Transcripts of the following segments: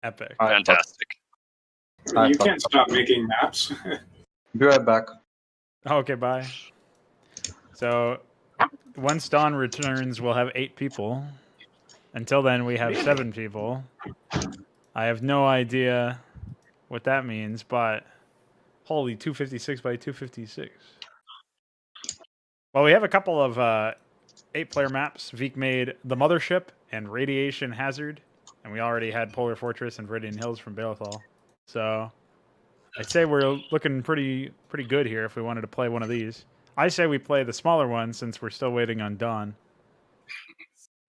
Epic. Fantastic. You can't stop making maps. Be right back. Okay, bye. So, once Dawn returns, we'll have 8 people. Until then, we have 7 people. I have no idea what that means, but holy, 256 by 256. Well, we have a couple of 8-player maps. Veeq made the Mothership and Radiation Hazard, and we already had Polar Fortress and Viridian Hills from Baelethal. So I'd say we're looking pretty good here if we wanted to play one of these. I say we play the smaller one since we're still waiting on Dawn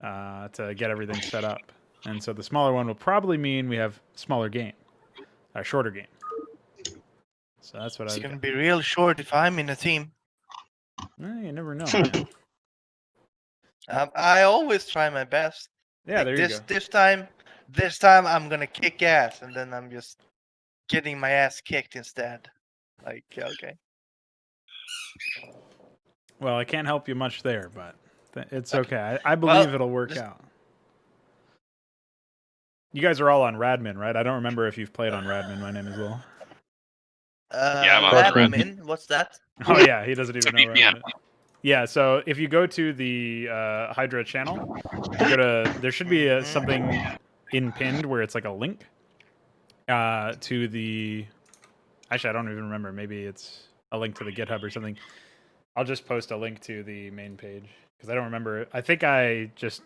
to get everything set up. And so the smaller one will probably mean we have smaller game, a shorter game. So that's what It's going to be real short if I'm in a team. You never know. I always try my best. Yeah, like there you go. This time I'm going to kick ass, and then I'm just getting my ass kicked instead. Like, okay. Well, I can't help you much there, but it's okay. I believe it'll work out. You guys are all on Radmin, right? I don't remember if you've played on Radmin, my name as well. Yeah, I'm on Radmin. What's that? Oh, yeah, he doesn't even know VPN. Radmin. Yeah, so if you go to the Hydra channel, there should be something pinned where it's like a link to the... Actually, I don't even remember. Maybe it's a link to the GitHub or something. I'll just post a link to the main page because I don't remember. I think I just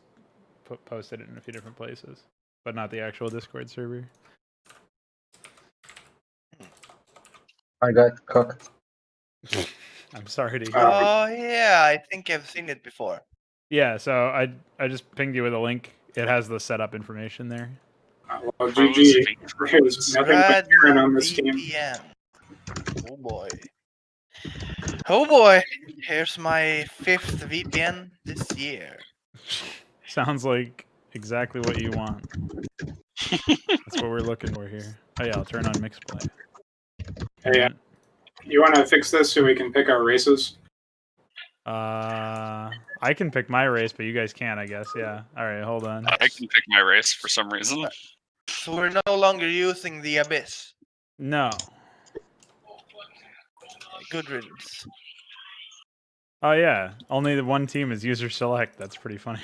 posted it in a few different places, but not the actual Discord server. I got cooked. I'm sorry to hear. Oh, yeah, I think I've seen it before. Yeah, so I just pinged you with a link. It has the setup information there. Well, GG. There's nothing but Karen on this team. VPN. Oh boy. Oh boy. Here's my 5th VPN this year. Sounds like exactly what you want. That's what we're looking for here. Oh yeah, I'll turn on mixed play. Hey, you want to fix this so we can pick our races? I can pick my race, but you guys can't, I guess. Yeah. All right, hold on. I can pick my race for some reason. So we're no longer using the Abyss. No. Good riddance. Oh yeah, only the one team is user select. That's pretty funny.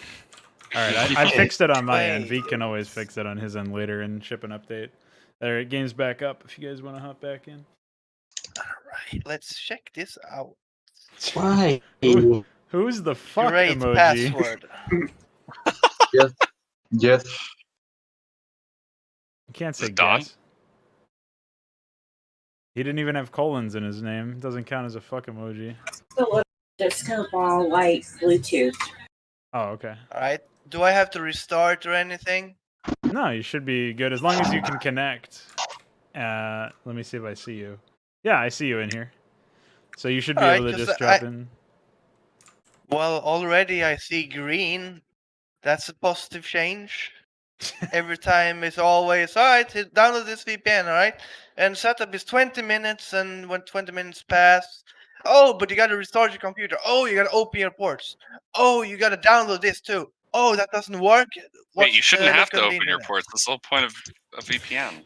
All right, I fixed it on my end. Veeq can always fix it on his end later and ship an update. All right, game's back up if you guys want to hop back in. All right, let's check this out. Why? Who's the fuck Great emoji? password. Yes. You can't say Don? guess. He didn't even have colons in his name. Doesn't count as a fuck emoji. The little disco ball light Bluetooth. Oh, okay. All right. Do I have to restart or anything? No, you should be good as long as you can connect. Let me see if I see you. Yeah, I see you in here. So you should be able to just drop in. Well, already I see green. That's a positive change. Every time it's always, all right, download this VPN, all right? And setup is 20 minutes, and when 20 minutes pass, oh, but you got to restart your computer. Oh, you got to open your ports. Oh, you got to download this too. Oh, that doesn't work. Wait, you shouldn't have to open your ports. That's the whole point of a VPN.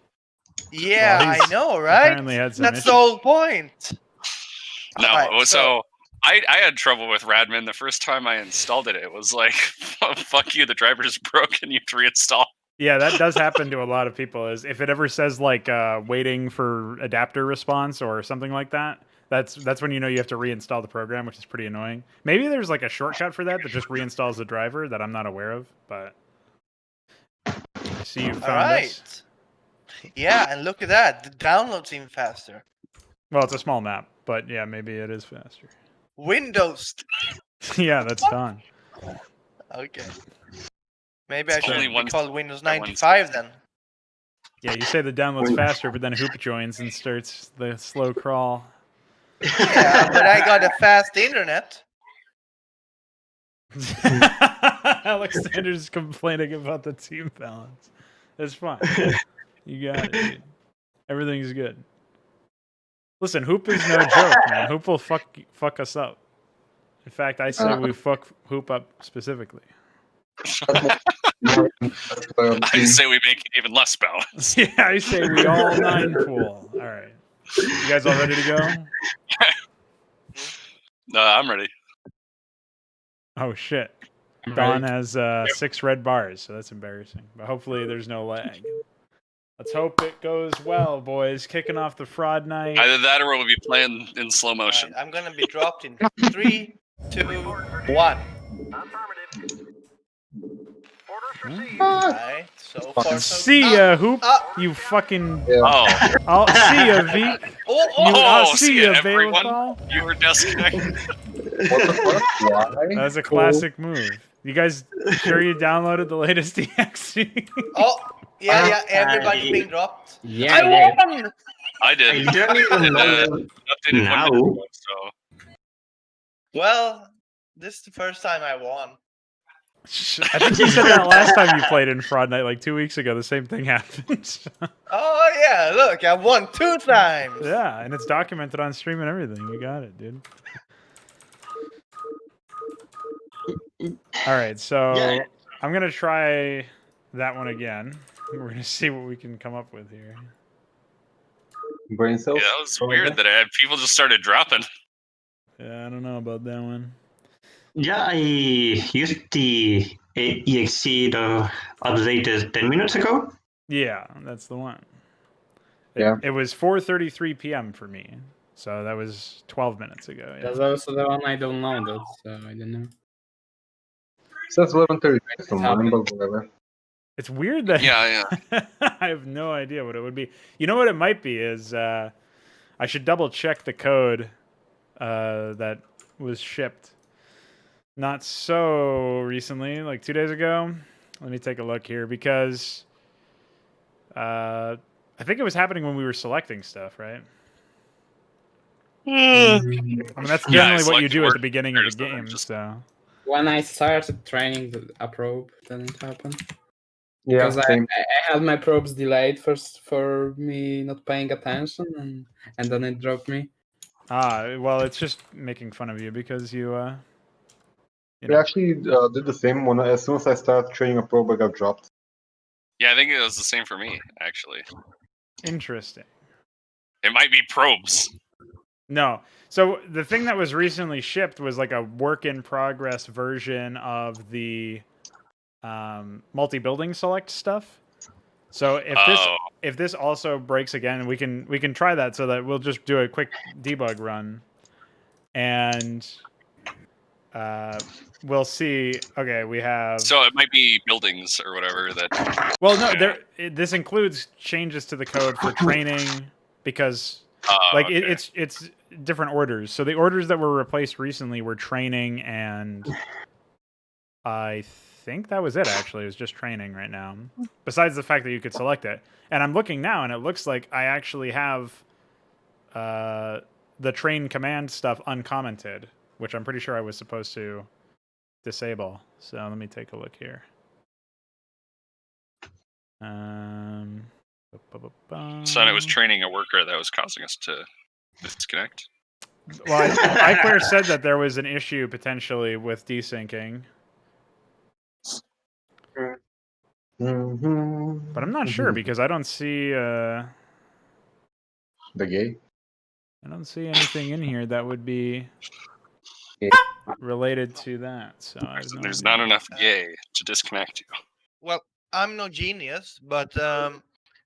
Yeah, Well, I know, right? apparently had some That's issues. the whole point. No, Alright, so I had trouble with Radmin the first time I installed it. It was like, fuck you, the driver's broken, you have to reinstall. Yeah, that does happen to a lot of people. Is if it ever says like waiting for adapter response or something like that, that's when you know you have to reinstall the program, which is pretty annoying. Maybe there's like a shortcut for that just reinstalls the driver that I'm not aware of, but I see you found us. Yeah, and look at that. The download's even faster. Well, it's a small map, but yeah, maybe it is faster. Windows. Yeah, that's done. Okay. Maybe I should only be called Windows that 95 then. Yeah, you say the download's faster, but then Hoop joins and starts the slow crawl. Yeah, but I got a fast internet. Alexander's complaining about the team balance. It's fine. You got it, dude. Everything's good. Listen, Hoop is no joke, man. Hoop will fuck us up. In fact, I say we fuck Hoop up specifically. I say we make it even less balanced. Yeah, I say we all 9 pool. All right. You guys all ready to go? No, I'm ready. Oh, shit. I'm Dawn ready. has 6 red bars, so that's embarrassing. But hopefully there's no lag. Let's hope it goes well, boys. Kicking off the fraud night. Either that or we'll be playing in slow motion. Alright, I'm gonna be dropped in 3, 2, 1. Alright, so far so See ya, Hoop. Ah. You fucking... Oh, I'll see ya, Veeq. Oh, You, I'll see see ya, ya, everyone. Baelethal. you were disconnected. What the fuck? Why? That's a classic move. You guys sure you downloaded the latest EXE? Oh, yeah, everybody's being dropped. Yeah, I won! I I did. don't even know. Updated Now? 1 minute ago, so Well, this is the first time I won. I think you said that last time you played in Fraud Night, like 2 weeks ago. The same thing happened. Oh yeah, look, I won 2 times. Yeah, and it's documented on stream and everything. You got it, dude. All right, so Yeah. I'm gonna try that one again. We're gonna see what we can come up with here. Brain cells? yeah, that was weird that people just started dropping. Yeah, I don't know about that one. Yeah, I used the EXE the updated 10 minutes ago. Yeah, that's the one. Yeah. It was 4:33 p.m. for me, so that was 12 minutes ago. Yeah. That's also the one I don't know, though, so I don't know. Says 11:30 from mine, but whatever. It's weird that Yeah. I have no idea what it would be. You know what it might be is I should double check the code that was shipped not so recently, like 2 days ago. Let me take a look here because I think it was happening when we were selecting stuff, right? I mean, that's Yeah, generally what you select do at the work beginning of the pairs, game. just- So When I started training a probe, didn't happen. Yeah, Because I same. had my probes delayed first for me not paying attention, and then it dropped me. well, it's just making fun of you because you We actually did the same one. As soon as I started training a probe, I got dropped. Yeah, I think it was the same for me, actually. interesting. It might be probes. No. So the thing that was recently shipped was like a work-in-progress version of the multi-building select stuff. So if this also breaks again, we can try that so that we'll just do a quick debug run, and we'll see. Okay, we have. So it might be buildings or whatever that. Well, no, this includes changes to the code for training because. Like okay. it's different orders. So the orders that were replaced recently were training, and I think that was it. Actually, it was just training right now. Besides the fact that you could select it, and I'm looking now, and it looks like I actually have the train command stuff uncommented, which I'm pretty sure I was supposed to disable. So let me take a look here. So it was training a worker that was causing us to disconnect. Well, iClear said that there was an issue potentially with desyncing, but I'm not sure because I don't see The gay? I don't see anything in here that would be Yeah. related to that. So I have no There's idea. not enough gay to disconnect you. Well, I'm no genius, but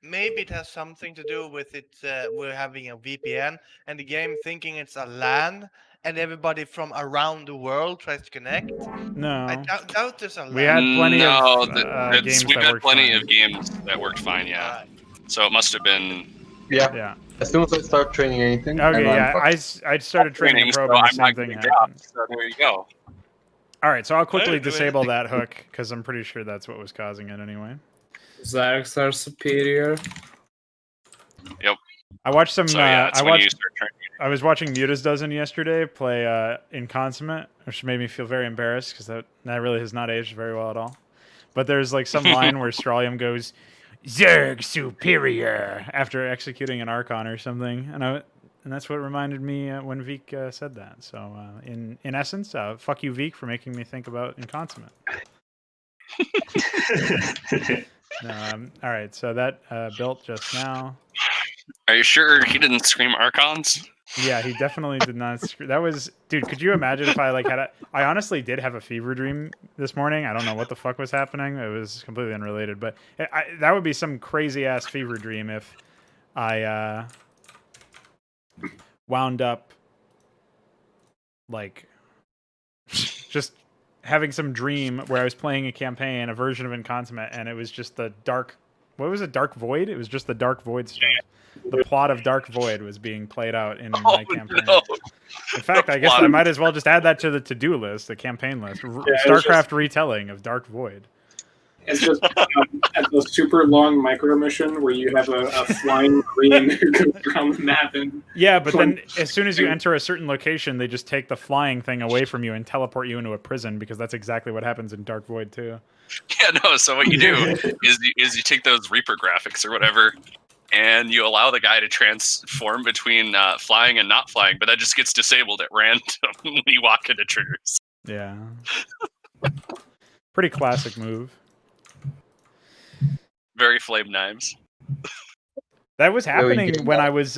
maybe it has something to do with it. We're having a VPN, and the game thinking it's a LAN, and everybody from around the world tries to connect. No, I doubt there's a LAN. we had plenty of it's- games we've that had worked plenty fine. of games that worked fine. Yeah, Alright. so it must have been. Yeah. Yeah. As soon as I start training anything, Okay. I'm Yeah. fucked. I started training a so probe, and the I'm same not thing getting happened. dropped. So there you go. All right. So I'll quickly didn't do disable anything. that hook because I'm pretty sure that's what was causing it anyway. Zarks are superior. I watched some. So yeah, that's when you watched. start training. I was watching Muta's Dozen yesterday play in Consummate, which made me feel very embarrassed because that really has not aged very well at all. But there's like some line where Strawlium goes, "Zerg superior," after executing an Archon or something, and that's what reminded me when Veeq said that. So in essence, fuck you, Veeq, for making me think about in Consummate. All right, so that built just now. Are you sure he didn't scream Archons? Yeah, he definitely did not. That was, dude. Could you imagine if I like had a? I honestly did have a fever dream this morning. I don't know what the fuck was happening. It was completely unrelated, but that would be some crazy ass fever dream if I wound up like just having some dream where I was playing a campaign, a version of Inconsummate, and it was just the dark. What was it? Dark Void. It was just the Dark Void stuff. The plot of Dark Void was being played out in my campaign. No. In fact, I guess I might as well just add that to the to-do list, the campaign list. Starcraft retelling of Dark Void. It's just a super long micro mission where you have a flying green who goes around the map. And yeah, but then as soon as you enter a certain location, they just take the flying thing away from you and teleport you into a prison, because that's exactly what happens in Dark Void too. Yeah, no. So what you do is you take those Reaper graphics or whatever, and you allow the guy to transform between flying and not flying, but that just gets disabled at random when you walk into triggers. Yeah. Pretty classic move. Very Flame Knives. That was happening when I was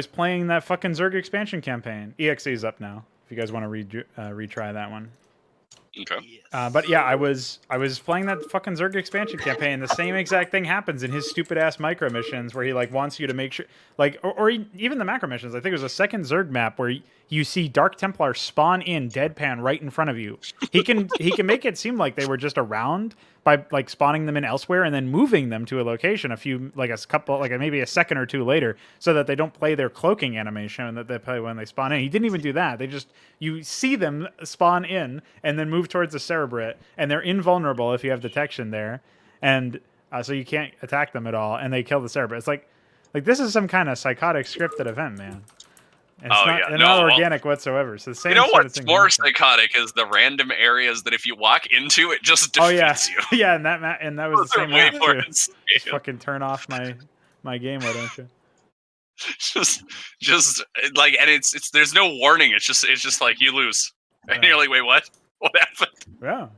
playing that fucking Zerg expansion campaign. EXE is up now, if you guys want to retry that one. Okay. But yeah, I was playing that fucking Zerg expansion campaign. The same exact thing happens in his stupid ass micro missions, where he like wants you to make sure, like, or even the macro missions. I think it was a second Zerg map where you see Dark Templars spawn in deadpan right in front of you. He can make it seem like they were just around by like spawning them in elsewhere and then moving them to a location maybe a second or two later, so that they don't play their cloaking animation that they play when they spawn in. He didn't even do that. You see them spawn in and then move towards the Cerebrate, and they're invulnerable if you have detection there, and so you can't attack them at all, and they kill the Cerebrate. It's like this is some kind of psychotic scripted event, man. And it's not organic whatsoever. So the same. You know sort of what's thing more happens. psychotic is the random areas that if you walk into, it just defeats you. Yeah, and that was the same map too. Just fucking turn off my game, why don't you? just like, and it's there's no warning. It's just like you lose, and you're like, wait, what? What happened? Yeah.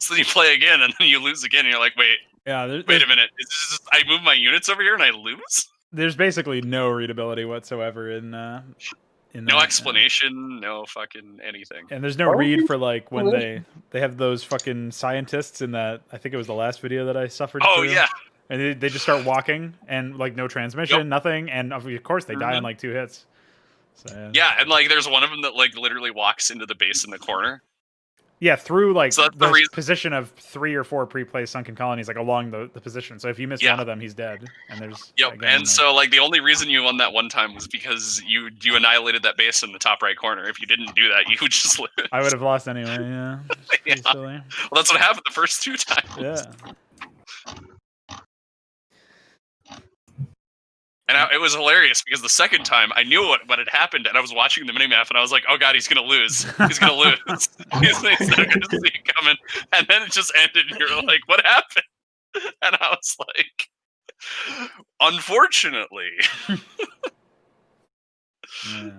So then you play again, and then you lose again, and you're like, wait. Yeah. Wait a minute. Is this just, I move my units over here and I lose? There's basically no readability whatsoever in no that, explanation, no fucking anything. And there's no read for like when they have those fucking scientists in that. I think it was the last video that I suffered. Oh through. yeah. And they just start walking and like no transmission, nothing, and of course they die in like 2 hits. So, yeah, and like there's one of them that like literally walks into the base in the corner. Yeah, through like so the position of 3 or 4 pre-placed sunken colonies, like along the position. So if you miss one of them, he's dead. And there's and so like the only reason you won that one time was because you annihilated that base in the top right corner. If you didn't do that, you would just lose. I would have lost anyway. Yeah. Yeah. Well, that's what happened the first 2 times. Yeah. And it was hilarious because the second time I knew what had happened, and I was watching the minimap, and I was like, "Oh God, he's gonna lose! He's gonna lose! he's not gonna see it coming." And then it just ended, and you're like, "What happened?" And I was like, "Unfortunately." Yeah.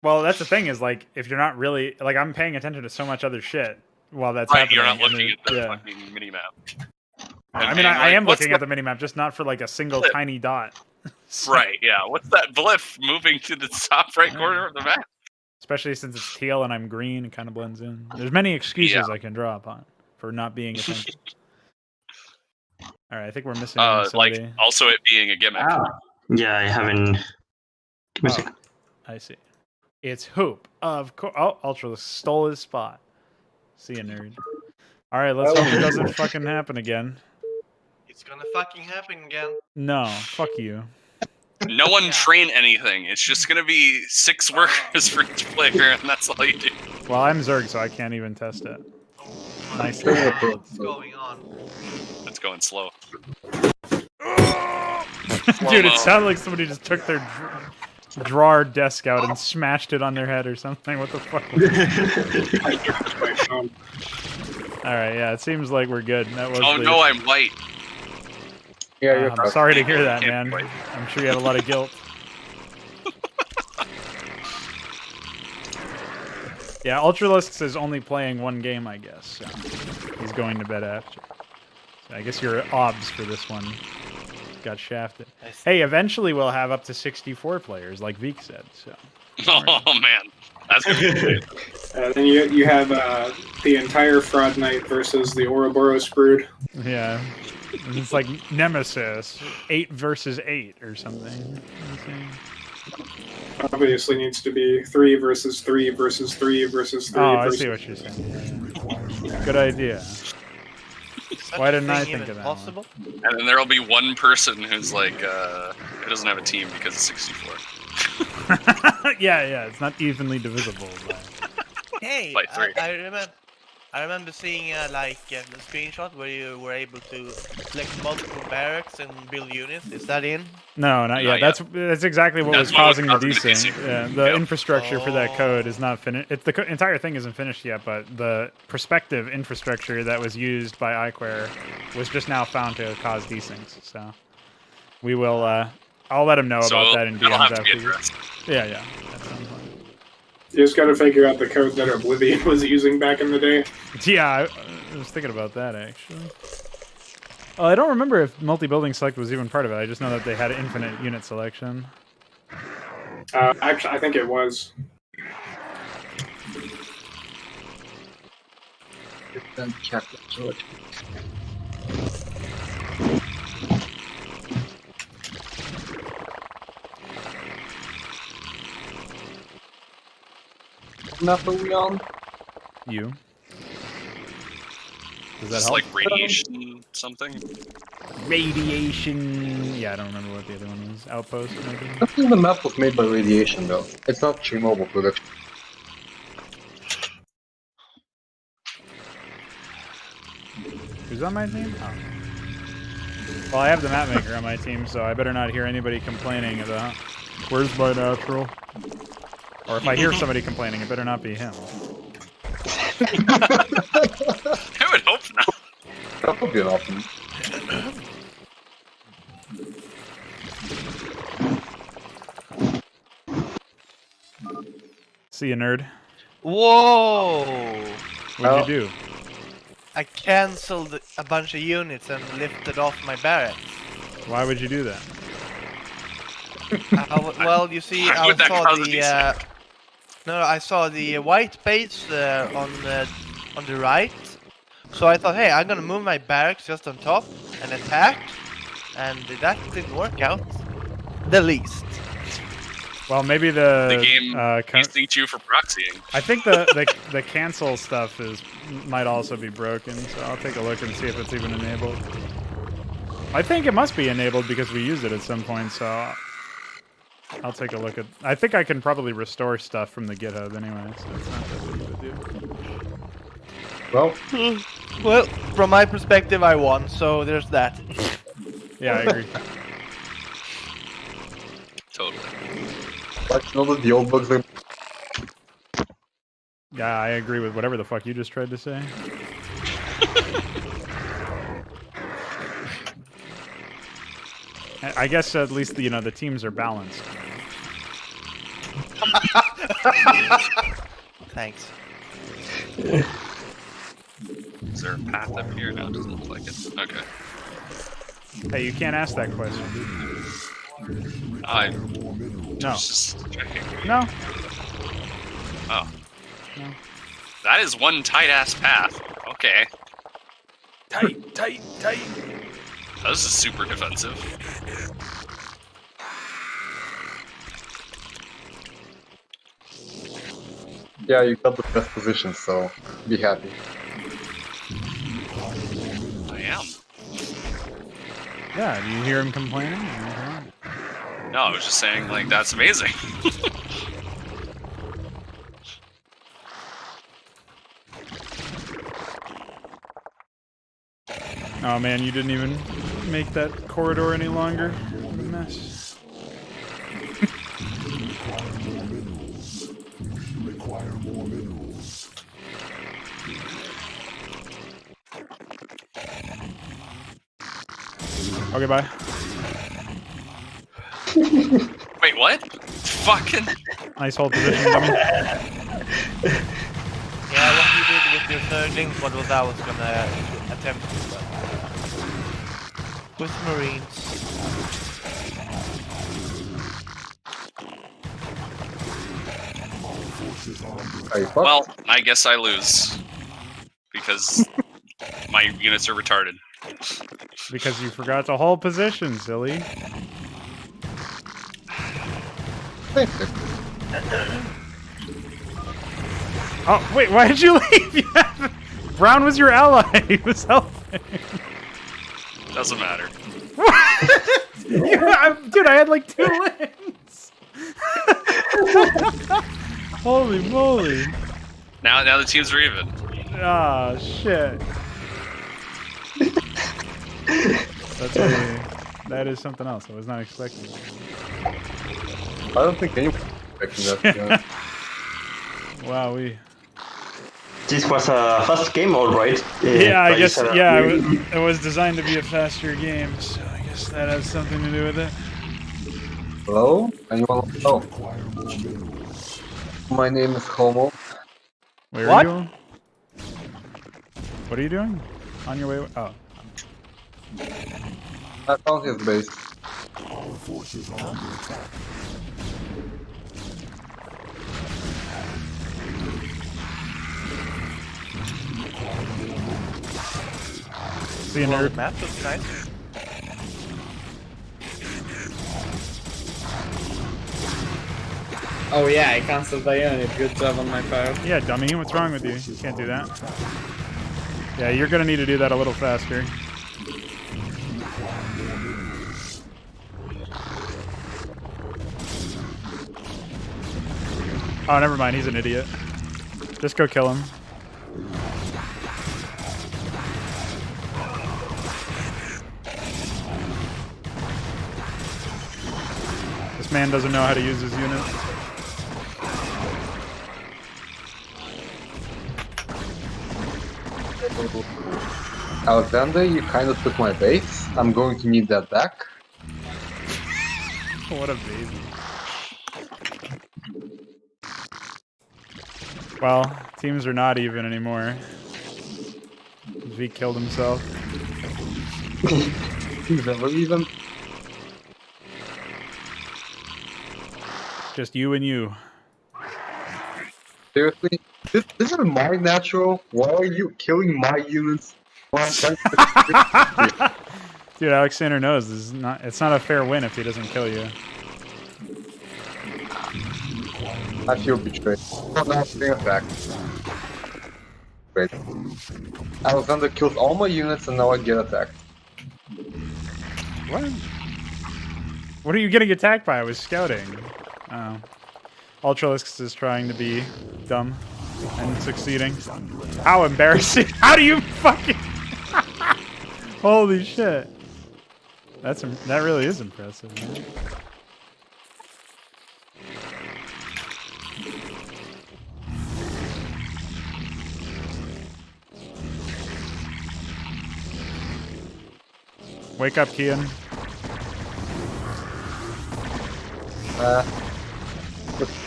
Well, that's the thing is like if you're not really like I'm paying attention to so much other shit while that's happening. You're not looking at the fucking minimap. I mean, I am looking at the minimap, just not for like a single blip? tiny dot. So, right, yeah. What's that blip moving to the top right corner of the map? Especially since it's teal and I'm green, it kind of blends in. There's many excuses I can draw upon for not being attentive. All right, I think we're missing somebody. Like also it being a gimmick. Yeah, I haven't. Give me a second. I see. It's Hoop, of course. Oh, Ultra stole his spot. See ya, nerd. All right, let's hope it doesn't fucking happen again. It's gonna fucking happen again. No, fuck you. No one train anything. It's just gonna be 6 workers for each player, and that's all you do. Well, I'm Zerg, so I can't even test it. Nice. What's going on? It's going slow. Dude, it sounded like somebody just took their drawer desk out and smashed it on their head or something. What the fuck? All right, yeah, it seems like we're good. That was no, I'm white. Yeah, I'm sorry to hear that, man. I'm sure you have a lot of guilt. Yeah, Ultralisks is only playing one game, I guess. So he's going to bed after. So I guess you're obs for this one. Got shafted. Hey, eventually we'll have up to 64 players, like Veeq said. So. Oh man, that's gonna be great. Then you have the entire Fraud Knight versus the Ouroboros Brood. Yeah. It's like Nemesis, 8 versus 8 or something. Obviously needs to be 3 versus 3 versus 3 versus 3. Oh, I versus... see what you're saying. Good idea. Why didn't I think of that possible? And then there'll be one person who's like, who doesn't have a team because it's 64. Yeah, it's not evenly divisible. But... Hey, By 3. I remember seeing like a screenshot where you were able to select multiple barracks and build units. Is that in? No, not yet. Not That's exactly what was That's what was causing the causing the desync. desync. Yeah, the Yep. infrastructure for that code is not finished. The entire thing isn't finished yet, but the prospective infrastructure that was used by iQuare was just now found to cause desyncs. So we will. I'll let him know about that in that'll DMs have to be after. addressed. Yeah. At some point. You just got to figure out the code that Oblivion was using back in the day. Yeah, I was thinking about that actually. I don't remember if multi-building select was even part of it. I just know that they had infinite unit selection. Actually, I think it was. Map are we on? You. Does that It's help? like radiation something. Radiation. Yeah, I don't remember what the other one was. Outpost, maybe. I think the map was made by Radiation though. It's not Chernobyl production. Who's on my team? Oh. Well, I have the map maker on my team, so I better not hear anybody complaining about where's my natural. Or if I hear somebody complaining, it better not be him. I would hope not. That would be an option. See you, nerd. Whoa! What'd you do? I cancelled a bunch of units and lifted off my barracks. Why would you do that? Well, you see, How I would that saw cause a the I saw the white base on the right. So I thought, hey, I'm gonna move my barracks just on top and attack, and that didn't work out. The least. Well, maybe the game desynced you for proxying. I think the cancel stuff might also be broken, so I'll take a look and see if it's even enabled. I think it must be enabled because we used it at some point, so I'll take a look at. I think I can probably restore stuff from the GitHub anyway, so it's not that big of a deal. Well, From my perspective, I won, so there's that. Yeah, I agree. Totally. like you know that the old bugs are Yeah, I agree with whatever the fuck you just tried to say. I guess at least the teams are balanced. Thanks. Is there a path up here? No, it doesn't look like it. Okay. Hey, you can't ask that question. I No. just checking. No. Oh. No. That is one tight ass path. Okay. Tight. Oh, this is super defensive. yeah, you got the best position, so be happy. I am. Yeah, do you hear him complaining? No, I was just saying, like, that's amazing. Oh man, you didn't even make that corridor any longer. What a mess. Okay, bye. Wait, what? Fucking. Nice hold position, dummy. Your circling was what I was gonna attempt to, but with Marines. Are you fucked? Well, I guess I lose because my units are retarded. Because you forgot to hold position, silly. Oh, wait, why did you leave? Brown was your ally. He was helping. Doesn't matter. Dude, I had like 2 lanes. Holy moly. Now the teams are even. Ah, shit. That is something else I was not expecting. I don't think anyone was expecting that. Wow, This was a fast game, all right. Yeah, I but guess, it's a- yeah, it was designed to be a faster game, so I guess that has something to do with it. Hello? Anyone? Oh. My name is Homo. Where What? are you? What are you doing? On your way? Oh. I found his base. See you, Well, nerd. the map looks nice. Oh yeah, I cancelled the unit. Good job on my part. Yeah, dummy, what's wrong with you? You can't do that. Yeah, you're gonna need to do that a little faster. Oh, never mind, he's an idiot. Just go kill him. This man doesn't know how to use his unit. Alexander, you kind of took my base. I'm going to need that back. What a baby. Well, teams are not even anymore. Veeq killed himself. He's never even. Just you and you. Seriously? This is my natural. Why are you killing my units? Dude, Alexander knows this is not. It's not a fair win if he doesn't kill you. I feel betrayed. Oh, no, being attacked. Great. Alexander kills all my units and now I get attacked. What? What are you getting attacked by? I was scouting. Oh. Ultralisks is trying to be dumb and succeeding. How embarrassing! How do you fucking? Holy shit! That really is impressive, man. Wake up, Kian. But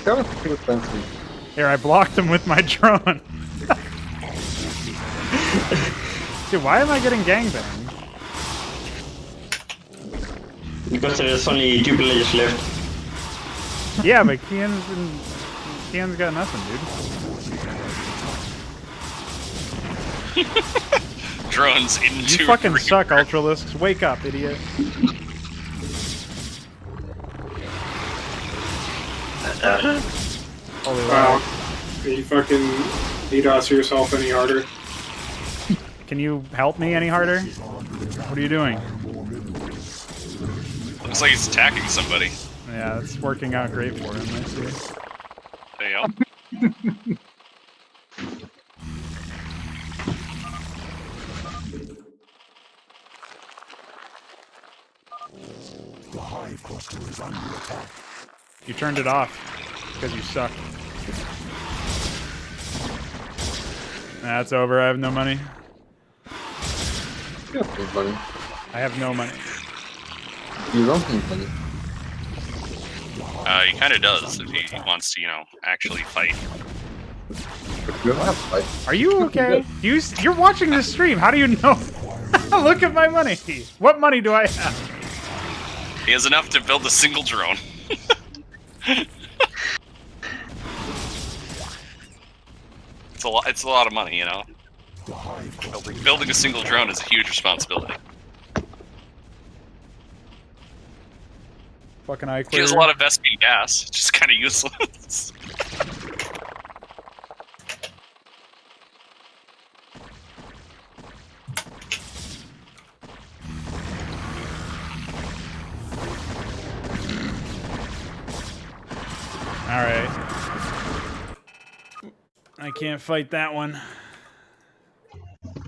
that was too expensive. Here, I blocked him with my drone. Dude, why am I getting gangbanged? Because there's only 2 players left. Yeah, but Kian's got nothing, dude. Drones into. You fucking suck, Ultralisks. Wake up, idiot. Holy Wow. wow. Can you fucking DDoS yourself any harder? Can you help me any harder? What are you doing? Looks like he's attacking somebody. Yeah, it's working out great for him, I see. There you go. You turned it off because you suck. That's over. I have no money. You don't need money. I have no money. You don't need money. He kind of does if he wants to, actually fight. You don't have fight. Are you okay? You're watching this stream. How do you know? Look at my money. What money do I have? He has enough to build a single drone. It's a lot of money, you know. Building a single drone is a huge responsibility. Fucking eye He has a lot of Vespine gas, which is kind of useless. Alright. I can't fight that one.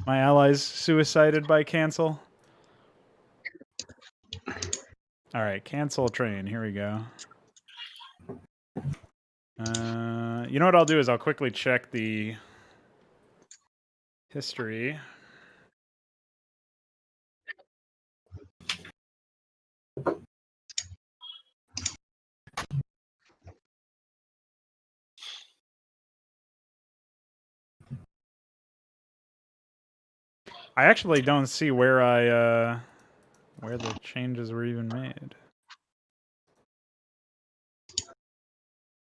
My allies suicided by cancel. Alright, cancel train. Here we go. You know what I'll do is I'll quickly check the history. I actually don't see where where the changes were even made.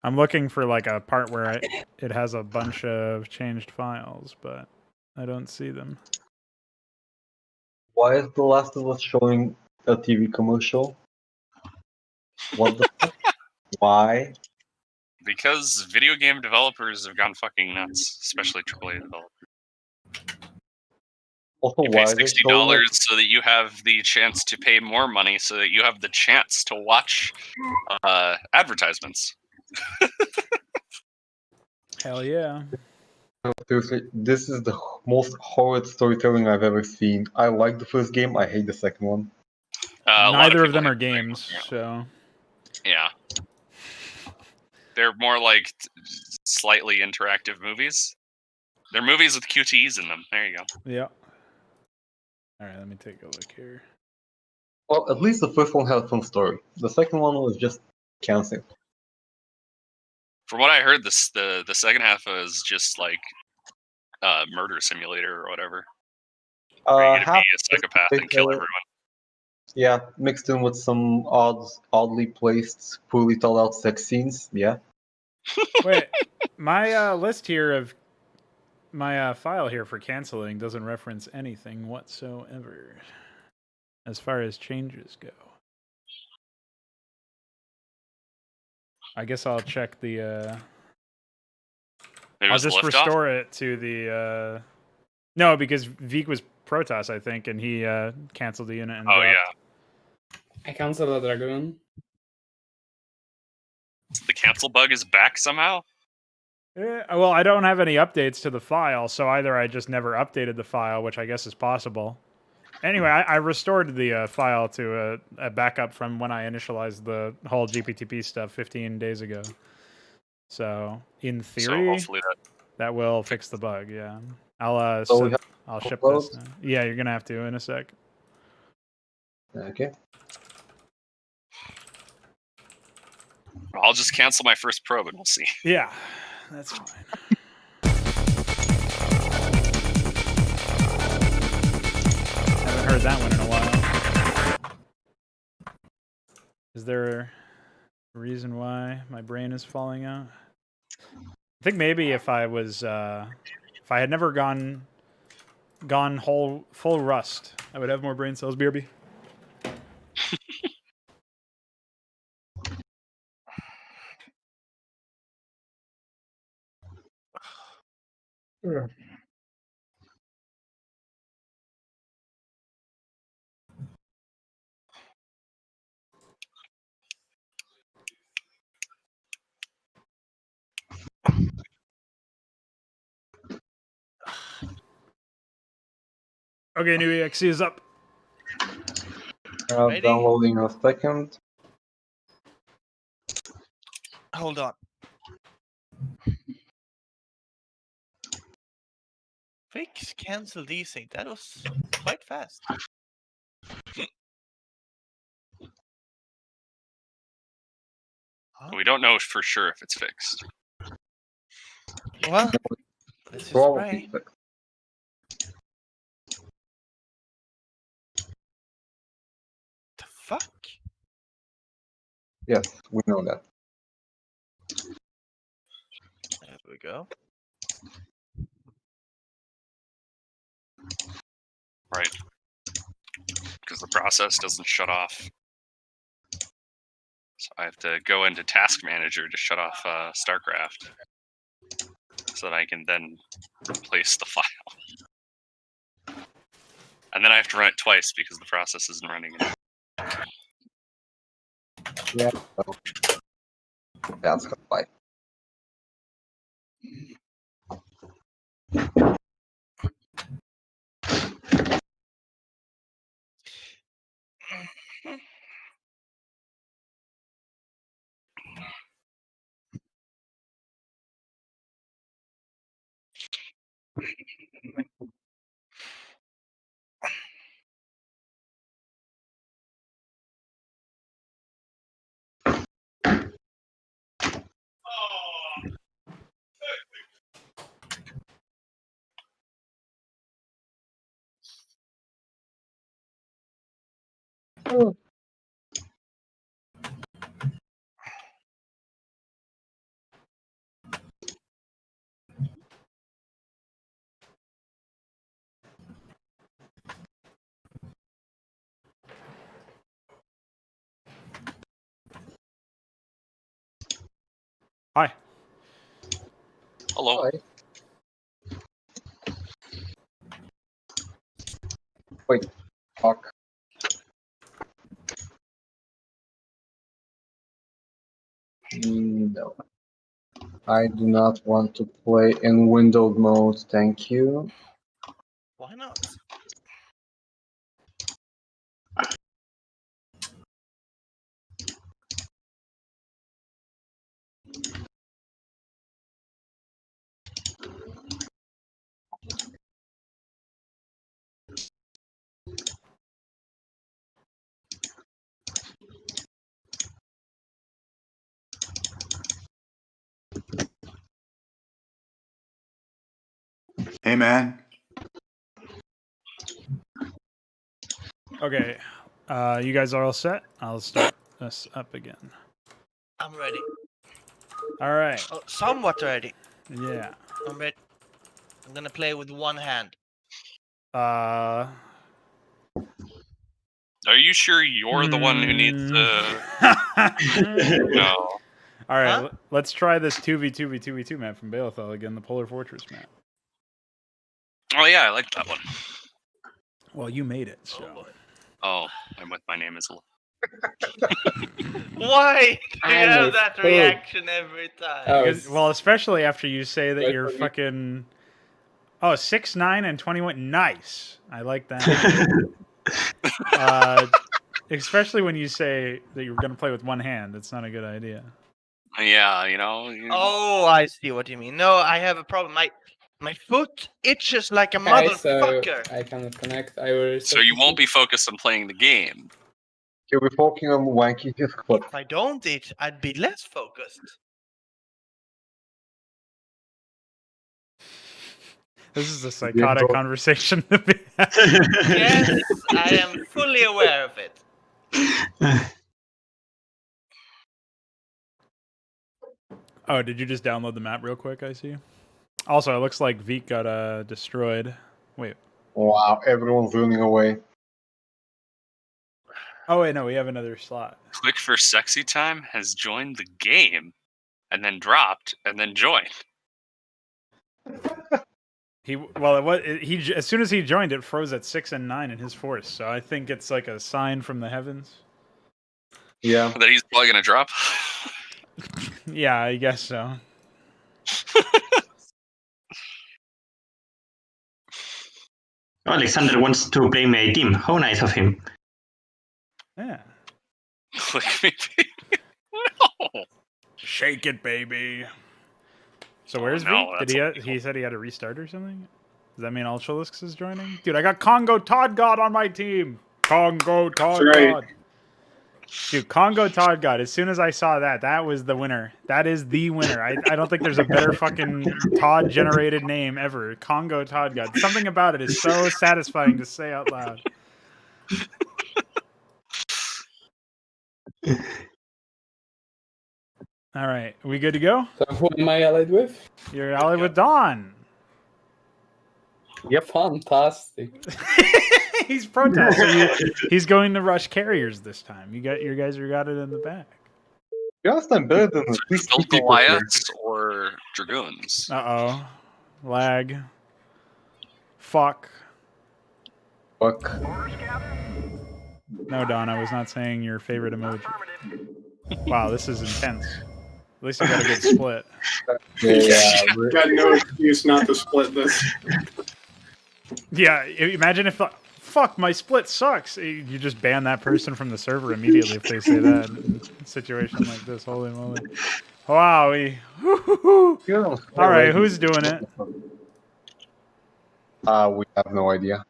I'm looking for like a part where it has a bunch of changed files, but I don't see them. Why is The Last of Us showing a TV commercial? What the fuck? Why? Because video game developers have gone fucking nuts, especially AAA developers. Also, You why pay are they $60 showing it? so that you have the chance to pay more money, so that you have the chance to watch advertisements. Hell yeah. No, seriously, this is the most horrid storytelling I've ever seen. I like the first game, I hate the second one. A lot Neither of people them are hate the second games, one, so... yeah. They're more like slightly interactive movies. They're movies with QTEs in them. There you go. Yeah. Alright, let me take a look here. Well, at least the first one had a fun story. The second one was just cancer. From what I heard, the second half is just like murder simulator or whatever. Where you get to be Half a psychopath and kill everyone. Yeah, mixed in with some oddly placed, poorly thought out sex scenes. Yeah. Wait, my list here of my file here for canceling doesn't reference anything whatsoever as far as changes go. I guess I'll check the Maybe it I'll was the just liftoff? restore it to the no, because Veeq was Protoss, I think, and he canceled the unit and Oh dropped. yeah. I canceled a dragoon. The cancel bug is back somehow? Well, I don't have any updates to the file, so either I just never updated the file, which I guess is possible. Anyway, I restored the file to a backup from when I initialized the whole GPTP stuff 15 days ago. So, in So theory, hopefully that will fix the bug, yeah. I'll So we I'll ship upload? this now. Yeah, you're gonna have to in a sec. Okay. I'll just cancel my first probe and we'll see. Yeah, that's fine. Haven't heard that one in a while. Is there a reason why my brain is falling out? I think maybe if I was, if I had never gone full rust, I would have more brain cells. BRB. Okay, new EXE is up. Ready? Downloading in a second. Hold on. Fix cancel desync. That was quite fast. We don't know for sure if it's fixed. Well, This is Probably. spray. The fuck? Yes, we know that. There we go. Right. Because the process doesn't shut off. So I have to go into Task Manager to shut off Starcraft. So that I can then replace the file. And then I have to run it twice because the process isn't running it. Yeah. So that's why. Hi. Hello. Hi. Wait. Fuck. No. I do not want to play in windowed mode, thank you. Why not? Hey, man. Okay. You guys are all set? I'll start this up again. I'm ready. All right. Oh, somewhat ready. Yeah. I'm ready. I'm gonna play with one hand. Uh. Are you sure you're the one who needs to... No. All right, Huh? let's try this 2v2v2v2 map from Baelethal again, the Polar Fortress map. Oh yeah, I like that one. Well, you made it, so. Oh, and with my name is... Why do you I'm have a that fool. reaction every time? Oh, Because, well, especially after you say that Right you're for me. fucking... Oh, 6'9" and 21. Nice. I like that. Especially when you say that you're going to play with one hand. It's not a good idea. Yeah, you know... Oh, I see what you mean. No, I have a problem. My foot itches like a okay, so motherfucker. I cannot connect. I will So you won't be focused on playing the game. He'll be focusing on wanking his foot. If I don't itch, I'd be less focused. This is a psychotic conversation to be had. Yes, I am fully aware of it. Oh, did you just download the map real quick, I see? Also, it looks like Veeq got destroyed. Wait. Wow, everyone's running away. Oh, wait, no, we have another slot. Click for Sexy Time has joined the game, and then dropped, and then joined. As soon as he joined, it froze at 6 and 9 in his force. So I think it's like a sign from the heavens. Yeah. That he's probably gonna drop. Yeah, I guess so. Alexander wants to play my team. How nice of him. Yeah. Click me, baby. No. Shake it, baby. So Oh, where's no, Veeq? that's He said he had to restart or something? Does that mean Ultralix is joining? Dude, I got Congo Todd God on my team. Congo Todd That's right. God. Dude, Congo Todd God, as soon as I saw that, that was the winner. That is the winner. I don't think there's a better fucking Todd generated name ever. Congo Todd God. Something about it is so satisfying to say out loud. All right, are we good to go? So who am I allied with? You're allied with Dawn. Yep. Fantastic. He's protest. So he's going to rush carriers this time. You guys got it in the back. You guys done better than at least 2 Built people here. Goliaths or Dragoons? Uh-oh. Lag. Fuck. Fuck. No, Dawn, I was not saying your favorite emoji. Wow, this is intense. At least I got a good split. Yeah, Got no excuse not to split this. Yeah, imagine if... Fuck, my split sucks. You just ban that person from the server immediately if they say that in a situation like this. Holy moly. Wow. All right, who's doing it? We have no idea.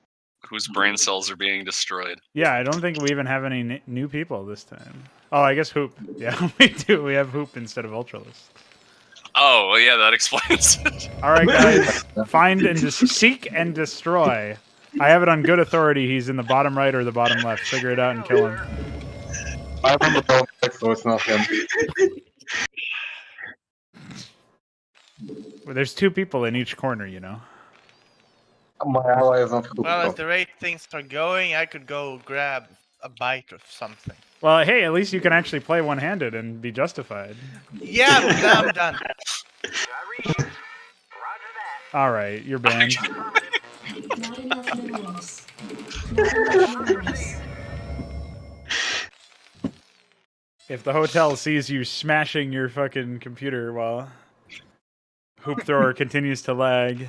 Whose brain cells are being destroyed? Yeah, I don't think we even have any new people this time. Oh, I guess Hoop. Yeah, we do. We have Hoop instead of Ultralist. Oh, well, yeah, that explains it. All right, guys. Find and seek and destroy. I have it on good authority. He's in the bottom right or the bottom left. Figure it out and kill him. I'm on the bottom right, so it's not him. Well, there's 2 people in each corner, you know. My ally is not Well, Hoop. at the rate things are going, I could go grab a bite of something. Well, hey, at least you can actually play one-handed and be justified. Yeah, but now I'm done. All right, you're banned. Not enough minerals. Not enough minerals. If the hotel sees you smashing your fucking computer while Hoop Thrower continues to lag.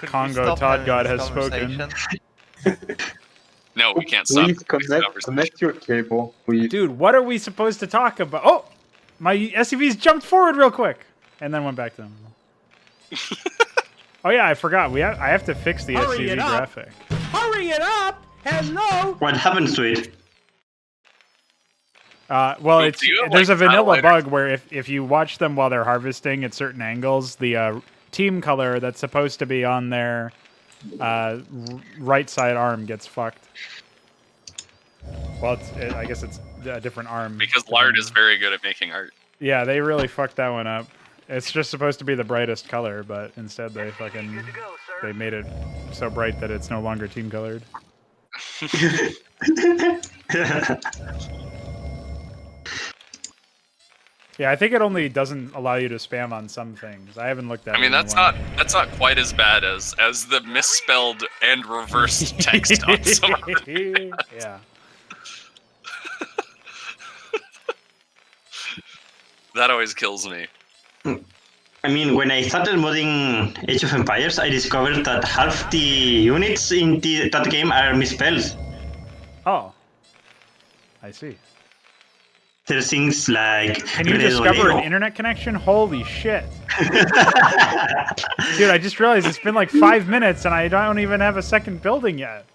Congo Stop Todd having God this has spoken. conversation. No, we can't stop. Please this connect conversation. your cable, please. Dude, what are we supposed to talk about? Oh! My SUV's jumped forward real quick! And then went back to them. Oh yeah, I forgot. I have to fix the Hurry SUV it up. graphic. Hurry it up! Hello! What happens to it? Well, Wait, it's do you have, there's like, a vanilla highlighters? bug where if you watch them while they're harvesting at certain angles, the team color that's supposed to be on their right side arm gets fucked. Well, I guess it's a different arm. Because Lard is very good at making art. Yeah, they really fucked that one up. It's just supposed to be the brightest color, but instead they they made it so bright that it's no longer team colored. Yeah, I think it only doesn't allow you to spam on some things. I haven't looked at it. I mean, in a that's while. not quite as bad as the misspelled and reversed text on some of it. Yeah. That always kills me. I mean, when I started modding Age of Empires, I discovered that half the units in that game are misspelled. Oh. I see. There's things like... Can you discover an internet connection? Holy shit. Dude, I just realized it's been like 5 minutes and I don't even have a second building yet.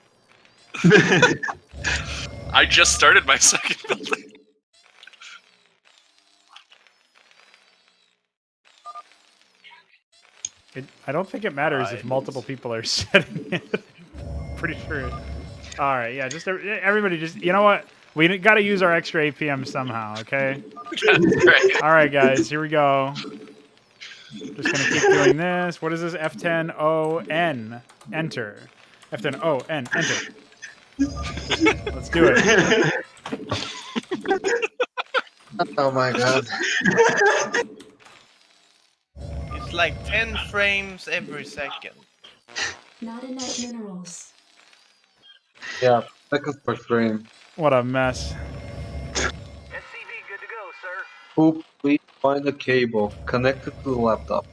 I just started my second building. I don't think it matters if multiple people are setting it. Pretty sure. All right, yeah, just everybody just, you know what? We got to use our extra APM somehow, okay? That's right. All right, guys, here we go. Just going to keep doing this. What is this? F10ON. Enter. F10ON. Enter. Let's do it. Oh my god. It's like 10 frames every second. Not enough minerals. Yeah, seconds per frame. What a mess. Hoop, please find the cable connected to the laptop.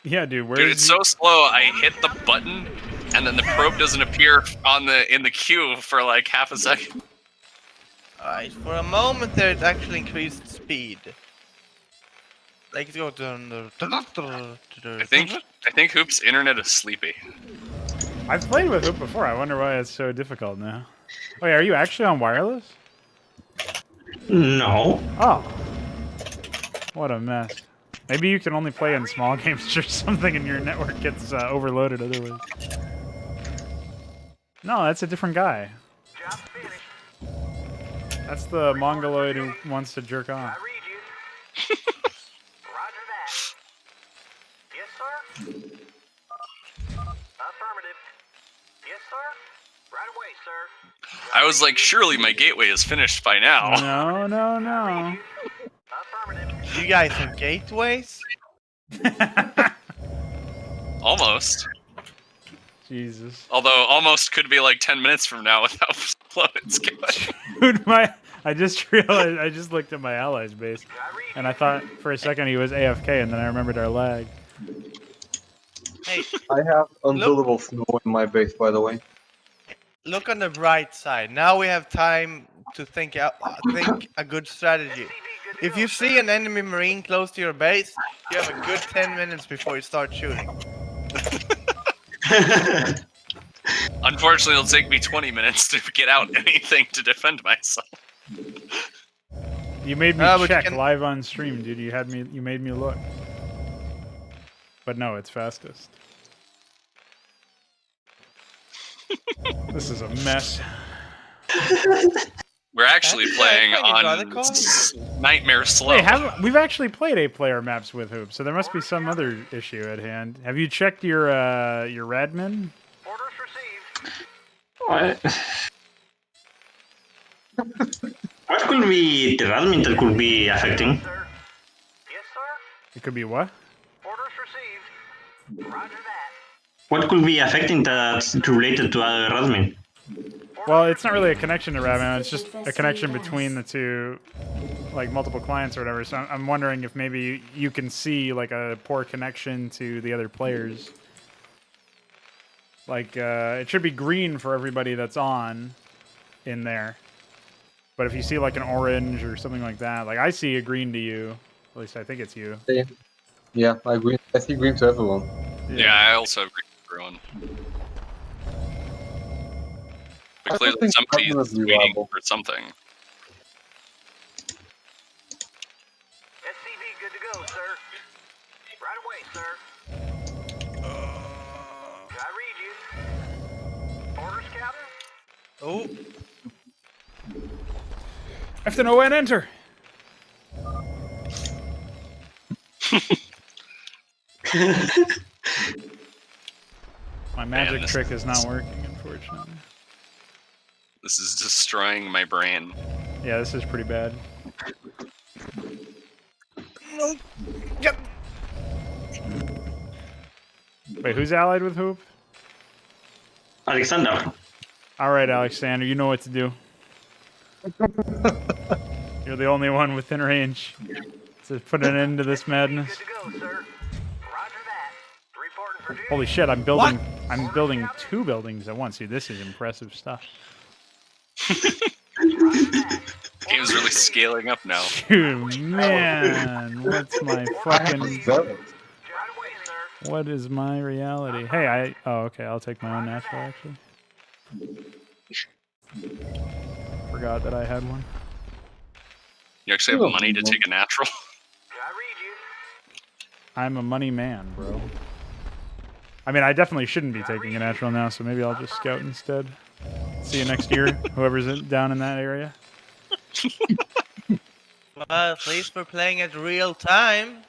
Yeah, dude, where Dude, it's so slow. I hit the button, and then the probe doesn't appear in the queue for like half a second. Alright, for a moment there it actually increased speed. Like it goes I think I think Hoop's internet is sleepy. I've played with Hoop before. I wonder why it's so difficult now. Wait, are you actually on wireless? No. Oh. What a mess. Maybe you can only play in small games or something and your network gets overloaded otherwise. No, that's a different guy. That's the Mongoloid who wants to jerk off. I was like, surely my gateway is finished by now. No, no, no. You guys have gateways? Almost. Jesus. Although almost could be like 10 minutes from now with how slow it's going. Dude, I just realized, I just looked at my allies base, and I thought for a second he was AFK, and then I remembered our lag. Hey, I have unbuildable snow in my base, by the way. look on the bright side. Now we have time to think a good strategy. If you see an enemy marine close to your base, you have a good 10 minutes before you start shooting. Unfortunately, it'll take me 20 minutes to get out anything to defend myself. You made me but check you can- live on stream, dude. You made me look. But no, it's fastest. This is a mess. We're actually playing That's on rather cool. Nightmare Slow. Wait, we've actually played 8-player maps with Hoop, so there must be some other issue at hand. Have you checked your radmin? What could be the admin that could be affecting? It could be what? What could be affecting that's related to admin? Well, it's not really a connection to radmin. It's just a connection between the two, like multiple clients or whatever. So I'm wondering if maybe you can see like a poor connection to the other players. Like, it should be green for everybody that's on in there. But if you see like an orange or something like that, like I see a green to you. At least I think it's you. Yeah, I agree. I see green to everyone. Yeah, I also agree with everyone. But I clearly think somebody's Squadron is waiting reliable. for something. SCV good to go, sir. Right away, sir. Did I read you? Orders, Captain? Oh, F to no and enter. My magic this trick is not working, unfortunately. This is destroying my brain. Yeah, this is pretty bad. Yep. Wait, who's allied with Hoop? Alexander. All right, Alexander, you know what to do. You're the only one within range to put an end to this madness. Good to go, sir. Roger that. Reporting for duty. Holy shit, I'm building 2 buildings at once. Dude, this is impressive stuff. Game's really scaling up now. Dude, man, what's my fucking... Right away, sir. What is my reality? Hey, oh, okay, I'll take my own natural, actually. Forgot that I had one. You actually have money to take a natural? Did I read you? I'm a money man, bro. I mean, I definitely shouldn't be taking a natural now, so maybe I'll just scout instead. See you next year, whoever's down in that area. Well, at least we're playing at real time.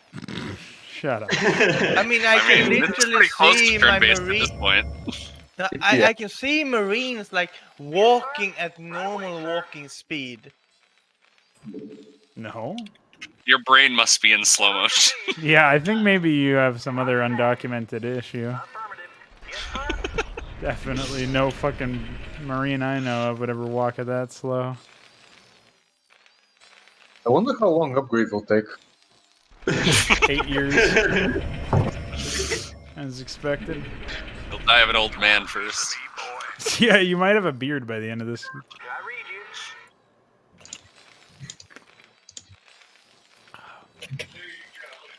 Shut up. I mean, I I can mean, it's literally pretty close see to my turn-based at marine. this point. No, I can see marines like walking at normal walking speed. No? Your brain must be in slow motion. Yeah, I think maybe you have some other undocumented issue. Definitely no fucking marine I know of would ever walk at that slow. I wonder how long upgrades will take. 8 years. As expected. You'll die of an old man first. Yeah, you might have a beard by the end of this. Did I read you?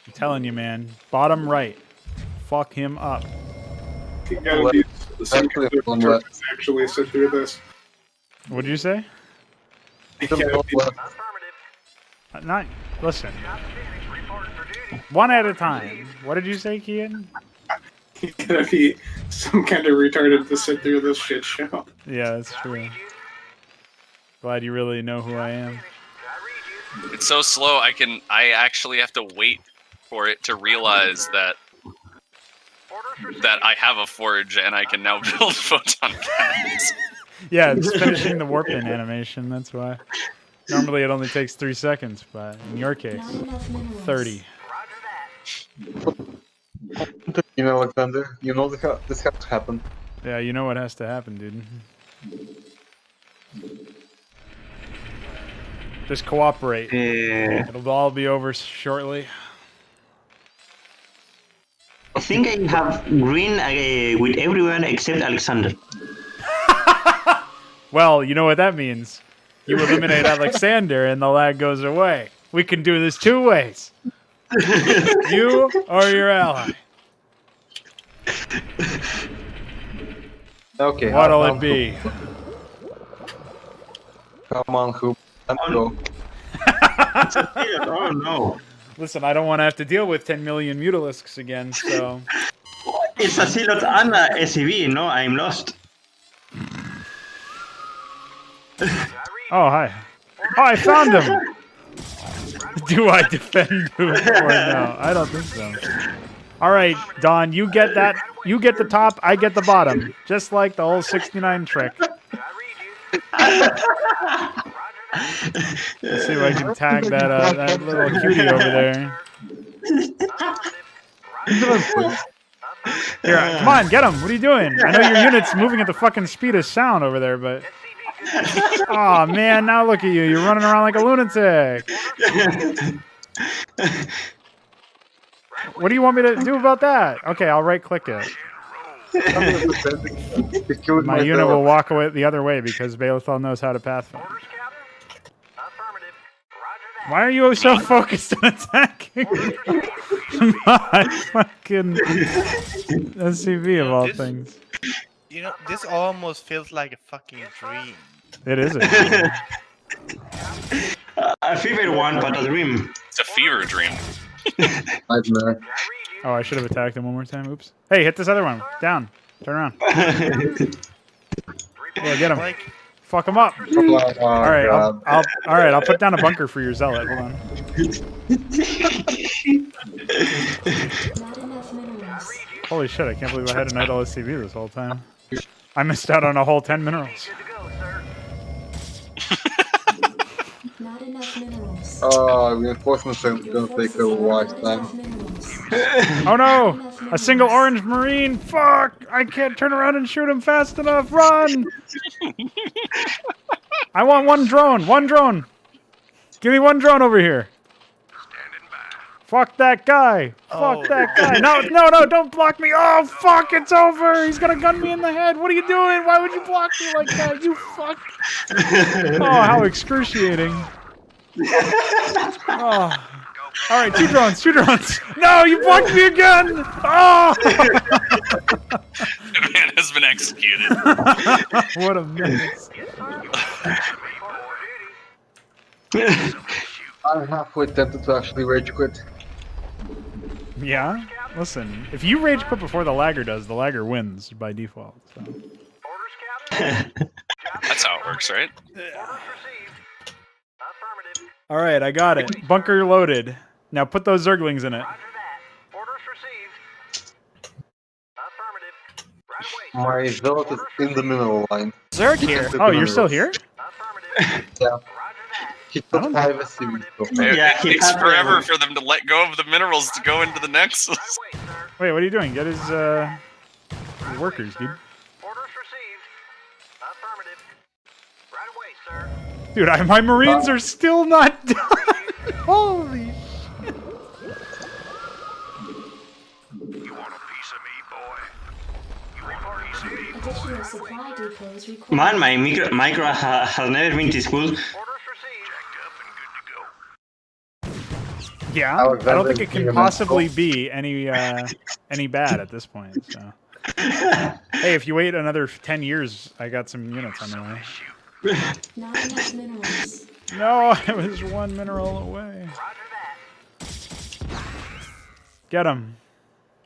I'm telling you, man. Bottom right. fuck him up. You gotta be some kind of One retard left. to actually sit through this. What did you say? You Some gotta top be- left. Not. Listen. One at a time. What did you say, Kian? you gotta be some kind of retarded to sit through this shit show. Yeah, that's true. Glad you really know who I am. It's so slow. I actually have to wait for it to realize that I have a forge and I can now build photon cannons. Yeah, it's finishing the warping animation. That's why. Normally it only takes 3 seconds, but in your case, 30. You know, Alexander, you know this has to happen. Yeah, you know what has to happen, dude. Just cooperate. It'll all be over shortly. I think I have green with everyone except Alexander. Well, you know what that means. You eliminate Alexander and the lag goes away. We can do this 2 ways. You or your ally. Okay. What'll it be? Come on, Hoop. Let's go. Oh no. Listen, I don't want to have to deal with 10 million Mutalisks again, so... It's a Silot and a SCV, no? I'm lost. Oh, hi. Oh, I found him! Do I defend who or no? I don't think so. Alright, Don, you get that. You get the top, I get the bottom. Just like the whole 69 trick. Let's see if I can tag that little cutie over there. Here, come on, get him! What are you doing? I know your unit's moving at the fucking speed of sound over there, but... Oh man, now look at you. You're running around like a lunatic. What do you want me to do about that? Okay, I'll right-click it. My unit will walk away the other way because Baelethal knows how to pathfind. Why are you so focused on attacking my fucking SCV of all things? You know, this almost feels like a fucking dream. It is a dream. A fever one, but a dream. It's a fever dream. Nightmare. Oh, I should have attacked him one more time. Oops. Hey, hit this other one. Down. Turn around. Yeah, get him. Like, Fuck him up. Oh, All right, God. I'll put down a bunker for your zealot. Hold on. Holy shit! I can't believe I had an idle SCV this whole time. I missed out on a whole 10 minerals. Not enough minerals. Reinforcements are gonna take a while time. Oh no! A single orange marine! Fuck! I can't turn around and shoot him fast enough! Run! I want one drone! One drone! Give me one drone over here! Fuck that guy! Fuck that guy! No, no, no! Don't block me! Oh fuck! It's over! He's gonna gun me in the head! What are you doing? Why would you block me like that? You fuck! Oh, how excruciating! Oh. All right, 2 drones, 2 drones. No, you blocked me again. Oh! The man has been executed. What a mess. I'm halfway tempted to actually rage quit. Yeah? Listen, if you rage quit before the lagger does, the lagger wins by default. So. That's how it works, right? All right, I got it. Bunker loaded. Now put those Zerglings in it. My zealot is in the mineral line. Zerg here. Oh, you're still here? Yeah. He took 5 SCVs so far. It takes forever for them to let go of the minerals to go into the Nexus. Wait, what are you doing? Get his workers, dude. Dude, my Marines are still not done. Holy shit. You want a piece of me, boy? You want a piece of me, boy? Additional supply depots required. Man, my micro has never been this good. Yeah, I don't think it can possibly be any any bad at this point. So, hey, if you wait another 10 years, I got some units on the way. Not enough minerals. No, I was 1 mineral away. Get him,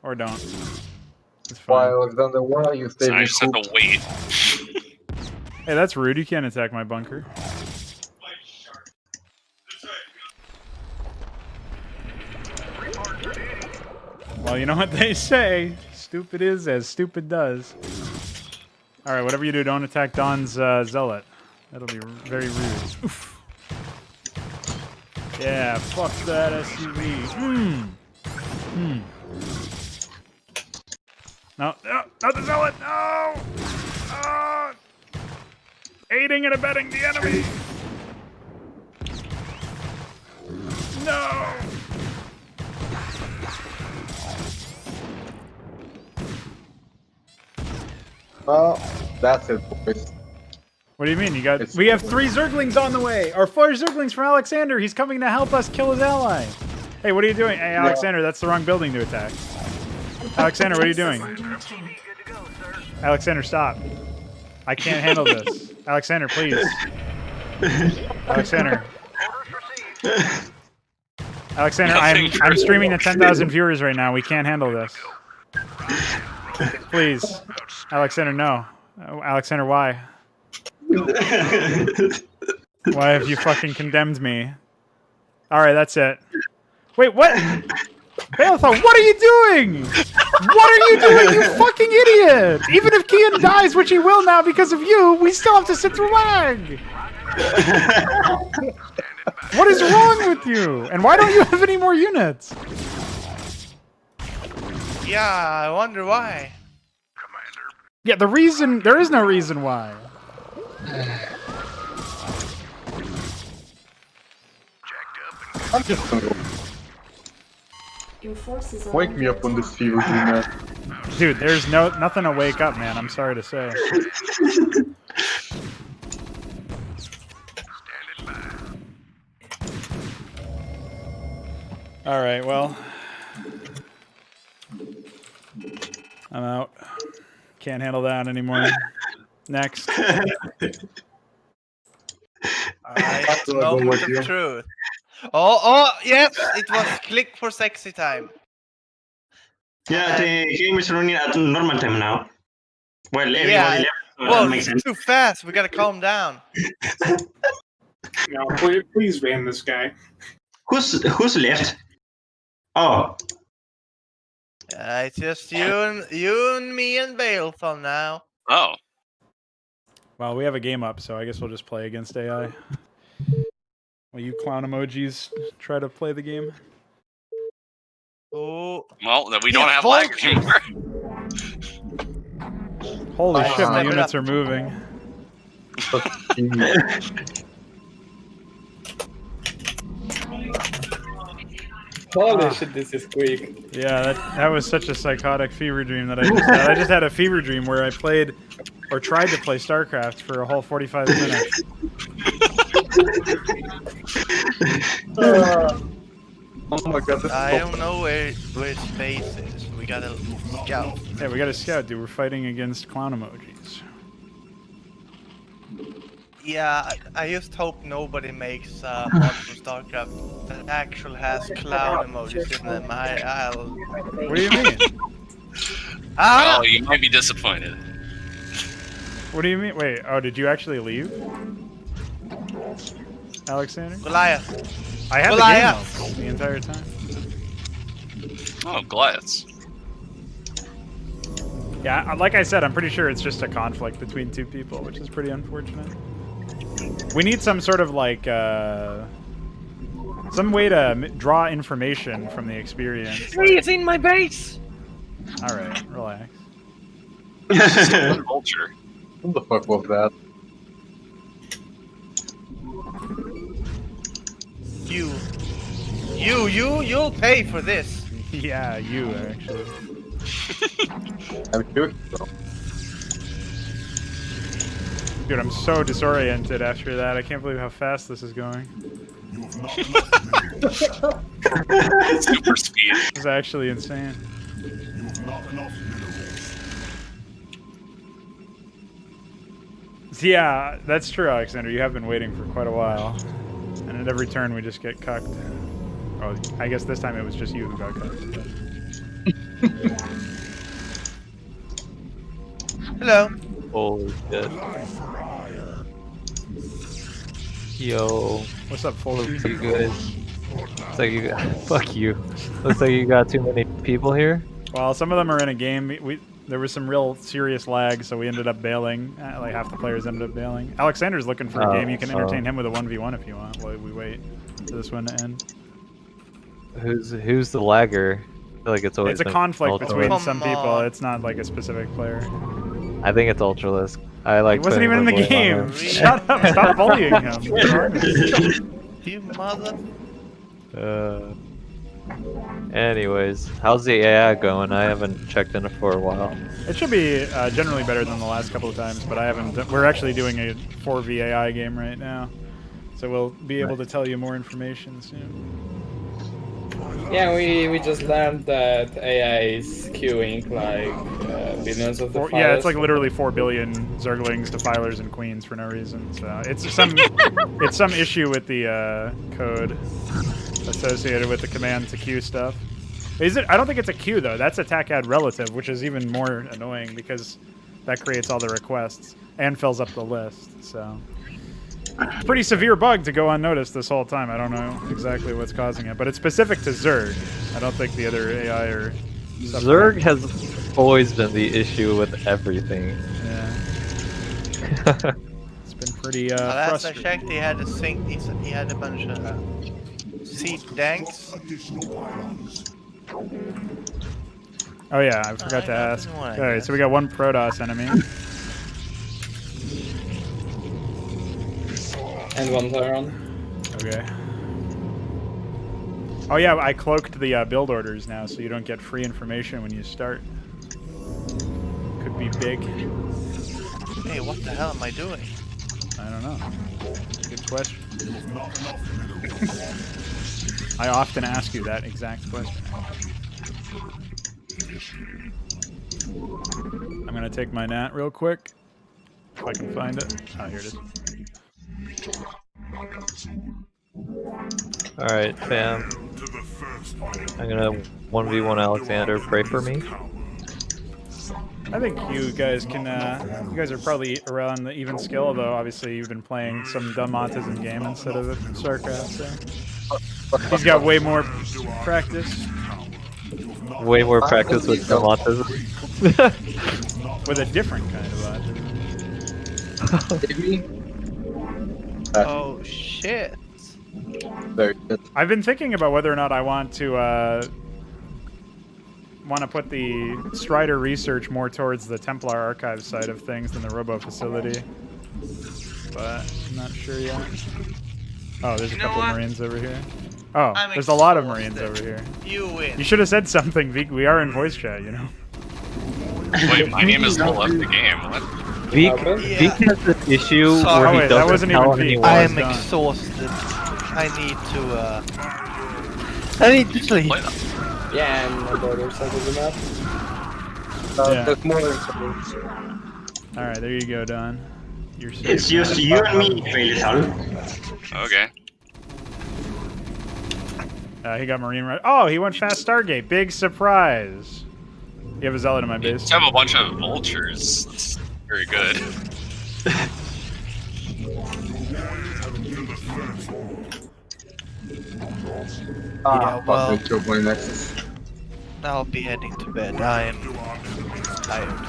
or don't. It's Why, fine. Alexander? Why are you So staying? I just have to wait. Hey, that's rude. You can't attack my bunker. Well, you know what they say. Stupid is as stupid does. Alright, whatever you do, don't attack Don's zealot. That'll be very rude. Oof. Yeah, fuck that SUV. No, no, not the zealot! No! Oh! Aiding and abetting the enemy! No! Well, that's it, boys. What do you mean? We have 3 Zerglings on the way! Or 4 Zerglings from Alexander! He's coming to help us kill his ally! Hey, what are you doing? Hey, Alexander, that's the wrong building to attack. Alexander, what are you doing? Alexander, stop. I can't handle this. Alexander, please. Alexander. Alexander, I'm streaming to 10,000 viewers right now. We can't handle this. Please. Alexander, no. Alexander, why? Why have you fucking condemned me? Alright, that's it. Wait, what? Baelethal, what are you doing? What are you doing, you fucking idiot? Even if Kian dies, which he will now because of you, we still have to sit through lag. What is wrong with you? And why don't you have any more units? Yeah, I wonder why. Yeah, there is no reason why. I'm just gonna go. Your forces are Wake me up when this fever dream, man. Dude, there's nothing to wake up, man. I'm sorry to say. Alright, well. I'm out. Can't handle that anymore. Next. Alright, moment of truth. Oh, yes, it was click for sexy time. Yeah, the game is running at normal time now. Well, everybody left. Well, Makes sense. too fast. We gotta calm down. No, please ban this guy. Who's left? Oh, It's just you and me and Baelethal now. Oh. Well, we have a game up, so I guess we'll just play against AI. Will you clown emojis try to play the game? Oh. Well, we don't have lag anymore. Holy shit, my units are moving. Holy shit, this is quick. Yeah, that was such a psychotic fever dream that I just had. I just had a fever dream where I played, or tried to play Starcraft for a whole 45 minutes. Oh my god, this I don't know where space is. We gotta scout. Yeah, we gotta scout, dude. We're fighting against clown emojis. Yeah, I just hope nobody makes mod for Starcraft that actually has clown emojis in them. I'll... What do you mean? Oh, you might be disappointed. What do you mean? Wait, oh, did you actually leave? Alexander? Goliath. I had Goliath. the game up the entire time. Oh, Goliaths. Yeah, like I said, I'm pretty sure it's just a conflict between 2 people, which is pretty unfortunate. We need some sort of like, some way to draw information from the experience. He is in my base! Alright, relax. Vulture. What the fuck was that? You'll pay for this. Yeah, you actually. I'm curious though. Dude, I'm so disoriented after that. I can't believe how fast this is going. Super speed. This is actually insane. Yeah, that's true, Alexander. You have been waiting for quite a while. And at every turn we just get cucked. Oh, I guess this time it was just you who got cucked. Hello. Holy shit. Yo. What's up, Foley? Looks like you guys. Looks like you got. Fuck you. Looks like you got too many people here. Well, some of them are in a game. There was some real serious lag, so we ended up bailing. Like half the players ended up bailing. Alexander's looking for a game. You can entertain him with a 1v1 if you want while we wait for this one to end. Who's the lagger? I feel like it's always It's a conflict between Come some people. on. It's not like a specific player. I think it's Ultralisk. I like. He wasn't even in the putting my blame on game. him. Shut up! Stop bullying him. You mother. Anyways, how's the AI going? I haven't checked in it for a while. It should be generally better than the last couple of times, but I haven't. We're actually doing a 4v AI game right now, so we'll be able to tell you more information soon. Yeah, we just learned that AI is queuing like billions of the files. Yeah, it's like literally 4 billion Zerglings, Defilers, and Queens for no reason. So it's some issue with the code associated with the command to queue stuff. Is it? I don't think it's a queue though. That's attack add relative, which is even more annoying because that creates all the requests and fills up the list. So pretty severe bug to go unnoticed this whole time. I don't know exactly what's causing it, but it's specific to Zerg. I don't think the other AI or Zerg has always been the issue with everything. Yeah. It's been pretty Last I frustrating. checked, he had a sync. He had a bunch of seed danks. Oh yeah, I forgot to ask. one, I Alright, so we got one Protoss enemy. And one Terran. Okay. Oh yeah, I cloaked the build orders now, so you don't get free information when you start. Could be big. Hey, what the hell am I doing? I don't know. Good question. I often ask you that exact question. I'm gonna take my nat real quick. If I can find it. Oh, here it is. Alright, fam. I'm gonna 1v1 Alexander. Pray for me. I think you guys can, you guys are probably around the even skill, although obviously you've been playing some dumb autism game instead of Starcraft, so. He's got way more practice. Way more practice with dumb autism. With a different kind of autism. Oh shit. Very good. I've been thinking about whether or not I want to put the Strider research more towards the Templar archive side of things than the Robo facility, but I'm not sure yet. Oh, there's a couple Marines over here. Oh, there's a lot of Marines over here. You win. You should have said something, Veeq. We are in voice chat, you know. Wait, my name is still left the game. What? Veeq has this issue where Oh he wait, that doesn't wasn't tell even Veeq. anyone. I That am was Don. exhausted. I need to sleep. Yeah, and the other side of the map. Yeah. There's more information. All right, there you go, Don. You're safe. It's just you and me, Baelethal. Okay. He got Marine right. Oh, he went fast Stargate. Big surprise. You have a Zealot in my base. You have a bunch of vultures. That's very good. Yeah, well- Fuck, they killed my Nexus. I'll be heading to bed. I am tired.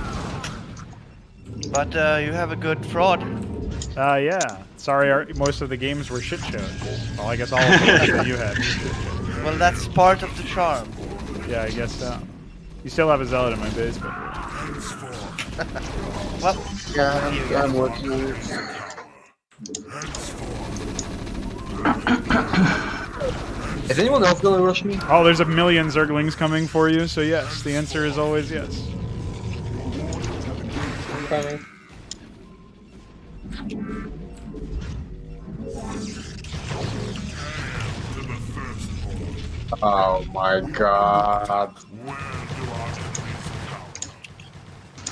But you have a good fraud. Yeah. Sorry, most of the games were shit shows. Well, I guess all of them that you had. Well, that's part of the charm. Yeah, I guess so. You still have a Zealot in my base, but... Well, Yeah, I'm working. Is anyone else gonna rush me? Oh, there's a million Zerglings coming for you, so yes. The answer is always yes. I'm coming. Oh my god.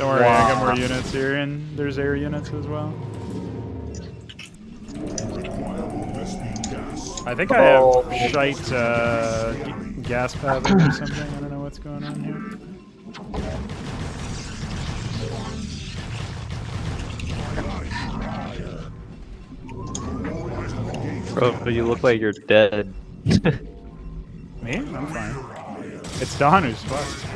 Don't worry, I got more units here, and there's air units as well. I think I have shite gas pathing or something. I don't know what's going on here. Bro, you look like you're dead. Me? I'm fine. It's Don who's fucked.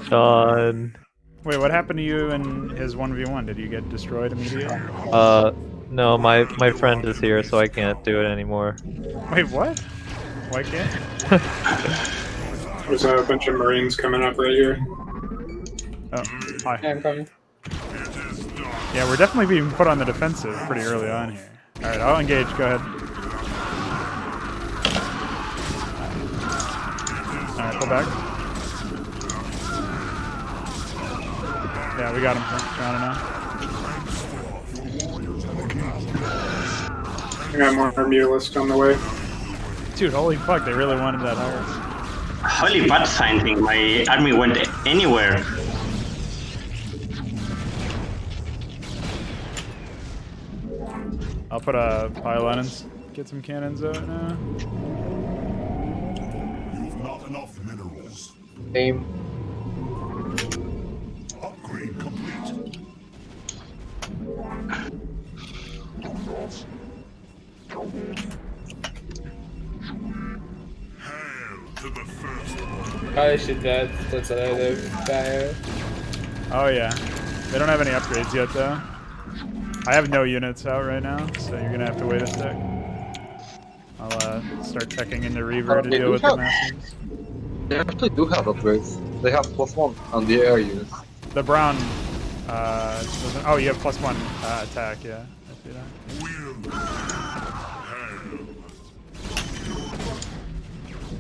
Sean. Wait, what happened to you in his 1v1? Did you get destroyed immediately? No, my friend is here, so I can't do it anymore. Wait, what? Why can't? There's a bunch of Marines coming up right here. Oh, hi. Yeah, I'm coming. Yeah, we're definitely being put on the defensive pretty early on here. Alright, I'll engage. Go ahead. Alright, pull back. Yeah, we got him. Got him now. I got more Mutalisk on the way. Dude, holy fuck, they really wanted that higher. Holy pathfinding, my army went anywhere. I'll put a pylon and get some cannons out now. You've not enough minerals. Aim. Upgrade complete. Hail to the first one. Oh shit, that's a lot of fire. Oh yeah. They don't have any upgrades yet though. I have no units out right now, so you're gonna have to wait a sec. I'll start checking into Reaver to deal with the masters. They actually do have upgrades. They have +1 on the air units. The brown, doesn't, oh, you have +1 attack, yeah. I see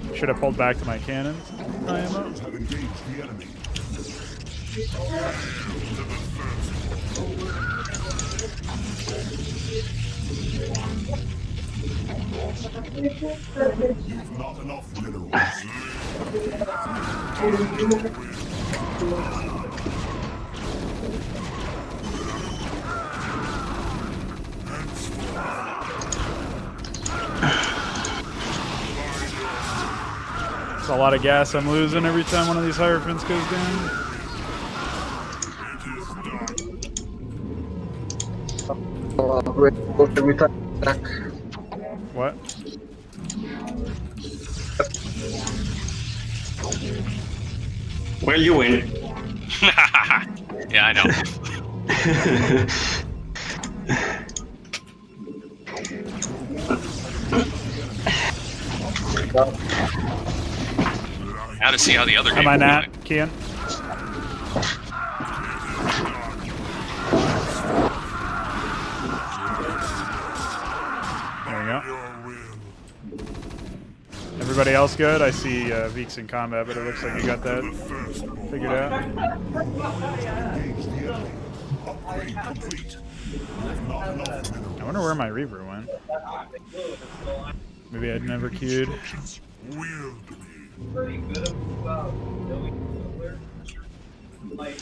that. Should have pulled back to my cannons. I am up. Have engaged the enemy. You've not enough minerals. It's a lot of gas I'm losing every time one of these Hierophants goes down. Every time attack. What? Well, you win. Yeah, I know. Now to see how the other game Am I will not, play. Kian? There we go. Everybody else good? I see Veeq in combat, but it looks like you got that figured out. I wonder where my Reaver went. Maybe I'd never queued. Pretty good about knowing where, like,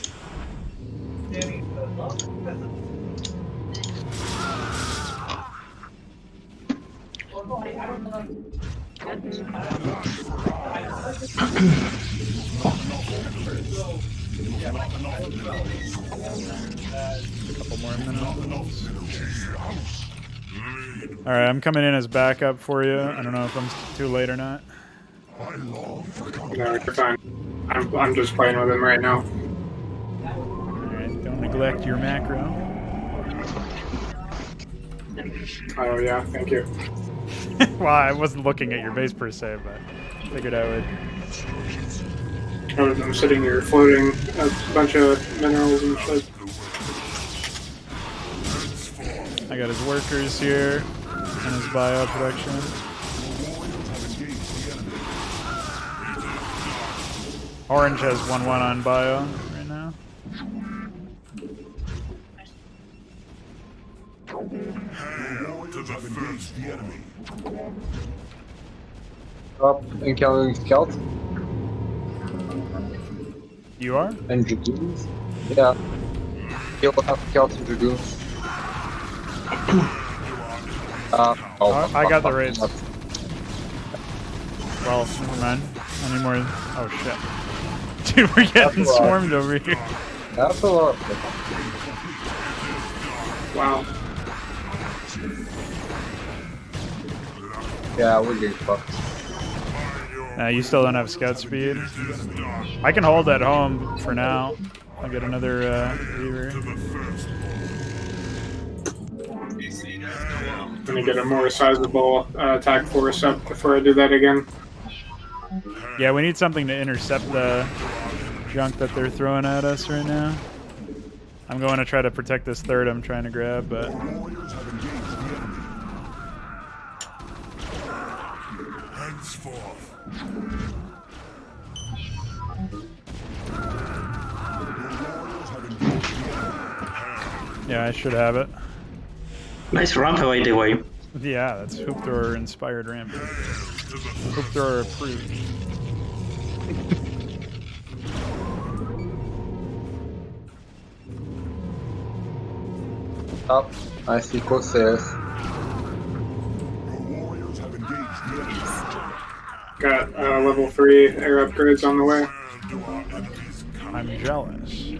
standing the Couple more minutes. Alright, I'm coming in as backup for you. I don't know if I'm too late or not. No, you're fine. I'm just playing with him right now. Alright, don't neglect your macro. Oh yeah, thank you. Well, I wasn't looking at your base per se, but figured I would. I'm sitting here floating a bunch of minerals and shit. I got his workers here and his bio production. Orange has 1-1 on bio right now. Up, encountering scout. You are? And dragoons? Yeah. You'll have scouts and dragoons. I got the raids. Well, never mind. I need more. Oh shit. Dude, we're getting swarmed over here. That's a lot. Wow. Yeah, we're getting fucked. You still don't have scout speed. I can hold at home for now. I'll get another Reaver. I'm gonna get a more sizable attack force up before I do that again. Yeah, we need something to intercept the junk that they're throwing at us right now. I'm going to try to protect this third I'm trying to grab, but... Yeah, I should have it. Nice ramp by the way. Yeah, that's Hoop Thrower inspired ramp. Hoop Thrower approved. Up, I see Corsairs. Got level 3 air upgrades on the way. I'm jealous.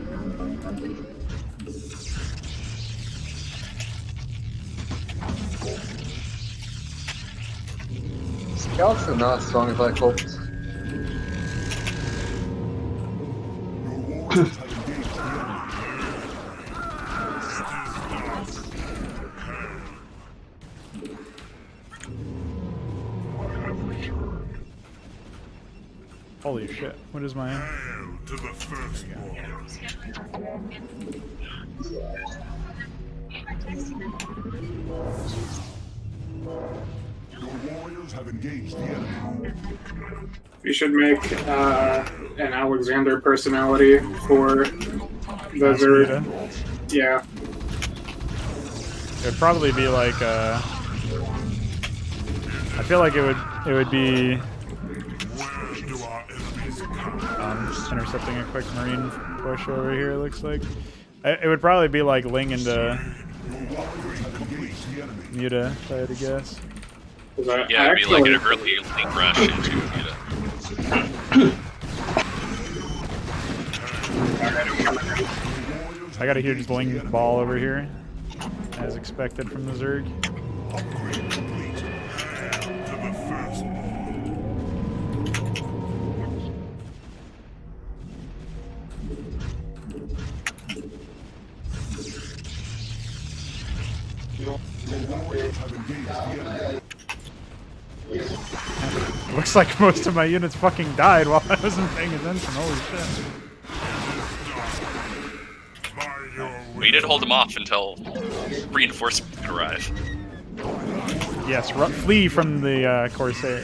Scouts are not as strong as I hoped. Holy shit, what is my... To the first Your warriors have engaged the enemy. You should make an Alexander personality for the Zerg. Yeah. It'd probably be like I feel like it would be just intercepting a quick marine push over here, it looks like. It would probably be like Ling into Muta, if I had to guess. Yeah, it'd be like an early Link rush into Muta. I got a huge Ling ball over here, as expected from the Zerg. Looks like most of my units fucking died while I wasn't paying attention. Holy shit. We did hold them off until reinforcements could arrive. Yes, flee from the Corsair.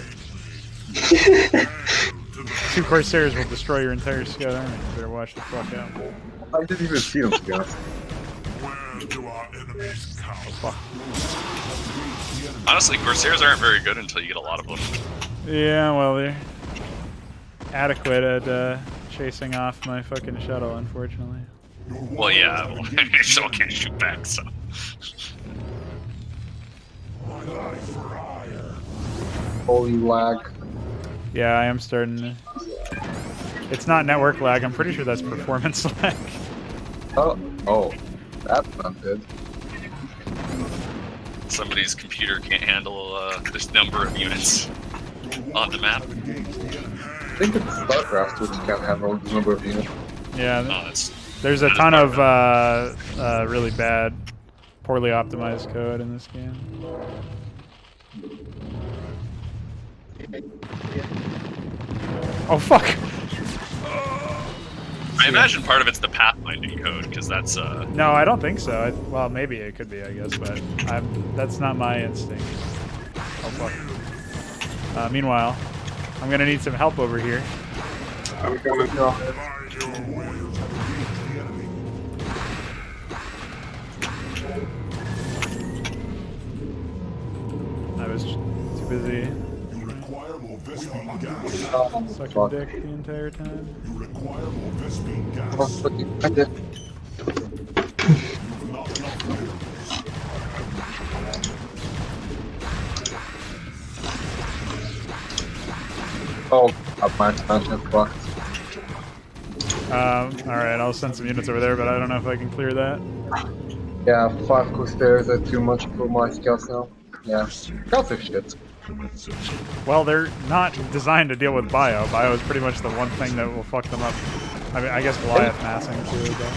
2 Corsairs will destroy your entire scout army. You better watch the fuck out. I didn't even see them, to be honest. Oh, fuck. Honestly, Corsairs aren't very good until you get a lot of them. Yeah, well, they're adequate at chasing off my fucking shuttle, unfortunately. Well, yeah, I still can't shoot back, so. Holy lag. Yeah, I am starting to... It's not network lag, I'm pretty sure that's performance lag. Oh, that's not good. Somebody's computer can't handle this number of units on the map. I think it's Starcraft which can't handle the number of units. Yeah, there's a ton of really bad, poorly optimized code in this game. Oh fuck! I imagine part of it's the pathfinding code, because that's No, I don't think so. Well, maybe it could be, I guess, but that's not my instinct. Oh fuck. Meanwhile, I'm gonna need some help over here. I'm coming. I was too busy. Sucking dick the entire time. Oh, my expansion fucked. Alright, I'll send some units over there, but I don't know if I can clear that. Yeah, 5 coasters are too much for my scouts now. Yeah, scouts are shit. Well, they're not designed to deal with bio. Bio is pretty much the one thing that will fuck them up. I mean, I guess Goliath massing too, but...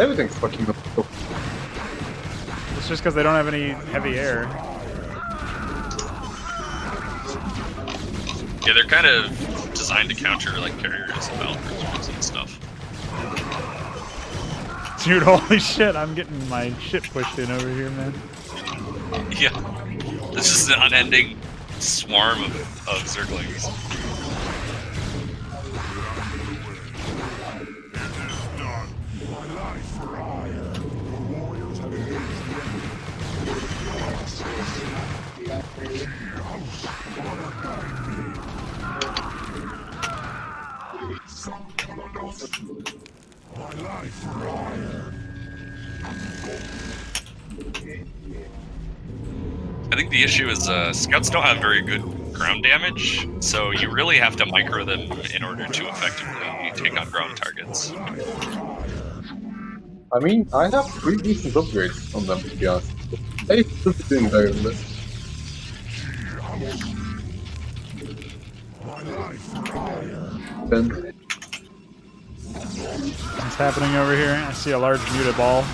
Everything's fucking up. It's just because they don't have any heavy air. Yeah, they're kind of designed to counter like carriers and Baelethals and stuff. Dude, holy shit, I'm getting my shit pushed in over here, man. Yeah. This is an unending swarm of Zerglings. I think the issue is scouts don't have very good ground damage, so you really have to micro them in order to effectively take on ground targets. I mean, I have pretty decent upgrades on them, to be honest. They should be doing better than this. Then, What's happening over here? I see a large muted ball.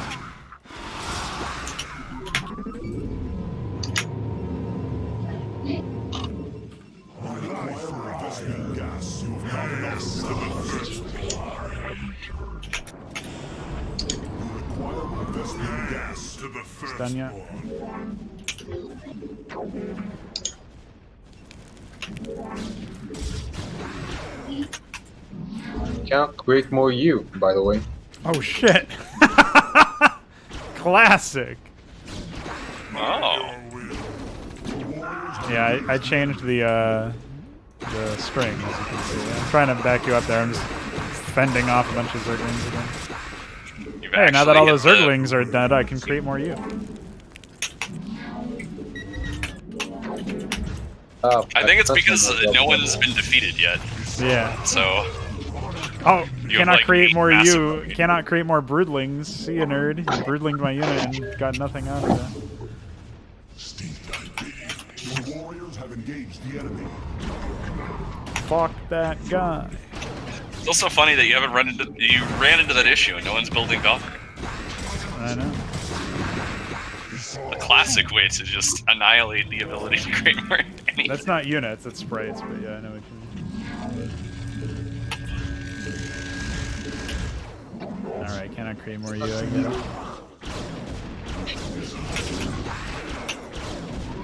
It's done yet? can't create more U, by the way. Oh shit! Classic! Oh. Yeah, I changed the string, as you can see. I'm trying to back you up there. I'm just fending off a bunch of Zerglings again. Hey, now that all those Zerglings are dead, I can create more U. I think it's because no one's been defeated yet. Yeah. So. Oh, you cannot have, like, create more massive U. army. Cannot create more broodlings. See you, nerd. You broodlinged my unit and got nothing out of that. The warriors have engaged the enemy. Fuck that guy. It's also funny that you ran into that issue and no one's building Valkyrie. I know. A classic way to just annihilate the ability to create more anything. That's not units, that's sprites, but yeah, I know what you mean. Alright, can I create more U, I guess?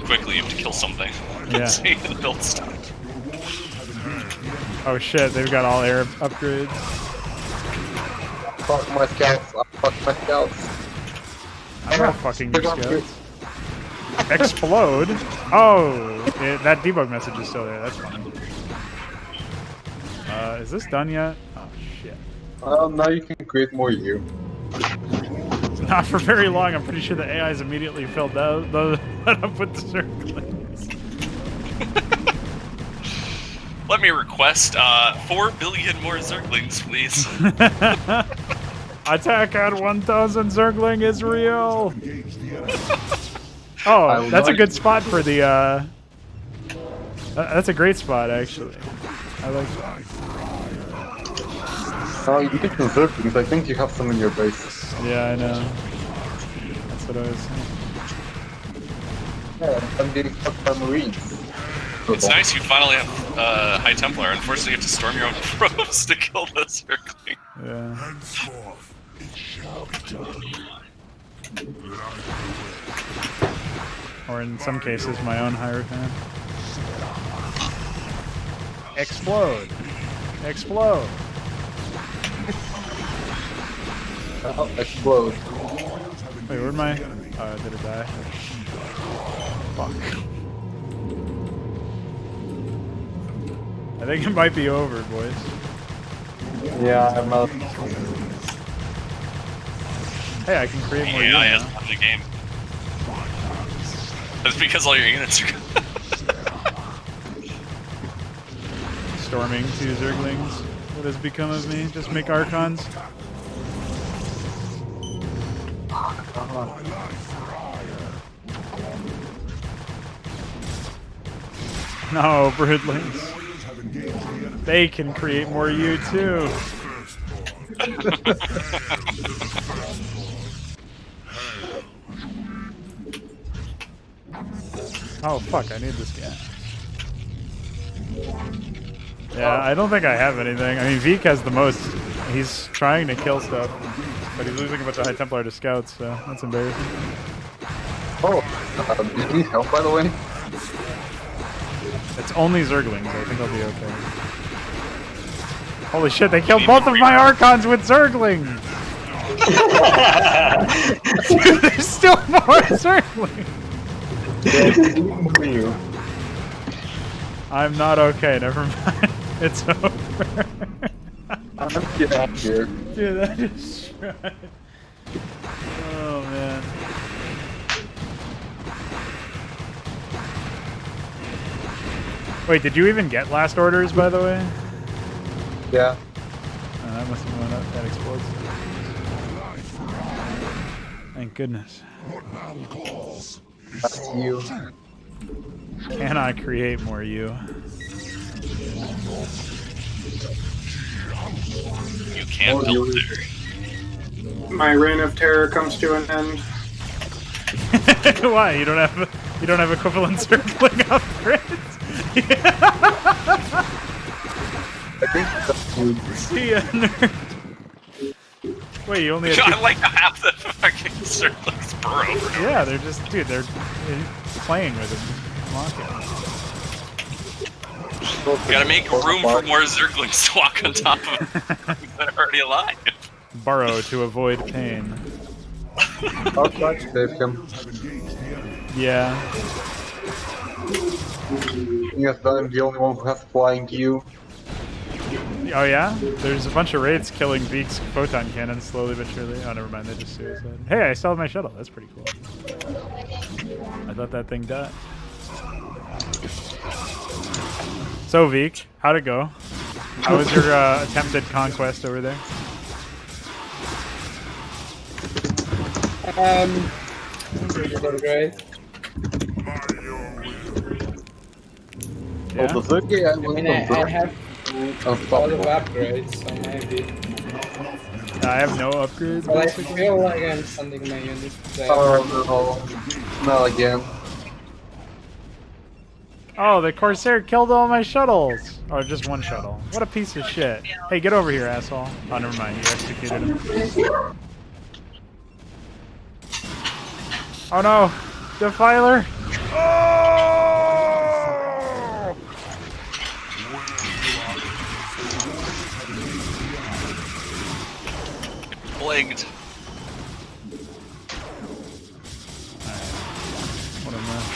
Quickly, you have to kill something. Yeah. So you can build stuff. Oh shit, they've got all air upgrades. Fuck my scouts. Fuck my scouts. I'm not fucking your scouts. Explode? Oh, that debug message is still there. That's funny. Is this done yet? Oh shit. Now you can create more U. Not for very long. I'm pretty sure the AI's immediately filled out up with the Zerglings. Let me request 4 billion more Zerglings, please. Attack at 1,000 Zergling is real. Oh, that's a good spot for the. That's a great spot, actually. I like that. Oh, you get some Zerglings. I think you have some in your base. Yeah, I know. That's what I was saying. Yeah, I'm getting fucked by Marines. It's nice you finally have High Templar. Unfortunately, you have to storm your own probes to kill the Zergling. Yeah. Henceforth, it shall be done. Or in some cases, my own Hierophant. Explode! Explode! Explode. Wait, where'd my... Oh, did it die? Fuck. I think it might be over, boys. Yeah, I'm out. Hey, I can create more Yeah, units. it's not the game. That's because all your units are. Storming 2 Zerglings. What has become of me? Just make Archons. No, Broodlings. They can create more U too. Oh fuck, I need this guy. Yeah, I don't think I have anything. I mean, Veeq has the most. He's trying to kill stuff, but he's losing a bunch of High Templar to scouts, so that's embarrassing. Oh, do you need help, by the way? It's only Zerglings. I think I'll be okay. Holy shit, they killed both of my Archons with Zerglings! Dude, there's still more Zerglings! I'm not okay, never mind. It's over. Get out here. Dude, that is shot. Oh man. Wait, did you even get last orders, by the way? Yeah. Oh, that must have went up. That explodes. Thank goodness. That's you. Can I create more you? You can't build there. My reign of terror comes to an end. Why? You don't have equivalent circling upgrades? I think that's you. See ya, nerd. Wait, you only have I like to have the fucking circles burrow. Yeah, they're just, dude, they're playing with him. Mocking. You gotta make room for more Zerglings to walk on top of things that are already alive. Burrow to avoid pain. I'll try to save him. Yeah. Yes, I'm the only one who has flying you. Oh yeah? There's a bunch of raids killing Veeq's photon cannon slowly but surely. Oh, never mind, they just suicide. Hey, I still have my shuttle. That's pretty cool. I thought that thing died. So Veeq, how'd it go? How was your attempted conquest over there? Great. Yeah? Oh, the third game I I mean, I have a lot of upgrades, so maybe. I have no upgrades. But I Basically. feel like I'm sending my units there. Oh no, not again. Oh, the Corsair killed all my shuttles! Or just one shuttle. What a piece of shit. Hey, get over here, asshole. Oh, never mind. You executed him. Oh no! Defiler! Oh! Plagued. What a mess.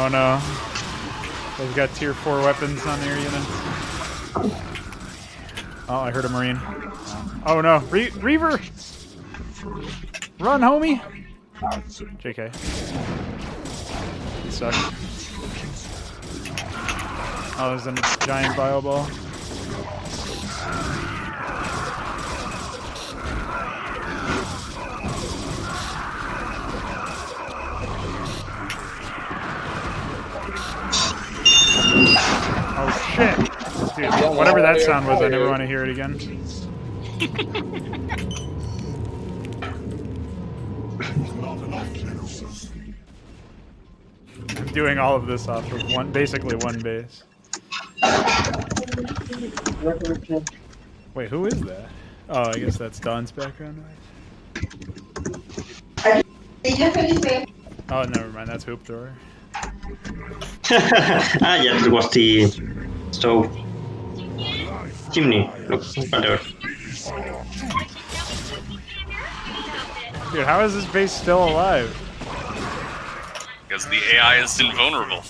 Oh no. They've got tier 4 weapons on their units. Oh, I heard a Marine. Oh no. Reaver! Run, homie! JK. He sucks. Oh, there's a giant bio ball. Oh shit! Dude, whatever that sound was, I never want to hear it again. I'm doing all of this off of basically one base. Wait, who is that? Oh, I guess that's Don's background noise. Oh, never mind, that's Hoop Thrower. Yeah, it was the stove chimney. Look, whatever. Dude, how is this base still alive? Because the AI is invulnerable.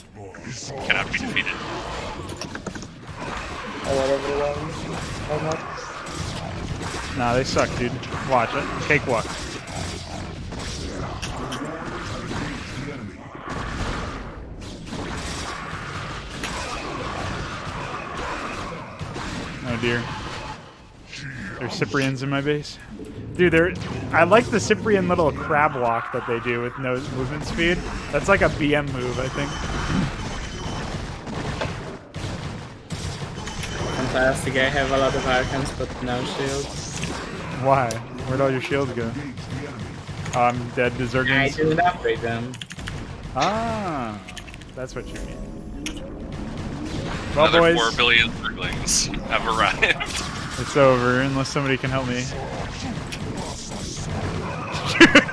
Cannot be defeated. Nah, they suck, dude. Watch it. Cakewalk. Oh dear. There's Cyprians in my base. Dude, I like the Cyprian little crab walk that they do with no movement speed. That's like a BM move, I think. Fantastic. I have a lot of archons, but no shields. Why? Where'd all your shields go? Oh, I'm dead to Zerglings. I didn't upgrade them. Ah, that's what you mean. Well, Another boys, 4 billion Zerglings have arrived. it's over unless somebody can help me.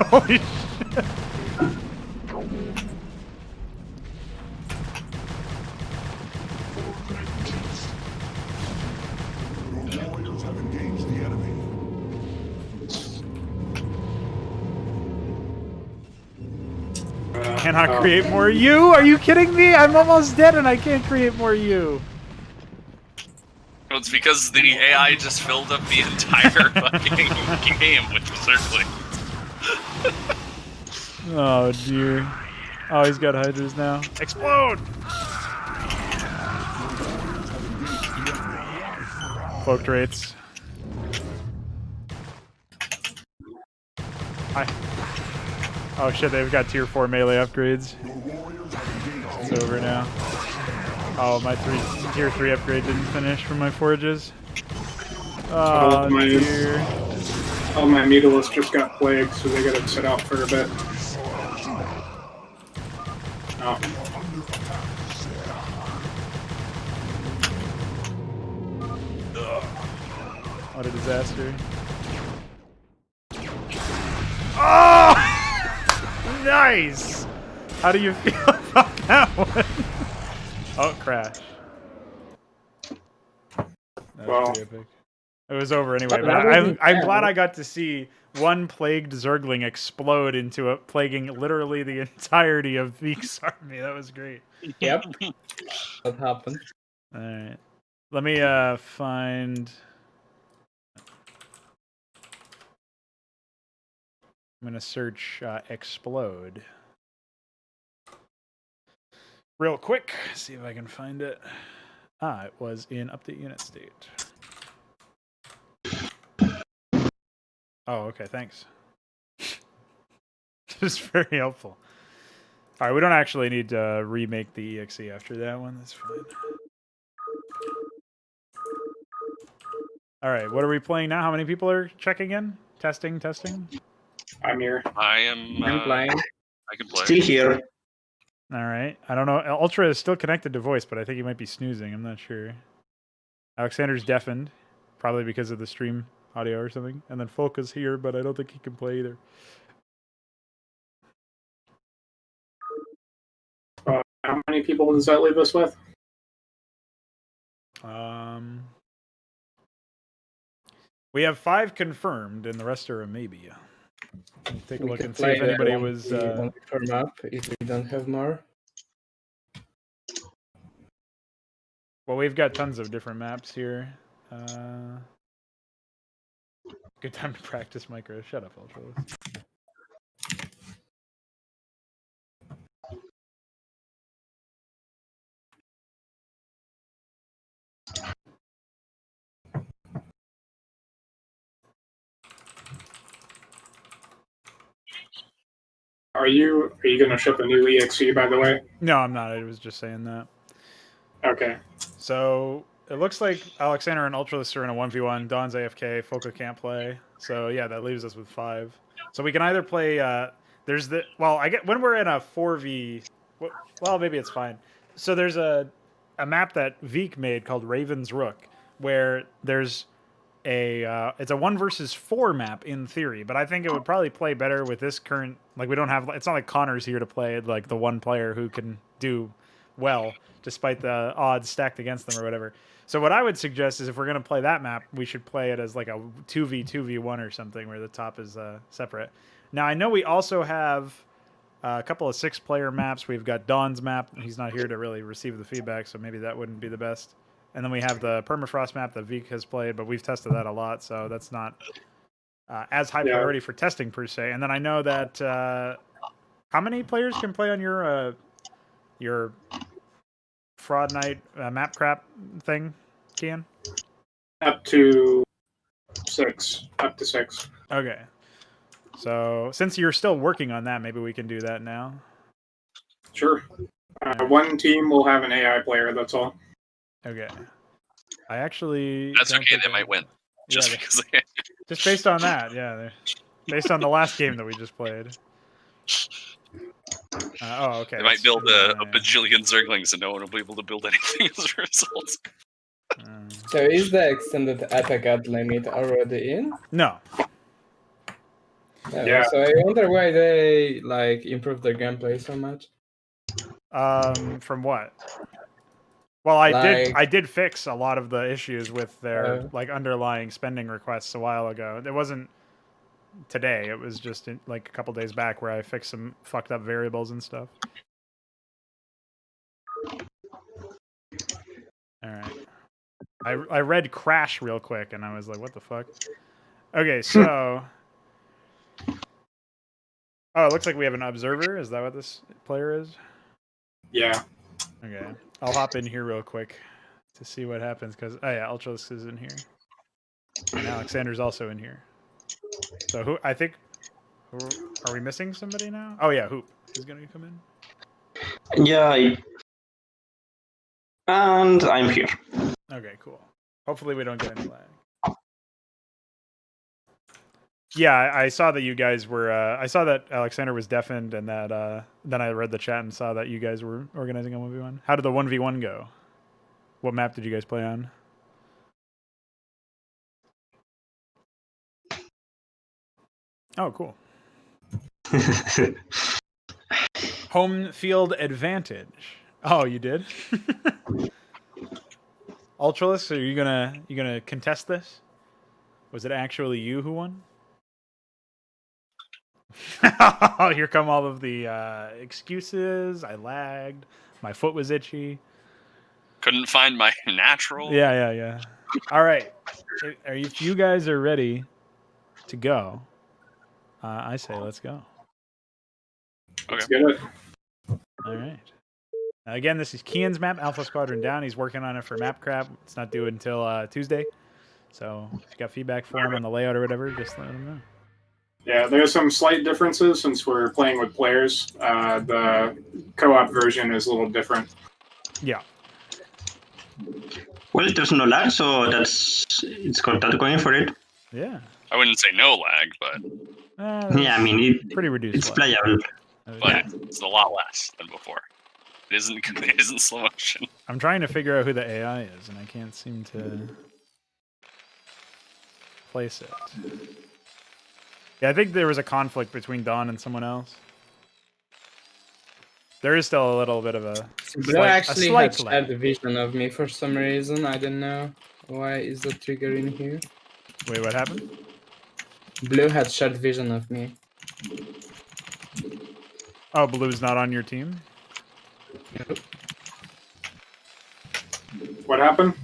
Holy shit. Cannot create more you? Are you kidding me? I'm almost dead and I can't create more you. Well, it's because the AI just filled up the entire fucking game with Zerglings. Oh dear. Oh, he's got Hydras now. Explode! Cloaked rates. Hi. Oh shit, they've got tier 4 melee upgrades. It's over now. Oh, my tier 3 upgrade didn't finish from my forges. Oh dear. All my mutalisks just got plagued, so they gotta sit out for a bit. Oh. What a disaster. Oh! Nice! How do you feel about that one? Oh, crash. That was pretty epic. It was over anyway, but I'm glad I got to see one plagued Zergling explode into a plaguing literally the entirety of Veeq's army. That was great. Yep. What happened? Alright. Let me find... I'm gonna search explode. Real quick, see if I can find it. Ah, it was in update unit state. Oh, okay, thanks. This is very helpful. Alright, we don't actually need to remake the EXE after that one, that's fine. Alright, what are we playing now? How many people are checking in? Testing, testing? I'm here. I'm playing. I can play. Still here. Alright, I don't know. Ultra is still connected to voice, but I think he might be snoozing, I'm not sure. Alexander's deafened, probably because of the stream audio or something. And then Folk is here, but I don't think he can play either. How many people does that leave us with? We have 5 confirmed, and the rest are a maybe. We'll take a We look can and see play if anybody was... the firm up if we don't have more. Well, we've got tons of different maps here. Good time to practice micro. Shut up, Ultra. Are you gonna ship a new EXE, by the way? No, I'm not. I was just saying that. Okay. So it looks like Alexander and Ultralisk are in a 1v1. Don's AFK. Foka can't play. So yeah, that leaves us with 5. So we can either play. There's the I get when we're in a 4v. Well, maybe it's fine. So there's a map that Veeq made called Raven's Rook, where there's it's a 1 versus 4 map in theory, but I think it would probably play better with this current. Like we don't have. It's not like Connor's here to play like the one player who can do well, despite the odds stacked against them or whatever. So what I would suggest is if we're going to play that map, we should play it as like a 2v2v1 or something where the top is separate. Now, I know we also have a couple of 6-player maps. We've got Dawn's map. He's not here to really receive the feedback, so maybe that wouldn't be the best. And then we have the Permafrost map that Veeq has played, but we've tested that a lot, so that's not as high priority for testing per se. And then I know that how many players can play on your Fraud Night map crap thing, Kian? Up to 6. Up to 6. Okay. So since you're still working on that, maybe we can do that now. Sure. One team will have an AI player. That's all. Okay. I actually. That's okay. They might win. Just because. Just based on that, yeah. Based on the last game that we just played. Oh, okay. They might build a bajillion Zerglings and no one will be able to build anything as a result. So is the extended attack ad limit already in? No. Yeah. So I wonder why they like improved their gameplay so much. From what? Well, I did fix a lot of the issues with their like underlying spending requests a while ago. It wasn't today. It was just like a couple days back where I fixed some fucked up variables and stuff. All right. I read crash real quick and I was like, what the fuck? Okay, so oh, it looks like we have an observer. Is that what this player is? Yeah. Okay. I'll hop in here real quick to see what happens because oh yeah, Ultralisk is in here. And Alexander's also in here. So who I think are we missing somebody now? Oh yeah, Hoop is gonna come in. Yeah, and I'm here. Okay, cool. Hopefully we don't get any lag. Yeah, I saw that you guys were. I saw that Alexander was deafened, and that then I read the chat and saw that you guys were organizing a 1v1. How did the 1v1 go? What map did you guys play on? Oh, cool. Home field advantage. Oh, you did? Ultralisk, are you gonna contest this? Was it actually you who won? Oh, here come all of the excuses. I lagged. My foot was itchy. Couldn't find my natural. Yeah. All right. If you guys are ready to go, I say let's go. Okay. Let's get it. All right. Again, this is Kian's map, Alpha Squadron down. He's working on it for map crap. It's not due until Tuesday. So if you got feedback for him on the layout or whatever, just let him know. Yeah, there's some slight differences since we're playing with players. The co-op version is a little different. Yeah. Well, there's no lag, so it's got that going for it. Yeah. I wouldn't say no lag, but Yeah, I mean pretty reduced. It's playable. But it's a lot less than before. It isn't slow motion. I'm trying to figure out who the AI is, and I can't seem to place it. Yeah, I think there was a conflict between Dawn and someone else. There is still a little bit of a Blue actually had lag. shared vision of me for some reason. I don't know why is the trigger in here. Wait, what happened? Blue had shared vision of me. Oh, Blue's not on your team? Yep. What happened?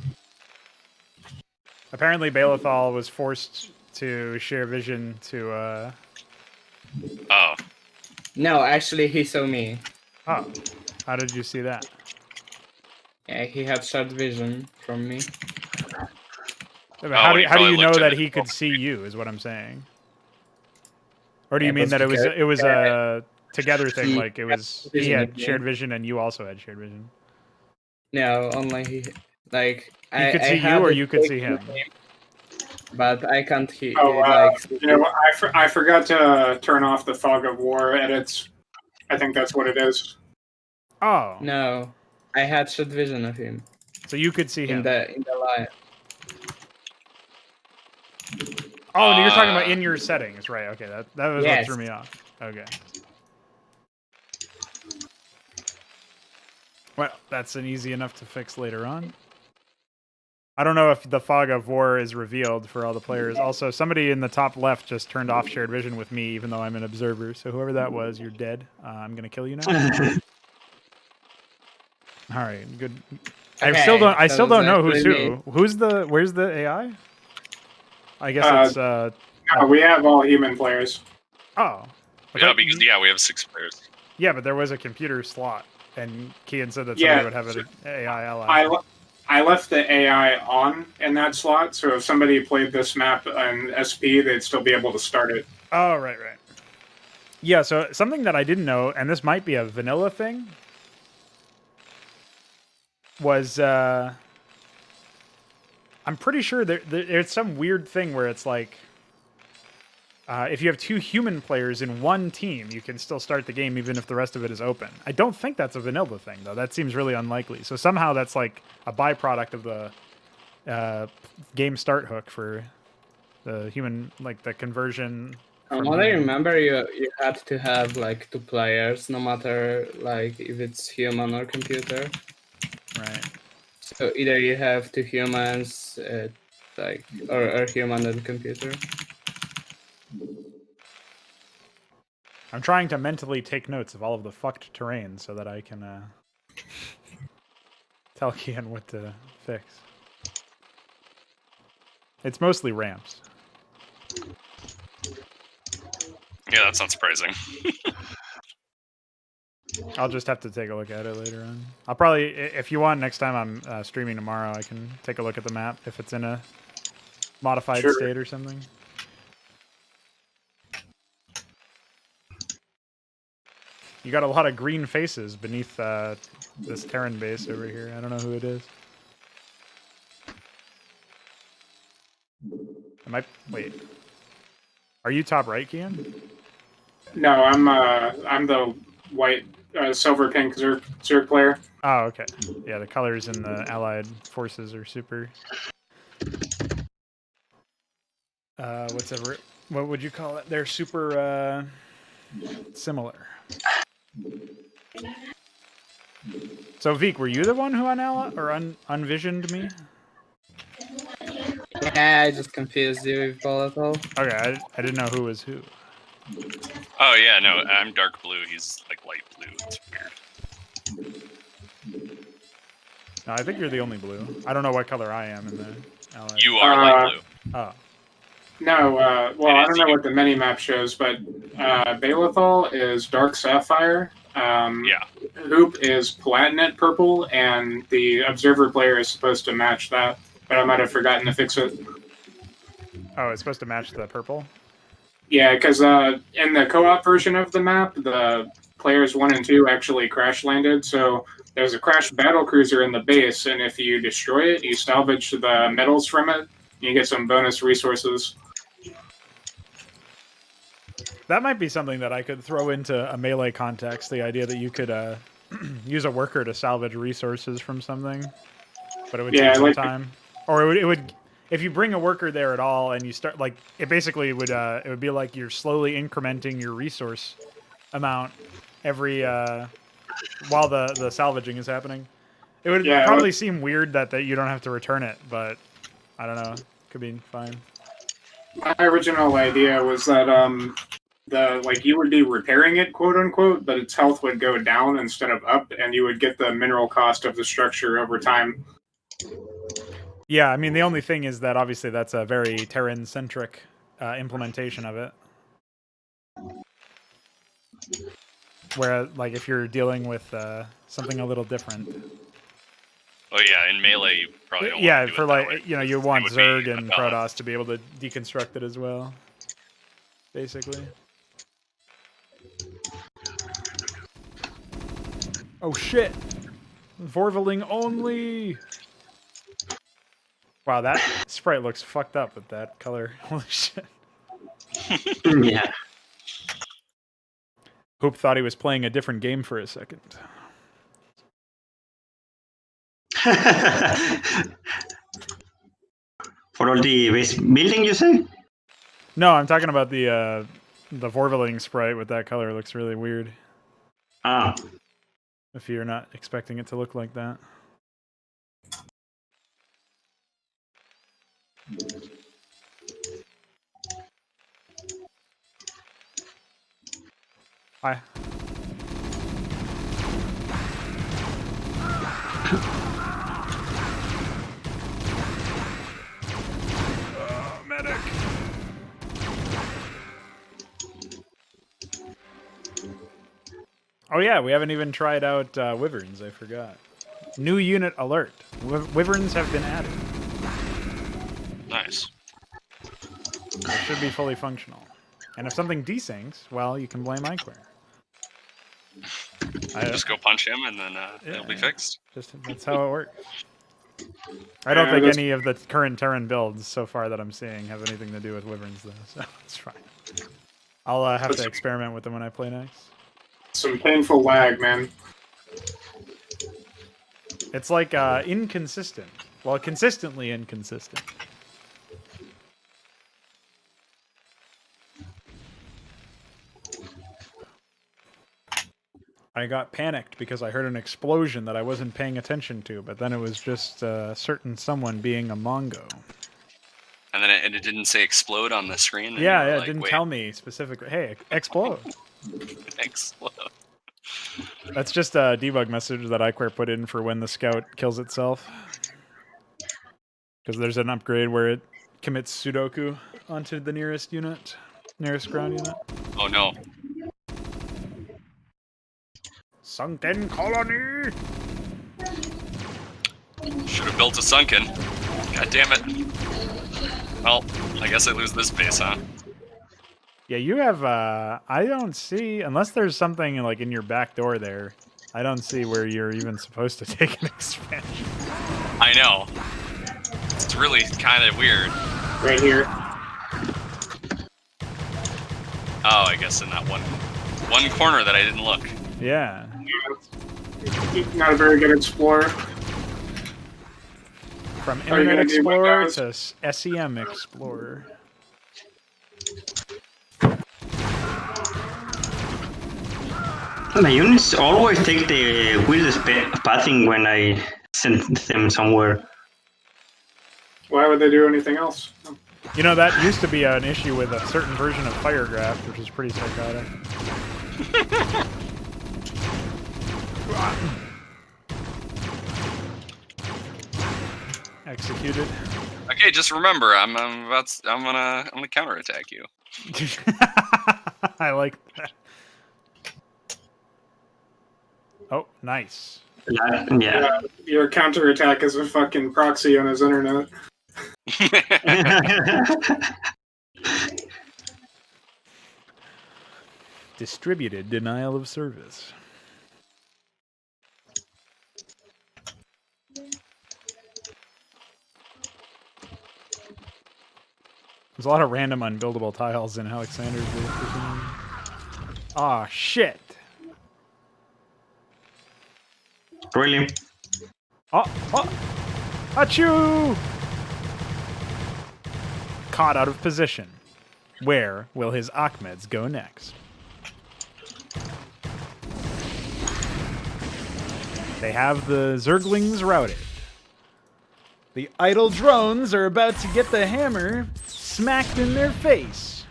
Apparently, Baelethal was forced to share vision to. Oh. No, actually, he saw me. Oh, how did you see that? Yeah, he had shared vision from me. How do you know that he could see you? Is what I'm saying. Or do you mean that it was a together thing? Like it was he had shared vision and you also had shared vision. No, only he. Like he could see you, or you could see him. But I can't hear. You know, I forgot to turn off the Fog of War edits. I think that's what it is. Oh no, I had shared vision of him. So you could see him in the live. Oh, you're talking about in your settings, right? Okay, that was what threw me off. Okay. Well, that's an easy enough to fix later on. I don't know if the fog of war is revealed for all the players. Also, somebody in the top left just turned off shared vision with me, even though I'm an observer. So whoever that was, you're dead. I'm gonna kill you now. All right, good. Okay, I still don't know who's actually who. Where's the AI? I guess it's No, we have all human players. Oh. Yeah, because we have 6 players. Yeah, but there was a computer slot, and Kian said that somebody would have an AI ally. I left the AI on in that slot, so if somebody played this map on SP, they'd still be able to start it. Oh, right. Yeah, so something that I didn't know, and this might be a vanilla thing, was I'm pretty sure there's some weird thing where it's like if you have 2 human players in one team, you can still start the game even if the rest of it is open. I don't think that's a vanilla thing, though. That seems really unlikely. So somehow that's like a byproduct of the game start hook for the human, like the conversion. From what I remember, you had to have like 2 players, no matter like if it's human or computer. Right. So either you have 2 humans, or human and computer. I'm trying to mentally take notes of all of the fucked terrain so that I can tell Kian what to fix. It's mostly ramps. Yeah, that's not surprising. I'll just have to take a look at it later on. I'll probably, if you want, next time I'm streaming tomorrow, I can take a look at the map if it's in a modified state or something. You got a lot of green faces beneath this Terran base over here. I don't know who it is. Wait. Are you top right, Kian? No, I'm the white, silver pink Zerg player. Oh, okay. Yeah, the colors in the allied forces are super. What would you call it? They're super similar. So Veeq, were you the one who unvisioned me? Yeah, I just confused you with Baelethal. Okay, I didn't know who was who. Oh yeah, no, I'm dark blue. He's like light blue. It's weird. No, I think you're the only blue. I don't know what color I am in the allied. You are light blue. Oh. No, well, I don't know what the mini-map shows, but Baelethal is dark sapphire. Hoop is platinate purple, and the observer player is supposed to match that, but I might have forgotten to fix it. Oh, it's supposed to match the purple? Yeah, because in the co-op version of the map, the players 1 and 2 actually crash-landed, so there's a crashed battlecruiser in the base, and if you destroy it, you salvage the metals from it, and you get some bonus resources. That might be something that I could throw into a melee context, the idea that you could use a worker to salvage resources from something, but it would take some time. Or it would if you bring a worker there at all and you start, like, it basically would it would be like you're slowly incrementing your resource amount every while the salvaging is happening. It would probably seem weird that you don't have to return it, but I don't know. Could be fine. My original idea was that you would be repairing it, quote unquote, but its health would go down instead of up, and you would get the mineral cost of the structure over time. Yeah, I mean, the only thing is that obviously that's a very Terran-centric implementation of it. Where, like, if you're dealing with something a little different. Oh yeah, in melee you probably don't yeah, want to do for it like that way. you know, you want Zerg and Protoss to be able to deconstruct it as well, basically. Oh shit! Vorvaling only. Wow, that sprite looks fucked up with that color. Holy shit! Yeah. Hoop thought he was playing a different game for a second. For all the base building, you say? No, I'm talking about the Vorvaling sprite with that color. It looks really weird. Ah. If you're not expecting it to look like that. Hi. Medic. Oh yeah, we haven't even tried out Wyverns, I forgot. New unit alert. Wyverns have been added. Nice. They should be fully functional. And if something desyncs, well, you can blame iQuare. Just go punch him and then it'll be fixed. That's how it works. I don't think any of the current Terran builds so far that I'm seeing have anything to do with Wyverns, though, so it's fine. I'll have to experiment with them when I play next. Some painful lag, man. It's like inconsistent. Well, consistently inconsistent. I got panicked because I heard an explosion that I wasn't paying attention to, but then it was just a certain someone being a Mongo. And then it didn't say explode on the screen? Yeah, it didn't tell me specifically. Hey, explode. Explode. That's just a debug message that iQuare put in for when the scout kills itself. Because there's an upgrade where it commits Sudoku onto the nearest unit, nearest ground unit. Oh no. Sunken colony! Should have built a sunken. God damn it. Well, I guess I lose this base, huh? Yeah, you have, I don't see, unless there's something like in your back door there, I don't see where you're even supposed to take an expansion. I know. It's really kind of weird. Right here. Oh, I guess in that one corner that I didn't look. Yeah. Not a very good explorer. From Internet Explorer to SEM Explorer. My units always take the weirdest pathing when I send them somewhere. Why would they do anything else? You know, that used to be an issue with a certain version of Firegraft, which is pretty psychotic. Executed. Okay, just remember, I'm gonna counterattack you. I like that. Oh, nice. Yeah. Your counterattack is a fucking proxy on his internet. Distributed denial of service. There's a lot of random unbuildable tiles in Alexander's base. Aw, shit. Really? Oh! Achoo! Caught out of position. Where will his Ahmeds go next? They have the Zerglings routed. The idle drones are about to get the hammer smacked in their face.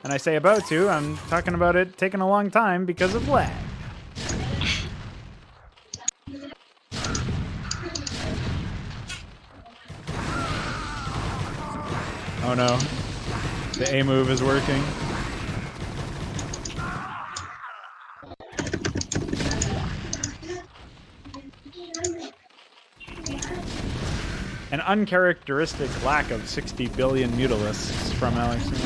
And I say about to, I'm talking about it taking a long time because of lag. Oh no. The A move is working. An uncharacteristic lack of 60 billion mutalisks from Alexander.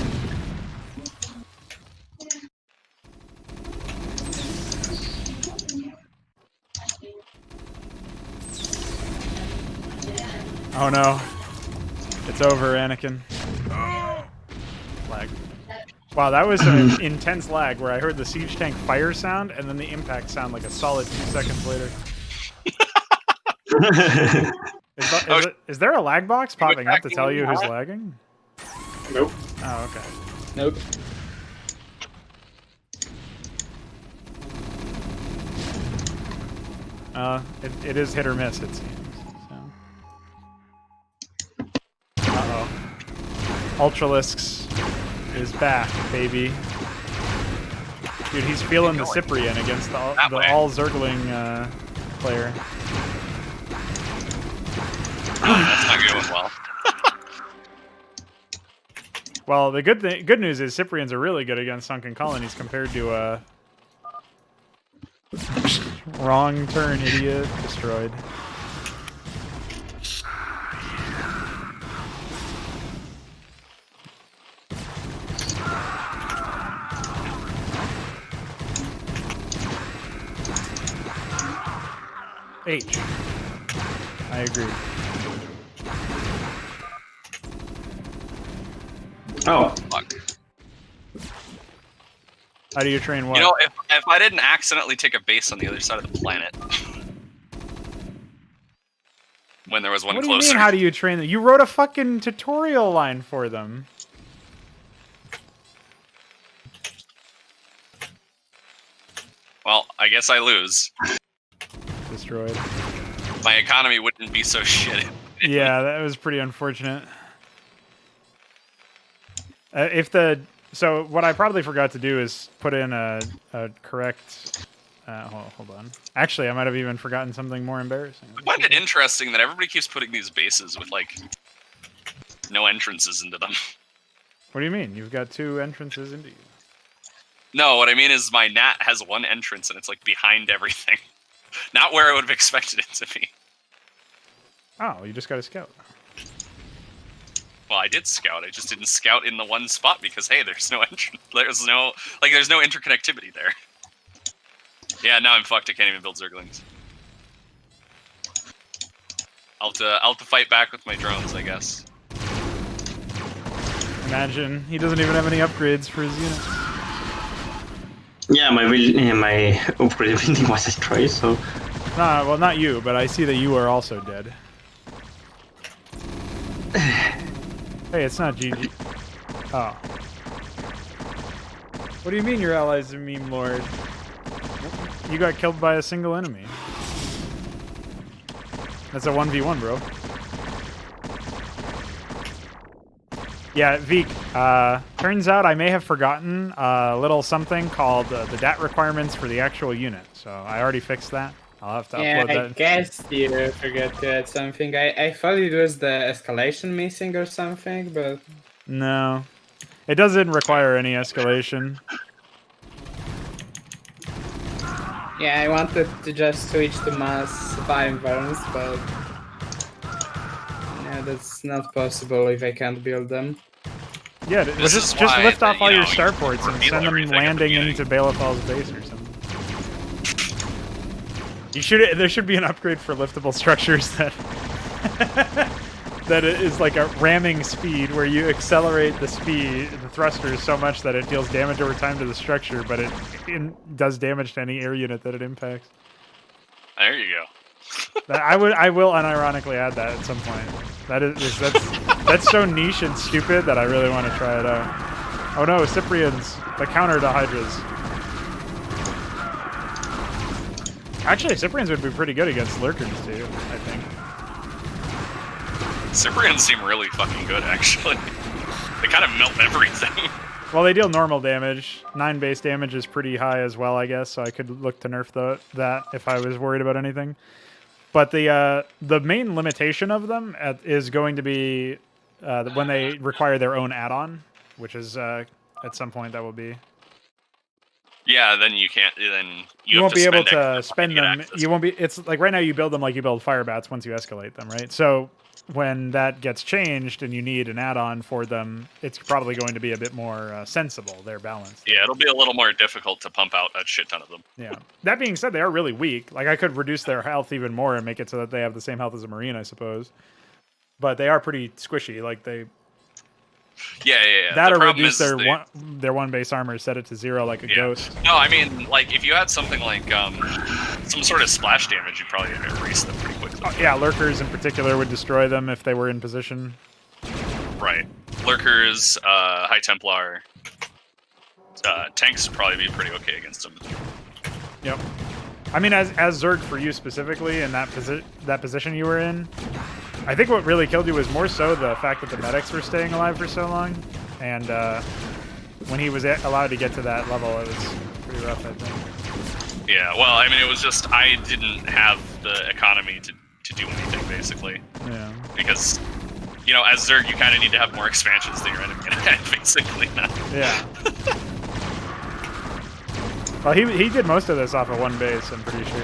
Oh no. It's over, Anakin. Lag. Wow, that was an intense lag where I heard the siege tank fire sound and then the impact sound like a solid 2 seconds later. Is there a lag box popping up to tell you who's lagging? Nope. Oh, okay. Nope. It is hit or miss, it seems. So. Uh-oh. Ultralisks is back, baby. Dude, he's feeling the Cyprian against the all Zergling player. That's not going well. Well, the good news is Cyprians are really good against sunken colonies compared to wrong turn, idiot, destroyed. H. I agree. Oh, fuck. How do you train what? You know, if I didn't accidentally take a base on the other side of the planet, when there was one what do closer. you mean, how do you train them? You wrote a fucking tutorial line for them. Well, I guess I lose. Destroyed. My economy wouldn't be so shit. Yeah, that was pretty unfortunate. So what I probably forgot to do is put in a correct. Hold on. Actually, I might have even forgotten something more embarrassing. I find it interesting that everybody keeps putting these bases with like no entrances into them. What do you mean? You've got 2 entrances into you. No, what I mean is my nat has one entrance and it's like behind everything. Not where I would have expected it to be. Oh, you just got to scout. Well, I did scout. I just didn't scout in the one spot because hey, there's no entrance. There's no interconnectivity there. Yeah, now I'm fucked. I can't even build Zerglings. I'll have to fight back with my drones, I guess. Imagine he doesn't even have any upgrades for his units. Yeah, my upgrade building was destroyed, so... Nah, well, not you, but I see that you are also dead. Hey, it's not GG. Oh. What do you mean your allies are meme lord? You got killed by a single enemy. That's a 1v1, bro. Yeah, Veeq, turns out I may have forgotten a little something called the DAT requirements for the actual unit. So I already fixed that. I'll have to upload that. I guess you forgot to add something. I thought it was the escalation missing or something, but... No. It doesn't require any escalation. Yeah, I wanted to just switch to mass fire environments, but... yeah, that's not possible if I can't build them. Yeah, just lift off all your starports and send them landing into Baelethal's base or something. There should be an upgrade for liftable structures that that is like a ramming speed where you accelerate the thrusters so much that it deals damage over time to the structure, but it does damage to any air unit that it impacts. There you go. I will unironically add that at some point. That's so niche and stupid that I really want to try it out. Oh no, Cyprians, the counter to Hydras. Actually, Cyprians would be pretty good against Lurkers too, I think. Cyprians seem really fucking good, actually. They kind of melt everything. Well, they deal normal damage. 9 base damage is pretty high as well, I guess, so I could look to nerf that if I was worried about anything. But the main limitation of them is going to be when they require their own add-on, which is at some point that will be. Yeah, then you can't. Then you won't be able to spend them. You won't be. It's like right now you build them like you build fire bats once you escalate them, right? So when that gets changed and you need an add-on for them, it's probably going to be a bit more sensible. They're balanced. Yeah, it'll be a little more difficult to pump out a shit ton of them. Yeah. That being said, they are really weak. Like I could reduce their health even more and make it so that they have the same health as a Marine, I suppose. But they are pretty squishy. Like they. Yeah. That or reduce their one base armor, set it to 0 like a ghost. No, I mean, like, if you had something like some sort of splash damage, you'd probably erase them pretty quickly. Oh, yeah, Lurkers in particular would destroy them if they were in position. Right. Lurkers, High Templar, tanks would probably be pretty okay against them. Yep. I mean, as Zerg for you specifically in that position you were in, I think what really killed you was more so the fact that the medics were staying alive for so long, and when he was allowed to get to that level, it was pretty rough, I think. Yeah, well, I mean, it was just I didn't have the economy to do anything, basically. Yeah. Because, you know, as Zerg, you kind of need to have more expansions than your enemy, basically. Yeah. Well, he did most of this off of one base, I'm pretty sure.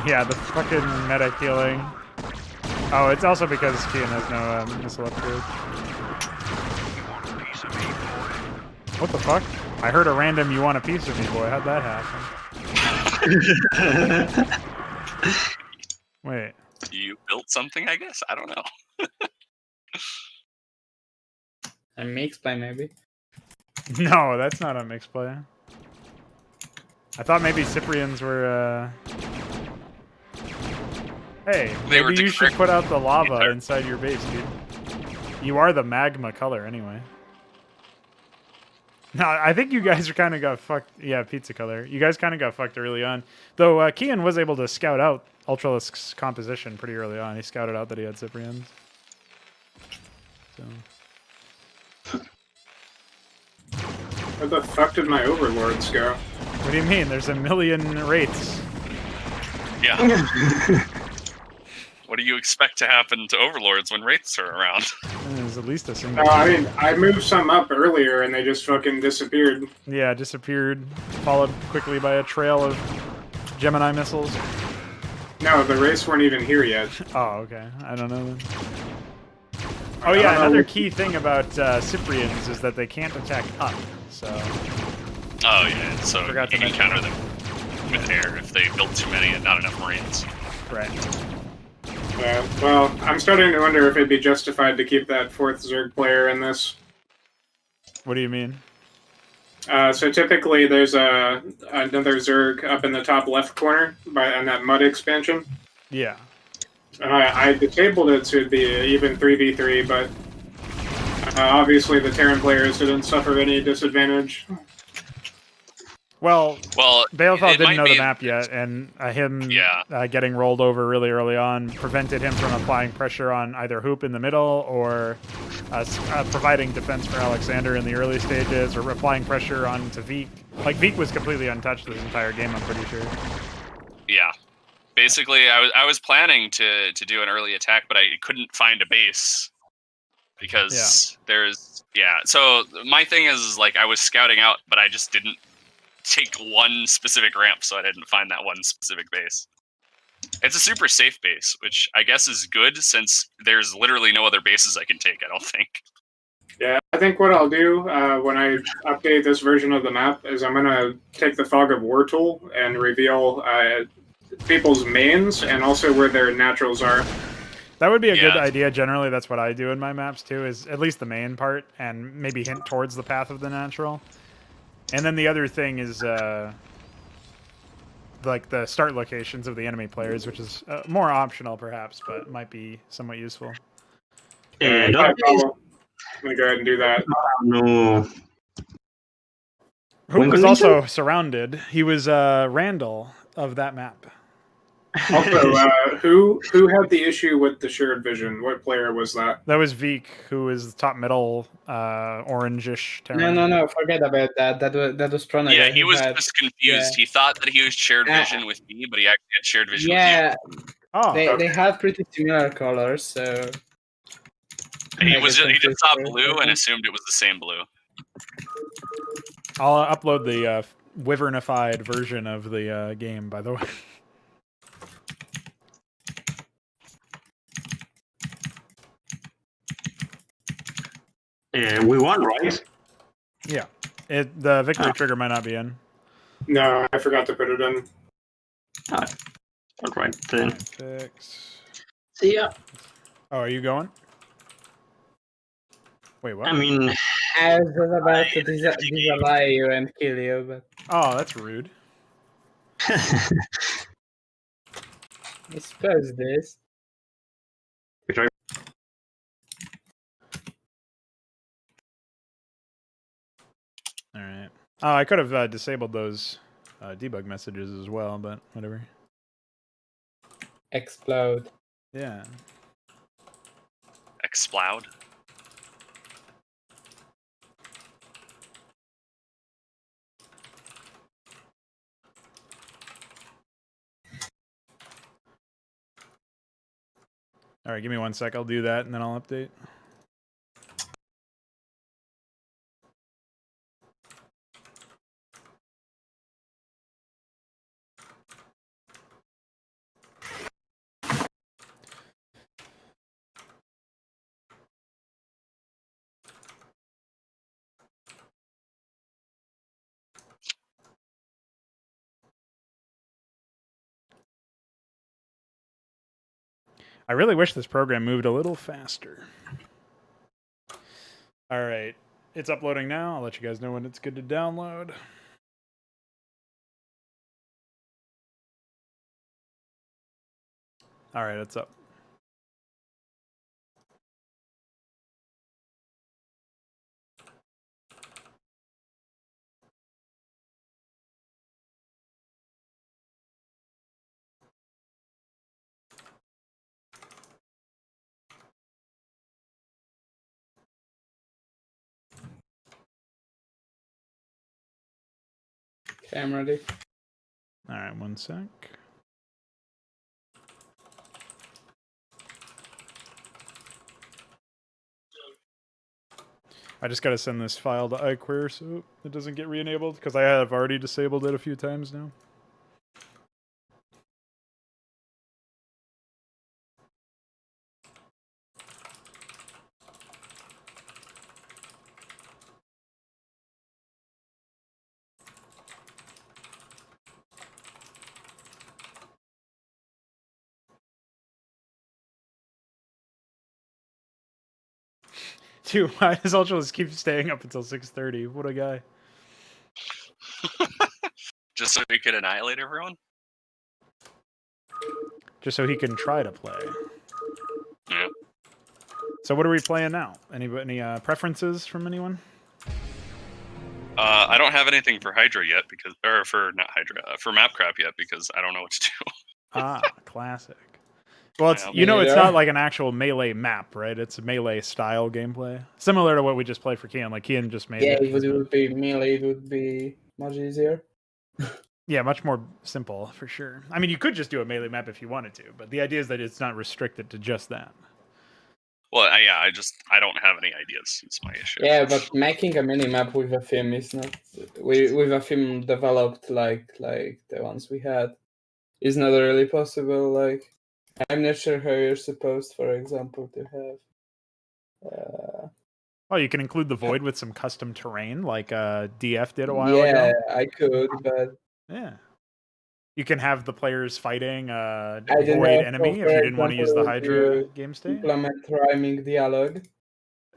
Yeah, the fucking medic healing. Oh, it's also because Kian has no missile upgrade. What the fuck? I heard a random "you want a piece of me" boy. How'd that happen? Wait. You built something, I guess? I don't know. A mix play, maybe? No, that's not a mixed play. I thought maybe Cyprians were, Hey, maybe you should put out the lava inside your base, dude. You are the magma color, anyway. No, I think you guys kind of got fucked. Yeah, pizza color. You guys kind of got fucked early on. Though Kian was able to scout out Ultralisk's composition pretty early on. He scouted out that he had Cyprians. So. Where the fuck did my overlords go? What do you mean? There's a million wraiths. Yeah. What do you expect to happen to overlords when wraiths are around? There's at least a single. I mean, I moved some up earlier and they just fucking disappeared. Yeah, disappeared, followed quickly by a trail of Gemini missiles. No, the wraiths weren't even here yet. Oh, okay. I don't know then. Oh yeah, another key thing about Cyprians is that they can't attack up, so... Oh yeah, so you can counter them with air if they build too many and not enough Marines. Right. Yeah, well, I'm starting to wonder if it'd be justified to keep that 4th Zerg player in this. What do you mean? So typically there's another Zerg up in the top left corner on that mud expansion. Yeah. I disabled it so it'd be even 3v3, but obviously the Terran players didn't suffer any disadvantage. Well, Baelethal didn't know the map yet, and him getting rolled over really early on prevented him from applying pressure on either Hoop in the middle or providing defense for Alexander in the early stages, or applying pressure onto Veeq. Like, Veeq was completely untouched this entire game, I'm pretty sure. Yeah. Basically, I was planning to do an early attack, but I couldn't find a base because there's So my thing is like I was scouting out, but I just didn't take one specific ramp, so I didn't find that one specific base. It's a super safe base, which I guess is good since there's literally no other bases I can take. I don't think. Yeah, I think what I'll do when I update this version of the map is I'm gonna take the Fog of War tool and reveal people's mains and also where their naturals are. That would be a good idea. Generally, that's what I do in my maps too, is at least the main part and maybe hint towards the path of the natural. And then the other thing is like the start locations of the enemy players, which is more optional perhaps, but might be somewhat useful. I'm gonna go ahead and do that. No. Hoop was also surrounded. He was Randall of that map. Also, who had the issue with the shared vision? What player was that? That was Veeq, who is top middle, orangish. Terran. No, forget about that. That was Pronaga. Yeah, he was just confused. Yeah. He thought that he was shared vision with me, but he actually had shared vision with you. Oh, they have pretty similar colors, so. He just saw blue and assumed it was the same blue. I'll upload the Wyvernified version of the game, by the way. We won, right? Yeah. The victory trigger might not be in. No, I forgot to put it in. All right then. 6. See ya. Oh, are you going? Wait, what? I mean, I was about to disallow you and kill you, but. Oh, that's rude. I suppose this. All right. Oh, I could have disabled those debug messages as well, but whatever. Explode. Yeah. Explode. All right, give me 1 sec. I'll do that, and then I'll update. I really wish this program moved a little faster. All right, it's uploading now. I'll let you guys know when it's good to download. All right, it's up. Okay, I'm ready. All right, 1 sec. I just got to send this file to iQueer so it doesn't get re-enabled, because I have already disabled it a few times now. Dude, why does Ultralist keep staying up until 6:30? What a guy. Just so we could annihilate everyone? Just so he can try to play. Yeah. So what are we playing now? Any preferences from anyone? I don't have anything for Hydra yet because, or for not Hydra, for Mapcraft yet because I don't know what to do. Ah, classic. Well, it's it's not like an actual melee map, right? It's a melee style gameplay, similar to what we just played for Kian. Like Kian just made it. Yeah, if it would be melee, it would be much easier. Yeah, much more simple for sure. I mean, you could just do a melee map if you wanted to, but the idea is that it's not restricted to just that. Well, I don't have any ideas. It's my issue. Yeah, but making a mini map with a theme is not with a theme developed like the ones we had is not really possible. Like, I'm not sure how you're supposed, for example, to have. Oh, you can include the void with some custom terrain, like DF did a while ago. Yeah, I could, but yeah, you can have the players fighting a void enemy if you didn't want to use the Hydra game state. Implement rhyming dialogue.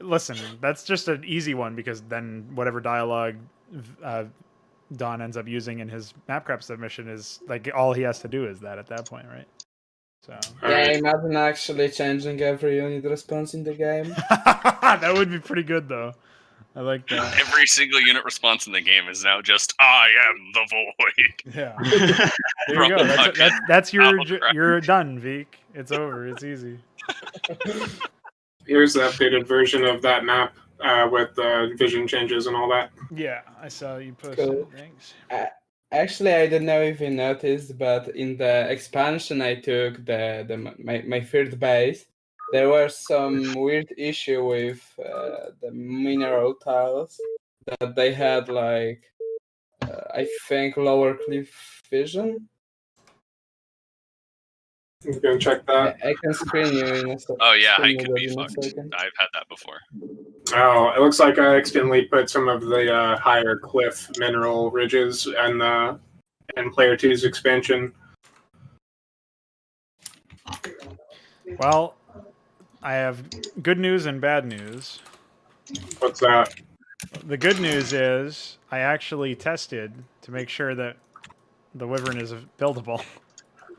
Listen, that's just an easy one because then whatever dialogue Don ends up using in his Mapcraft submission is like all he has to do is that at that point, right? So yeah, imagine actually changing every unit response in the game. That would be pretty good though. I like that. Every single unit response in the game is now just "I am the void." Yeah. There you go. That's you're done, Veeq. It's over. It's easy. Here's the updated version of that map with vision changes and all that. Yeah, I saw you posted. Cool. Thanks. Actually, I don't know if you noticed, but in the expansion I took my third base, there was some weird issue with the mineral tiles that they had like I think lower cliff vision. You can check that. I can screen you in a second. Oh yeah, I can be fucked. I've had that before. Oh, it looks like I accidentally put some of the higher cliff mineral ridges in Player 2's expansion. Well, I have good news and bad news. What's that? The good news is I actually tested to make sure that the Wyvern is buildable.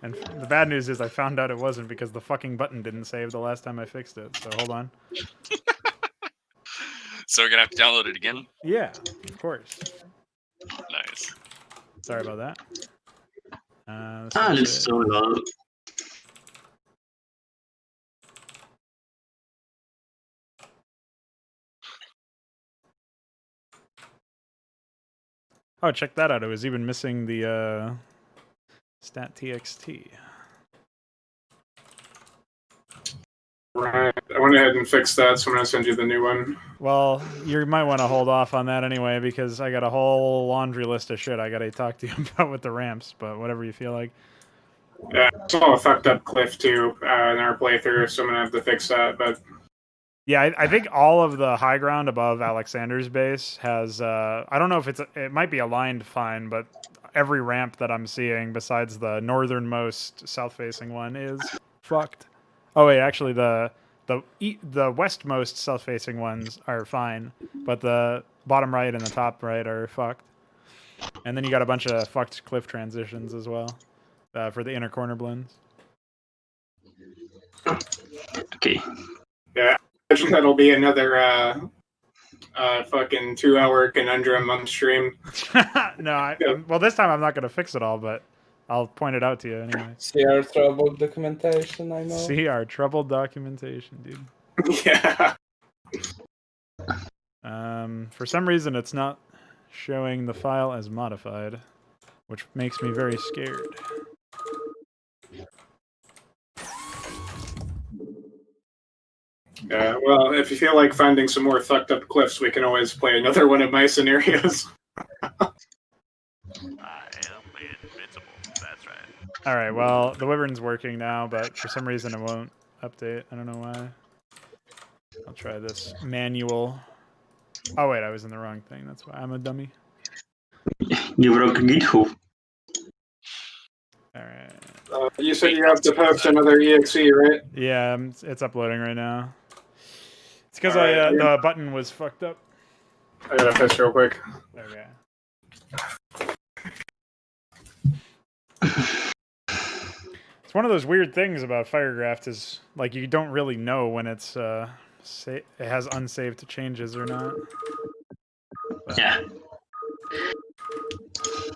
And the bad news is I found out it wasn't because the fucking button didn't save the last time I fixed it. So hold on. So we're gonna have to download it again? Yeah, of course. Sorry about that. It's so low. Oh, check that out. It was even missing the stat txt. Right. I went ahead and fixed that, so I'm going to send you the new one. Well, you might want to hold off on that anyway, because I got a whole laundry list of shit I got to talk to you about with the ramps, but whatever you feel like. Yeah, I saw a fucked up cliff too in our playthrough, so I'm going to have to fix that. But yeah, I think all of the high ground above Alexander's base has, I don't know if it might be aligned fine, but every ramp that I'm seeing besides the northernmost south-facing one is fucked. Oh wait, actually the westmost south-facing ones are fine, but the bottom right and the top right are fucked. And then you got a bunch of fucked cliff transitions as well for the inner corner blends. Okay. yeah, I imagine that'll be another fucking 2-hour conundrum on stream. No, well, this time I'm not going to fix it all, but I'll point it out to you anyway. See our troubled documentation, I know. See our troubled documentation, dude. Yeah. For some reason, it's not showing the file as modified, which makes me very scared. Yeah, well, if you feel like finding some more fucked up cliffs, we can always play another one of my scenarios. I am invincible. That's right. All right, well, the Wyvern's working now, but for some reason it won't update. I don't know why. I'll try this manual. Oh, wait, I was in the wrong thing. That's why I'm a dummy. You broke GitHub. All right. You said you have to post another EXE, right? Yeah, it's uploading right now. It's because Right, the button was fucked up. I gotta fix real quick. Okay. It's one of those weird things about Firegraft is like you don't really know when it's it has unsaved changes or not. But Yeah.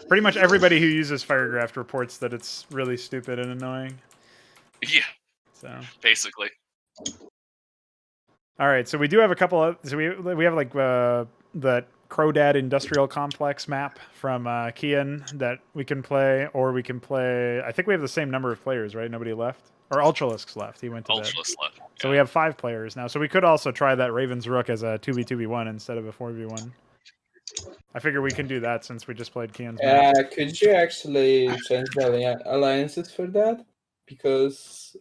pretty much everybody who uses Firegraft reports that it's really stupid and annoying. Yeah. So basically. All right, so we do have a couple of we have like the Crowdad Industrial Complex map from Kian that we can play, or we can play. I think we have the same number of players, right? Nobody left, or Ultralisk's left. He went to bed. Ultralisk left. Yeah. So we have 5 players now. So we could also try that Raven's Rook as a 2v2v1 instead of a 4v1. I figure we can do that since we just played Kian's map. Could you actually change the alliances for that? Because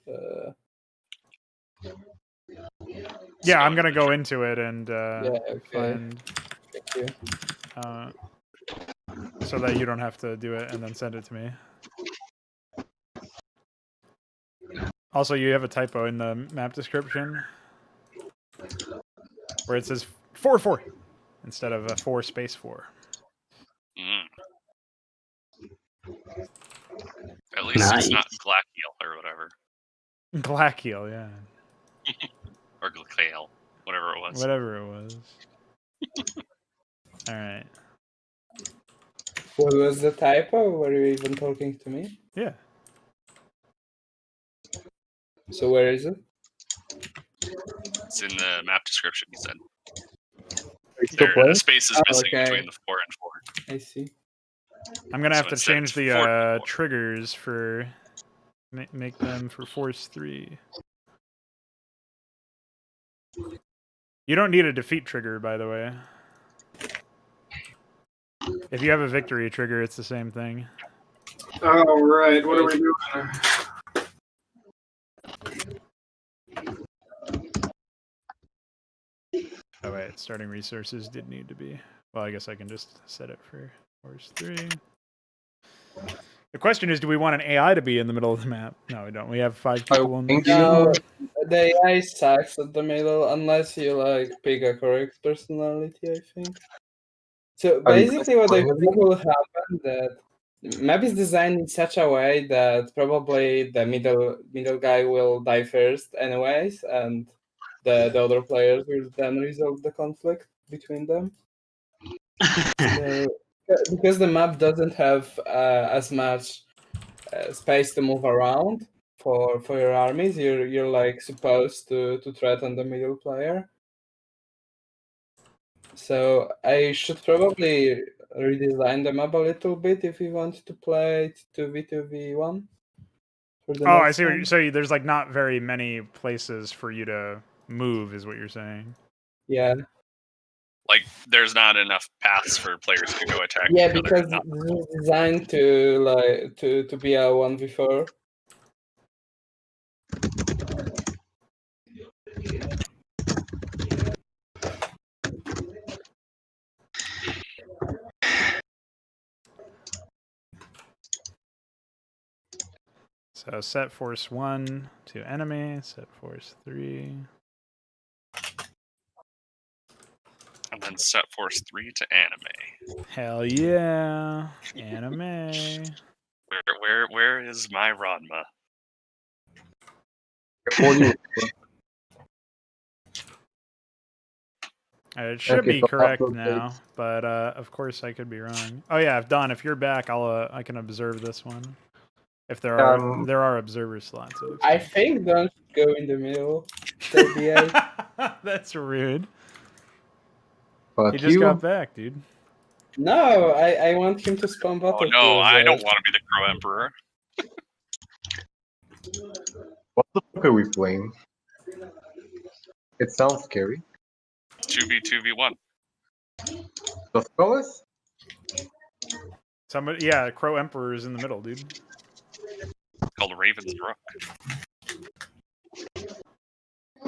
yeah, I'm gonna go into it and find Thank you. So that you don't have to do it and then send it to me. Also, you have a typo in the map description where it says 4-4 instead of a 4-4. At least it's not Glacial or whatever. Glacial, yeah. Or Glacial, whatever it was. Whatever it was. All right. What was the typo? Were you even talking to me? Yeah. So where is it? It's in the map description, he said. There, the space is missing between the 4 and 4. I see. I'm gonna have to instead change of the 4, triggers for make them for Force 3. You don't need a defeat trigger, by the way. If you have a victory trigger, it's the same thing. Oh, right. What are we doing? Oh wait, starting resources did need to be. Well, I guess I can just set it for Force 3. The question is, do we want an AI to be in the middle of the map? No, we don't. We have 5 people on the No, the AI sucks at the middle unless you like pick a correct personality, I think. So basically what I think will happen that map is designed in such a way that probably the middle guy will die first anyways, and the other players will then resolve the conflict between them. So because the map doesn't have as much space to move around for your armies. You're like supposed to threaten the middle player. So I should probably redesign the map a little bit if we want to play it 2v2v1. Oh, I see. So there's like not very many places for you to move, is what you're saying. Yeah. Like, there's not enough paths for players to go attack. Yeah, because this is designed to be a 1v4. So set force 1 to enemy, set force 3. And then set force 3 to anime. Hell yeah, anime. Where is my Ranma? It should be correct now, but of course I could be wrong. Oh yeah, Don, if you're back, I can observe this one. If there are observer slots. I think don't go in the middle. That's rude. Fuck he just you. got back, dude. No, I want him to spawn Oh battlefield. no, I don't want to be the Crow Emperor. What the fuck are we playing? It sounds scary. 2v2v1. Let's go with? Somebody, yeah, Crow Emperor is in the middle, dude. Called Raven's Rook.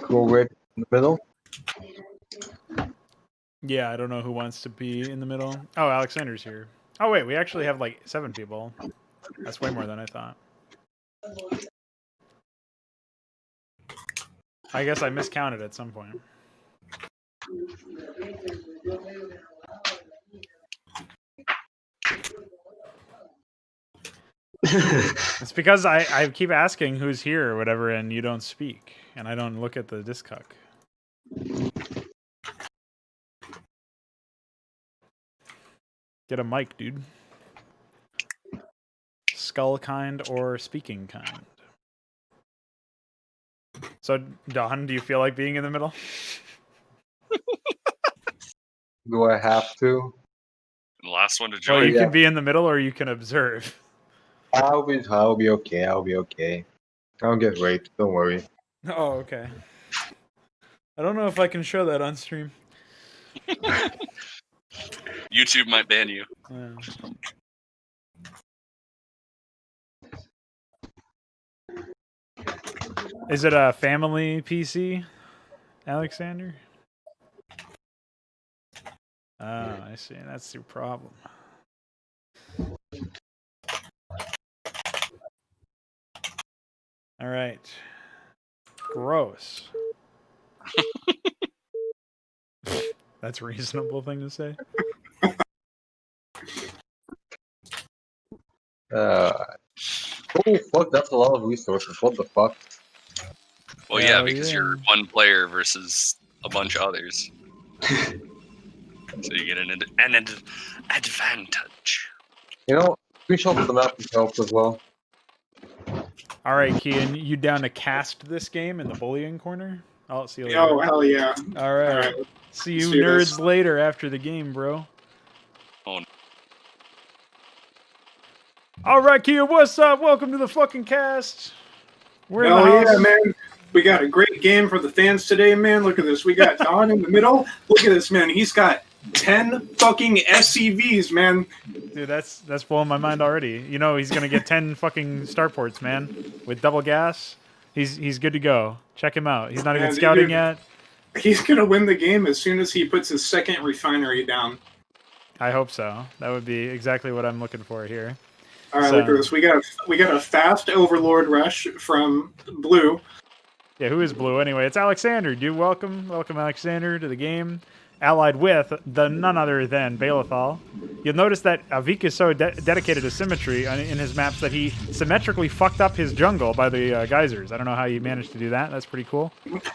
Go red in the middle. Yeah, I don't know who wants to be in the middle. Oh, Alexander's here. Oh wait, we actually have like 7 people. That's way more than I thought. I guess I miscounted at some point. It's because I keep asking who's here or whatever, and you don't speak, and I don't look at the Discuck. Get a mic, dude. Skull kind or speaking kind. So, Don, do you feel like being in the middle? Do I have to? The last one to join. Well, you can be in the middle or you can observe. I'll be okay. I'll be okay. I'll get raped. Don't worry. Oh, okay. I don't know if I can show that on stream. YouTube might ban you. Yeah. Is it a family PC, Alexander? Oh, I see. That's your problem. All right. Gross. That's a reasonable thing to say. Oh fuck, that's a lot of resources. What the fuck? Well, yeah, because you're one player versus a bunch of others. So you get an advantage. You know, screenshot of the map helps as well. All right, Kian, you down to cast this game in the bullying corner? I'll see you later. Oh, hell yeah. All right. See you nerds later after the game, bro. Oh. All right, Kian, what's up? Welcome to the fucking cast. We're in the Oh, house. yeah, man. We got a great game for the fans today, man. Look at this. We got Don in the middle. Look at this, man. He's got 10 fucking SCVs, man. Dude, that's blowing my mind already. You know he's gonna get 10 fucking starports, man, with double gas. He's good to go. Check him out. He's not even scouting yet. He's gonna win the game as soon as he puts his second refinery down. I hope so. That would be exactly what I'm looking for here. All right, look at this. We got a fast Overlord rush from Blue. Yeah, who is Blue anyway? It's Alexander, dude. Welcome Alexander to the game. Allied with the none other than Baelethal. you'll notice that Veeq is so dedicated to symmetry in his maps that he symmetrically fucked up his jungle by the geysers. I don't know how you managed to do that. That's pretty cool.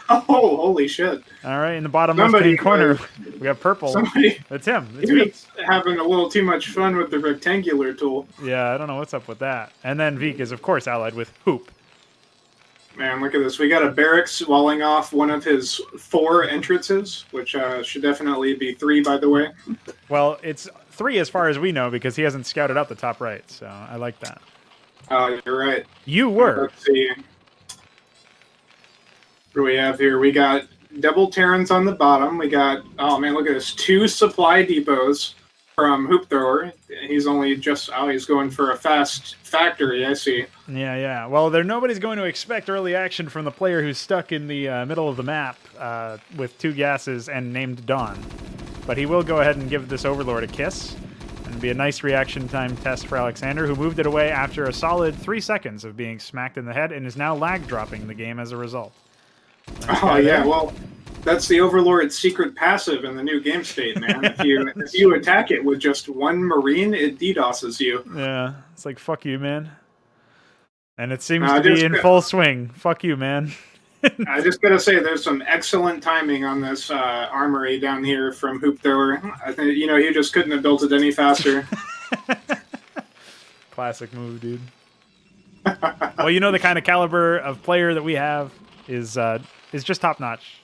Oh, holy shit. All right, in the bottom left-hand corner, we got purple. Somebody, That's him. It's he Veeq. was having a little too much fun with the rectangular tool. Yeah, I don't know what's up with that. And then Veeq is, of course, allied with Hoop. Man, look at this. We got a barracks walling off one of his 4 entrances, which should definitely be 3, by the way. Well, it's 3 as far as we know because he hasn't scouted out the top right, so I like that. Oh, you're right. You were. Let's see. What do we have here? We got double Terrans on the bottom. We got, oh man, look at this. 2 supply depots from Hoop Thrower. He's only just, he's going for a fast factory, I see. Yeah. Well, nobody's going to expect early action from the player who's stuck in the middle of the map with 2 gases and named Dawn. But he will go ahead and give this Overlord a kiss. And it'll be a nice reaction time test for Alexander, who moved it away after a solid 3 seconds of being smacked in the head and is now lag dropping the game as a result. Oh, yeah, well, that's the Overlord's secret passive in the new game state, man. If you attack it with just 1 Marine, it DDoSes you. Yeah, it's like, fuck you, man. And it seems to be in full swing. Fuck you, man. I just gotta say, there's some excellent timing on this armory down here from Hoop Thrower. I think, he just couldn't have built it any faster. Classic move, dude. Well, the kind of caliber of player that we have is just top notch.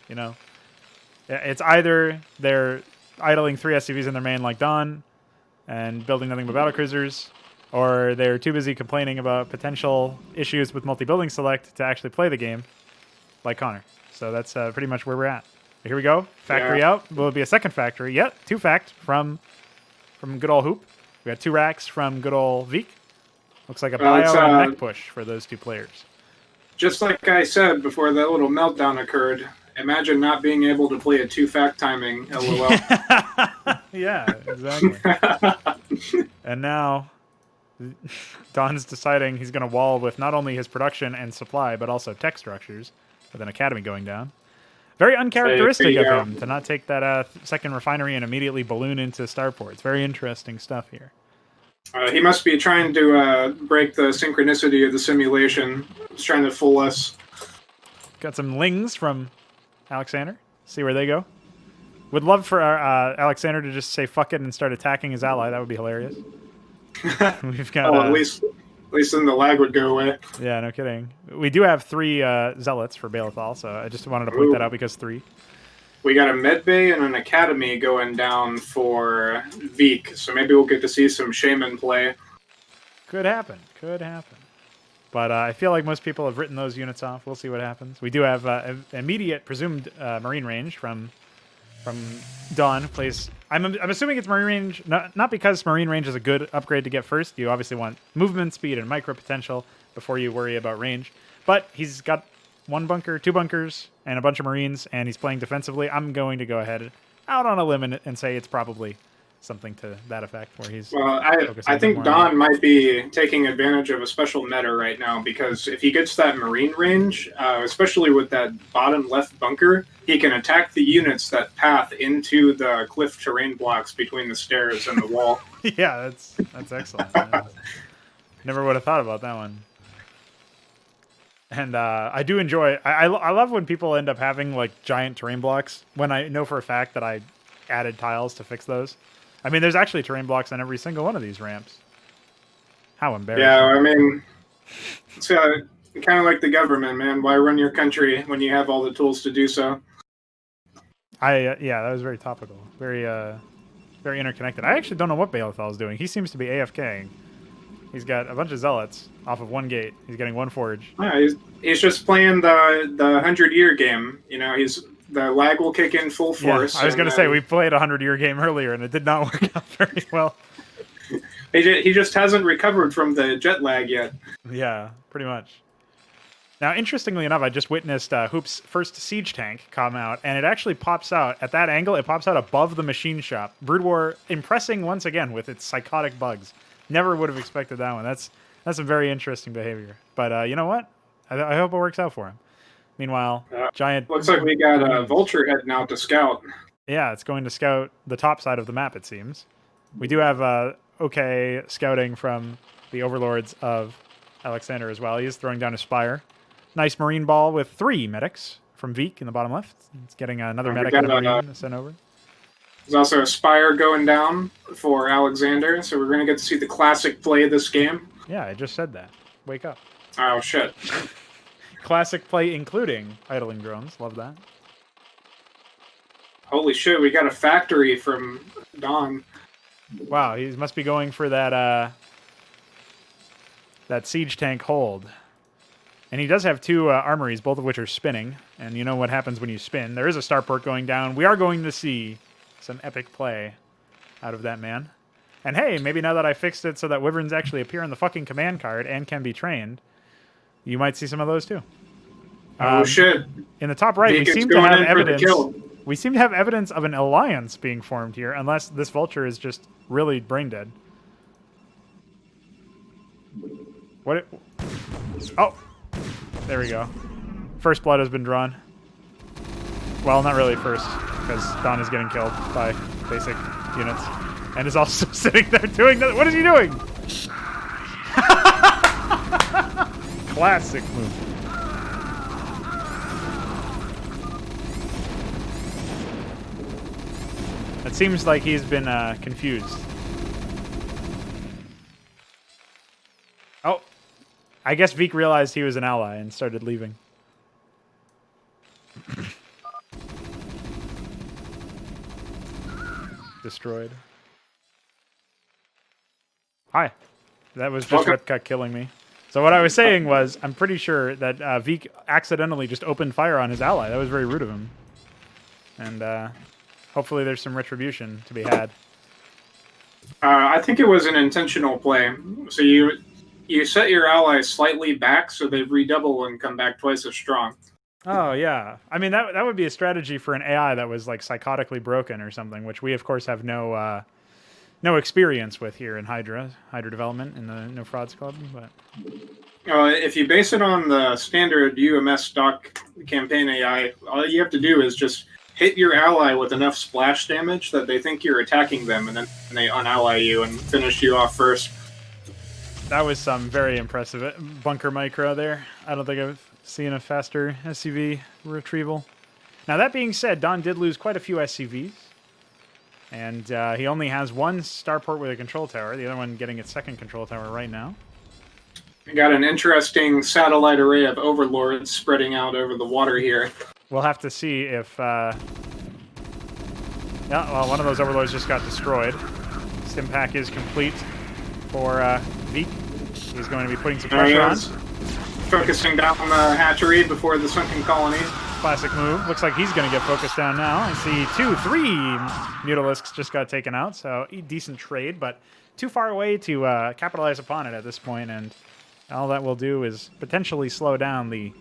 It's either they're idling 3 SCVs in their main like Dawn and building nothing but battlecruisers, or they're too busy complaining about potential issues with multi-building select to actually play the game, like Connor. So that's pretty much where we're at. Here we go. Factory out. Will it be a second factory? Yep. 2 fact from good old Hoop. We got 2 racks from good old Veeq. Looks like a bio and mech push for those 2 players. Just like I said before that little meltdown occurred, imagine not being able to play a 2-fact timing, LOL. Yeah, exactly. And now Don's deciding he's going to wall with not only his production and supply, but also tech structures, with an academy going down. Very uncharacteristic of him to not take that second refinery and immediately balloon into starports. Very interesting stuff here. He must be trying to break the synchronicity of the simulation. He's trying to fool us. Got some lings from Alexander. See where they go. Would love for Alexander to just say fuck it and start attacking his ally. That would be hilarious. We've got. At least then the lag would go away. Yeah, no kidding. We do have 3 zealots for Baelethal, so I just wanted to point that out because 3. We got a medbay and an academy going down for Veeq, so maybe we'll get to see some shaman play. Could happen. But I feel like most people have written those units off. We'll see what happens. We do have immediate presumed marine range from Dawn. Plays. I'm assuming it's marine range, not because marine range is a good upgrade to get first. You obviously want movement speed and micro potential before you worry about range. But he's got 1 bunker, 2 bunkers, and a bunch of marines, and he's playing defensively. I'm going to go ahead out on a limb and say it's probably something to that effect where he's. Well, I think Dawn might be taking advantage of a special meta right now, because if he gets that marine range, especially with that bottom left bunker, he can attack the units that path into the cliff terrain blocks between the stairs and the wall. Yeah, that's excellent. Never would have thought about that one. And I do enjoy. I love when people end up having like giant terrain blocks when I know for a fact that I added tiles to fix those. I mean, there's actually terrain blocks on every single one of these ramps. How embarrassing! Yeah, I mean, it's kind of like the government, man. Why run your country when you have all the tools to do so? Yeah, that was very topical. Very very interconnected. I actually don't know what Baelethal is doing. He seems to be AFKing. He's got a bunch of zealots off of 1 gate. He's getting 1 forge. Yeah, he's just playing the 100-year game. The lag will kick in full force. Yeah, I was going to say, we played a 100-year game earlier, and it did not work out very well. He just hasn't recovered from the jet lag yet. Yeah, pretty much. Now, interestingly enough, I just witnessed Hoop's first siege tank come out, and it actually pops out, at that angle, it pops out above the machine shop. Brood War impressing once again with its psychotic bugs. Never would have expected that one. That's some very interesting behavior. But you know what? I hope it works out for him. Meanwhile, giant... Looks like we got a Vulture heading out to scout. Yeah, it's going to scout the top side of the map, it seems. We do have okay scouting from the overlords of Alexander as well. He is throwing down a Spire. Nice Marine ball with 3 medics from Veeq in the bottom left. It's getting another medic and a Marine sent over. There's also a Spire going down for Alexander, so we're going to get to see the classic play of this game. Yeah, I just said that. Wake up. Oh, shit. Classic play including idling drones. Love that. Holy shit, we got a factory from Don. Wow, he must be going for that that siege tank hold. And he does have 2 armories, both of which are spinning. And you know what happens when you spin. There is a starport going down. We are going to see some epic play out of that man. And hey, maybe now that I fixed it so that wyverns actually appear on the fucking command card and can be trained, you might see some of those too. Oh shit. In the top right, we seem to have evidence. We seem to have evidence of an alliance being formed here, unless this vulture is just really brain dead. What? Oh! There we go. First blood has been drawn. Well, not really first, because Don is getting killed by basic units. And is also sitting there doing that. What is he doing? Classic move. It seems like he's been confused. Oh. I guess Veeq realized he was an ally and started leaving. Destroyed. Hi. That was just Ripcut killing me. So what I was saying was, I'm pretty sure that Veeq accidentally just opened fire on his ally. That was very rude of him. And hopefully there's some retribution to be had. I think it was an intentional play. So you set your allies slightly back so they redouble and come back twice as strong. Oh, yeah. I mean, that would be a strategy for an AI that was, like, psychotically broken or something, which we, of course, have no experience with here in Hydra development in the No Frauds Club. But if you base it on the standard UMS stock campaign AI, all you have to do is just hit your ally with enough splash damage that they think you're attacking them, and then they unally you and finish you off first. That was some very impressive bunker micro there. I don't think I've seen a faster SCV retrieval. Now, that being said, Don did lose quite a few SCVs. And he only has 1 starport with a control tower, the other one getting its 2nd control tower right now. We got an interesting satellite array of overlords spreading out over the water here. We'll have to see if... yeah, well, one of those overlords just got destroyed. Stim pack is complete for Veeq. He's going to be putting some pressure on. Focusing down on the hatchery before the sunken colony. Classic move. Looks like he's going to get focused down now. I see 3 Mutalisks just got taken out, so decent trade, but too far away to capitalize upon it at this point, and all that will do is potentially slow down the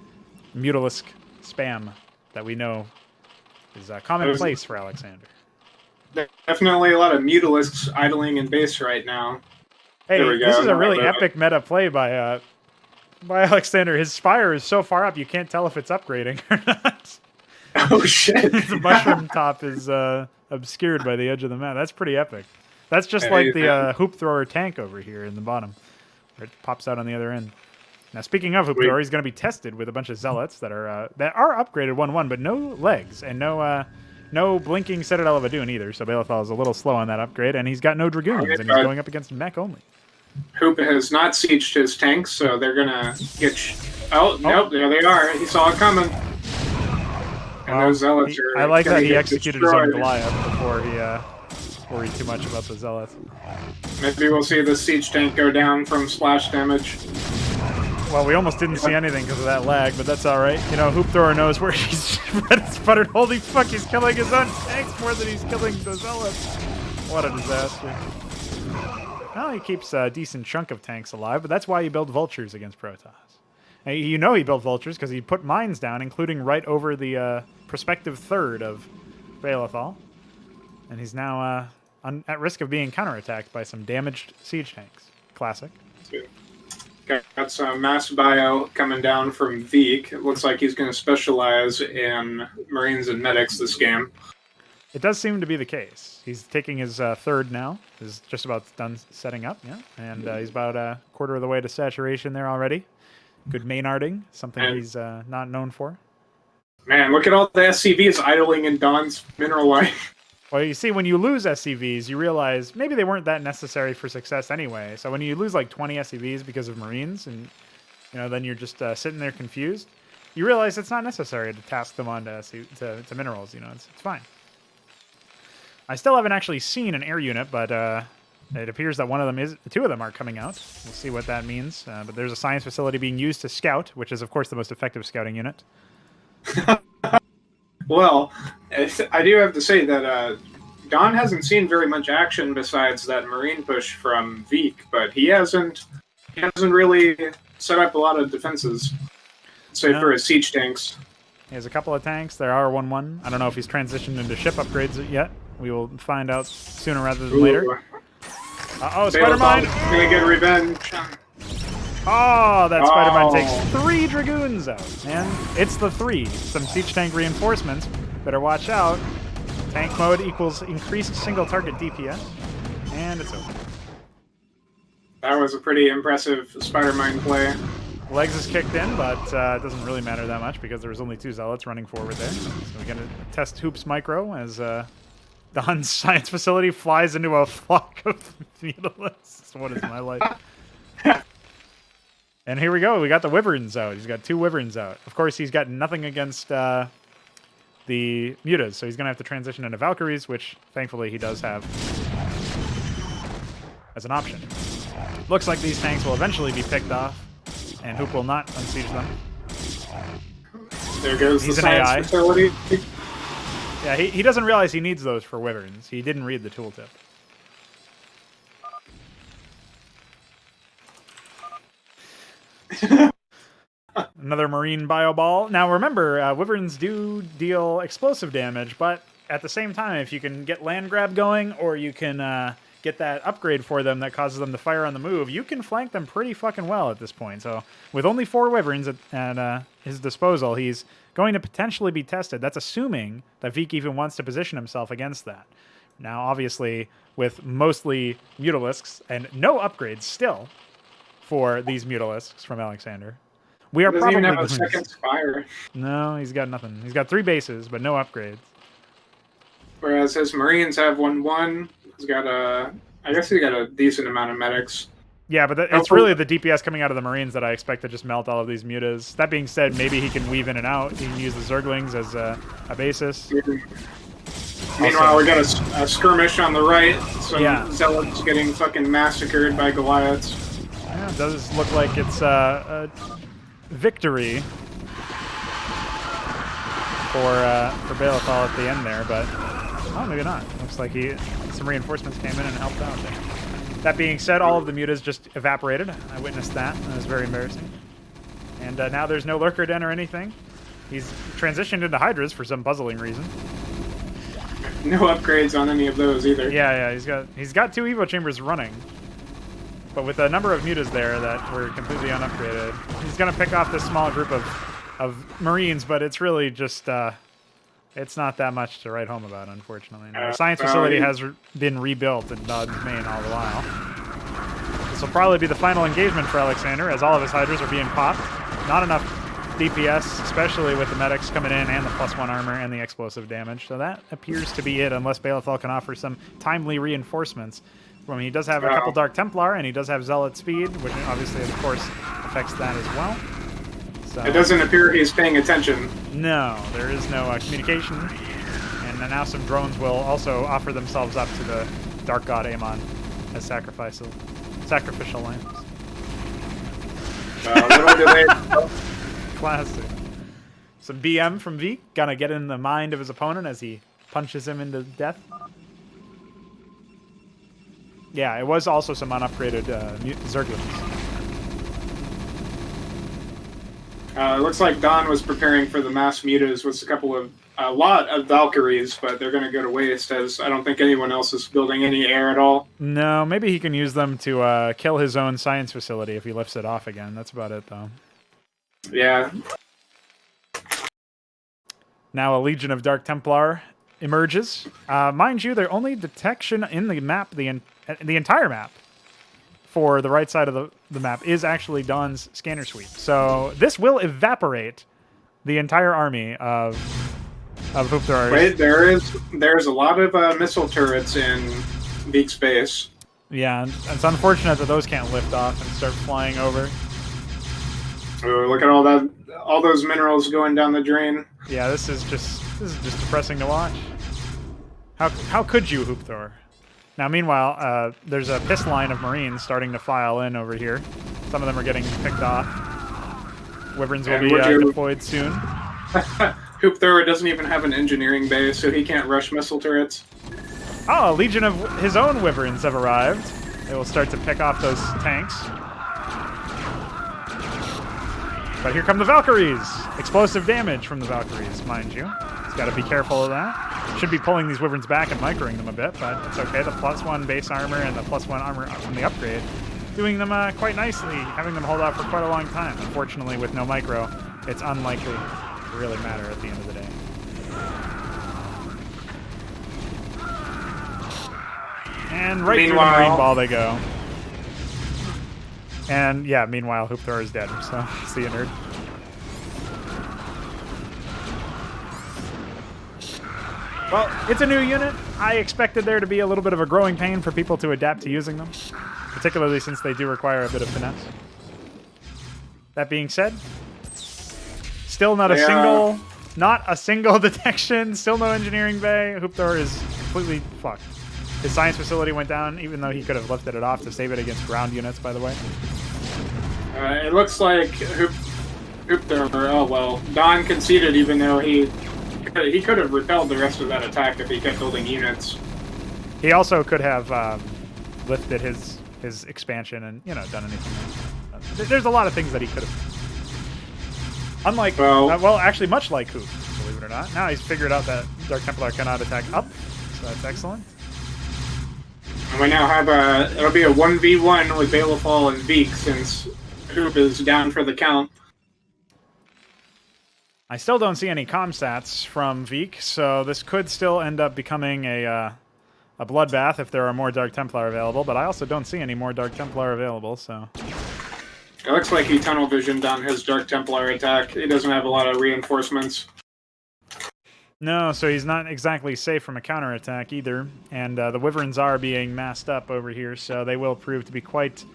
Mutalisk spam that we know is commonplace for Alexander. Definitely a lot of Mutalisks idling in base right now. Hey, this is a really epic meta play by Alexander. His Spire is so far up you can't tell if it's upgrading or not. Oh shit! The mushroom top is obscured by the edge of the map. That's pretty epic. That's just like the hoop thrower tank over here in the bottom, where it pops out on the other end. Now, speaking of hoop thrower, he's going to be tested with a bunch of zealots that are upgraded 1/1, but no legs and no blinking Citadel of Adun either. So Baelethal is a little slow on that upgrade, and he's got no dragoons, and he's going up against mech only. Hoop has not sieged his tanks, so they're gonna get. Nope, there they are. He saw it coming. And those zealots are. I like that he executed his own Goliath before he worried too much about the zealots. Maybe we'll see the siege tank go down from splash damage. Well, we almost didn't see anything because of that lag, but that's all right. You know, Hoop Thrower knows where he's sputtered. Holy fuck, he's killing his own tanks more than he's killing the zealots. What a disaster. Well, he keeps a decent chunk of tanks alive, but that's why you build vultures against Protoss. And you know he built vultures because he put mines down, including right over the prospective third of Baelethal. And he's now at risk of being counterattacked by some damaged siege tanks. Classic. Got some mass bio coming down from Veeq. It looks like he's going to specialize in Marines and Medics this game. It does seem to be the case. He's taking his third now. Is just about done setting up, yeah. And he's about a quarter of the way to saturation there already. Good Maynarding, something he's not known for. Man, look at all the SCVs idling in Don's mineral life. Well, you see, when you lose SCVs, you realize maybe they weren't that necessary for success anyway. So when you lose like 20 SCVs because of Marines, and then you're just sitting there confused, you realize it's not necessary to task them on to minerals. It's fine. I still haven't actually seen an air unit, but it appears that two of them are coming out. We'll see what that means. But there's a science facility being used to scout, which is, of course, the most effective scouting unit. Well, I do have to say that Don hasn't seen very much action besides that Marine push from Veeq, but he hasn't really set up a lot of defenses, save for his siege tanks. He has a couple of tanks. There are 1-1. I don't know if he's transitioned into ship upgrades yet. We will find out sooner rather than later. Uh-oh, Spider-Mine! Gonna get revenge. Oh, that Spider-Mine takes 3 Dragoons out. And it's the 3. Some siege tank reinforcements. Better watch out. Tank mode equals increased single target DPS. And it's over. That was a pretty impressive Spider-Mine play. Legs is kicked in, but it doesn't really matter that much because there was only 2 Zealots running forward there. So we're going to test Hoops Micro as Don's science facility flies into a flock of mutalisks. What is my life? And here we go. We got the Wyverns out. He's got 2 Wyverns out. Of course, he's got nothing against the Mutas, so he's going to have to transition into Valkyries, which thankfully he does have as an option. Looks like these tanks will eventually be picked off, and Hoop will not unsiege them. There goes he's the an science AI. facility. Yeah, he doesn't realize he needs those for Wyverns. He didn't read the tooltip. Another Marine Bio Ball. Now remember, Wyverns do deal explosive damage, but at the same time, if you can get land grab going, or you can get that upgrade for them that causes them to fire on the move, you can flank them pretty fucking well at this point. So with only 4 Wyverns at his disposal, he's going to potentially be tested. That's assuming that Veeq even wants to position himself against that. Now, obviously, with mostly Mutalisks and no upgrades still for these Mutalisks from Alexander, we are probably even have going a second Spire. No, he's got nothing. He's got 3 bases, but no upgrades. Whereas his Marines have 1-1. He's got I guess he's got a decent amount of medics. Yeah, but it's really the DPS coming out of the Marines that I expect to just melt all of these mutas. That being said, maybe he can weave in and out. He can use the Zerglings as a basis. Meanwhile, we got a skirmish on the right. Some Zealots getting fucking massacred by Goliaths. Yeah, it does look like it's a victory for Baelethal at the end there, but maybe not. Looks like some reinforcements came in and helped out there. That being said, all of the mutas just evaporated. I witnessed that. That was very embarrassing. And now there's no Lurker Den or anything. He's transitioned into Hydras for some puzzling reason. No upgrades on any of those either. Yeah, he's got 2 Evo Chambers running. But with a number of mutas there that were completely unupgraded, he's going to pick off this small group of Marines, but it's really just... it's not that much to write home about, unfortunately. The science facility has been rebuilt in Dod's Main all the while. This will probably be the final engagement for Alexander, as all of his Hydras are being popped. Not enough DPS, especially with the medics coming in and the +1 armor and the explosive damage. So that appears to be it, unless Baelethal can offer some timely reinforcements. I mean, he does have a couple Dark Templar, and he does have Zealot speed, which obviously, of course, affects that as well. So, it doesn't appear he's paying attention. No, there is no communication. And now some drones will also offer themselves up to the Dark God Amon as sacrificial lambs. Little delayed. Classic. Some BM from Veeq, gonna get in the mind of his opponent as he punches him into death. Yeah, it was also some unupgraded Zerglings. It looks like Don was preparing for the mass mutas with a lot of Valkyries, but they're going to go to waste as I don't think anyone else is building any air at all. No, maybe he can use them to kill his own science facility if he lifts it off again. That's about it, though. Yeah. Now a Legion of Dark Templar emerges. Mind you, their only detection in the map, the entire map, for the right side of the map is actually Dawn's scanner sweep. So this will evaporate the entire army of Hoop throwers. Wait, there's a lot of missile turrets in Veeq's base. Yeah, and it's unfortunate that those can't lift off and start flying over. Oh, look at all those minerals going down the drain. Yeah, this is just depressing to watch. How could you, Hoop Thrower? Now, meanwhile, there's a piss line of Marines starting to file in over here. Some of them are getting picked off. Wyverns will be deployed soon. Hoop Thrower doesn't even have an engineering base, so he can't rush missile turrets. Oh, a legion of his own Wyverns have arrived. They will start to pick off those tanks. But here come the Valkyries! Explosive damage from the Valkyries, mind you. He's got to be careful of that. Should be pulling these Wyverns back and microing them a bit, but it's okay. The +1 base armor and the +1 armor from the upgrade doing them quite nicely, having them hold off for quite a long time. Unfortunately, with no micro, it's unlikely to really matter at the end of the day. And right through the Marine Ball they go. And yeah, meanwhile, Hoop Thrower is dead, so see you, nerd. Well, it's a new unit. I expected there to be a little bit of a growing pain for people to adapt to using them, particularly since they do require a bit of finesse. That being said, still not a single detection, still no engineering bay. Hoop Thrower is completely fucked. His science facility went down, even though he could have lifted it off to save it against ground units, by the way. It looks like Hoop Thrower, oh well, Dawn conceded even though he could have repelled the rest of that attack if he kept building units. He also could have lifted his expansion and, you know, done anything. There's a lot of things that he could have. Unlike, well, actually much like Hoop, believe it or not. Now he's figured out that Dark Templar cannot attack up, so that's excellent. And we now have it'll be a 1v1 with Baelethal and Veeq since Hoop is down for the count. I still don't see any comm stats from Veeq, so this could still end up becoming a bloodbath if there are more Dark Templar available, but I also don't see any more Dark Templar available, so... It looks like he tunnel visioned on his Dark Templar attack. He doesn't have a lot of reinforcements. No, so he's not exactly safe from a counterattack either, and the Wyverns are being massed up over here, so they will prove to be quite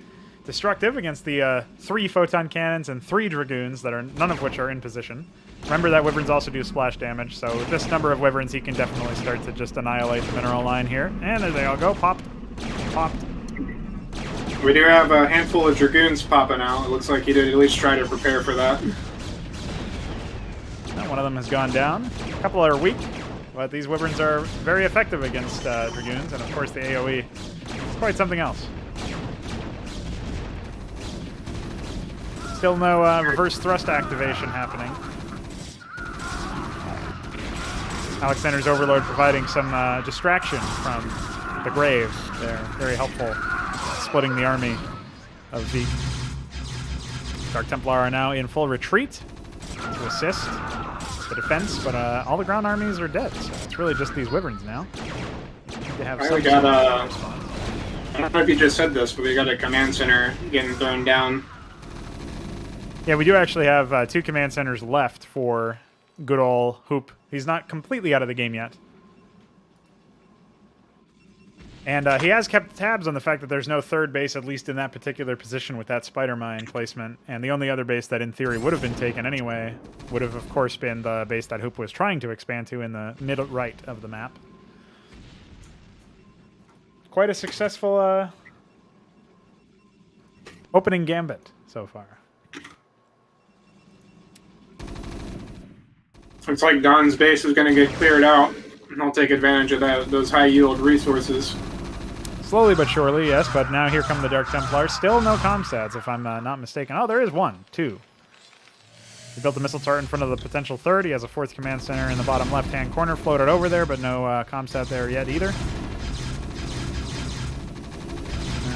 destructive against the 3 photon cannons and 3 dragoons that are none of which are in position. Remember that Wyverns also do splash damage, so with this number of Wyverns, he can definitely start to just annihilate the mineral line here. And there they all go, popped. We do have a handful of dragoons popping out. It looks like he did at least try to prepare for that. One of them has gone down. A couple are weak, but these Wyverns are very effective against dragoons, and of course the AoE is quite something else. Still no reverse thrust activation happening. Alexander's Overlord providing some distraction from the grave there. Very helpful, splitting the army of Veeq. Dark Templar are now in full retreat to assist the defense, but all the ground armies are dead, so it's really just these Wyverns now. They have some I don't know if you just said this, but we got a command center getting thrown down. Yeah, we do actually have 2 command centers left for good ol' Hoop. He's not completely out of the game yet. And he has kept tabs on the fact that there's no 3rd base, at least in that particular position with that spider mine placement. And the only other base that in theory would have been taken anyway would have, of course, been the base that Hoop was trying to expand to in the mid-right of the map. Quite a successful opening gambit so far. Looks like Dawn's base is going to get cleared out, and I'll take advantage of those high-yield resources. Slowly but surely, yes, but now here come the Dark Templars. Still no comm stats, if I'm not mistaken. Oh, there is 1, 2. He built the missile turret in front of the potential 3rd. He has a 4th command center in the bottom left-hand corner, floated over there, but no comm stat there yet either.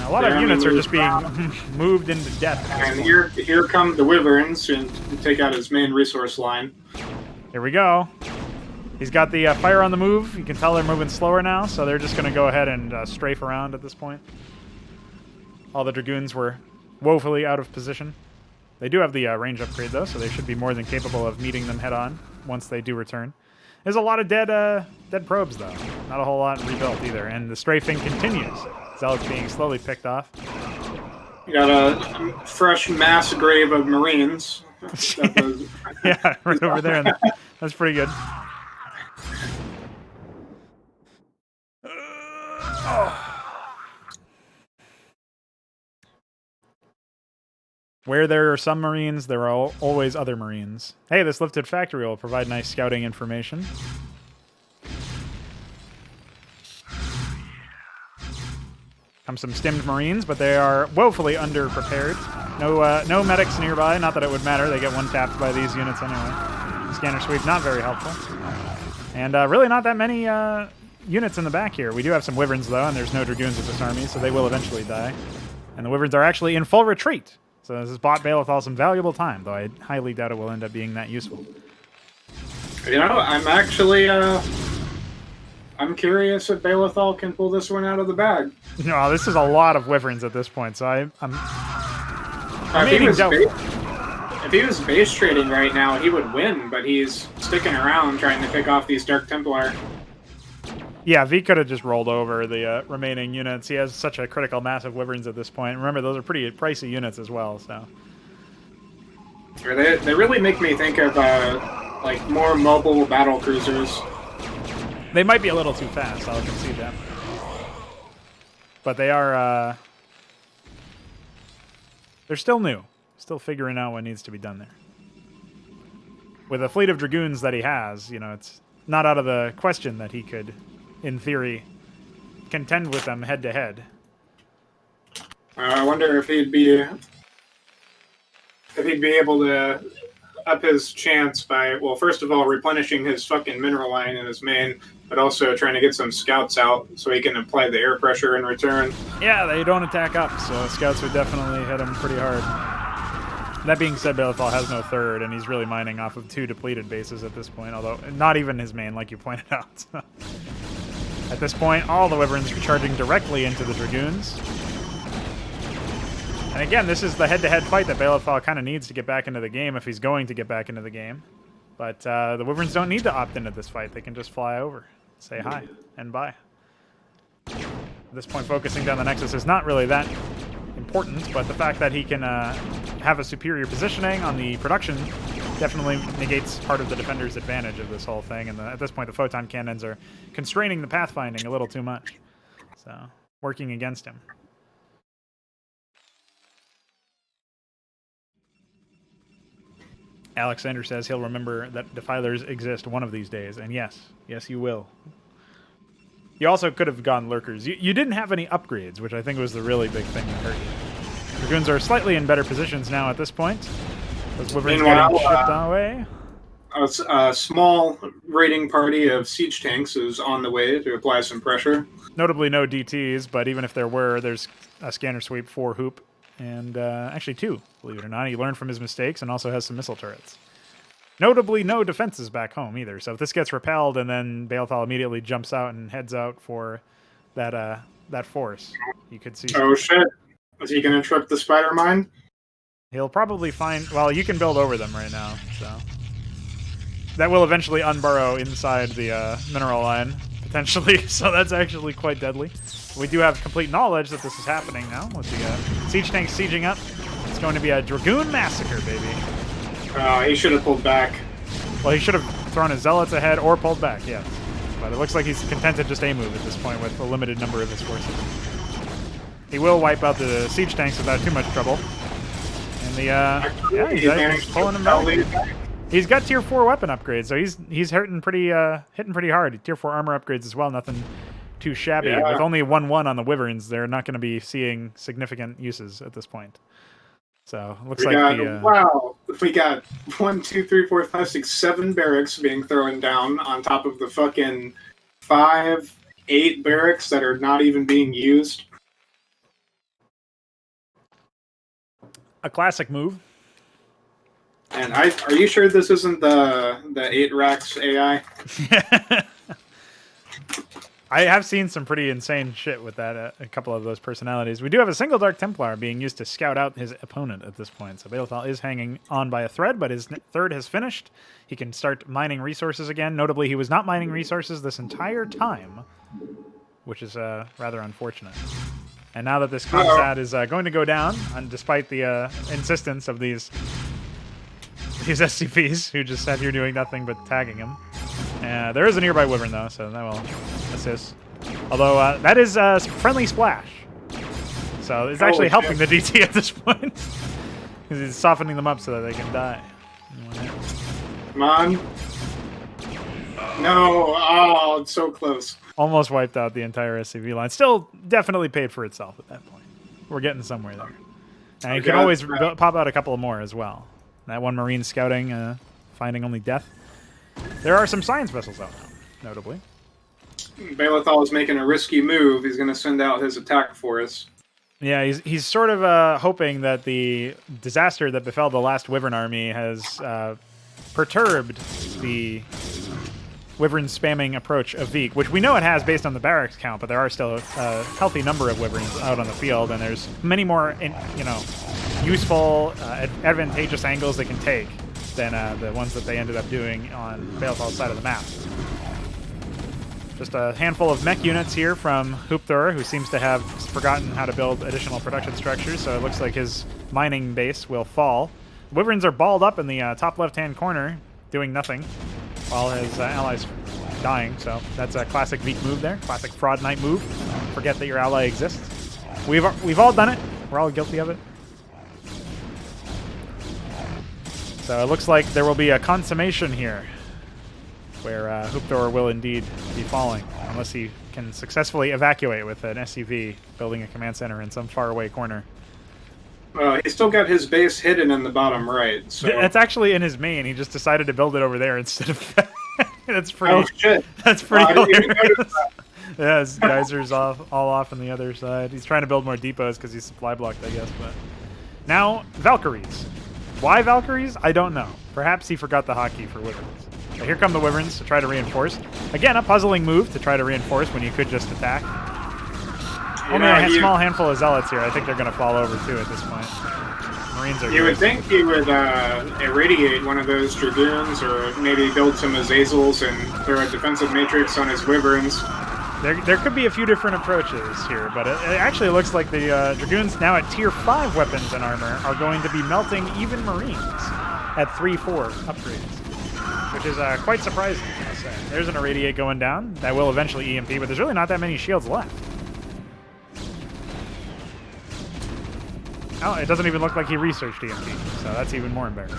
A lot of units are just being moved into death. And here come the Wyverns to take out his main resource line. Here we go. He's got the fire on the move. You can tell they're moving slower now, so they're just going to go ahead and strafe around at this point. All the Dragoons were woefully out of position. They do have the range upgrade, though, so they should be more than capable of meeting them head-on once they do return. There's a lot of dead probes, though. Not a whole lot rebuilt, either. And the strafing continues. Zealots being slowly picked off. You got a fresh mass grave of Marines. Yeah, right over there. That's pretty good. Where there are some Marines, there are always other Marines. Hey, this lifted factory will provide nice scouting information. Come some stimmed Marines, but they are woefully underprepared. No medics nearby, not that it would matter. They get one tapped by these units anyway. Scanner sweep, not very helpful. And really not that many units in the back here. We do have some Wyverns, though, and there's no Dragoons with this army, so they will eventually die. And the Wyverns are actually in full retreat. So this has bought Baelethal some valuable time, though I highly doubt it will end up being that useful. You know, I'm actually, I'm curious if Baelethal can pull this one out of the bag. No, this is a lot of Wyverns at this point, so I'm if he was base trading right now, he would win, but he's sticking around trying to pick off these Dark Templar. Yeah, Veeq could have just rolled over the remaining units. He has such a critical mass of Wyverns at this point. Remember, those are pretty pricey units as well, so... They really make me think of, like, more mobile battle cruisers. They might be a little too fast, I'll concede that. But they are, they're still new. Still figuring out what needs to be done there. With a fleet of Dragoons that he has, you know, it's not out of the question that he could, in theory, contend with them head-to-head. I wonder if he'd be able to up his chance by, well, first of all, replenishing his fucking mineral line in his main, but also trying to get some scouts out so he can apply the air pressure in return. Yeah, they don't attack up, so scouts would definitely hit him pretty hard. That being said, Baelethal has no third, and he's really mining off of 2 depleted bases at this point, although not even his main, like you pointed out. At this point, all the Wyverns are charging directly into the Dragoons. And again, this is the head-to-head fight that Baelethal kind of needs to get back into the game if he's going to get back into the game. But the Wyverns don't need to opt into this fight. They can just fly over, say hi, and bye. At this point, focusing down the Nexus is not really that important, but the fact that he can have a superior positioning on the production definitely negates part of the defender's advantage of this whole thing. And at this point, the photon cannons are constraining the pathfinding a little too much. So, working against him. Alexander says he'll remember that defilers exist one of these days. And yes, you will. You also could have gone Lurkers. You didn't have any upgrades, which I think was the really big thing that hurt you. Dragoons are slightly in better positions now at this point. Those Wyverns getting shipped away. A small raiding party of siege tanks is on the way to apply some pressure. Notably no DTs, but even if there were, there's a scanner sweep for Hoop. And actually 2, believe it or not. He learned from his mistakes and also has some missile turrets. Notably no defenses back home either. So if this gets repelled and then Baelethal immediately jumps out and heads out for that force, you could see... Oh shit. Is he going to trip the spider mine? He'll probably find... Well, you can build over them right now, so... That will eventually unburrow inside the mineral line, potentially, so that's actually quite deadly. We do have complete knowledge that this is happening now, with the siege tanks sieging up. It's going to be a Dragoon massacre, baby. He should have pulled back. Well, he should have thrown his Zealots ahead or pulled back, yes. But it looks like he's content to just A-move at this point with a limited number of his forces. He will wipe out the siege tanks without too much trouble. And the he's pulling them back. He's got tier 4 weapon upgrades, so he's hitting pretty hard. Tier 4 armor upgrades as well, nothing too shabby. Yeah. With only 1/1 on the Wyverns, they're not going to be seeing significant uses at this point. So looks wow, we got 1, 2, 3, 4, 5, 6, 7 barracks being thrown down on top of the fucking 5, 8 barracks that are not even being used. A classic move. And minute. Are you sure this isn't the 8 Racks AI? I have seen some pretty insane shit with that, a couple of those personalities. We do have a single Dark Templar being used to scout out his opponent at this point. So Baelethal is hanging on by a thread, but his third has finished. He can start mining resources again. Notably, he was not mining resources this entire time, which is rather unfortunate. And now that this comsat is going to go down, and despite the insistence of these SCPs who just sat here doing nothing but tagging him. There is a nearby wyvern though, so that will assist. Although that is a friendly splash, so it's actually helping the DT at this point because he's softening them up so that they can die. Come on! No! Oh, it's so close. Almost wiped out the entire SCV line. Still, definitely paid for itself at that point. We're getting somewhere there, and you can always pop out a couple more as well. That one Marine scouting, finding only death. There are some science vessels out now, notably. Baelethal is making a risky move. He's going to send out his attack force. Yeah, he's sort of hoping that the disaster that befell the last Wyvern army has perturbed the Wyvern spamming approach of Veeq, which we know it has based on the barracks count, but there are still a healthy number of Wyverns out on the field, and there's many more, useful, advantageous angles they can take than the ones that they ended up doing on Baelethal's side of the map. Just a handful of mech units here from Hoopthor, who seems to have forgotten how to build additional production structures, so it looks like his mining base will fall. Wyverns are balled up in the top left-hand corner, doing nothing, while his allies dying, so that's a classic Veeq move there, classic Fraud Knight move. Forget that your ally exists. We've all done it. We're all guilty of it. So it looks like there will be a consummation here, where Hoopthor will indeed be falling, unless he can successfully evacuate with an SCV building a command center in some faraway corner. He's still got his base hidden in the bottom right. So That's actually in his main. He just decided to build it over there instead of... That's pretty... Oh, shit. That's pretty hilarious. Yeah, his geysers all off on the other side. He's trying to build more depots because he's supply blocked, I guess. But now, Valkyries. Why Valkyries? I don't know. Perhaps he forgot the hotkey for Wyverns. So here come the Wyverns to try to reinforce. Again, a puzzling move to try to reinforce when you could just attack. Only a small handful of Zealots here. I think they're going to fall over too at this point. Marines are... You would think he would irradiate one of those Dragoons or maybe build some Azazels and throw a defensive matrix on his Wyverns. There could be a few different approaches here, but it actually looks like the Dragoons now at tier 5 weapons and armor are going to be melting even Marines at 3-4 upgrades, which is quite surprising, I'll say. There's an Irradiate going down. That will eventually EMP, but there's really not that many shields left. Oh, it doesn't even look like he researched EMP, so that's even more embarrassing.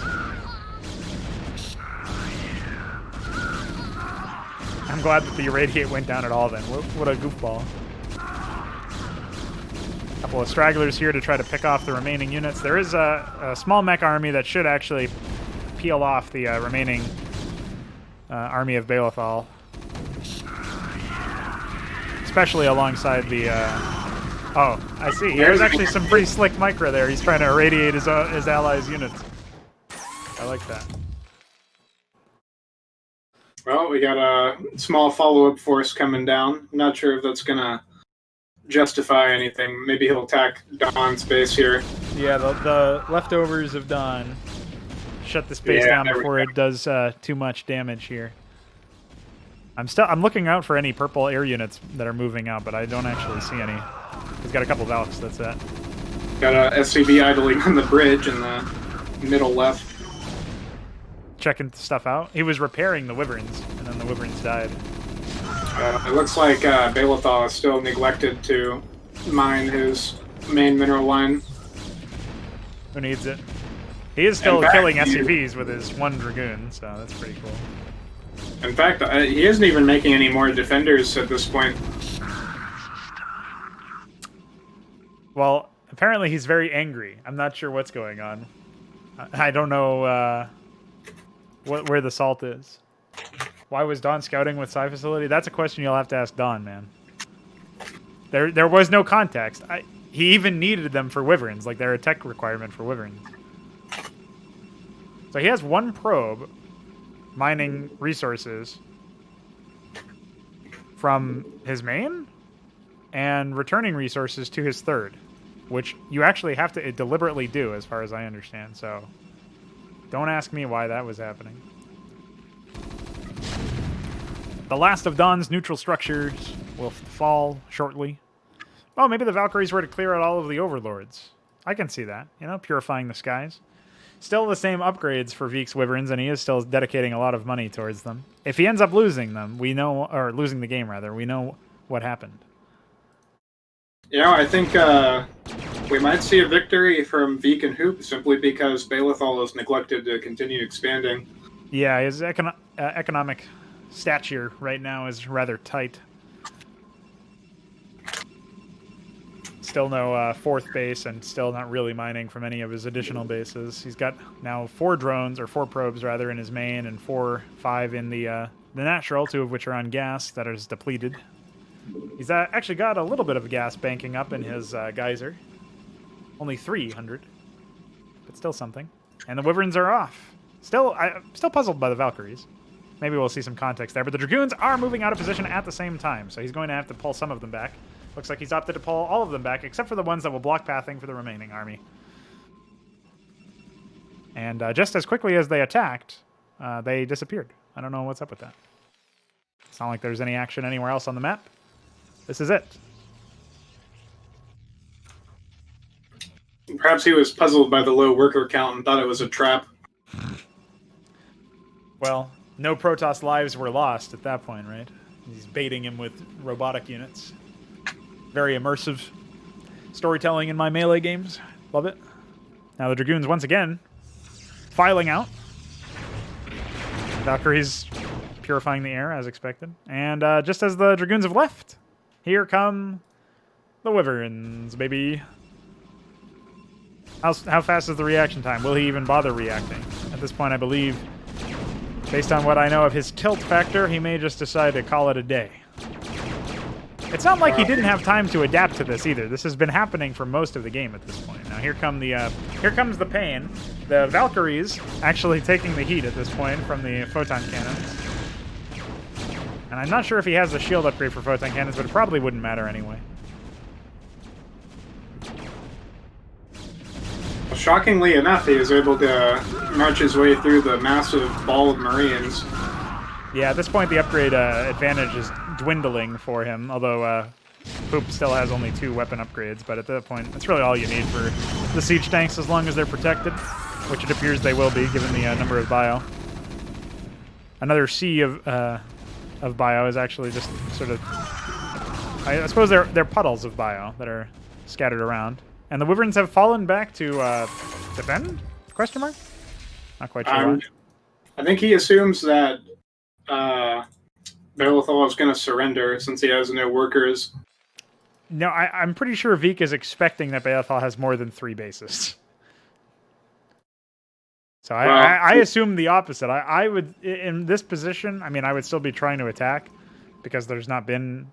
I'm glad that the Irradiate went down at all then. What a goofball. A couple of stragglers here to try to pick off the remaining units. There is a small mech army that should actually peel off the remaining army of Baelethal. Especially alongside the... oh, I see. There's actually some pretty slick micro there. He's trying to irradiate his allies' units. I like that. Well, we got a small follow-up force coming down. I'm not sure if that's going to justify anything. Maybe he'll attack Dawn's base here. Yeah, the leftovers of Dawn shut the space down before it does too much damage here. I'm looking out for any purple air units that are moving out, but I don't actually see any. He's got a couple Valks, that's it. Got a SCV idling on the bridge in the middle left. Checking stuff out. He was repairing the Wyverns, and then the Wyverns died. It looks like Baelethal is still neglected to mine his main mineral line. Who needs it? He is still killing SCVs with his one Dragoon, so that's pretty cool. In fact, he isn't even making any more defenders at this point. Well, apparently he's very angry. I'm not sure what's going on. I don't know where the salt is. Why was Dawn scouting with Psi Facility? That's a question you'll have to ask Dawn, man. There was no context. He even needed them for Wyverns, like they're a tech requirement for Wyverns. So he has one probe mining resources from his main and returning resources to his third, which you actually have to deliberately do as far as I understand. So don't ask me why that was happening. The last of Dawn's neutral structures will fall shortly. Oh, maybe the Valkyries were to clear out all of the overlords. I can see that, you know, purifying the skies. Still the same upgrades for Veeq's Wyverns, and he is still dedicating a lot of money towards them. If he ends up losing them, we know, or losing the game rather, we know what happened. You know, I think we might see a victory from Veeq and Hoop simply because Baelethal has neglected to continue expanding. Yeah, his economic stature right now is rather tight. Still no fourth base, and still not really mining from any of his additional bases. He's got now 4 drones, or 4 probes rather, in his main, and 5 in the natural, 2 of which are on gas that is depleted. He's actually got a little bit of gas banking up in his geyser. Only 300, but still something. And the Wyverns are off. I'm still puzzled by the Valkyries. Maybe we'll see some context there, but the Dragoons are moving out of position at the same time, so he's going to have to pull some of them back. Looks like he's opted to pull all of them back, except for the ones that will block pathing for the remaining army. And just as quickly as they attacked, they disappeared. I don't know what's up with that. It's not like there's any action anywhere else on the map. This is it. Perhaps he was puzzled by the low worker count and thought it was a trap. Well, no Protoss lives were lost at that point, right? He's baiting him with robotic units. Very immersive storytelling in my melee games. Love it. Now the Dragoons once again filing out. Valkyries purifying the air as expected. And just as the Dragoons have left, here come the Wyverns, baby. How fast is the reaction time? Will he even bother reacting? At this point, I believe, based on what I know of his tilt factor, he may just decide to call it a day. It's not like he didn't have time to adapt to this either. This has been happening for most of the game at this point. Now here comes the pain. The Valkyries actually taking the heat at this point from the photon cannons. And I'm not sure if he has the shield upgrade for photon cannons, but it probably wouldn't matter anyway. Shockingly enough, he was able to march his way through the massive ball of Marines. Yeah, at this point the upgrade advantage is dwindling for him, although Poop still has only 2 weapon upgrades, but at that point that's really all you need for the siege tanks as long as they're protected, which it appears they will be given the number of bio. Another sea of bio is actually just sort of... I suppose they're puddles of bio that are scattered around. And the Wyverns have fallen back to defend? Question mark? Not quite sure why. I think he assumes that Baelethal is going to surrender since he has no workers. No, I'm pretty sure Veeq is expecting that Baelethal has more than 3 bases. So I assume the opposite. I would, in this position, I mean, I would still be trying to attack because there's not been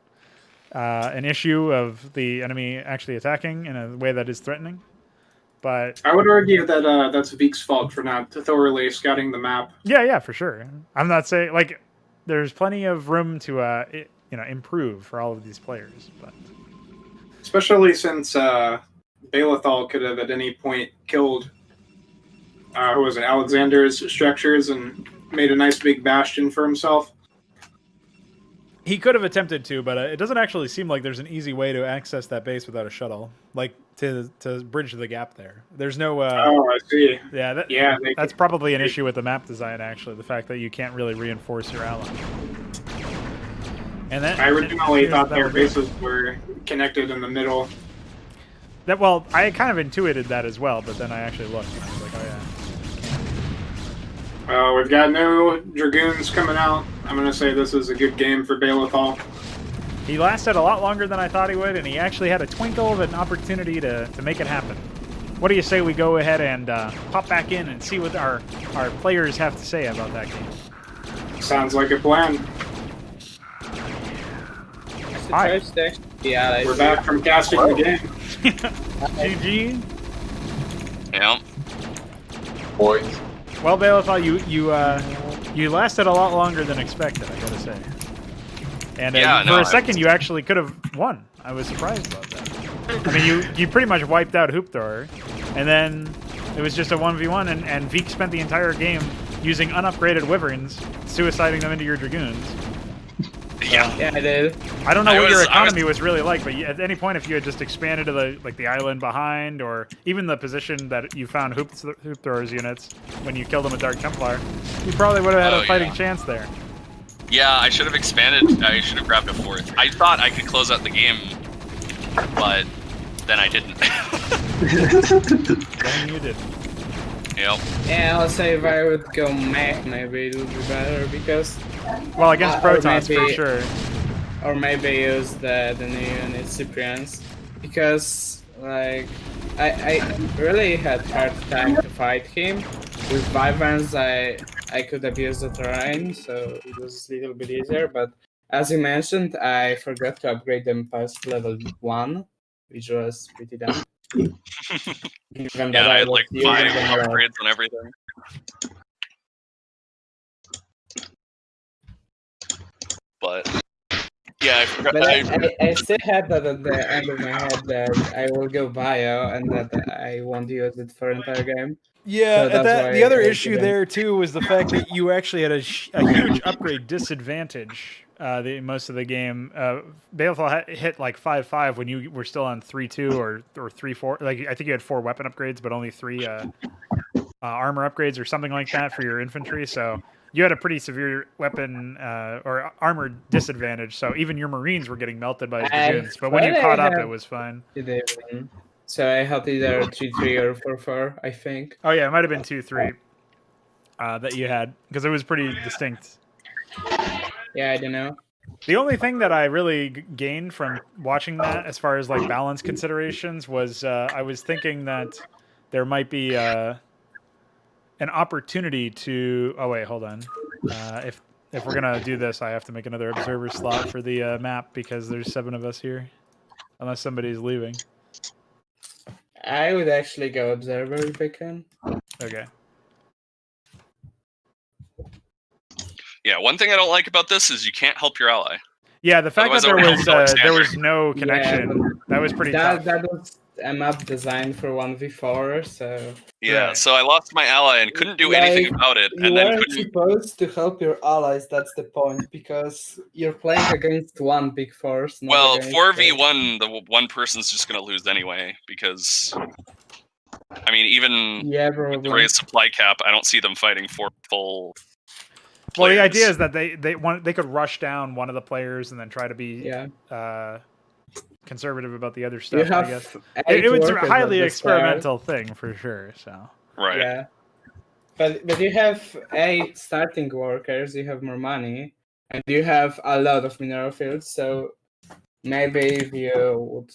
an issue of the enemy actually attacking in a way that is threatening. But I would argue that that's Veeq's fault for not thoroughly scouting the map. Yeah, for sure. I'm not saying, like, there's plenty of room to improve for all of these players, but especially since Baelethal could have at any point killed who was it, Alexander's structures and made a nice big bastion for himself. He could have attempted to, but it doesn't actually seem like there's an easy way to access that base without a shuttle, like to bridge the gap there. There's no... oh, I see. Yeah, that's probably an issue with the map design, actually, the fact that you can't really reinforce your ally. And that, I originally thought their bases were connected in the middle. Well, I kind of intuited that as well, but then I actually looked and I was like, oh yeah. We've got no Dragoons coming out. I'm going to say this is a good game for Baelethal. He lasted a lot longer than I thought he would, and he actually had a twinkle of an opportunity to make it happen. What do you say we go ahead and pop back in and see what our players have to say about that game? Sounds like a plan. Hi. Yeah, we're back from casting the game. GG. Yeah. Boys. Well, Baelethal, you lasted a lot longer than expected, I gotta say. And for a second, you actually could have won. I was surprised about that. I mean, you pretty much wiped out Hoop Thrower, and then it was just a 1v1, and Veeq spent the entire game using unupgraded Wyverns, suiciding them into your Dragoons. Yeah, I did. I don't know what your economy was really like, but at any point, if you had just expanded to the island behind, or even the position that you found Hoop Throwers units when you killed them with Dark Templar, you probably would have had a fighting chance there. Yeah, I should have expanded. I should have grabbed a 4th. I thought I could close out the game, but then I didn't. Then you did. Yep. Yeah, I'll say if I would go mech, maybe it would be better because. Well, against Protons for sure. Or maybe use the new unit Cyprians, because like I really had hard time to fight him. With Wyverns I could have used the terrain, so it was a little bit easier. But as you mentioned, I forgot to upgrade them past level 1, which was pretty dumb. Yeah, I had like 5 upgrades on everything. But yeah, I forgot. But I still had that at the end of my head that I will go bio and that I won't use it for entire game. Yeah, So the other issue there too was the fact that you actually had a huge upgrade disadvantage most of the game. Baelethal hit like 5.5 when you were still on 3.2 or 3.4. Like I think you had 4 weapon upgrades, but only 3 armor upgrades or something like that for your infantry. So you had a pretty severe weapon or armor disadvantage. So even your Marines were getting melted by his dragoons. But when you caught up, it was fine. So I had either 3.3 or 4.4, I think. Oh yeah, it might have been 2.3 that you had because it was pretty distinct. Yeah, I don't know. The only thing that I really gained from watching that, as far as like balance considerations, was I was thinking that there might be an opportunity to. Oh wait, hold on. If we're gonna do this, I have to make another observer slot for the map because there's 7 of us here, unless somebody's leaving. I would actually go observer if I can. Okay. Yeah, one thing I don't like about this is you can't help your ally. Yeah, the fact Otherwise that there was no connection, that was pretty tough. That was a map designed for 1v4, so... Yeah, so I lost my ally and couldn't do anything about it. And then weren't supposed to help your allies, that's the point, because you're playing against one big force. Well, 4v1, the one person's just going to lose anyway, because... I mean, even with the raised supply cap, I don't see them fighting 4 full... Well, the idea is that they could rush down one of the players and then try to be conservative about the other stuff. I guess it was a highly experimental thing for sure. So right, yeah, but you have 8 starting workers, you have more money, and you have a lot of mineral fields. So maybe if you would,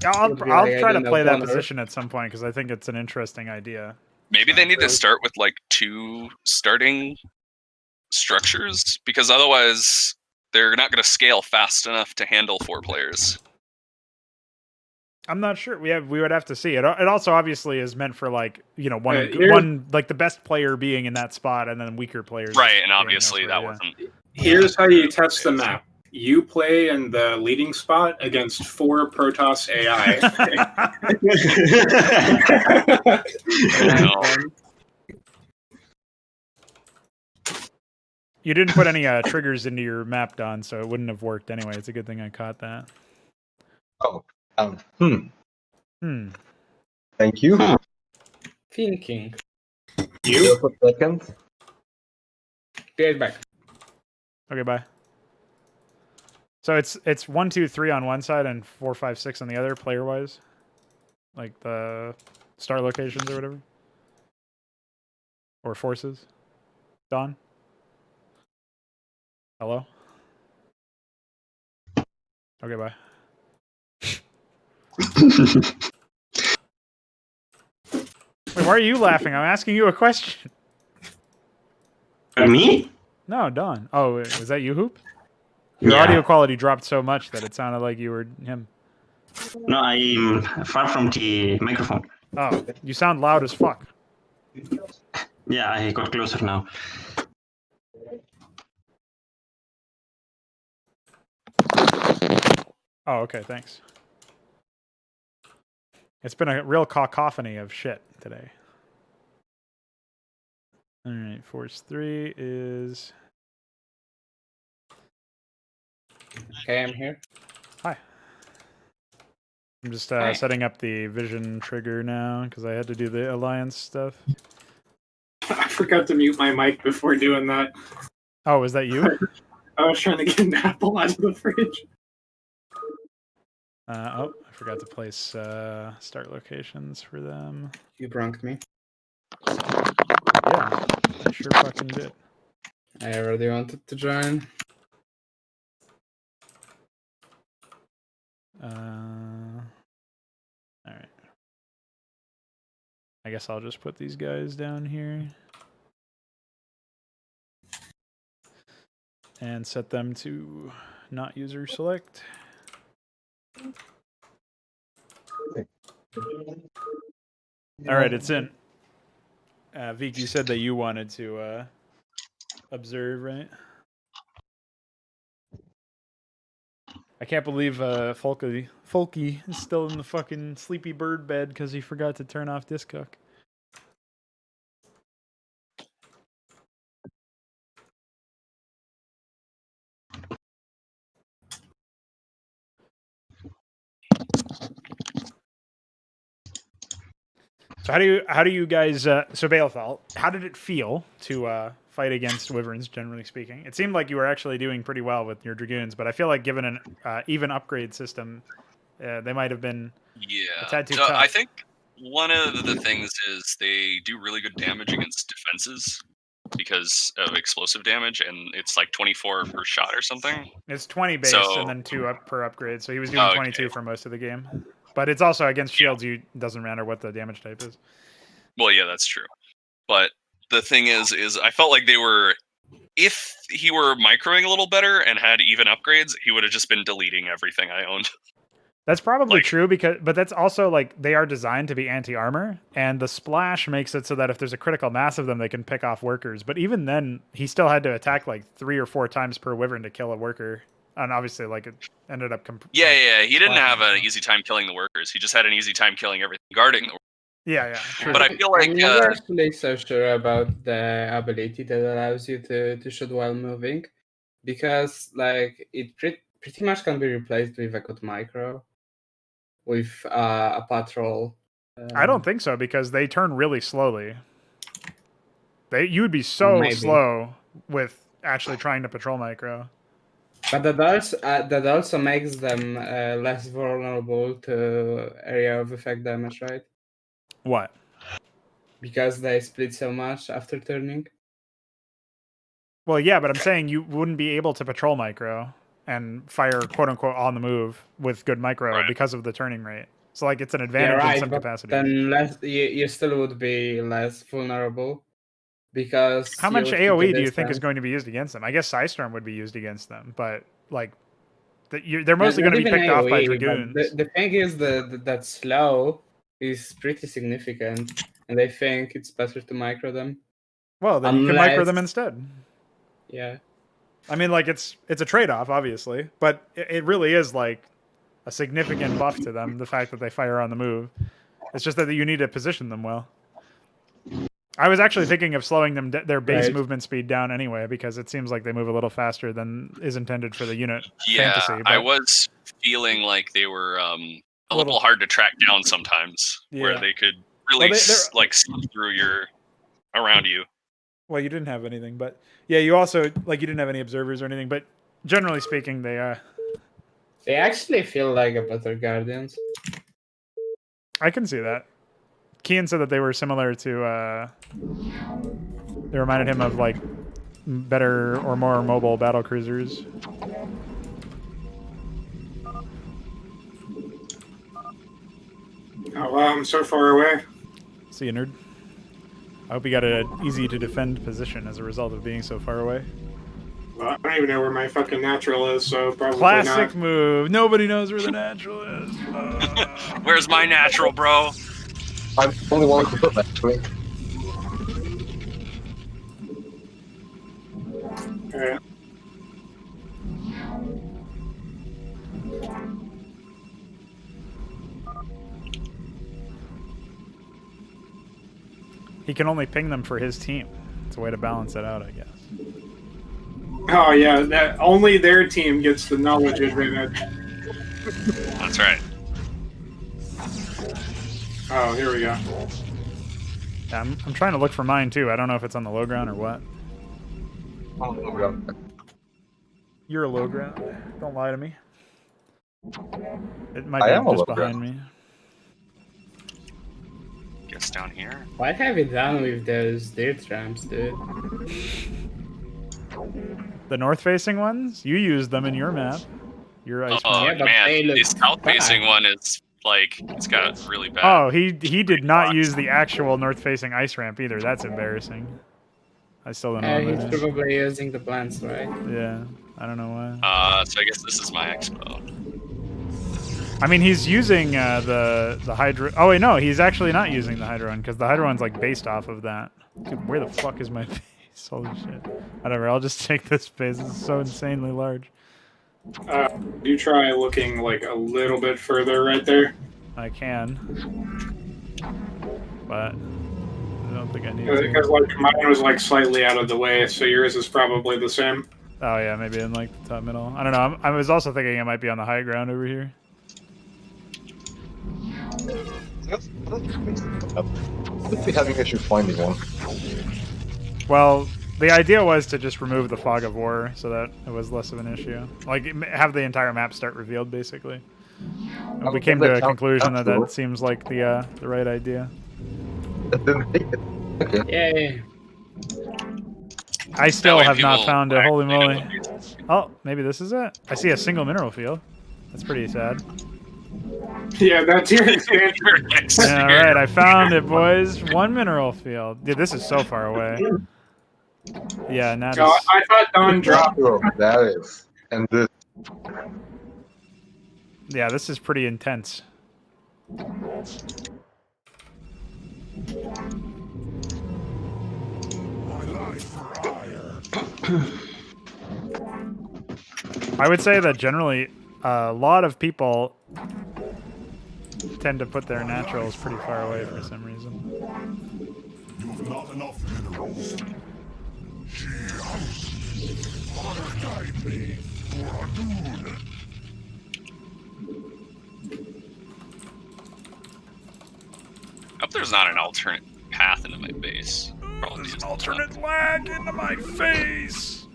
I'll try to play that position at some point because I think it's an interesting idea. Maybe they need to start with like 2 starting structures, because otherwise they're not going to scale fast enough to handle 4 players. I'm not sure. We would have to see. It also obviously is meant for like, you know, one like the best player being in that spot and then weaker players. Right, and obviously that wasn't. Here's how you test the map. You play in the leading spot against 4 Protoss AI. You didn't put any triggers into your map, Don, so it wouldn't have worked anyway. It's a good thing I caught that. Oh, Thank you. Thinking. You? For a second. Be right back. Okay, bye. So it's 1, 2, 3 on one side and 4, 5, 6 on the other, player-wise? Like the star locations or whatever? Or forces? Don? Hello? Okay, bye. Wait, why are you laughing? I'm asking you a question. Me? No, Don. Oh, was that you, Hoop? Your audio quality dropped so much that it sounded like you were him. No, I'm far from the microphone. Oh, you sound loud as fuck. Yeah, I got closer now. Oh, okay, thanks. It's been a real cacophony of shit today. All right, Force 3 is... Okay, I'm here. Hi. I'm just setting up the vision trigger now because I had to do the alliance stuff. I forgot to mute my mic before doing that. Oh, was that you? I was trying to get an apple out of the fridge. Oh, I forgot to place start locations for them. You pranked me. Yeah, I sure fucking did. I already wanted to join. Alright. I guess I'll just put these guys down here. And set them to not user select. Alright, it's in. Veeq, you said that you wanted to observe, right? I can't believe Folky is still in the fucking sleepy bird bed because he forgot to turn off Discook. So how do you guys so Baelethal, how did it feel to fight against wyverns, generally speaking? It seemed like you were actually doing pretty well with your dragoons, but I feel like given an even upgrade system, they might have been a tad too tough. I think one of the things is they do really good damage against defenses because of explosive damage, and it's like 24 per shot or something. It's 20 base and then 2 up per upgrade, so he was doing 22 for most of the game. But it's also against shields, it doesn't matter what the damage type is. Well, yeah, that's true. But the thing is I felt like they were, if he were microing a little better and had even upgrades, he would have just been deleting everything I owned. That's probably true, but that's also like they are designed to be anti-armor, and the splash makes it so that if there's a critical mass of them, they can pick off workers. But even then, he still had to attack like 3 or 4 times per wyvern to kill a worker. And obviously, like, it ended up... Yeah, he didn't have an easy time killing the workers. He just had an easy time killing everything guarding the workers. Yeah, true. But I feel like... I'm not actually so sure about the ability that allows you to shoot while moving. Because, like, it pretty much can be replaced with a good micro. With a patrol. I don't think so, because they turn really slowly. You would be so slow with actually trying to patrol micro. But that also makes them less vulnerable to area of effect damage, right? What? Because they split so much after turning. Well, yeah, but I'm saying you wouldn't be able to patrol micro and fire quote unquote on the move with good micro because of the turning rate. So like it's an advantage in some capacity. Then you still would be less vulnerable. Because how much AoE do you think is going to be used against them? I guess Psystorm would be used against them, but like they're mostly going to be picked off by dragoons. The thing is that slow is pretty significant, and I think it's better to micro them. Well, then you can micro them instead. Yeah. I mean, like it's a trade-off, obviously, but it really is like a significant buff to them. The fact that they fire on the move, it's just that you need to position them well. I was actually thinking of slowing them their base movement speed down anyway, because it seems like they move a little faster than is intended for the unit fantasy. But I was feeling like they were a little hard to track down sometimes, where they could really like slip through around you. Well, you didn't have anything, but yeah, you also you didn't have any observers or anything. But generally speaking, they actually feel like a better Guardians. I can see that. Kian said that they were similar to, they reminded him of, like, better or more mobile battle cruisers. Oh, wow, I'm so far away. See you, nerd. I hope you got an easy-to-defend position as a result of being so far away. Well, I don't even know where my fucking natural is, so probably Classic move. Nobody knows where the natural is. Where's my natural, bro? I'm the only one who put that to it. Alright. He can only ping them for his team. It's a way to balance it out, I guess. Oh yeah, that only their team gets the knowledge advantage. That's right. Oh, here we go. Yeah, I'm trying to look for mine too. I don't know if it's on the low ground or what. You're a low ground. Don't lie to me. It might be just behind me. Guess down here. What have you done with those dirt ramps, dude? The north-facing ones? You used them in your map. Your ice Oh map. man, the south-facing one is like it's got really bad. Oh, he did not use the actual north-facing ice ramp either. That's embarrassing. I still don't know. He's probably using the plants, right? Yeah, I don't know why. So I guess this is my expo. I mean, he's using the Hydra. Oh wait, no, he's actually not using the Hydra one because the Hydra one's like based off of that. Dude, where the fuck is my face? Holy shit! Whatever, I'll just take this space. This is so insanely large. You try looking like a little bit further right there. I can, but I don't think I need Because to. like mine was like slightly out of the way, so yours is probably the same. Oh yeah, maybe in like the top middle. I don't know. I was also thinking it might be on the high ground over here. Let's be having issue finding one. Well, the idea was to just remove the fog of war so that it was less of an issue. Like, have the entire map start revealed, basically. And we came to a conclusion that that seems like the right idea. Yay. I still have not found a holy moly. Oh, maybe this is it? I see a single mineral field. That's pretty sad. Yeah, that's your expansion. Yeah, alright, I found it, boys. One mineral field. Dude, this is so far away. Yeah, now No, I thought Don dropped. That is. And this. Yeah, this is pretty intense. I would say that generally a lot of people tend to put their naturals pretty far away for some reason. You have not enough minerals. Guide me for a dune. I hope there's not an alternate path into my base. There's an alternate lag into my face.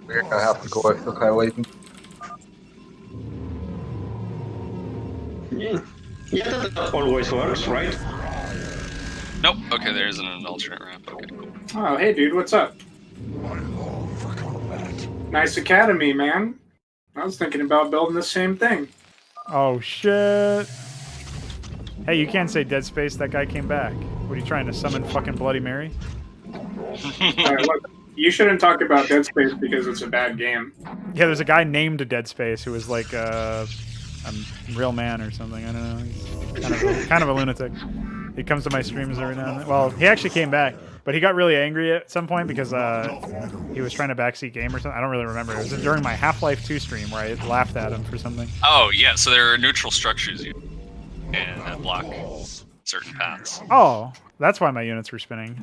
We're gonna have to go extra high waiting. Yeah, that always works, right? Nope. Okay, there isn't an alternate ramp. Okay, cool. Oh, hey, dude, what's up? Nice academy, man. I was thinking about building the same thing. Oh shit. Hey, you can't say Dead Space, that guy came back. What are you trying to summon fucking Bloody Mary? Look, you shouldn't talk about Dead Space because it's a bad game. Yeah, there's a guy named Dead Space who was like a real man or something. I don't know. He's kind of a lunatic. He comes to my streams every now and then. Well, he actually came back, but he got really angry at some point because he was trying to backseat game or something. I don't really remember. It was during my Half-Life 2 stream where I laughed at him for something. Oh yeah, so there are neutral structures and that block certain paths. Oh, that's why my units were spinning.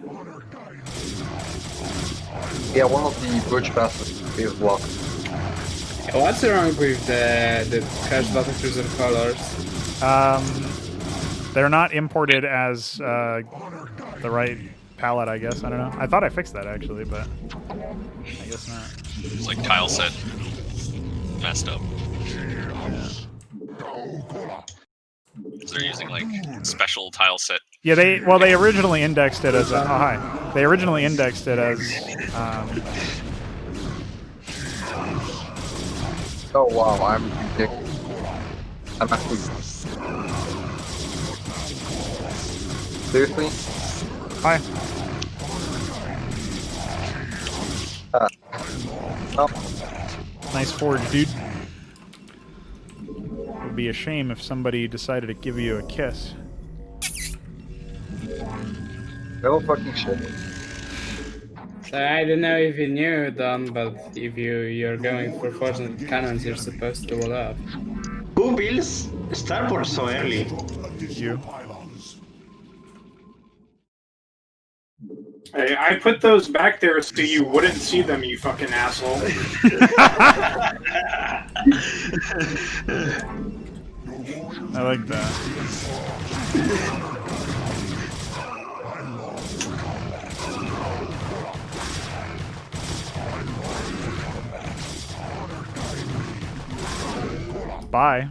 Yeah, one of the bridge passes is blocked. What's wrong with the Crash Battlecruiser colors? They're not imported as the right palette, I guess. I don't know. I thought I fixed that actually, but I guess not. It's like tile set messed up. Yeah. They're using like special tile set. Yeah, they originally indexed it as a, oh hi. They originally indexed it as Oh wow, I'm actually seriously? Hi. Oh. Nice forge, dude. It would be a shame if somebody decided to give you a kiss. No fucking shit. So I don't know if you knew, Don, but if you're going for fortune cannons, you're supposed to wall up. Who builds starport so early? You. Hey, I put those back there so you wouldn't see them, you fucking asshole. I like that. Bye.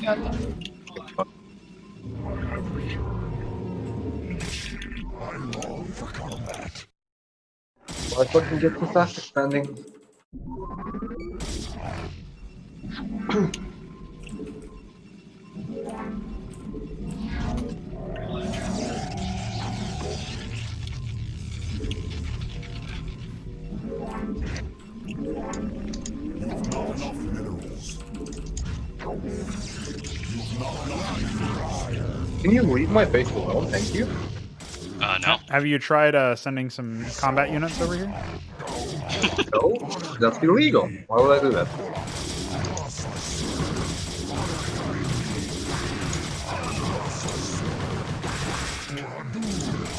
I long for combat. Well, I fucking get too fast expanding. Can you leave my base alone? Thank you. No. Have you tried sending some combat units over here? No, that's illegal. Why would I do that?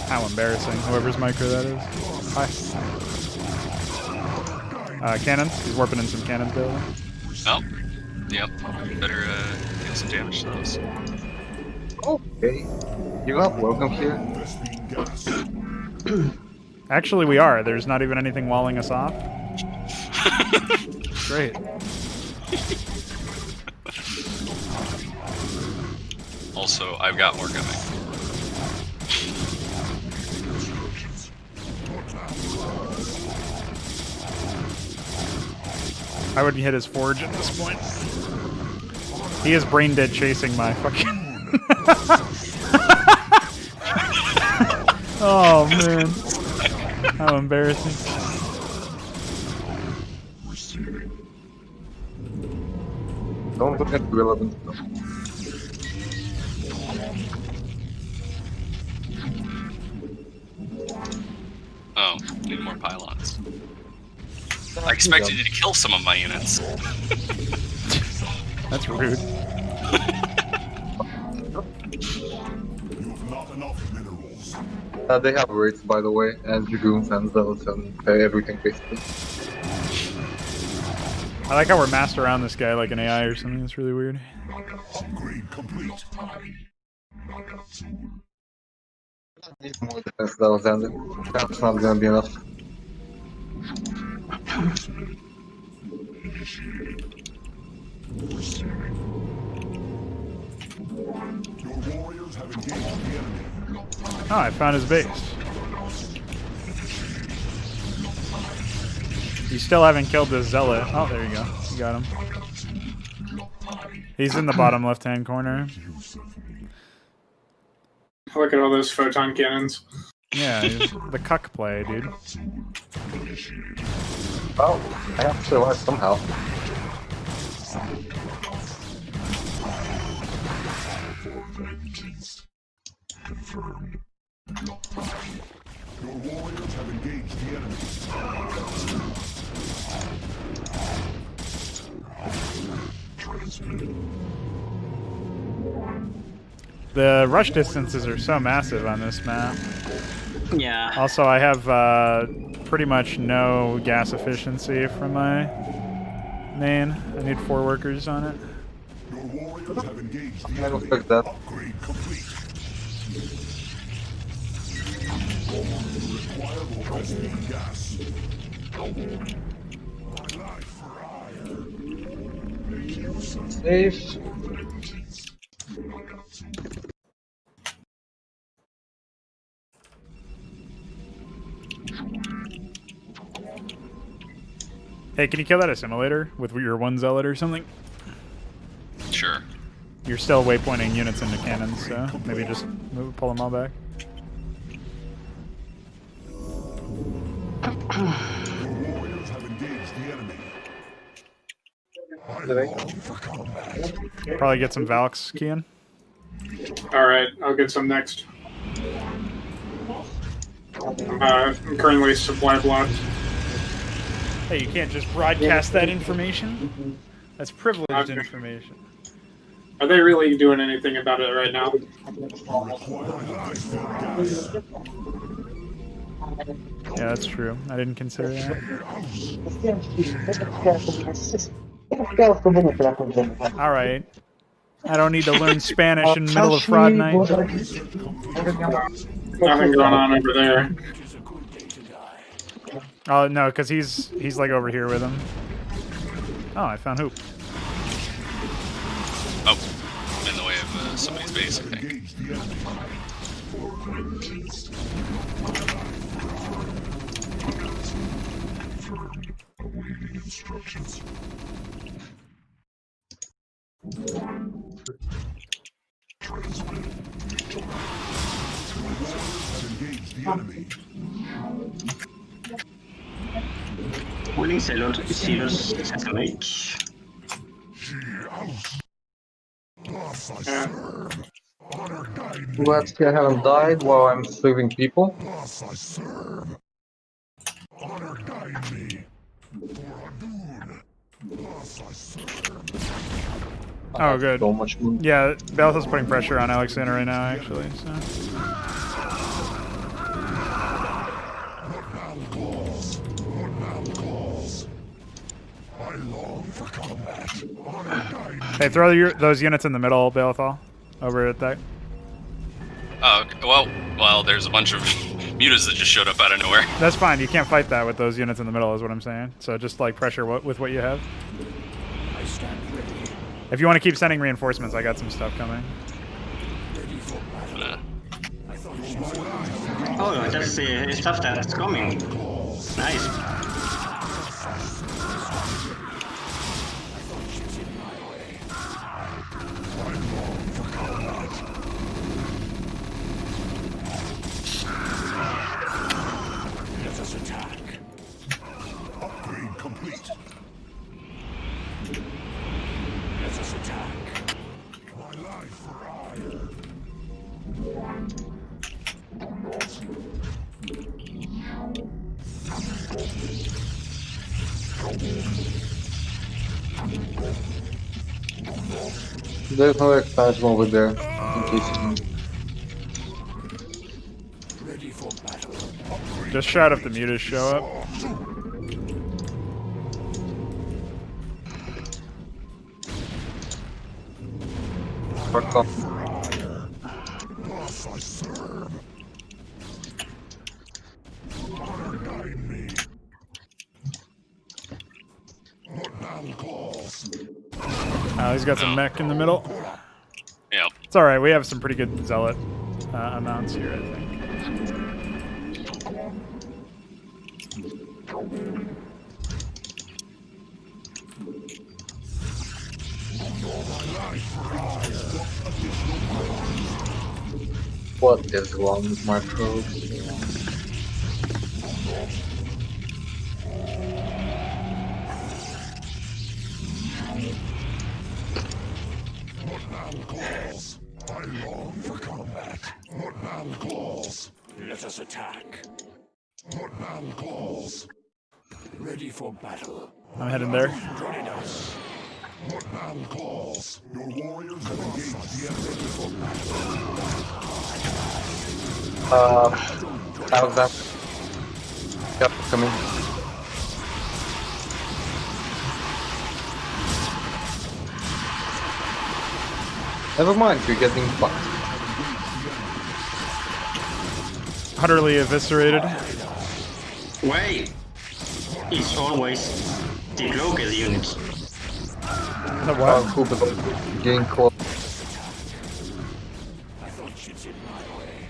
How embarrassing. Whoever's micro that is. Hi. Cannons. He's warping in some cannons, Baelethal. Oh. Yep. Better do some damage to those. Okay. You're not welcome here. Actually, we are. There's not even anything walling us off. Great. Also, I've got more coming. I would hit his forge at this point. He is brain dead chasing my fucking... Oh man. How embarrassing. Don't look at relevant stuff. Oh, need more pylons. I expected you to kill some of my units. That's rude. They have raids, by the way, and dragoons and zealots and everything basically. I like how we're massed around this guy like an AI or something. That's really weird. Upgrade complete. Need more defense zealots, and that's not gonna be enough. Your warriors have engaged the enemy. Oh, I found his base. You still haven't killed this zealot. Oh, there you go. You got him. He's in the bottom left-hand corner. Look at all those photon cannons. Yeah, the cuck play, dude. Well, I have to survive somehow. Confirmed. Your warriors have engaged the enemy. The rush distances are so massive on this map. Yeah. Also, I have pretty much no gas efficiency from my main. I need 4 workers on it. Your warriors have engaged the I enemy. respect that. Upgrade complete. Require more resident gas. Life for hire. Make use of Safe. Hey, can you kill that assimilator with your 1 zealot or something? Sure. You're still waypointing units into cannons, so maybe just pull them all back. your warriors have engaged the enemy. I long for combat. Probably get some Valks, Kian. Alright, I'll get some next. I'm currently supply blocked. Hey, you can't just broadcast that information? That's privileged information. Are they really doing anything about it right now? Yeah, that's true. I didn't consider that. Alright. I don't need to learn Spanish in the middle of fraud night. Nothing going on over there. Oh, no, because he's like over here with him. Oh, I found Hoop. Oh, I'm in the way of somebody's base, I think. Instructions. Engage the enemy. Willing silos SMH. Glad I haven't died while I'm saving people. Oh, good. So much moon. Yeah, Baeleth's putting pressure on Alexander right now, actually. So. Hey, throw those units in the middle, Baelethal, over at that. Oh, well, there's a bunch of mutas that just showed up out of nowhere. That's fine. You can't fight that with those units in the middle, is what I'm saying. So just like pressure with what you have. If you want to keep sending reinforcements, I got some stuff coming. Oh, that's the stuff that's coming. Nice. Let us attack. Upgrade complete. Let us attack. My life for hire. There's no expansion over there. In case Ready for battle. Just shout if the mutas show up. He's got some mech in the middle. Yeah. It's alright, we have some pretty good zealot amounts here, I think. what is wrong with my probes? I long for combat. What battle calls? Let us attack. What battle calls? Ready for battle. I'm heading there. Join us. What battle calls? Your warriors have engaged the enemy for battle. Alexander. Yep, coming. Never mind, you're getting fucked. Utterly eviscerated. Wait! It's always the local units. The what? Cool, but getting close. I thought she's in my way.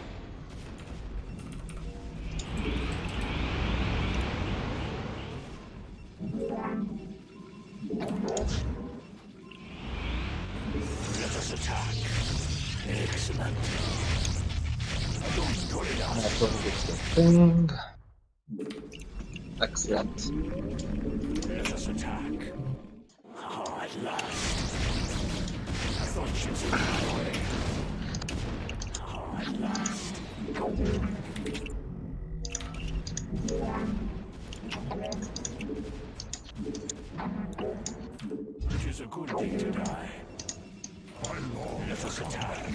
Let us attack. Excellent. Don't put it out. Excellent. Let us attack. Oh, at last. I thought she's in my way. It is a good day to die. I long let us attack.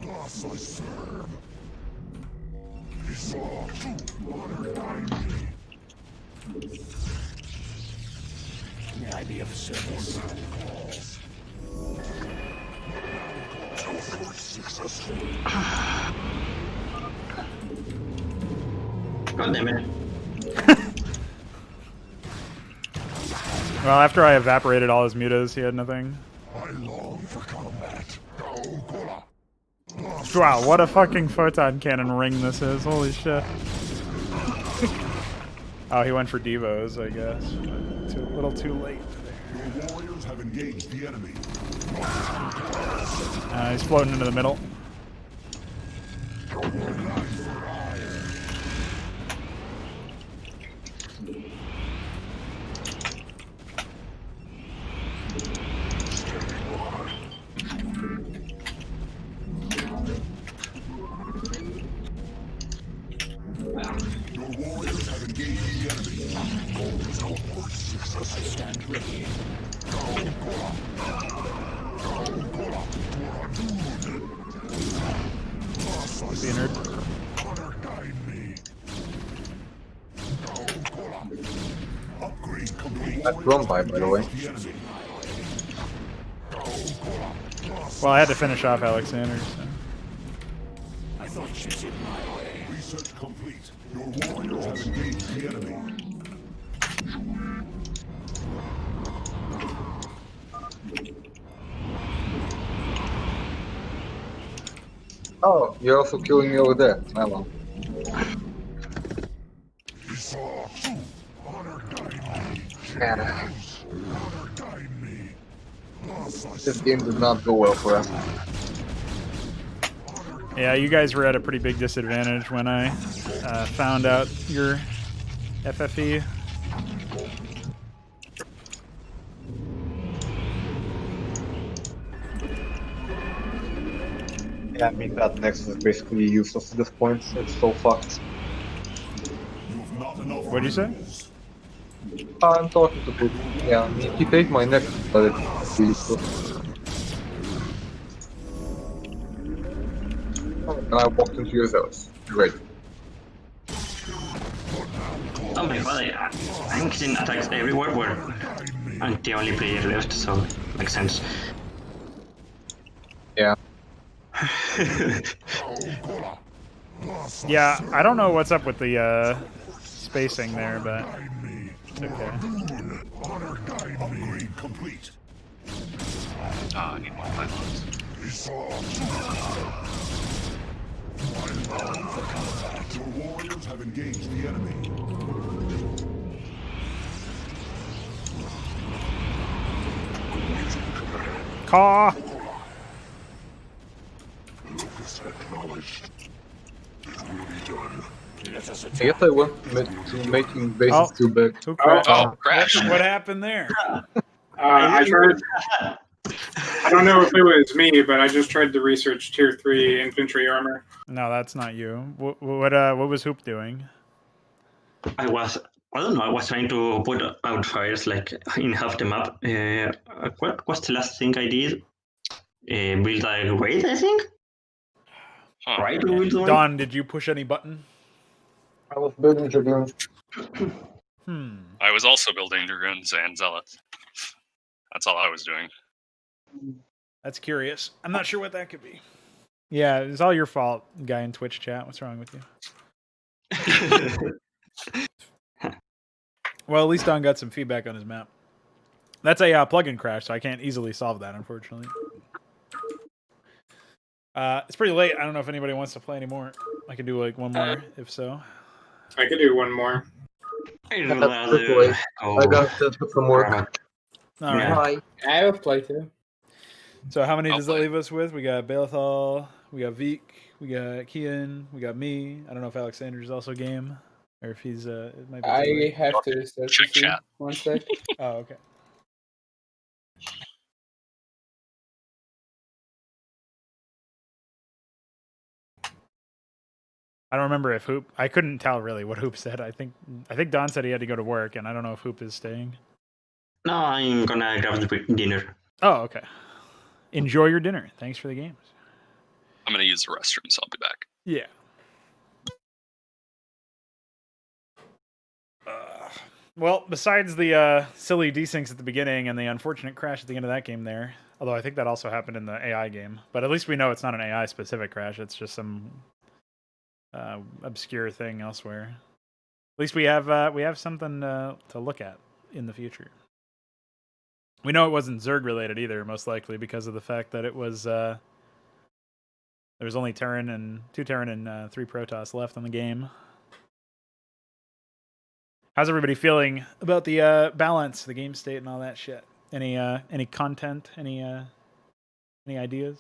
Thus I serve. Resolve to honor thy May I be of service? God damn it. Well, after I evaporated all his mutas, he had nothing. I long for combat. Wow, what a fucking photon cannon ring this is. Holy shit. Oh, he went for Devos, I guess. A little too late. Your warriors have engaged the enemy. He's floating into the middle. Your warriors have engaged the enemy. I stand ready. Beanard. Honor guide me. Upgrade complete. That's run by the way. Well, I had to finish off Alexander, so. I thought you did my way. Research complete. Your warriors have engaged the enemy. Oh, you're also killing me over there. Oh well. Yeah. This game did not go well for us. Yeah, you guys were at a pretty big disadvantage when I found out your FFE. Yeah, I mean that Nexus is basically useless at this point. It's so fucked. What'd you say? I'm talking to Book. Yeah, I mean, he take my Nexus, but it's useless. And I walked into your house. Great. Oh my god, I'm getting attacks everywhere where I'm the only player left, so makes sense. Yeah. Yeah, I don't know what's up with the spacing there, but it's okay. Upgrade complete. Ah, I need more pylons. Your warriors have engaged the enemy. Caw! I guess I went to making bases too big. Who crashed? Oh, crash. What happened there? I tried. I don't know if it was me, but I just tried to research tier 3 infantry armor. No, that's not you. What was Hoop doing? I don't know, I was trying to put out fires like in half the map. What was the last thing I did? Build a raid, I think? Huh. Right? Don, did you push any button? I was building Dragoons. I was also building Dragoons and Zealots. That's all I was doing. That's curious. I'm not sure what that could be. Yeah, it's all your fault, guy in Twitch chat. What's wrong with you? Well, at least Don got some feedback on his map. That's a plugin crash, so I can't easily solve that, unfortunately. It's pretty late. I don't know if anybody wants to play anymore. I can do like one more, if so. I could do one more. I got some work. All right. I will play too. So how many does that leave us with? We got Baelethal, we got Veeq, we got Kian, we got me. I don't know if Alexander's also game, or if he's it might be I have to start check chat. 1 sec. Oh, okay. I don't remember if Hoop. I couldn't tell really what Hoop said. I think Don said he had to go to work, and I don't know if Hoop is staying. No, I'm gonna grab the dinner. Oh, okay. Enjoy your dinner. Thanks for the games. I'm gonna use the restroom, so I'll be back. Yeah. Well, besides the silly desyncs at the beginning and the unfortunate crash at the end of that game there, although I think that also happened in the AI game, but at least we know it's not an AI-specific crash. It's just some obscure thing elsewhere. At least we have something to look at in the future. We know it wasn't Zerg related either, most likely because of the fact that it was there was only two Terran and 3 Protoss left on the game. How's everybody feeling about the balance, the game state, and all that shit? Any content? Any ideas?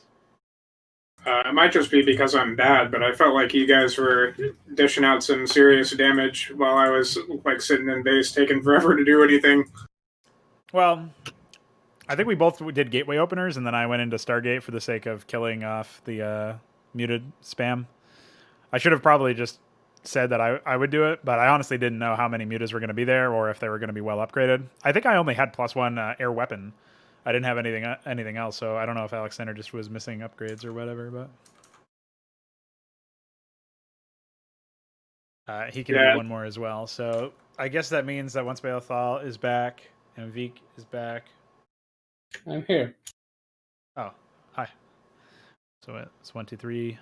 It might just be because I'm bad, but I felt like you guys were dishing out some serious damage while I was like sitting in base, taking forever to do anything. Well, I think we both did gateway openers, and then I went into Stargate for the sake of killing off the muted spam. I should have probably just said that I would do it, but I honestly didn't know how many mutas were going to be there or if they were going to be well upgraded. I think I only had +1 air weapon. I didn't have anything else, so I don't know if Alexander just was missing upgrades or whatever, but he can do one more as well. So I guess that means that once Baelethal is back and Veeq is back. I'm here. Oh, hi. So it's 1, 2, 3,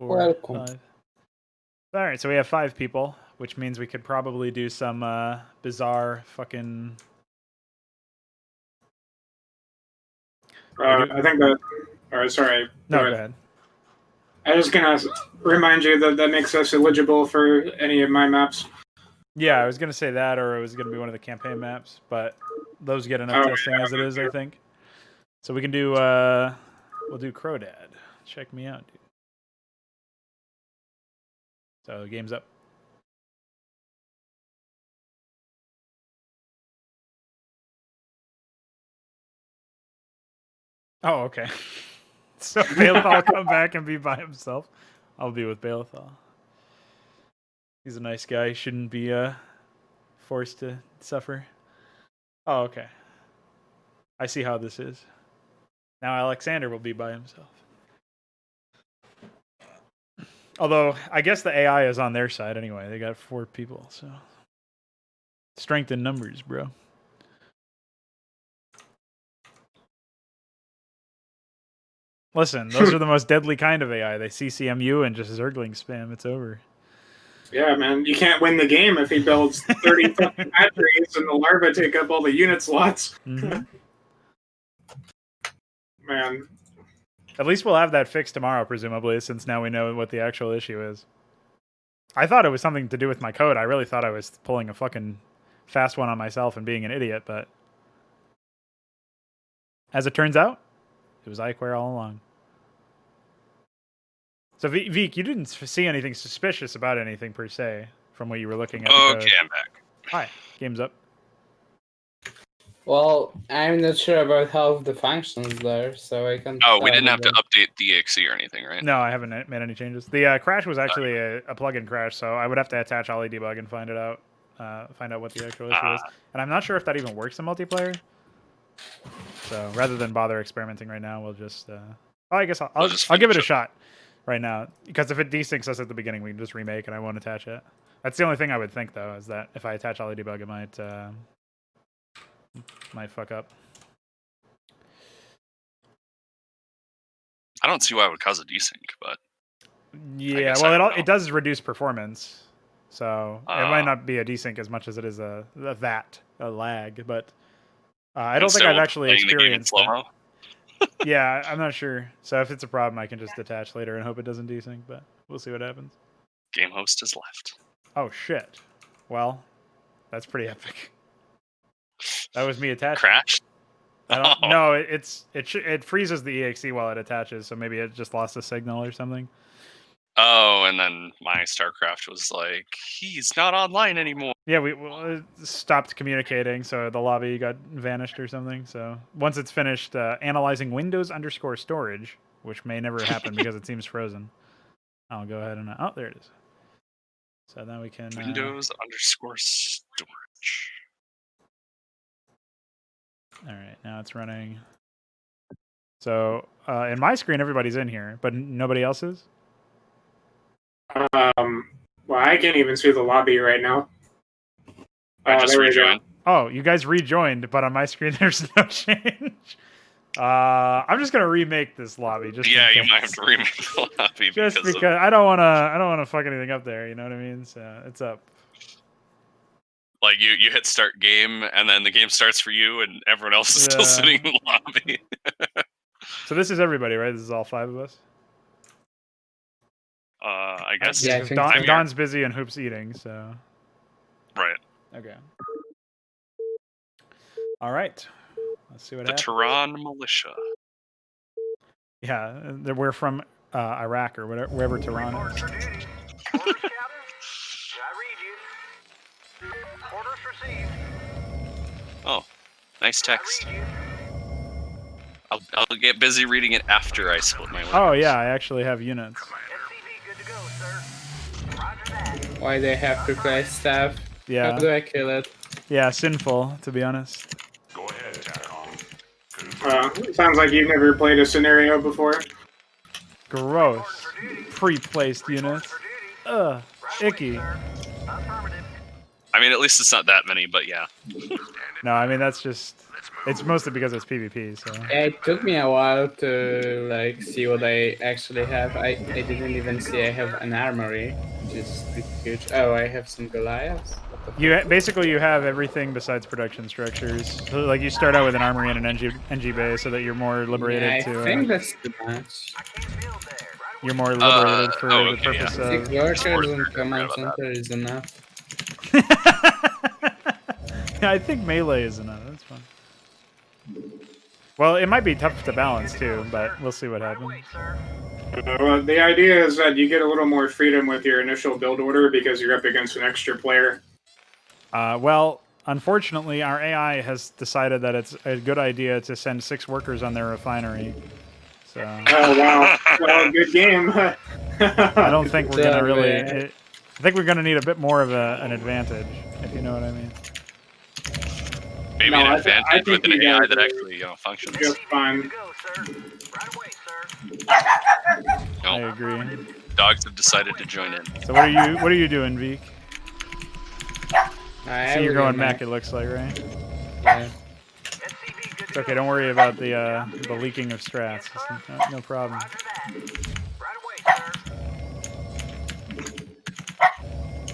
4, Welcome. 5. All right, so we have 5 people, which means we could probably do some bizarre fucking. I think that. Or sorry. No, go ahead. I was gonna remind you that makes us eligible for any of my maps. Yeah, I was gonna say that, or it was gonna be one of the campaign maps, but those get enough testing as it is, I think. So we can do. We'll do Crowdad. Check me out, dude. So game's up. Oh, okay. So Baelethal will come back and be by himself. I'll be with Baelethal. He's a nice guy. He shouldn't be forced to suffer. Oh, okay. I see how this is. Now Alexander will be by himself. Although, I guess the AI is on their side anyway. They got 4 people, so. Strength in numbers, bro. Listen, those are the most deadly kind of AI. They CCMU and just Zergling spam. It's over. Yeah, man. You can't win the game if he builds 30 fucking batteries and the larvae take up all the unit slots. Mm-hmm. Man. At least we'll have that fixed tomorrow, presumably, since now we know what the actual issue is. I thought it was something to do with my code. I really thought I was pulling a fucking fast one on myself and being an idiot, but as it turns out, it was iQuare all along. So, Veeq, you didn't see anything suspicious about anything per se from what you were looking at. Okay, I'm back. Hi, game's up. Well, I'm not sure about half of the functions there, so I can. Oh, we didn't have to update the exe or anything, right? No, I haven't made any changes. The crash was actually a plugin crash, so I would have to attach Ollie debug and find it out, find out what the actual issue is. And I'm not sure if that even works in multiplayer. So rather than bother experimenting right now, we'll just. I guess I'll give it a shot right now, because if it desyncs us at the beginning, we can just remake, and I won't attach it. That's the only thing I would think, though, is that if I attach Ollie debug, it might fuck up. I don't see why it would cause a desync, but yeah, well, it does reduce performance, so it might not be a desync as much as it is a lag. But I don't think I've actually experienced that. Yeah, I'm not sure. So if it's a problem, I can just detach later and hope it doesn't desync. But we'll see what happens. Game host is left. Oh shit! Well, that's pretty epic. That was me attaching. Crashed? I don't know. It freezes the exe while it attaches, so maybe it just lost a signal or something. Oh, and then my Starcraft was like, he's not online anymore. Yeah, we stopped communicating, so the lobby got vanished or something. So once it's finished analyzing Windows_storage, which may never happen because it seems frozen, I'll go ahead and... Oh, there it is. So then we can Windows_storage. All right, now it's running. So in my screen, everybody's in here, but nobody else is. Well, I can't even see the lobby right now. I just rejoined. Oh, you guys rejoined, but on my screen there's no change. I'm just gonna remake this lobby. Just yeah, you might have to remake the lobby just because I don't wanna fuck anything up there. You know what I mean? So it's up. Like you hit start game, and then the game starts for you, and everyone else is still sitting in the lobby. So this is everybody, right? This is all 5 of us. I guess. Yeah, I think Don's busy and Hoop's eating, so. Right. Okay. All right. Let's see what happens. The Tehran militia. Yeah, we're from Iraq or whatever, wherever Tehran is. Oh, nice text. I'll get busy reading it after I split my windows. Oh yeah, I actually have units. Why they have to play staff? Yeah. How do I kill it? Yeah, sinful, to be honest. Go ahead, TACOM. Sounds like you've never played a scenario before. Gross. Pre-placed units. Ugh, icky. I mean, at least it's not that many, but yeah. No, I mean, that's just... It's mostly because it's PvP, so... Yeah, it took me a while to, like, see what I actually have. I didn't even see I have an armory, which is pretty huge. Oh, I have some Goliaths? Basically, you have everything besides production structures. So, like, you start out with an armory and an NG bay so that you're more liberated I think that's too much. You're more liberated for the purpose of... 6 workers and command center is enough. Yeah, I think melee is enough. That's fine. Well, it might be tough to balance too, but we'll see what happens. Well, the idea is that you get a little more freedom with your initial build order because you're up against an extra player. Well, unfortunately, our AI has decided that it's a good idea to send 6 workers on their refinery. So. Oh wow! Well, good game. I don't think we're gonna really. I think we're gonna need a bit more of an advantage, if you know what I mean. Maybe an advantage with an AI that actually functions. Just fine. I agree. Dogs have decided to join in. So what are you doing, Veeq? See, you're going mech, it looks like, right? Yeah. It's okay, don't worry about the leaking of strats. No problem.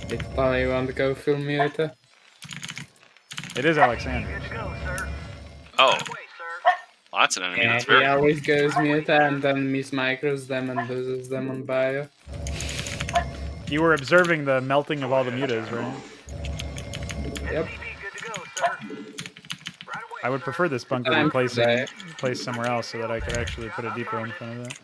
Did Polly want to go full muta? It is Alexander. Oh. Well, that's an enemy. Yeah, That's he very always goes muta and then mismicros them and loses them on bio. You were observing the melting of all the mutas, right? Yep. I would prefer this bunker to be placed somewhere else so that I could actually put a depot in front of it.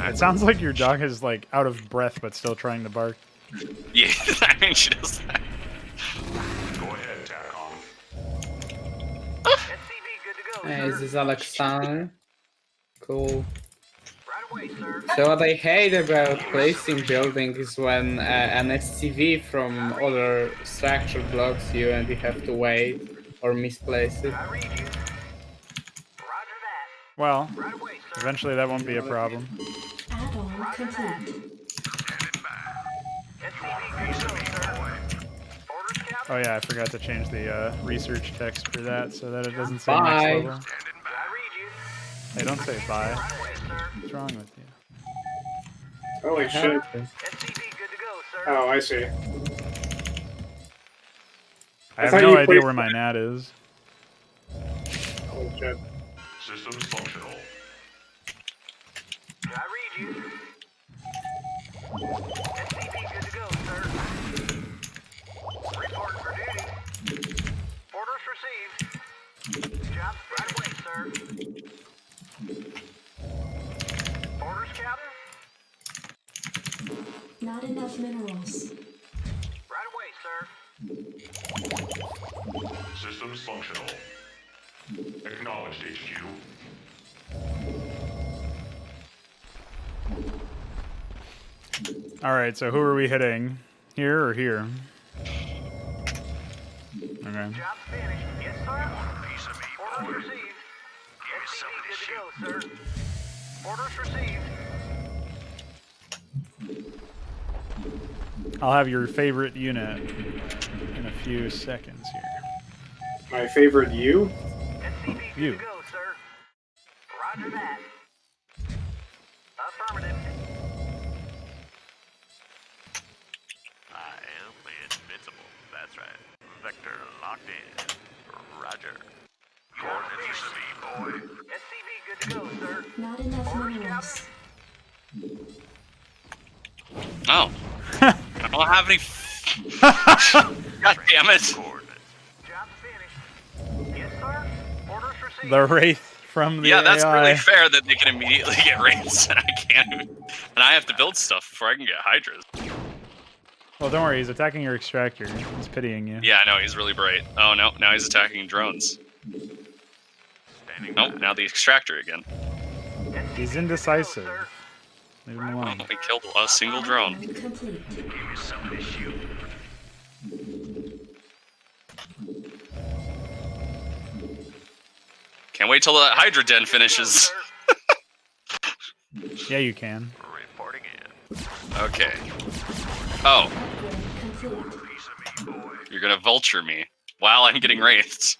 It sounds like your dog is like out of breath but still trying to bark. Yeah, I mean she does that. Go ahead, TACOM. Hey, this is Alexander. Cool. So what I hate about placing buildings is when an SCV from other structure blocks you and you have to wait or misplace it. Well, eventually that won't be a problem. Add-on complete. Oh yeah, I forgot to change the research text for that so that it doesn't say Bye. next level. Hey, don't say bye. What's wrong with you? Holy shit. Oh, I see. I have no idea where my NAT is. Holy shit. Systems functional. Not enough minerals. Systems functional. Acknowledged, HQ. All right, so who are we hitting? Here or here? Okay. Job finished. Yes, sir. Piece of me. Orders received. SCV good to go, sir. Orders received. I'll have your favorite unit in a few seconds here. My favorite you? SCV good You. to go, sir. Roger that. Affirmative. I am invincible. That's right. Vector locked in. Roger. Coordinates received, boy. SCV good to go, sir. Not enough minerals. Oh. I don't have any. God damn it. Job finished. Yes, sir. Orders received. The Wraith from the Yeah, that's AI. really fair that they can immediately get raids and I can't even. And I have to build stuff before I can get Hydras. Well, don't worry, he's attacking your extractor. He's pitying you. Yeah, I know, he's really bright. Oh no, now he's attacking drones. Nope, now the extractor again. He's indecisive. Leave him alone. Oh, he killed a single drone. Complete. Give me some of this shoot. Can't wait till the Hydra den finishes. Yeah, you can. Reporting in. Okay. Oh, Complete. you're gonna vulture me while I'm getting wraiths.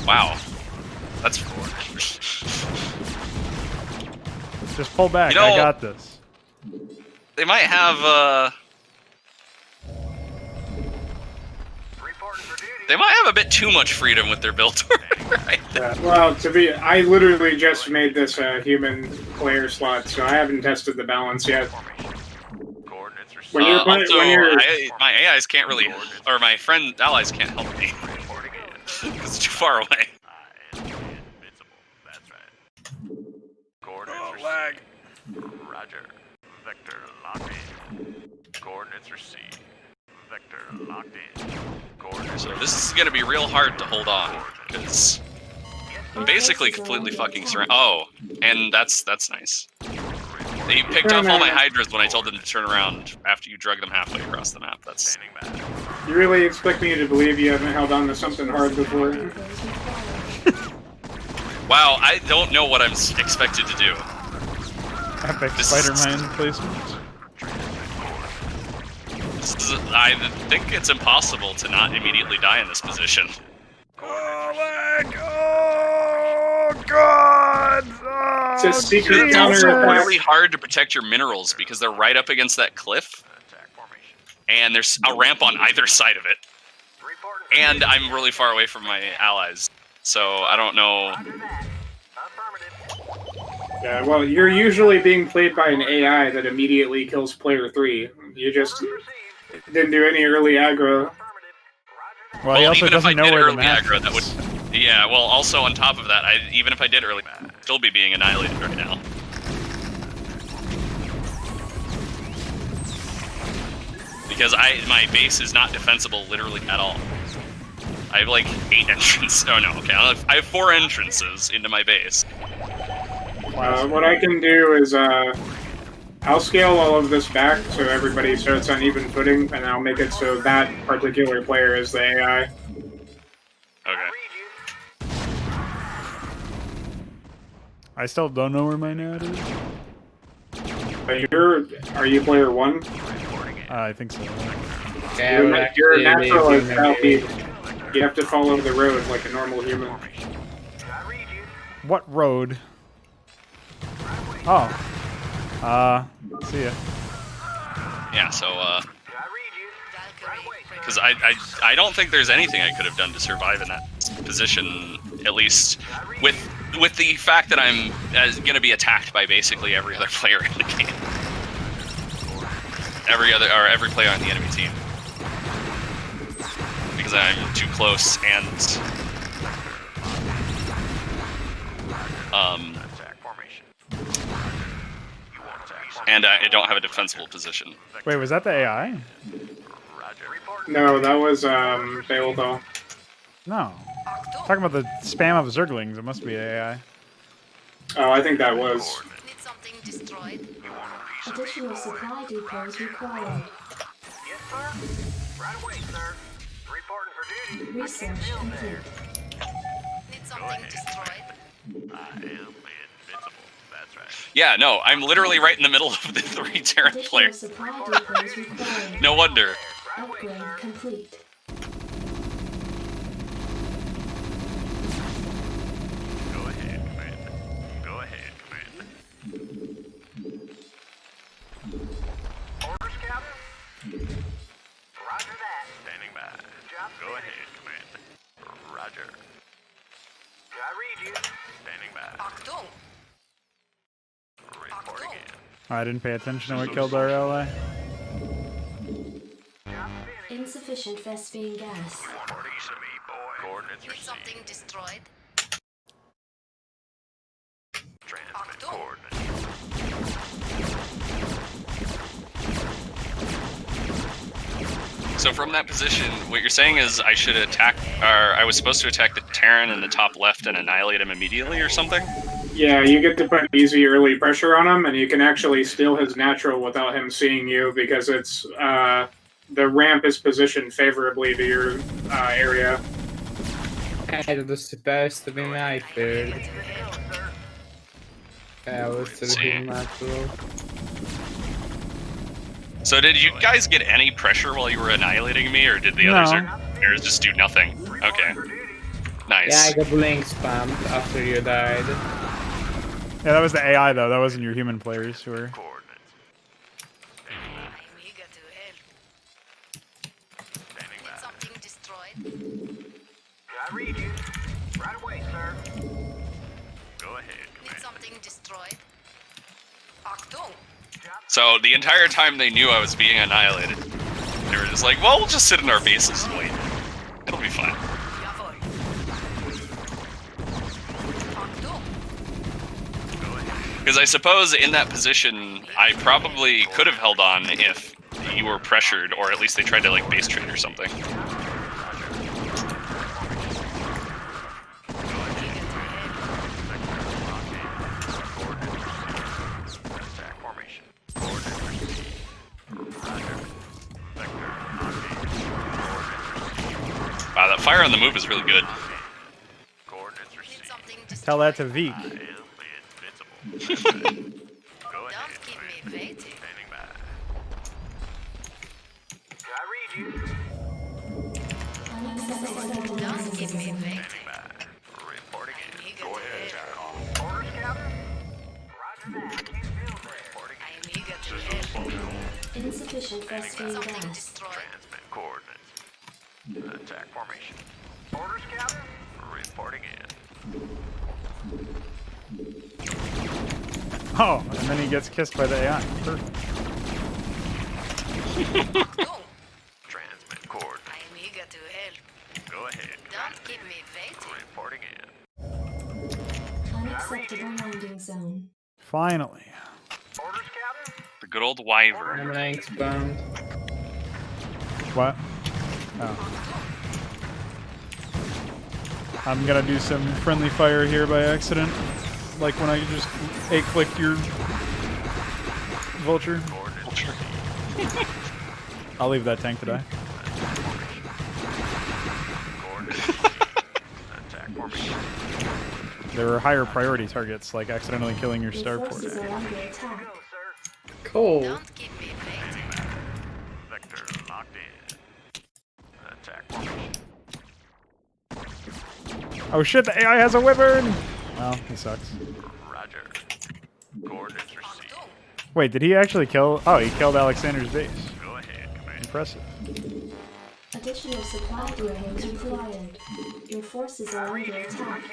Wow. That's Just pull back. You know- I got this. They might have they might have a bit too much freedom with their build order right there. Well, I literally just made this a human player slot, so I haven't tested the balance yet. Coordinates received. When you're, Also, when you're my AIs can't really, or my friend allies can't help me because it's too far away. I am invincible. That's right. Coordinates received. Roger. Vector locked in. Coordinates received. Vector locked in. Coordinates So this is gonna be real hard to hold on because I'm basically completely fucking surrounded. Oh, and that's nice. They picked up all my Hydras when I told them to turn around after you drug them halfway across the map. That's standing back. You really expect me to believe you haven't held on to something hard before? wow. I don't know what I'm expected to do. Epic This is- Spider-Man placement. I think it's impossible to not immediately die in this position. Oh, leg! Oh, God! Oh, It's a secret It's also counter really hard to protect your minerals because they're right up against that cliff, and there's a ramp on either side of it. And I'm really far away from my allies, so I don't know. Yeah, well, you're usually being played by an AI that immediately kills player 3. You just didn't do any early aggro. Well, he also even if I doesn't know did where the early map aggro, is. that would. Yeah, well, also on top of that, even if I did early, I'd still be being annihilated right now. Because my base is not defensible literally at all. I have like 8 entrances. Oh no, okay. I have 4 entrances into my base. What I can do is, I'll scale all of this back so everybody starts on even footing, and I'll make it so that particular player is the AI. Okay. I still don't know where my net is. Are you player 1? I think so. Yeah, You're natural as Southeast. You have to follow the road like a normal human. What road? Oh. See ya. Yeah, so, because I don't think there's anything I could have done to survive in that position, at least with the fact that I'm going to be attacked by basically every other player in the game. Every player on the enemy team. Because I'm too close and I don't have a defensible position. Wait, was that the AI? No, that was Baelethal. No. Talking about the spam of Zerglings. It must be AI. Oh, I think that was. Need something destroyed. Additional supply depots required. Yes, sir. Right away, sir. Reporting for duty. Research complete. Need something destroyed. I am invincible. That's right. Yeah, no, I'm literally right in the middle of the 3 Terran Additional players. supply depots required. No wonder. Upgrade complete. Go ahead, Commander. Go ahead, Commander. Orders, Captain? Roger that. Standing by. Job Go finished. ahead, Commander. Roger. I read you. Standing by. Achtung! Reporting in. I didn't pay attention to what killed our ally. Insufficient Vespine gas. Piece of me, boy. Coordinates Need received. something destroyed. Transmit Achtung! coordinates. So from that position, what you're saying is I should attack, or I was supposed to attack the Terran in the top left and annihilate him immediately or something? Yeah, you get to put easy early pressure on him, and you can actually steal his natural without him seeing you because it's the ramp is positioned favorably to your area. It was supposed to be my third. I was thinking natural. So did you guys get any pressure while you were annihilating me, or did the other Zerglings just do nothing? Okay. Nice. Yeah, I got blink spammed after you died. Yeah, that was the AI though. That wasn't your human players who were. I'm eager to help. Need something destroyed. I read you. Right away, sir. Go ahead, Need something destroyed. Achtung! So the entire time they knew I was being annihilated, they were just like, well, we'll just sit in our bases and wait. It'll be fine. Jawohl. Achtung! Because I suppose in that position, I probably could have held on if you were pressured, or at least they tried to like base trade or something. Attack formation. Coordinates received. Roger. Vector locked in. Coordinates received. Wow, that fire on the move is really good. Coordinates received. Tell that to Veeq. I am invincible. Go ahead. Don't keep me waiting. Standing by. I read you. Don't keep me waiting. Standing by. Reporting in. Go ahead, Orders, Captain? Roger that. Can't feel there. Reporting I'm eager to help. Insufficient Vespine Something gas. destroyed. Transmit coordinates. Attack formation. Orders, Captain? Reporting in. Oh, and then he gets kissed by the AI. Perfect. Achtung! Transmit coordinates. I'm eager to help. Go ahead. Don't keep me waiting. Reporting in. Unacceptable landing zone. Finally. Orders, Captain? The good old wyvern. I'm blink spammed. What? Oh. I'm gonna do some friendly fire here by accident. Like when I just 8-clicked your vulture. I'll leave that tank to die. Attack formation. There were higher priority targets, like accidentally killing your Your starport. forces are under attack. Go, sir. Cool. Don't keep me waiting. Vector locked in. Attack formation. Oh shit, the AI has a wyvern! Well, he sucks. Roger. Coordinates received. Wait, did he actually kill? Oh, he killed Alexander's base. Go ahead, Commander. Impressive. Additional supply depots required. Your forces are under attack.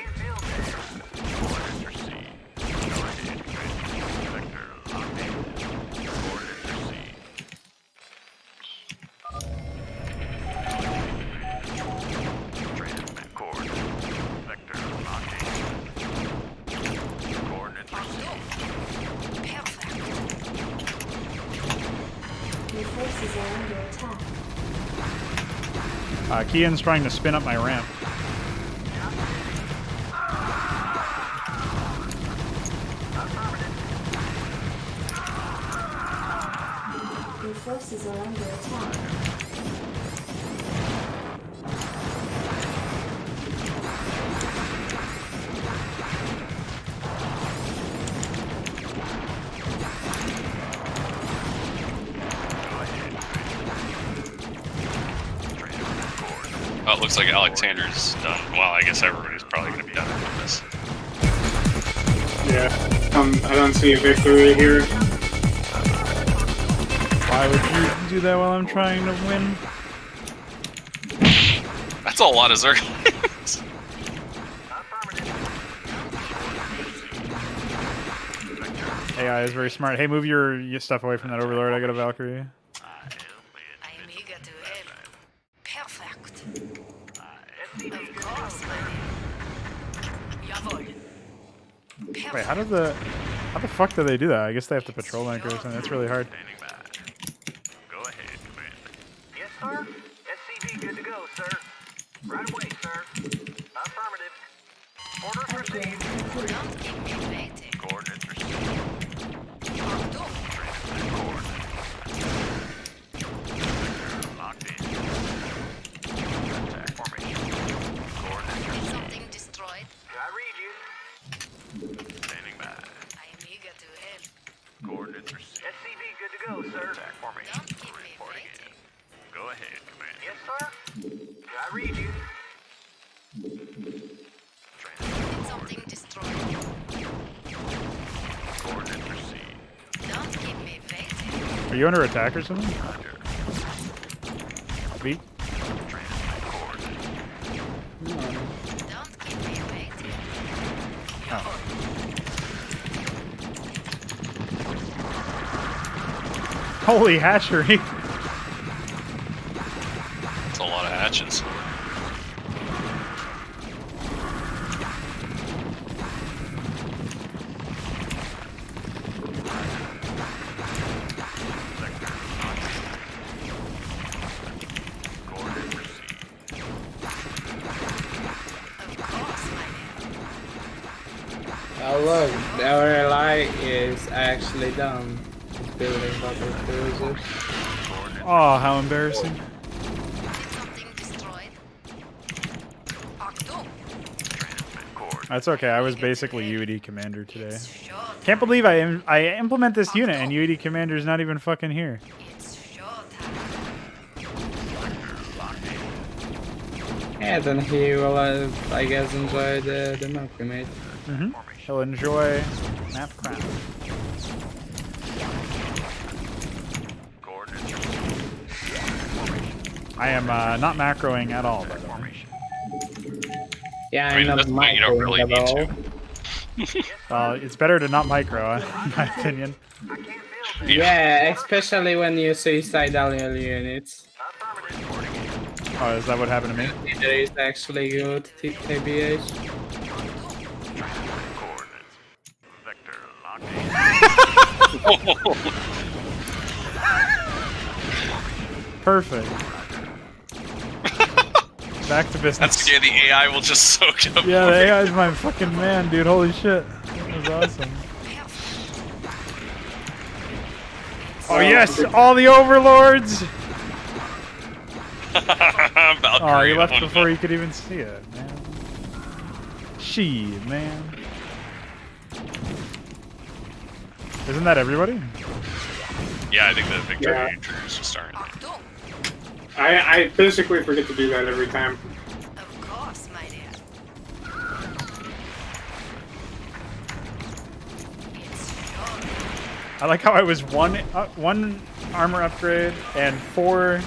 Coordinates received. Go ahead, Commander. Vector locked in. Coordinates received. Transmit coordinates. Vector locked in. Coordinates received. Perfect. Your forces are under attack. Kian's trying to spin up my ramp. Your forces are under attack. Oh, it looks like Alexander's done. Well, I guess everybody's probably going to be done with this. Yeah, I don't see a victory here. Why would you do that while I'm trying to win? That's a lot of Zerglings. AI is very smart. Hey, move your stuff away from that Overlord. I got a Valkyrie. I am eager to help. Perfect. Of course, my dear. Jawohl. Wait, how the fuck do they do that? I guess they have to patrol anchor or something. That's really hard. Go ahead, Commander. Yes, sir. SCV good to go, sir. Right away, sir. Affirmative. Orders received. Don't keep me waiting. Coordinates received. Transmit coordinates. Locked in. Attack formation. Coordinates received. Something destroyed. I read you. Standing by. I am eager to help. Coordinates received. SCV good to go, sir. Attack formation. Don't keep me Reporting waiting. in. Go ahead, Commander. Yes, sir. I read you. Something destroyed. Coordinates received. Don't keep me waiting. Are you under attack or something? Veeq? Transmit coordinates. Don't keep me waiting. Oh. Holy hatchery! That's a lot of hatches. Coordinates received. Of course, my dear. Oh look, our ally is actually done. It's building battle cruisers. Oh, how embarrassing. Something destroyed. Achtung. Transmit coordinates. That's okay. I was basically UED commander today. It's showtime. Can't believe I implement this unit and UED commander's not even fucking here. It's showtime. Yeah, then he will, I guess, enjoy the map we made. He'll enjoy map crap. Coordinates received. I am not macroing at all, by the way. Yeah, I mean, I'm that's not fine, you don't really microing need at all. Well, it's better to not micro, in my opinion. Yeah, especially when you suicidal units. Oh, is that what happened to me? There is actually good TBH. Coordinates. Vector locked in. Perfect. Back to business. That's scary. The AI will just soak up. Yeah, the AI is my fucking man, dude. Holy shit. That was awesome. Oh, yes! All the overlords! Oh, he left before you could even see it, man. She, man. Isn't that everybody? Yeah, I think the victory Yeah. introduced is starting. I basically forget to do that every time. Of course, my dear. I like how I was one armor upgrade and 4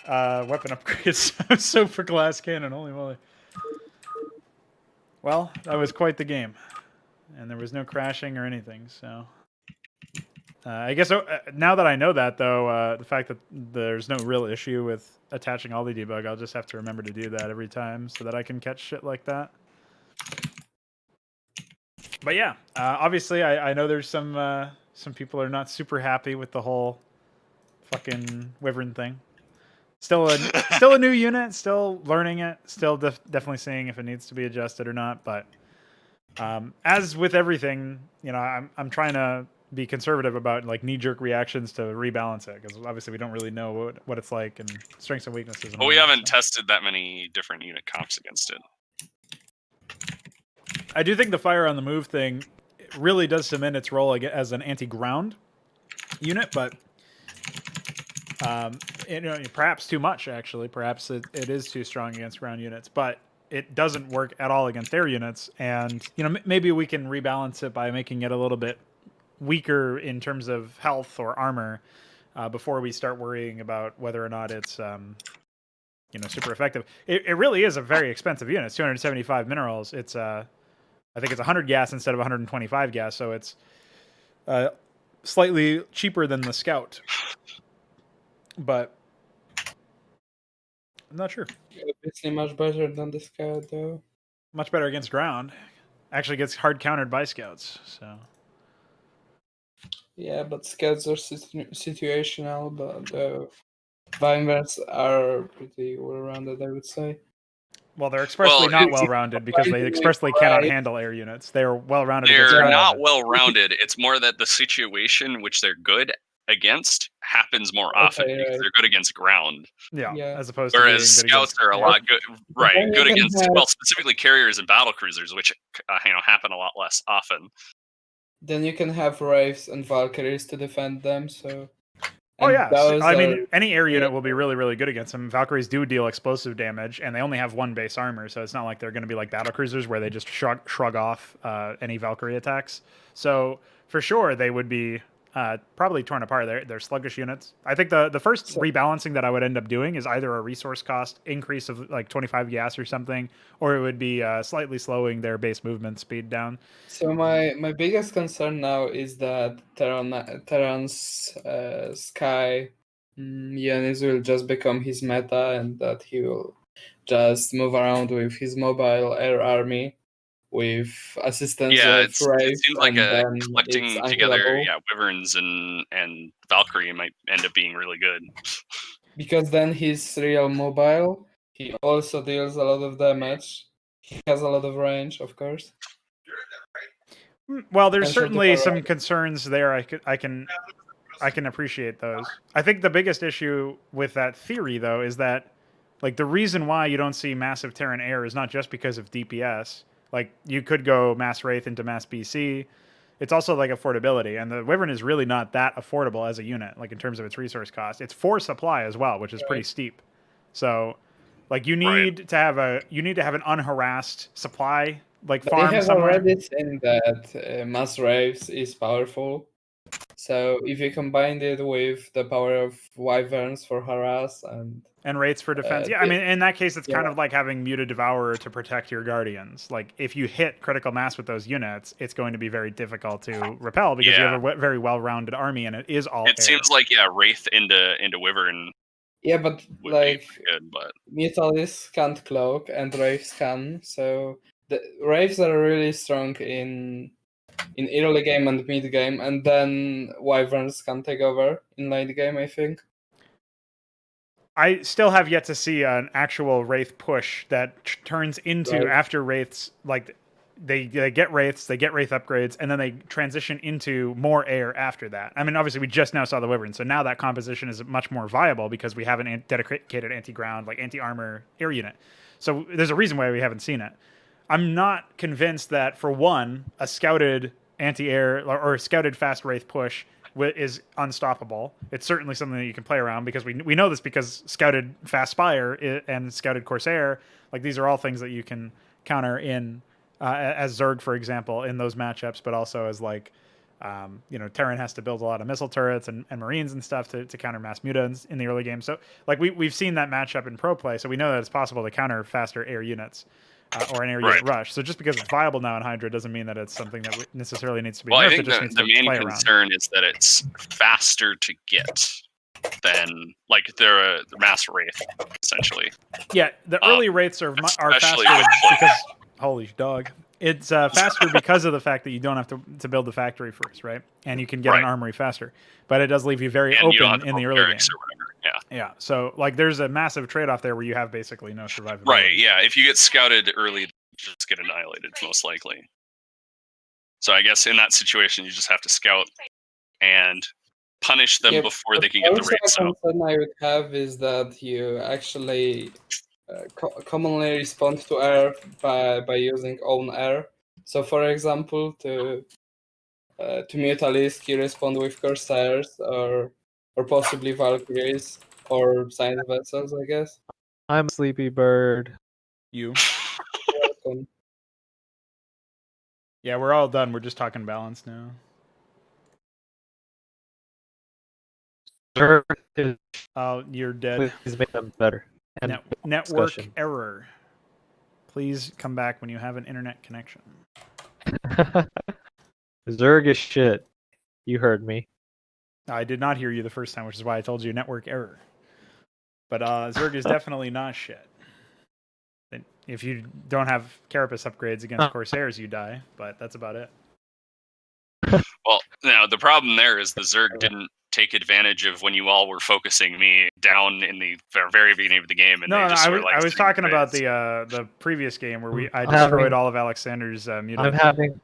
weapon upgrades. I'm so for glass cannon, holy moly. Well, that was quite the game. And there was no crashing or anything, so... I guess now that I know that, though, the fact that there's no real issue with attaching all the debug, I'll just have to remember to do that every time so that I can catch shit like that. But yeah, obviously I know there's some people are not super happy with the whole fucking Wyvern thing. Still a new unit, still learning it, still definitely seeing if it needs to be adjusted or not. But as with everything, you know, I'm trying to be conservative about like knee-jerk reactions to rebalance it, because obviously we don't really know what it's like and strengths and weaknesses. And But all we that, haven't so. tested that many different unit comps against it. I do think the fire on the move thing really does cement its role as an anti-ground unit, but perhaps too much, actually. Perhaps it is too strong against ground units, but it doesn't work at all against air units. And maybe we can rebalance it by making it a little bit weaker in terms of health or armor before we start worrying about whether or not it's super effective. It really is a very expensive unit. It's 275 minerals. It's I think it's 100 gas instead of 125 gas, so it's slightly cheaper than the Scout. But I'm not sure. Obviously much better than the Scout, though. Much better against ground. Actually gets hard countered by Scouts, so... Yeah, but Scouts are situational, but the Wyverns are pretty well-rounded, I would say. Well, they're expressly not well-rounded because they expressly cannot handle air units. They are well-rounded against They're ground not units. well-rounded. It's more that the situation which they're good against happens more often because they're good against ground. Yeah, as opposed to whereas being good Scouts against... are a lot good, right? then Good you can against have- well, specifically carriers and battle cruisers, which happen a lot less often. Then you can have Wraiths and Valkyries to defend them, so... Oh and yeah, those I mean, are- any air unit will be really, really good against them. Valkyries do deal explosive damage, and they only have one base armor, so it's not like they're going to be like battle cruisers where they just shrug off any Valkyrie attacks. So for sure, they would be probably torn apart. They're sluggish units. I think the first rebalancing that I would end up doing is either a resource cost increase of like 25 gas or something, or it would be slightly slowing their base movement speed down. So my biggest concern now is that Terran's Sky units will just become his meta, and that he will just move around with his mobile air army with assistance Yeah, of it Wraith, seems like and then collecting it's together, unkillable. Wyverns and Valkyrie might end up being really good. Because then he's real mobile. He also deals a lot of damage. He has a lot of range, of course. Well, there's Potential to certainly power some up. concerns there. I can appreciate those. I think the biggest issue with that theory, though, is that like the reason why you don't see massive Terran air is not just because of DPS. Like you could go mass Wraith into mass BC. It's also like affordability, and the Wyvern is really not that affordable as a unit, like in terms of its resource cost. It's 4 supply as well, which is pretty steep. So, like you need to have an unharassed supply like But farm they have somewhere. already seen that mass Wraiths is powerful. So if you combined it with the power of Wyverns for harass and Wraiths for defense. Yeah, I mean, in that case, it's kind of like having Muted Devourer to protect your Guardians. Like, if you hit critical mass with those units, it's going to be very difficult to repel because you have a very well-rounded army, and it is all It air. seems like Wraith into Wyvern. Yeah, but would like be good, but Mutalis can't cloak and Wraiths can, so the Wraiths are really strong in early game and mid game, and then Wyverns can take over in late game, I think. I still have yet to see an actual Wraith push that turns into after Wraiths, like they get Wraiths, they get Wraith upgrades, and then they transition into more air after that. I mean, obviously we just now saw the Wyvern, so now that composition is much more viable because we have an dedicated anti-ground, like anti-armor air unit. So there's a reason why we haven't seen it. I'm not convinced that, for one, a scouted anti-air or a scouted fast Wraith push is unstoppable. It's certainly something that you can play around because we know this because scouted fast Spire and scouted Corsair, like these are all things that you can counter in as Zerg, for example, in those matchups, but also as like Terran has to build a lot of missile turrets and Marines and stuff to counter mass mutants in the early game. So like we've seen that matchup in pro play, so we know that it's possible to counter faster air units. Or an air unit rush. So just because it's viable now in Hydra doesn't mean that it's something that necessarily needs to be nerfed. I think it just needs the to main play concern is that it's faster to get than like they're a mass Wraith, essentially. Yeah, the early Wraiths are faster with because holy dog. It's faster because of the fact that you don't have to build the factory first, right? And you can get an armory faster. But it does leave you very open in the early game. Yeah, so like there's a massive trade-off there where you have basically no survivability. Right, yeah. If you get scouted early, you just get annihilated, most likely. So I guess in that situation, you just have to scout and punish them before they can get the raid. So concern I would have is that you actually commonly respond to air by using own air. So, for example, to Mutalisk, you respond with Corsairs or possibly Valkyries or science vessels, I guess. I'm a sleepy bird. You. Welcome. Yeah, we're all done. We're just talking balance now. Oh, you're dead. Please make them better. Network discussion. error. Please come back when you have an internet connection. Zerg is shit. You heard me. I did not hear you the first time, which is why I told you network error. But Zerg is definitely not shit. If you don't have Carapace upgrades against Corsairs, you die. But that's about it. Well, now the problem there is the Zerg didn't take advantage of when you all were focusing me down in the very beginning of the game, and No, they just I was talking about the previous game where I destroyed all of Alexander's mutants. I'm having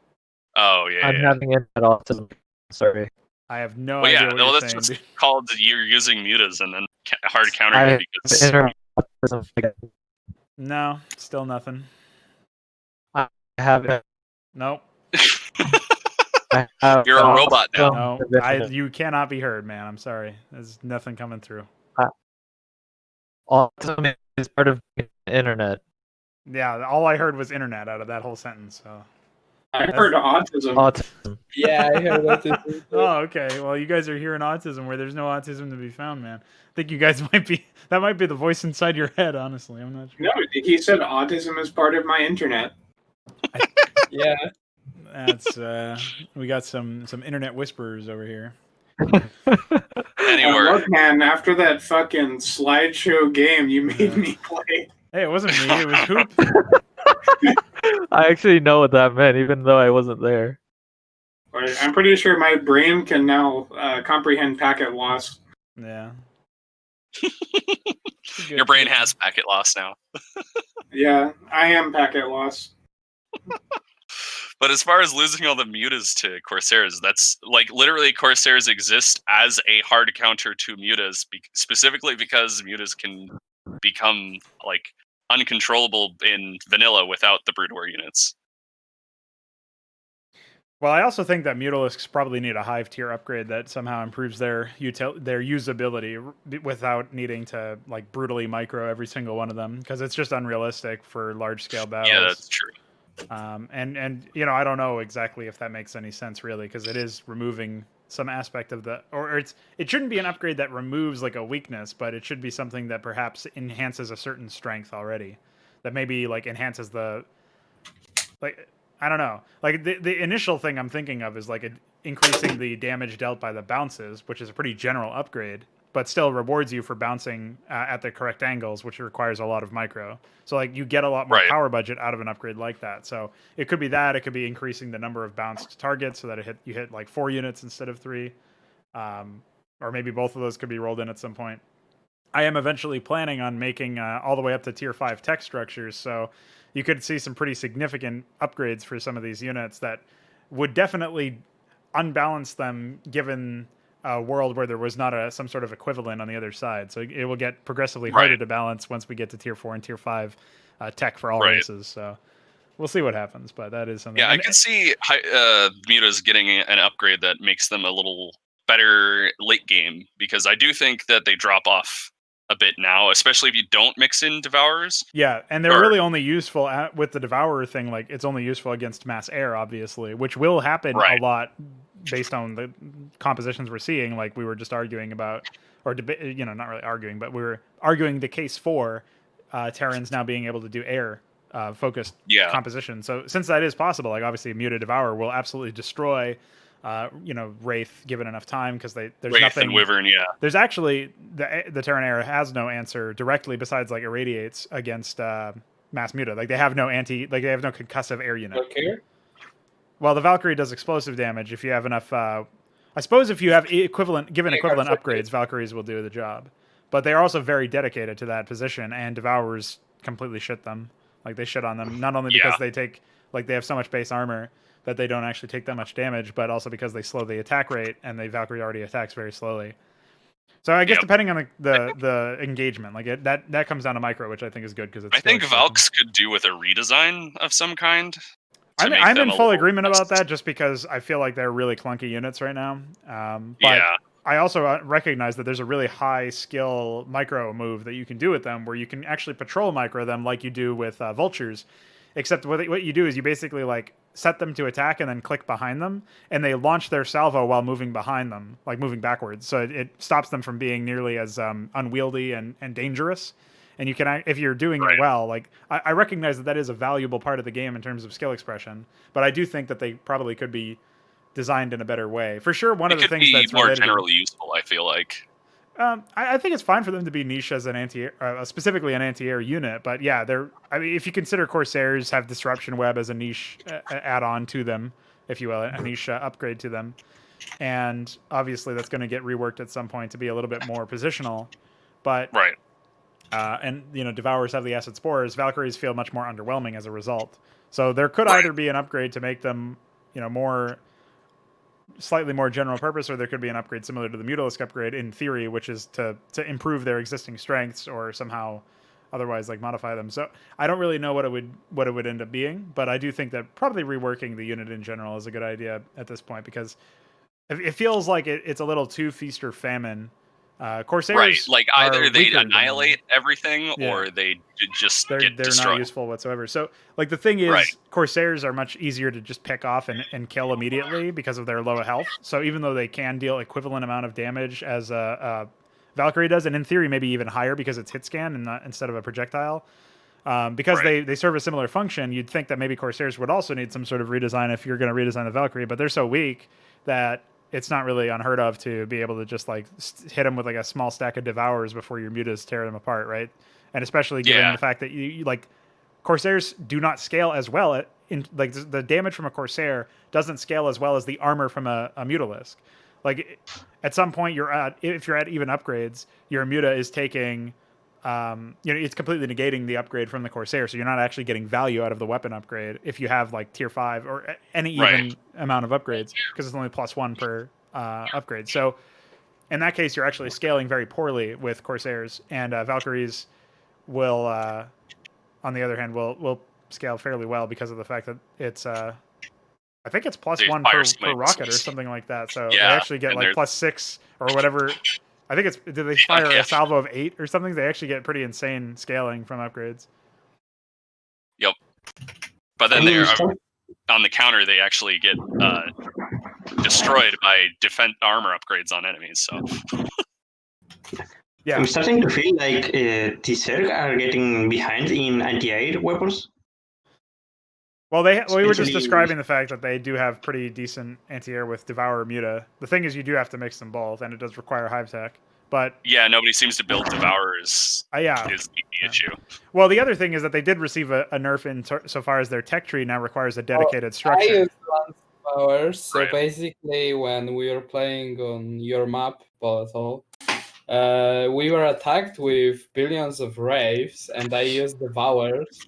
internet autism. Sorry. I have no well, idea yeah, what well, you're that's saying. what's called you're using mutas and then hard countering it because internet autism again. No, still nothing. I have it. Nope. You're a robot now. No, you cannot be heard, man. I'm sorry. There's nothing coming through. Autism is part of the internet. Yeah, all I heard was internet out of that whole sentence. So. I heard autism. Autism. Yeah, I heard autism. Oh, okay. Well, you guys are hearing autism where there's no autism to be found, man. I think you guys might be. That might be the voice inside your head. Honestly, I'm not sure. No, he said autism is part of my internet. Yeah. That's we got some internet whisperers over here. Anyway, look, man, after that fucking slideshow game you made me play. Hey, it wasn't me. It was Hoop. I actually know what that meant, even though I wasn't there. I'm pretty sure my brain can now comprehend packet loss. Yeah. Your brain has packet loss now. Yeah, I am packet loss. But as far as losing all the mutas to Corsairs, that's like literally Corsairs exist as a hard counter to mutas, specifically because mutas can become like uncontrollable in vanilla without the Brood War units. Well, I also think that Mutalisks probably need a Hive tier upgrade that somehow improves their usability without needing to like brutally micro every single one of them, because it's just unrealistic for large scale battles. Yeah, that's true. And you know, I don't know exactly if that makes any sense really, because it is removing some aspect of the, or it shouldn't be an upgrade that removes like a weakness, but it should be something that perhaps enhances a certain strength already, that maybe like enhances the, like, I don't know, like the initial thing I'm thinking of is like increasing the damage dealt by the bounces, which is a pretty general upgrade, but still rewards you for bouncing at the correct angles, which requires a lot of micro. So like you get a lot more power budget out of an upgrade like that. So it could be that, it could be increasing the number of bounced targets so that you hit like 4 units instead of 3. Or maybe both of those could be rolled in at some point. I am eventually planning on making all the way up to tier 5 tech structures, so you could see some pretty significant upgrades for some of these units that would definitely unbalance them given a world where there was not some sort of equivalent on the other side. So it will get progressively harder to balance once we get to tier 4 and tier 5 tech for all races. So we'll see what happens, but that is something. Yeah, I could see mutas getting an upgrade that makes them a little better late game, because I do think that they drop off a bit now, especially if you don't mix in Devourers. Yeah, and they're really only useful with the Devourer thing. Like, it's only useful against mass air, obviously, which will happen a lot based on the compositions we're seeing. Like we were just arguing about, or not really arguing, but we were arguing the case for Terrans now being able to do air focused composition. So since that is possible, like obviously Muta Devourer will absolutely destroy Wraith given enough time, because there's Wraith nothing. And Wyvern, There's actually the Terran Air has no answer directly besides like irradiates against mass muta. Like they have no they have no concussive air unit. Okay. Well, the Valkyrie does explosive damage if you have enough. I suppose if you have equivalent upgrades, Valkyries will do the job. But they are also very dedicated to that position, and Devourers completely shit them. Like they shit on them, not only because they have so much base armor, that they don't actually take that much damage, but also because they slow the attack rate, and the Valkyrie already attacks very slowly. So I guess depending on the engagement, like that comes down to micro, which I think is good because it's. I think Valks could do with a redesign of some kind. I'm in full agreement about that, just because I feel like they're really clunky units right now. But I also recognize that there's a really high skill micro move that you can do with them, where you can actually patrol micro them like you do with vultures. Except what you do is you basically like set them to attack and then click behind them, and they launch their salvo while moving behind them, like moving backwards. So it stops them from being nearly as unwieldy and dangerous. And you can, if you're doing it well, like I recognize that is a valuable part of the game in terms of skill expression, but I do think that they probably could be designed in a better way. For sure, one of the things that's more generally useful, I feel like. I think it's fine for them to be niche as an anti-air, specifically an anti-air unit. But yeah, I mean, if you consider Corsairs have Disruption Web as a niche add-on to them, if you will, a niche upgrade to them, and obviously that's going to get reworked at some point to be a little bit more positional. But and Devourers have the Acid Spores. Valkyries feel much more underwhelming as a result. So there could either be an upgrade to make them, slightly more general purpose, or there could be an upgrade similar to the Mutalisk upgrade in theory, which is to improve their existing strengths or somehow otherwise like modify them. So I don't really know what it would end up being, but I do think that probably reworking the unit in general is a good idea at this point, because it feels like it's a little too feast or famine. Corsairs, like either they annihilate everything or they just get destroyed. They're not useful whatsoever. So, like, the thing is, Corsairs are much easier to just pick off and kill immediately because of their low health. So even though they can deal equivalent amount of damage as a Valkyrie does, and in theory maybe even higher because it's hit scan and not instead of a projectile, because they serve a similar function, you'd think that maybe Corsairs would also need some sort of redesign if you're going to redesign the Valkyrie, but they're so weak that it's not really unheard of to be able to just like hit them with like a small stack of Devourers before your mutas tear them apart, right? And especially given the fact that you like Corsairs do not scale as well. Like the damage from a Corsair doesn't scale as well as the armor from a Mutalisk. Like at some point if you're at even upgrades, your muta is taking, it's completely negating the upgrade from the Corsair, so you're not actually getting value out of the weapon upgrade if you have like tier 5 or any even amount of upgrades, because it's only +1 per upgrade. So in that case, you're actually scaling very poorly with Corsairs, and Valkyries will, on the other hand, will scale fairly well because of the fact that it's I think it's +1 per rocket or something like that. So they actually get like +6 or whatever. I think do they fire a salvo of 8 or something? They actually get pretty insane scaling from upgrades. Yep. But then they're on the counter, they actually get destroyed by defense armor upgrades on enemies. So I'm starting to feel like the Zerg are getting behind in anti-air weapons. Well, we were just describing the fact that they do have pretty decent anti-air with Devourer Muta. The thing is, you do have to mix them both, and it does require hive tech. But yeah, nobody seems to build Devourers. Is the issue. Well, the other thing is that they did receive a nerf in so far as their tech tree now requires a dedicated structure. I use Devourer, so basically when we were playing on your map, Baelethal, we were attacked with billions of Wraiths, and I used Devourers.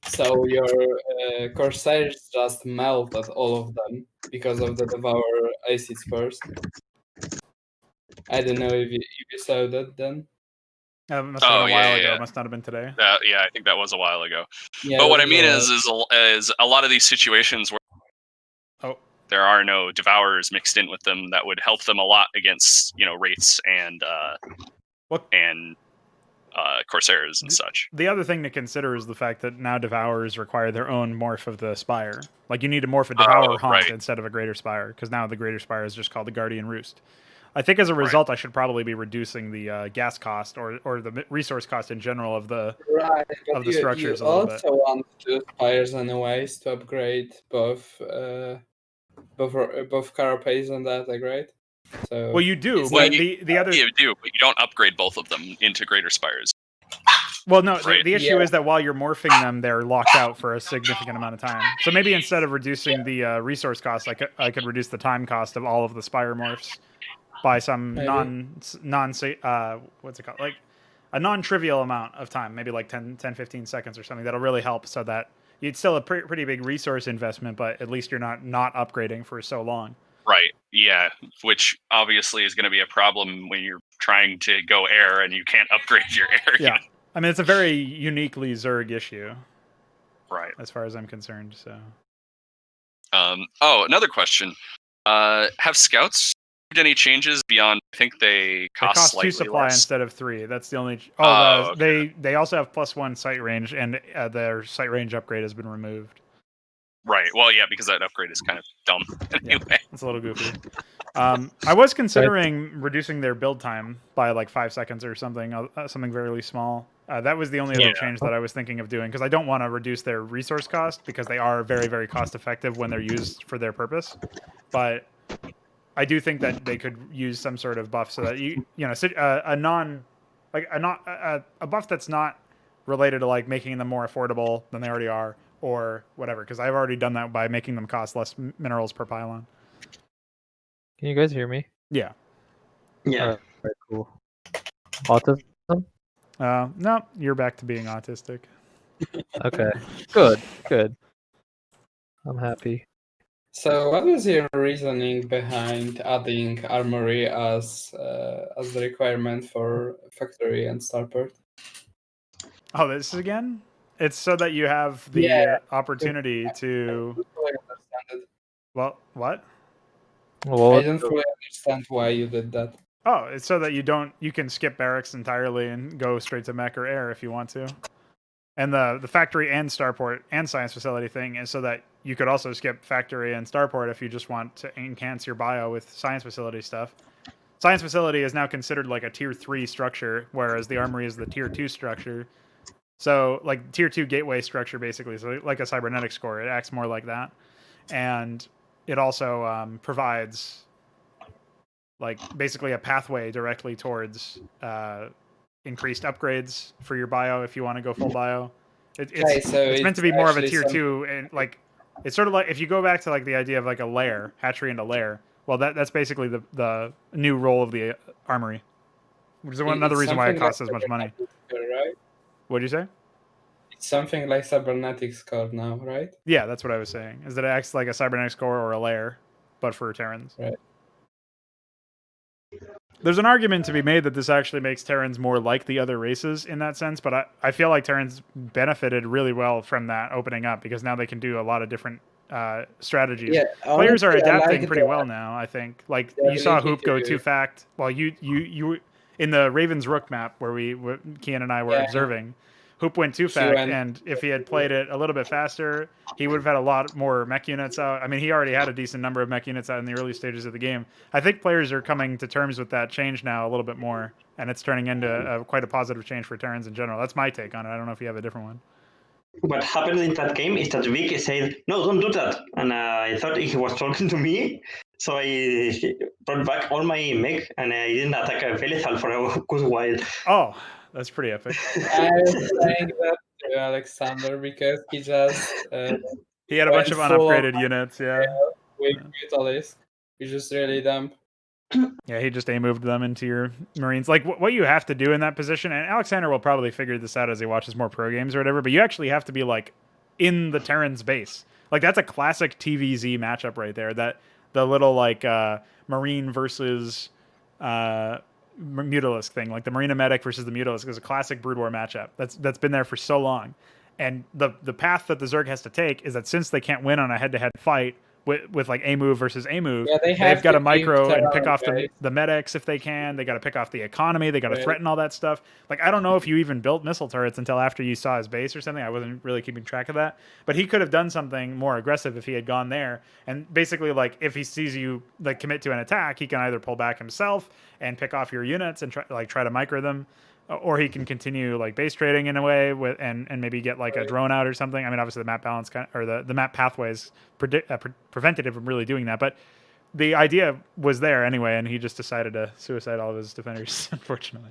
So your Corsairs just melted all of them because of the Devourer acid spurs. I don't know if you saw that then. Must have been a while ago. Must not have been today. Yeah, I think that was a while ago. Yeah, but what I mean is a lot of these situations where there are no Devourers mixed in with them that would help them a lot against Wraiths and Corsairs and such. The other thing to consider is the fact that now Devourers require their own morph of the Spire. Like you need to morph a Devourer Haunt instead of a Greater Spire, because now the Greater Spire is just called the Guardian Roost. I think as a result, I should probably be reducing the gas cost or the resource cost in general of the structures a little bit. You also want 2 spires anyways to upgrade both Carapace and Attack, right? So well, you do, but the other you do, but you don't upgrade both of them into Greater Spires. Well, no, the issue is that while you're morphing them, they're locked out for a significant amount of time. So maybe instead of reducing the resource cost, I could reduce the time cost of all of the Spire morphs by some what's it called, like a non-trivial amount of time, maybe like 10, 15 seconds or something. That'll really help so that it's still a pretty big resource investment, but at least you're not upgrading for so long. Right. Yeah. Which obviously is going to be a problem when you're trying to go air and you can't upgrade your air. Yeah. I mean, it's a very uniquely Zerg issue. Right. As far as I'm concerned. So. Oh, another question. Have scouts made any changes beyond? I think they cost slightly 2 supply less. instead of 3. That's the only. Okay. They also have +1 sight range, and their sight range upgrade has been removed. Right. Well, yeah, because that upgrade is kind of dumb anyway. Yeah, it's a little goofy. I was considering reducing their build time by like 5 seconds or something, something very small. That was the only other change that I was thinking of doing, because I don't want to reduce their resource cost, because they are very, very cost effective when they're used for their purpose. But I do think that they could use some sort of buff so that a buff that's not related to like making them more affordable than they already are, or whatever, because I've already done that by making them cost less minerals per pylon. Can you guys hear me? Yeah. Yeah. Very cool. Autism? No, you're back to being autistic. Okay. Good. I'm happy. So, what was your reasoning behind adding armory as the requirement for factory and starport? Oh, this again? It's so that you have the opportunity to. Well, what? I don't fully understand why you did that. Oh, it's so that you can skip barracks entirely and go straight to mech or air if you want to. And the factory and starport and science facility thing is so that you could also skip factory and starport if you just want to enhance your bio with science facility stuff. Science facility is now considered like a tier 3 structure, whereas the armory is the tier 2 structure. So like tier 2 gateway structure, basically. So like a cybernetics core, it acts more like that. And it also provides like basically a pathway directly towards increased upgrades for your bio if you want to go full bio. It's meant to be more of a tier 2, and like it's sort of like if you go back to like the idea of like a lair, hatchery into lair. Well, that's basically the new role of the armory, which is another reason why it costs as much money. Right? What did you say? It's something like cybernetics core now, right? Yeah, that's what I was saying. Is that it acts like a cybernetics core or a lair, but for Terrans. Right. There's an argument to be made that this actually makes Terrans more like the other races in that sense, but I feel like Terrans benefited really well from that opening up, because now they can do a lot of different strategies. Yeah, players are honestly, adapting like pretty well now, I think. Like you saw Hoop go 2-fact. Well, you in the Ravens Rook map where Kian and I were observing, Hoop went 2-fact, and if he had played it a little bit faster, he would have had a lot more mech units out. I mean, he already had a decent number of mech units out in the early stages of the game. I think players are coming to terms with that change now a little bit more, and it's turning into quite a positive change for Terrans in general. That's my take on it. I don't know if you have a different one. What happened in that game is that Veeq said, "No, don't do that," and I thought he was talking to me, so I brought back all my mech, and I didn't attack Baelethal for a good while. Oh, that's pretty epic. I was saying that to Alexander because he just he had a bunch of unupgraded units, with Brutalisk, which is really dumb. Yeah, he just A-moved them into your Marines. Like, what you have to do in that position, and Alexander will probably figure this out as he watches more pro games or whatever, but you actually have to be, like, in the Terran's base. Like, that's a classic TVZ matchup right there. That the little, like, Marine versus Mutalisk thing. Like, the Marina Medic versus the Mutalisk is a classic Brood War matchup. That's been there for so long. And the path that the Zerg has to take is that since they can't win on a head-to-head fight, with like A move versus A move, they've got to micro and pick off the medics if they can. They got to pick off the economy. They got to threaten all that stuff. Like, I don't know if you even built missile turrets until after you saw his base or something. I wasn't really keeping track of that, but he could have done something more aggressive if he had gone there. And basically, like, if he sees you like commit to an attack, he can either pull back himself and pick off your units and try to micro them, or he can continue like base trading in a way with and maybe get like a drone out or something. I mean, obviously the map balance or the map pathways prevented him from really doing that, but the idea was there anyway, and he just decided to suicide all of his defenders, unfortunately.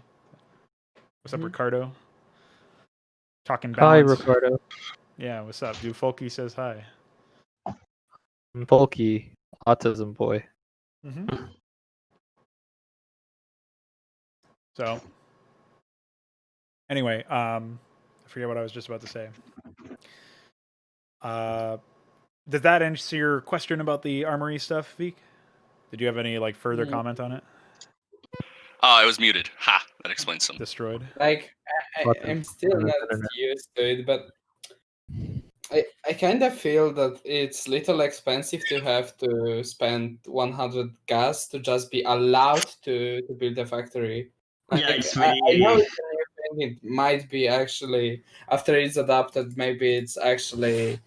What's up, Ricardo? Talking balance. Hi, Ricardo. Yeah, what's up, dude? Folky says hi. I'm Folky, autism boy. So anyway, I forget what I was just about to say. Does that answer your question about the armory stuff, Veek? Did you have any like further comment on it? It was muted. Ha! That explains something. Destroyed. Like I'm still not used to it, but I kind of feel that it's little expensive to have to spend 100 gas to just be allowed to build a factory. Like, Yeah, it's I know very. it's a new thing. It might be actually after it's adapted, maybe it's actually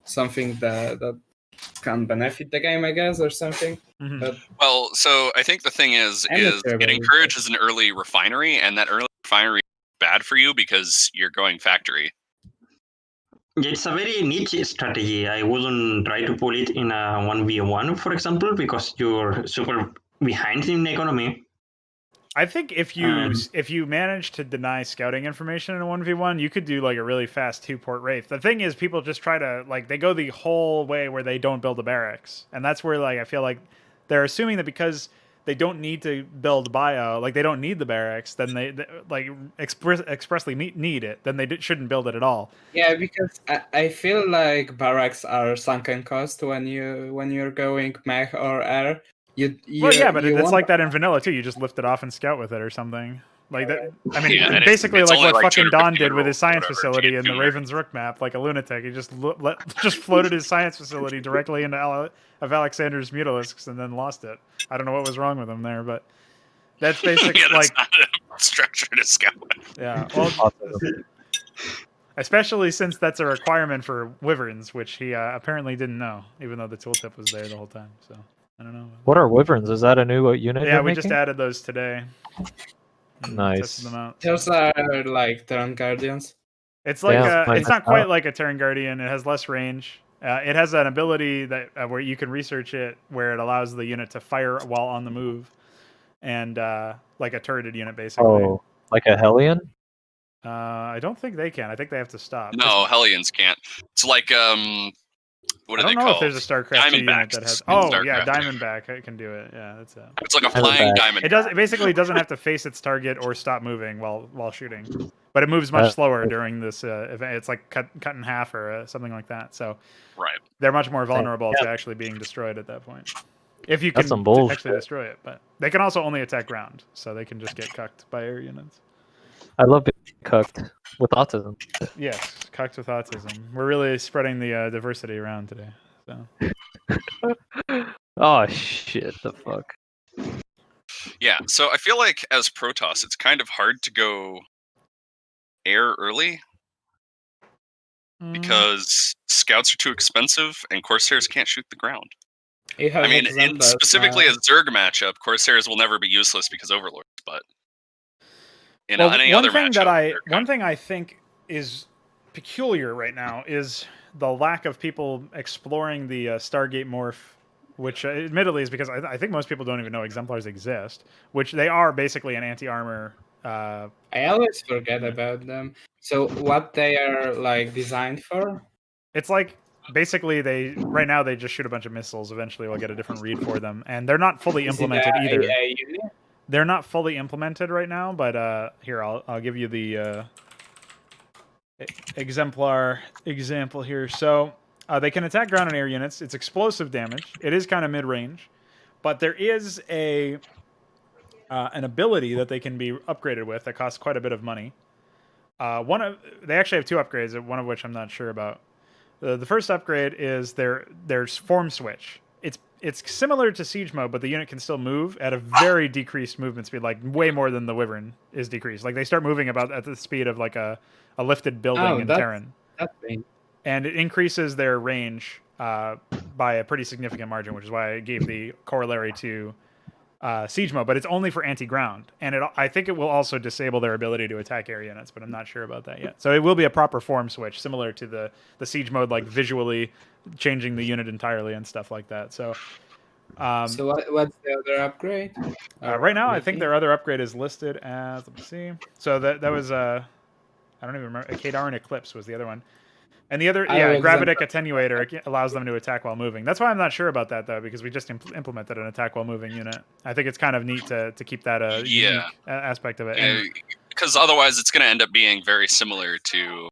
something that can benefit the game, I guess, or something. But Well, so I think the thing is I'm not sure it about it. encourages an early refinery, and that early refinery is bad for you because you're going factory. It's a very niche strategy. I wouldn't try to pull it in a 1v1, for example, because you're super behind in the economy. I think if you manage to deny scouting information in a 1v1, you could do like a really fast 2-port wraith. The thing is, people just try to like they go the whole way where they don't build a barracks, and that's where like I feel like they're assuming that because they don't need to build bio, like they don't need the barracks, then they like expressly need it, then they shouldn't build it at all. Yeah, because I feel like barracks are sunken cost when you're going mech or air. Well, yeah, but it's like that in vanilla too. You just lift it off and scout with it or something like that. I mean, Yeah, and basically it's like only what like fucking Don 250 did with his minerals or science whatever to facility get in the two Raven's Rook map, like a lunatic. He just floated his science facility directly into of Alexander's Mutalisks and then lost it. I don't know what was wrong with him there, but that's basically Yeah, that's like not a structure to scout with. yeah. Well, especially since that's a requirement for wyverns, which he apparently didn't know, even though the tooltip was there the whole time. So I don't know. What are wyverns? Is that a new unit? Yeah, you're we making? just added those today. Nice. Tested them out. Those are like Terran Guardians. It's like Damn, it's not nice. quite like a Terran Guardian. It has less range. It has an ability that where you can research it, where it allows the unit to fire while on the move, and like a turreted unit basically. Oh, like a Hellion? I don't think they can. I think they have to stop. No, Hellions can't. It's like what I are don't they know called? if there's a Starcraft 2 unit that has. in Oh yeah, Starcraft. Diamondback. It can do it. Yeah, that's it. It's like a flying diamond. It does. It basically doesn't have to face its target or stop moving while shooting, but it moves much slower during this event. It's like cut in half or something like that. So Right. they're much more vulnerable to actually being destroyed at that point. If you That's can some bullshit. actually destroy it, but they can also only attack ground, so they can just get cucked by air units. I love being cooked with autism. Yes, cucked with autism. We're really spreading the diversity around today. So. Oh shit! The fuck. Yeah, so I feel like as Protoss, it's kind of hard to go air early because scouts are too expensive and Corsairs can't shoot the ground. I mean, specifically a Zerg matchup, Corsairs will never be useless because Overlords, but in any other matchup, one thing I think is peculiar right now is the lack of people exploring the Stargate morph, which admittedly is because I think most people don't even know exemplars exist, which they are basically an anti-armor. I always forget about them. So what they are like designed for? It's like basically right now they just shoot a bunch of missiles. Eventually we'll get a different read for them, and they're not fully implemented either. They're not fully implemented right now, but here I'll give you the exemplar example here. So they can attack ground and air units. It's explosive damage. It is kind of mid-range, but there is an ability that they can be upgraded with that costs quite a bit of money. They actually have two upgrades, one of which I'm not sure about. The first upgrade is there's form switch. It's similar to siege mode, but the unit can still move at a very decreased movement speed, like way more than the Wyvern is decreased. Like they start moving about at the speed of like a lifted building in Terran. And it increases their range by a pretty significant margin, which is why I gave the corollary to siege mode, but it's only for anti-ground. And I think it will also disable their ability to attack air units, but I'm not sure about that yet. So it will be a proper form switch, similar to the siege mode, like visually changing the unit entirely and stuff like that. So what's the other upgrade? Right now, I think their other upgrade is listed as, let me see. So that was I don't even remember. A Kadarin Eclipse was the other one. And the other, Gravitic Attenuator allows them to attack while moving. That's why I'm not sure about that, though, because we just implemented an attack while moving unit. I think it's kind of neat to keep that unique aspect of it. Because otherwise it's going to end up being very similar to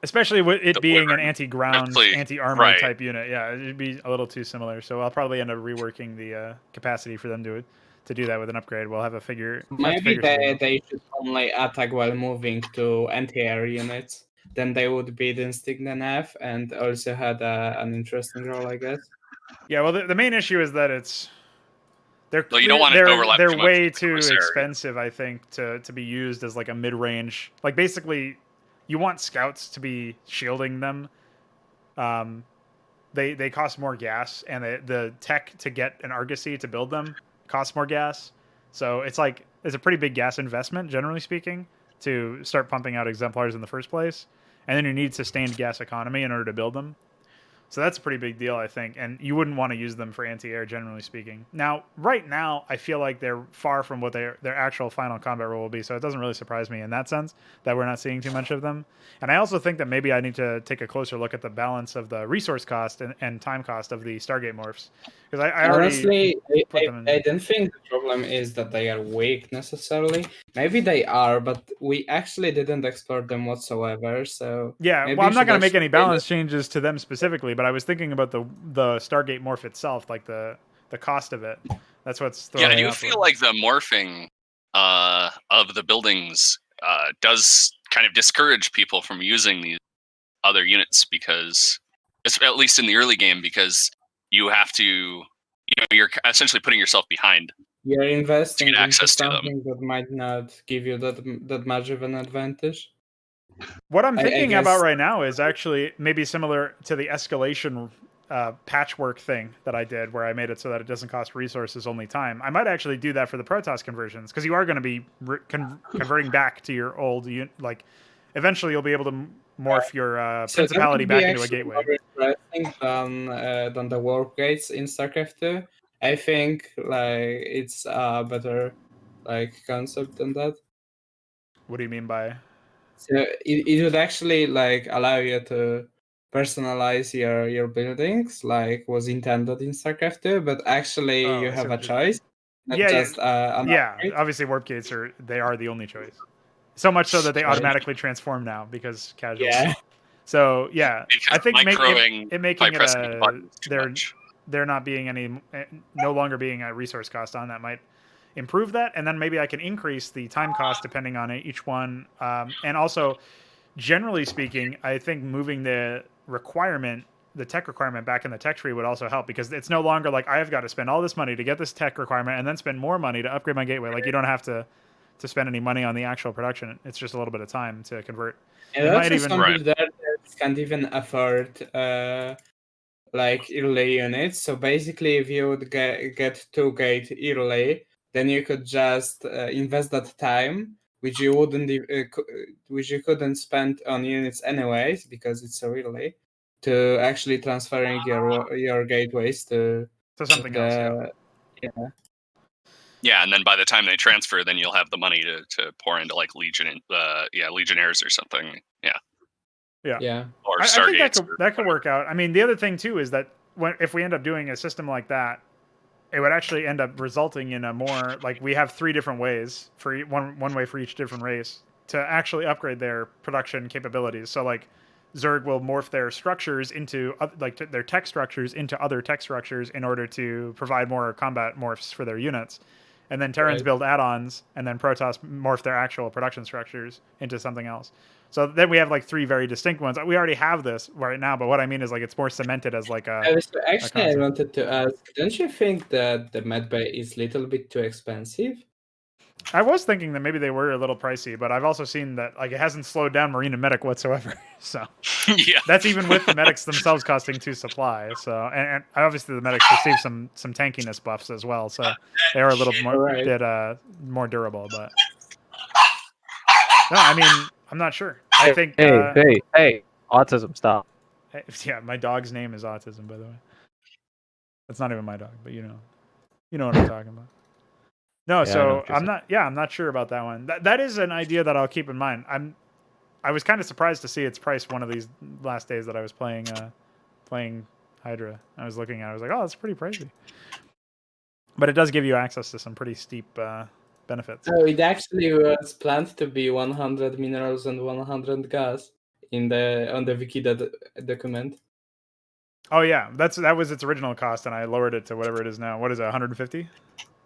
Especially with it The being an Wyvern. anti-ground, Especially- anti-armor right. type unit. Yeah, it'd be a little too similar. So I'll probably end up reworking the capacity for them to do that with an upgrade. We'll have to figure Maybe something out. they should only attack while moving to anti-air units. Then they would be distinct enough and also had an interesting role, I guess. Yeah, well, the main issue is that they're Well, you don't want it to overlap they're too much way with the too Corsair. expensive, I think, to be used as like a mid-range. Like basically, you want scouts to be shielding them. They cost more gas, and the tech to get an Argosy to build them costs more gas. So it's a pretty big gas investment, generally speaking, to start pumping out exemplars in the first place, and then you need sustained gas economy in order to build them. So that's a pretty big deal, I think, and you wouldn't want to use them for anti-air, generally speaking. Now, right now, I feel like they're far from what their actual final combat role will be, so it doesn't really surprise me in that sense that we're not seeing too much of them. And I also think that maybe I need to take a closer look at the balance of the resource cost and time cost of the Stargate morphs, because I Honestly, already put them in. I don't think the problem is that they are weak necessarily. Maybe they are, but we actually didn't explore them whatsoever. So Yeah, maybe well, I'm you not should going to make any explain balance changes to them specifically, but I was thinking about the Stargate morph itself, like the cost of it. That's what's throwing Yeah, I me do off a feel little. like the morphing of the buildings does kind of discourage people from using these other units because, at least in the early game, because you have to, you're essentially putting yourself behind. You're investing to get into access to them. something that might not give you that much of an advantage. What I'm I thinking guess- about right now is actually maybe similar to the escalation patchwork thing that I did, where I made it so that it doesn't cost resources, only time. I might actually do that for the Protoss conversions, because you are going to be converting back to your old, like, eventually you'll be able to morph your So that principality would be back into a actually gateway. more interesting than the warp gates in StarCraft 2. I think like it's a better like concept than that. What do you mean by? So it would actually like allow you to personalize your buildings like was intended in StarCraft 2, but actually Oh, you I see have a what you're saying. choice. Not Yeah, just an yeah. upgrade. Obviously, warp gates are the only choice. So much so that they Right. automatically transform now because casual. Yeah. So yeah, Because I think microing making by it pressing the button is too much. there not being no longer being a resource cost on that might improve that, and then maybe I can increase the time cost depending on each one, and also generally speaking, I think moving the tech requirement back in the tech tree would also help, because it's no longer like I've got to spend all this money to get this tech requirement and then spend more money to upgrade my gateway. Like you don't have to spend any money on the actual production. It's just a little bit of time to convert. And It might also even some people that can't even afford like early units. So basically, if you would get 2 gate early, then you could just invest that time, which you which you couldn't spend on units anyways because it's so early, to actually transferring your gateways to something else. Yeah. Yeah, and then by the time they transfer, then you'll have the money to pour into like Legionnaires or something. Yeah. Yeah. Or I think Stargates. that could work out. I mean, the other thing too is that if we end up doing a system like that, it would actually end up resulting in a more like we have 3 different ways for one way for each different race to actually upgrade their production capabilities. So like Zerg will morph their structures into their tech structures into other tech structures in order to provide more combat morphs for their units. And then Terrans build add-ons, and then Protoss morph their actual production structures into something else. So then we have like 3 very distinct ones. We already have this right now, but what I mean is like it's more cemented as like a. I wanted to ask, don't you think that the medbay is a little bit too expensive? I was thinking that maybe they were a little pricey, but I've also seen that like it hasn't slowed down Marine and Medic whatsoever. So yeah, that's even with the medics themselves costing 2 supply. So and obviously the medics receive some tankiness buffs as well, so they are a little more more durable. But no, I mean I'm not sure. I think Hey, autism, stop. Yeah, my dog's name is Autism, by the way. That's not even my dog, but you know what I'm talking about. No, Yeah, so I'm not sure about that one. That is an idea that I'll keep in mind. I was kind of surprised to see its price one of these last days that I was playing Hydra. I was looking at it, I was like, oh, that's pretty pricey. But it does give you access to some pretty steep benefits. So it actually was planned to be 100 minerals and 100 gas. on the wiki document. Oh yeah, that was its original cost, and I lowered it to whatever it is now. What is it? 150?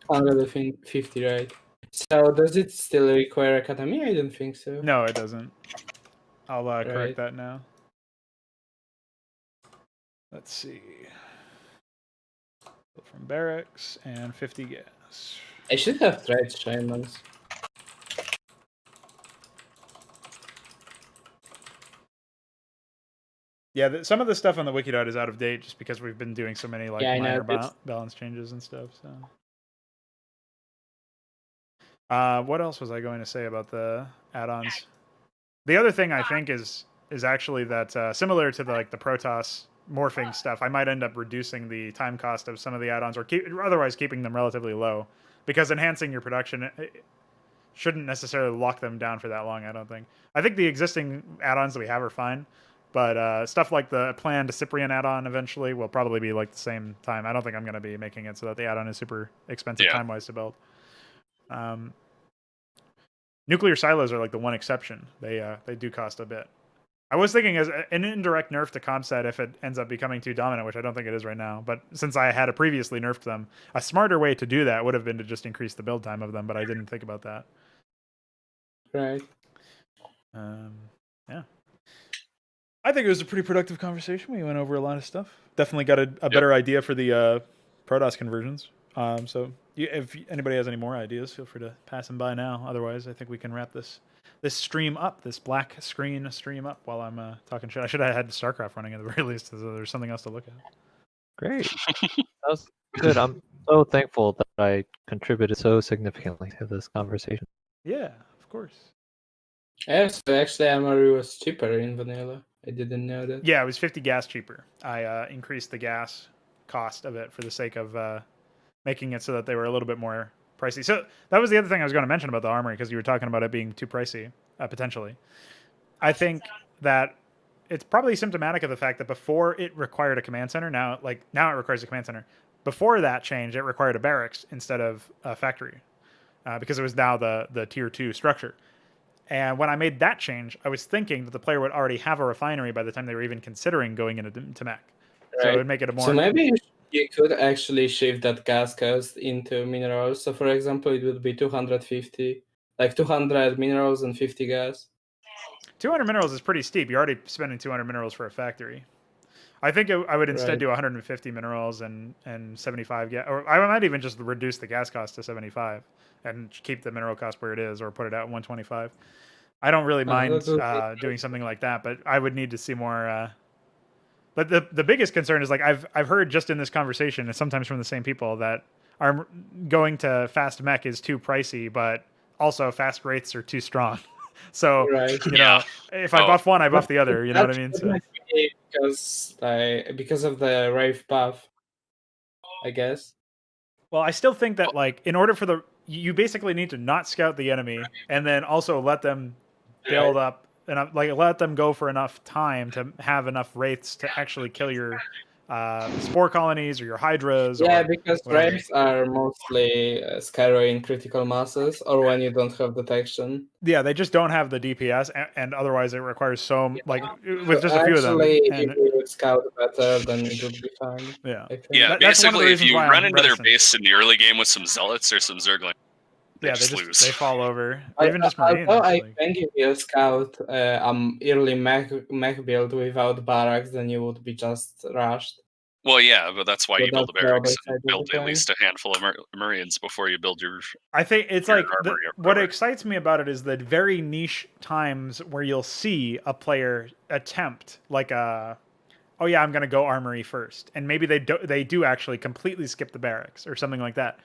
150, right? So does it still require Academy? I don't think so. No, it doesn't. I'll correct Right. that now. Let's see. From barracks and 50 gas. I should have tried Shamans. Yeah, some of the stuff on the wiki is out of date just because we've been doing so many like minor balance changes and stuff. So, what else was I going to say about the add-ons? The other thing I think is actually that similar to the Protoss morphing stuff, I might end up reducing the time cost of some of the add-ons, or otherwise keeping them relatively low, because enhancing your production shouldn't necessarily lock them down for that long. I don't think. I think the existing add-ons that we have are fine. But stuff like the planned Cyprian add-on eventually will probably be like the same time. I don't think I'm going to be making it so that the add-on is super expensive time-wise to build. Nuclear silos are like the one exception. They do cost a bit. I was thinking as an indirect nerf to Comset if it ends up becoming too dominant, which I don't think it is right now. But since I had previously nerfed them, a smarter way to do that would have been to just increase the build time of them, but I didn't think about that. Right. Yeah. I think it was a pretty productive conversation. We went over a lot of stuff. Definitely got a better idea for the Protoss conversions. So if anybody has any more ideas, feel free to pass them by now. Otherwise, I think we can wrap this stream up, this black screen stream up while I'm talking shit. I should have had Starcraft running at the very least, so there's something else to look at. Great. That was good. I'm so thankful that I contributed so significantly to this conversation. Yeah, of course. Yes, actually, Armory was cheaper in vanilla. I didn't know that. Yeah, it was 50 gas cheaper. I increased the gas cost of it for the sake of making it so that they were a little bit more pricey. So that was the other thing I was going to mention about the Armory, because you were talking about it being too pricey, potentially. I think that it's probably symptomatic of the fact that before it required a command center, now it requires a command center. Before that change, it required a barracks instead of a factory, because it was now the tier 2 structure. And when I made that change, I was thinking that the player would already have a refinery by the time they were even considering going into mech. Right. So it would make it a more... So maybe you could actually shift that gas cost into minerals. So for example, it would be 250, like 200 minerals and 50 gas. 200 minerals is pretty steep. You're already spending 200 minerals for a factory. I think I would instead do 150 minerals and 75 gas, or I might even just reduce the gas cost to 75 and keep the mineral cost where it is, or put it at 125. I don't really mind doing something like that, but I would need to see more. But the biggest concern is, like, I've heard just in this conversation, and sometimes from the same people, that going to fast mech is too pricey, but also fast wraiths are too strong. So you know, if I buff one, I buff the other. You know what I mean? So. Because of the wraith buff, I guess. Well, I still think that, like, in order for you basically need to not scout the enemy, and then also let them build up and let them go for enough time to have enough wraiths to actually kill your spore colonies or your hydras. Yeah, because wraiths are mostly scattering critical masses, or when you don't have detection. Yeah, they just don't have the DPS, and otherwise it requires with just a few of them. If you would scout better, then it would be fine. Yeah. Yeah, basically, if you run into their base in the early game with some zealots or some zerglings, they lose. They fall over. Even just Marines. I think if you scout early mech build without barracks, then you would be just rushed. Well, yeah, but that's why you build a barracks and build at least a handful of Marines before you build your... I think it's like, what excites me about it is the very niche times where you'll see a player attempt, like oh yeah, I'm going to go Armory first. And maybe they do actually completely skip the barracks or something like that.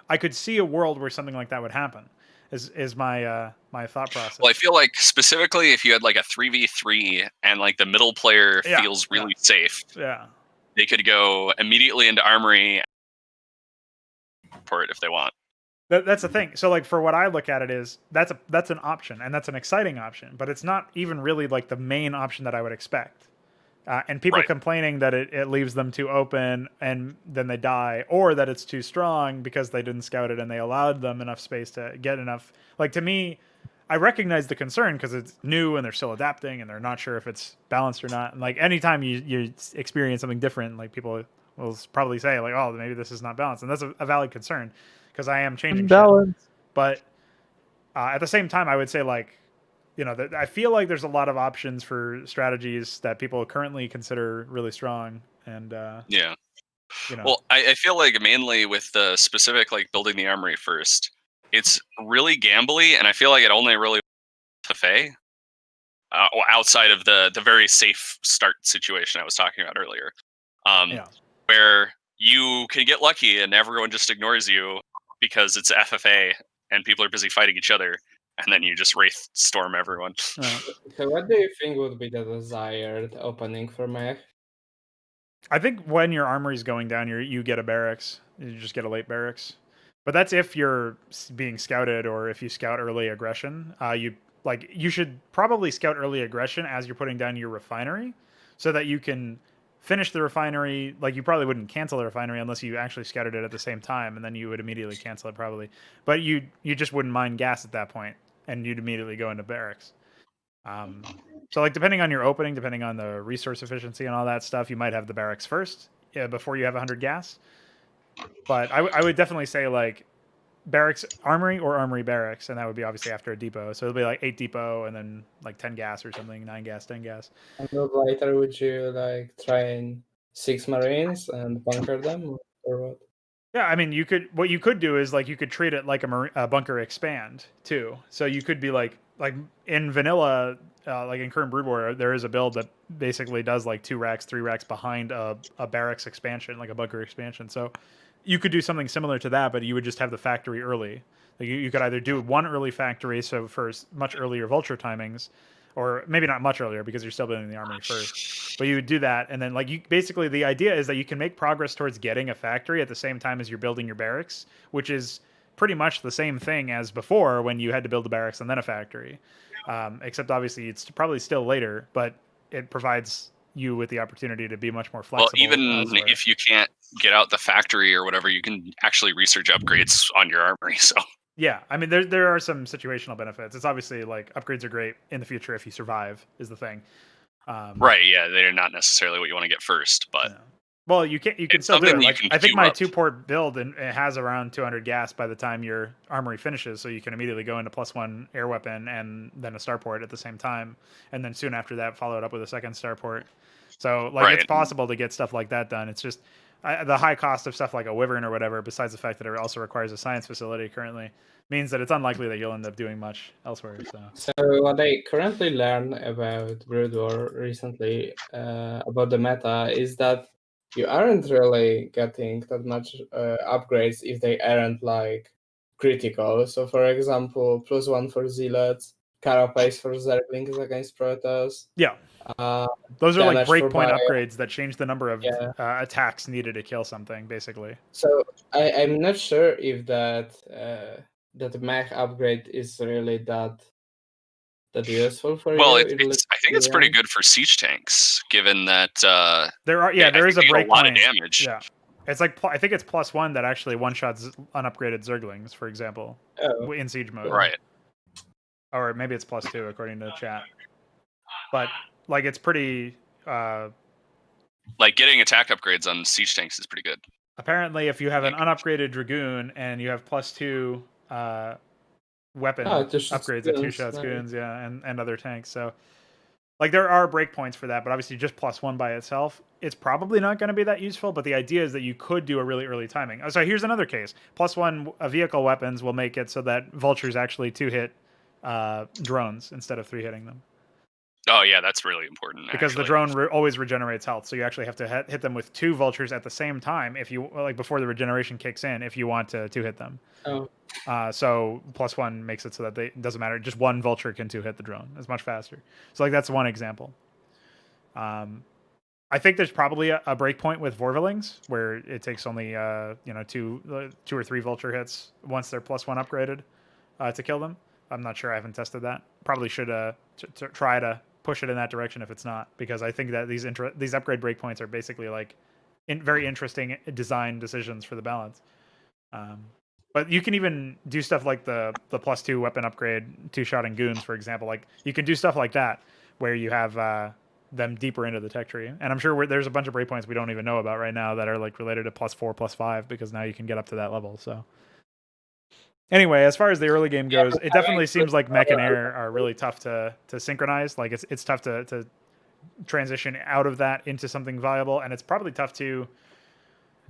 I could see a world where something like that would happen, is my my thought process. Well, I feel like specifically if you had like a 3v3 and like the middle player feels really safe, they could go immediately into Armory for it if they want. That's the thing. So, like, for what I look at it is, that's an option, and that's an exciting option, but it's not even really like the main option that I would expect. And people complaining that it leaves them too open and then they die, or that it's too strong because they didn't scout it and they allowed them enough space to get enough. Like, to me, I recognize the concern because it's new and they're still adapting and they're not sure if it's balanced or not. And like anytime you experience something different, like people will probably say like, oh, maybe this is not balanced, and that's a valid concern because I am changing shit. But at the same time, I would say like, you know, I feel like there's a lot of options for strategies that people currently consider really strong, and yeah. You know. Well, I feel like mainly with the specific like building the armory first, it's really gambly, and I feel like it only really FFA outside of the very safe start situation I was talking about earlier, where you can get lucky and everyone just ignores you because it's FFA and people are busy fighting each other, and then you just wraith storm everyone. So what do you think would be the desired opening for mech? I think when your armory is going down, you get a barracks. You just get a late barracks, but that's if you're being scouted or if you scout early aggression. You should probably scout early aggression as you're putting down your refinery, so that you can finish the refinery. Like you probably wouldn't cancel the refinery unless you actually scouted it at the same time, and then you would immediately cancel it probably. But you just wouldn't mine gas at that point, and you'd immediately go into barracks. So like depending on your opening, depending on the resource efficiency and all that stuff, you might have the barracks first, before you have 100 gas. But I would definitely say like barracks armory or armory barracks, and that would be obviously after a depot. So it'll be like 8 depot and then like 10 gas or something, 9 gas, 10 gas. And later, would you like train 6 marines and bunker them or what? Yeah, I mean, what you could do is like you could treat it like a bunker expand too. So you could be like in vanilla, like in current Brood War, there is a build that basically does like 2 racks, 3 racks behind a barracks expansion, like a bunker expansion. So you could do something similar to that, but you would just have the factory early. Like you could either do one early factory, so for much earlier vulture timings, or maybe not much earlier because you're still building the armory first. But you would do that, and then like basically the idea is that you can make progress towards getting a factory at the same time as you're building your barracks, which is pretty much the same thing as before when you had to build a barracks and then a factory. Except obviously it's probably still later, but it provides you with the opportunity to be much more flexible. Well, even if you can't get out the factory or whatever, you can actually research upgrades on your armory. So yeah, I mean there are some situational benefits. It's obviously like upgrades are great in the future if you survive is the thing. Right, yeah, they're not necessarily what you want to get first, but well, you can still do it. Like, I think my 2-port build and it has around 200 gas by the time your armory finishes, so you can immediately go into +1 air weapon and then a starport at the same time, and then soon after that follow it up with a second starport. So like it's possible to get stuff like that done. It's just the high cost of stuff like a Wyvern or whatever, besides the fact that it also requires a science facility currently, means that it's unlikely that you'll end up doing much elsewhere. So what I currently learned about Brood War recently about the meta is that you aren't really getting that much upgrades if they aren't like critical. So for example, +1 for Zealots, Carapace for Zerglings against Protoss. Yeah. Those are like breakpoint Bio. upgrades that change the number of attacks needed to kill something, basically. So I'm not sure if that that mech upgrade is really that useful for you. Well, I think it's pretty good for siege tanks, given that there is a breakpoint. A lot of damage. Yeah, it's like I think it's +1 that actually one-shots unupgraded Zerglings, for example, in siege mode. Right. Or maybe it's +2 according to chat. But like it's pretty. Like getting attack upgrades on siege tanks is pretty good. Apparently, if you have an unupgraded Dragoon and you have +2 weapon upgrades at 2-shot goons, and other tanks. So, like, there are breakpoints for that, but obviously just +1 by itself, it's probably not going to be that useful. But the idea is that you could do a really early timing. Oh, so here's another case: +1 vehicle weapons will make it so that vultures actually 2-hit drones instead of 3-hitting them. Oh yeah, that's really important. Because the drone always regenerates health, so you actually have to hit them with 2 vultures at the same time if you before the regeneration kicks in. If you want to 2-hit them, so +1 makes it so that it doesn't matter. Just 1 vulture can 2-hit the drone. It's much faster. So like that's one example. I think there's probably a breakpoint with Vorvelings where it takes only 2 or 3 vulture hits once they're +1 upgraded to kill them. I'm not sure. I haven't tested that. Probably should try to push it in that direction if it's not, because I think that these upgrade breakpoints are basically like very interesting design decisions for the balance. But you can even do stuff like the +2 weapon upgrade, 2-shot and goons, for example. Like you can do stuff like that where you have them deeper into the tech tree. And I'm sure there's a bunch of breakpoints we don't even know about right now that are like related to +4, +5 because now you can get up to that level. So anyway, as far as the early game goes, it definitely seems like mech and air are really tough to synchronize. Like it's tough to transition out of that into something viable, and it's probably tough to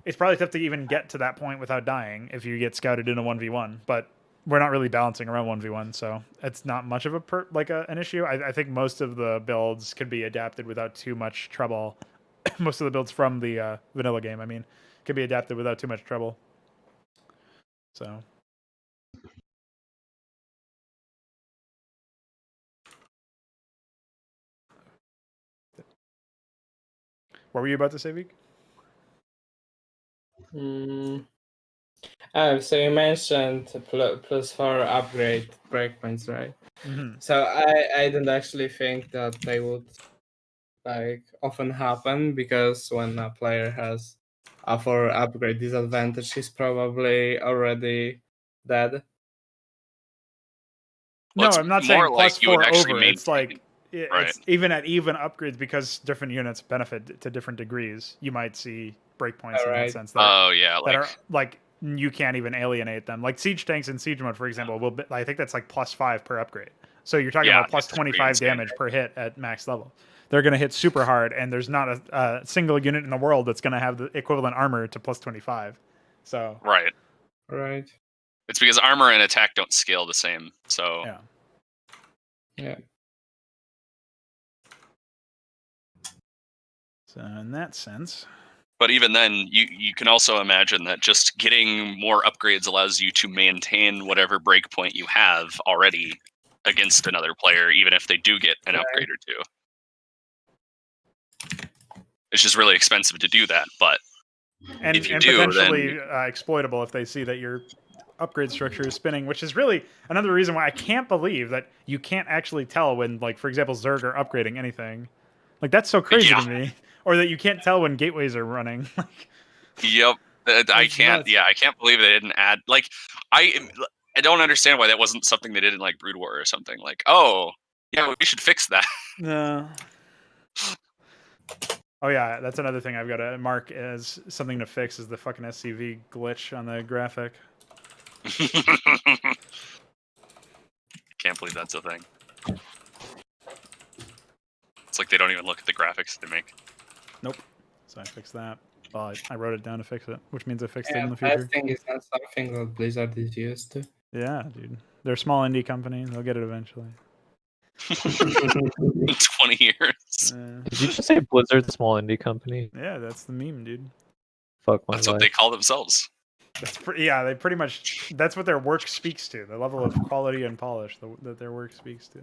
even get to that point without dying if you get scouted in a 1v1. But we're not really balancing around 1v1, so it's not much of an issue. I think most of the builds could be adapted without too much trouble. Most of the builds from the vanilla game, I mean, could be adapted without too much trouble. So. What were you about to say, Veeq? So you mentioned +4 upgrade breakpoints, right? Mm-hmm. So I don't actually think that they would like often happen, because when a player has a 4 upgrade disadvantage, he's probably already dead. No, I'm not saying +4 over. It's like Right. it's even at even upgrades, because different units benefit to different degrees. You might see breakpoints in that sense. That are like you can't even alienate them. Like siege tanks in siege mode, for example, I think that's like +5 per upgrade. So you're talking about +25 damage per hit at max level. They're going to hit super hard, and there's not a single unit in the world that's going to have the equivalent armor to +25. So right. It's because armor and attack don't scale the same. So yeah. So in that sense. But even then, you can also imagine that just getting more upgrades allows you to maintain whatever breakpoint you have already against another player, even if they do get an upgrade or two. It's just really expensive to do that, but if you do, potentially then exploitable if they see that your upgrade structure is spinning, which is really another reason why I can't believe that you can't actually tell when, like, for example, Zerg are upgrading anything. Like, that's so crazy to me. Or that you can't tell when gateways are running. Yep. I can't believe they didn't add, like, I don't understand why that wasn't something they did in, like, Brood War or something. Like, oh, yeah, we should fix that. No. Oh yeah, that's another thing I've got to mark as something to fix, is the fucking SCV glitch on the graphic. Can't believe that's a thing. It's like they don't even look at the graphics they make. Nope. So I fixed that. Well, I wrote it down to fix it, which means I fixed it Yeah, in the future. testing is not something that Blizzard is used to. Yeah, dude. They're a small indie company. They'll get it eventually. 20 years. Did you just say Blizzard, small indie company? Yeah, that's the meme, dude. Fuck my That's life. what they call themselves. They pretty much. That's what their work speaks to. The level of quality and polish that their work speaks to.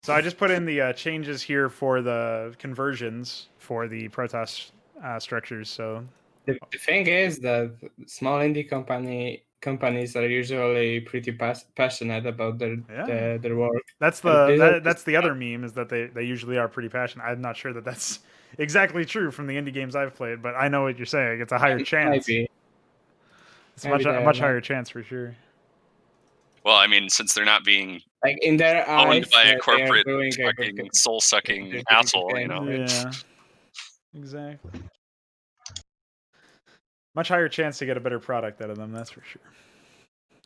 So I just put in the changes here for the conversions for the Protoss structures. So the thing is that small indie companies are usually pretty passionate about their work. That's the other meme, is that they usually are pretty passionate. I'm not sure that that's exactly true from the indie games I've played, but I know what you're saying. It's a higher chance. It's a much higher chance for sure. Well, I mean, since they're not being like in their owned eyes, by a corporate fucking soul-sucking asshole, you know. Yeah, exactly. Much higher chance to get a better product out of them, that's for sure.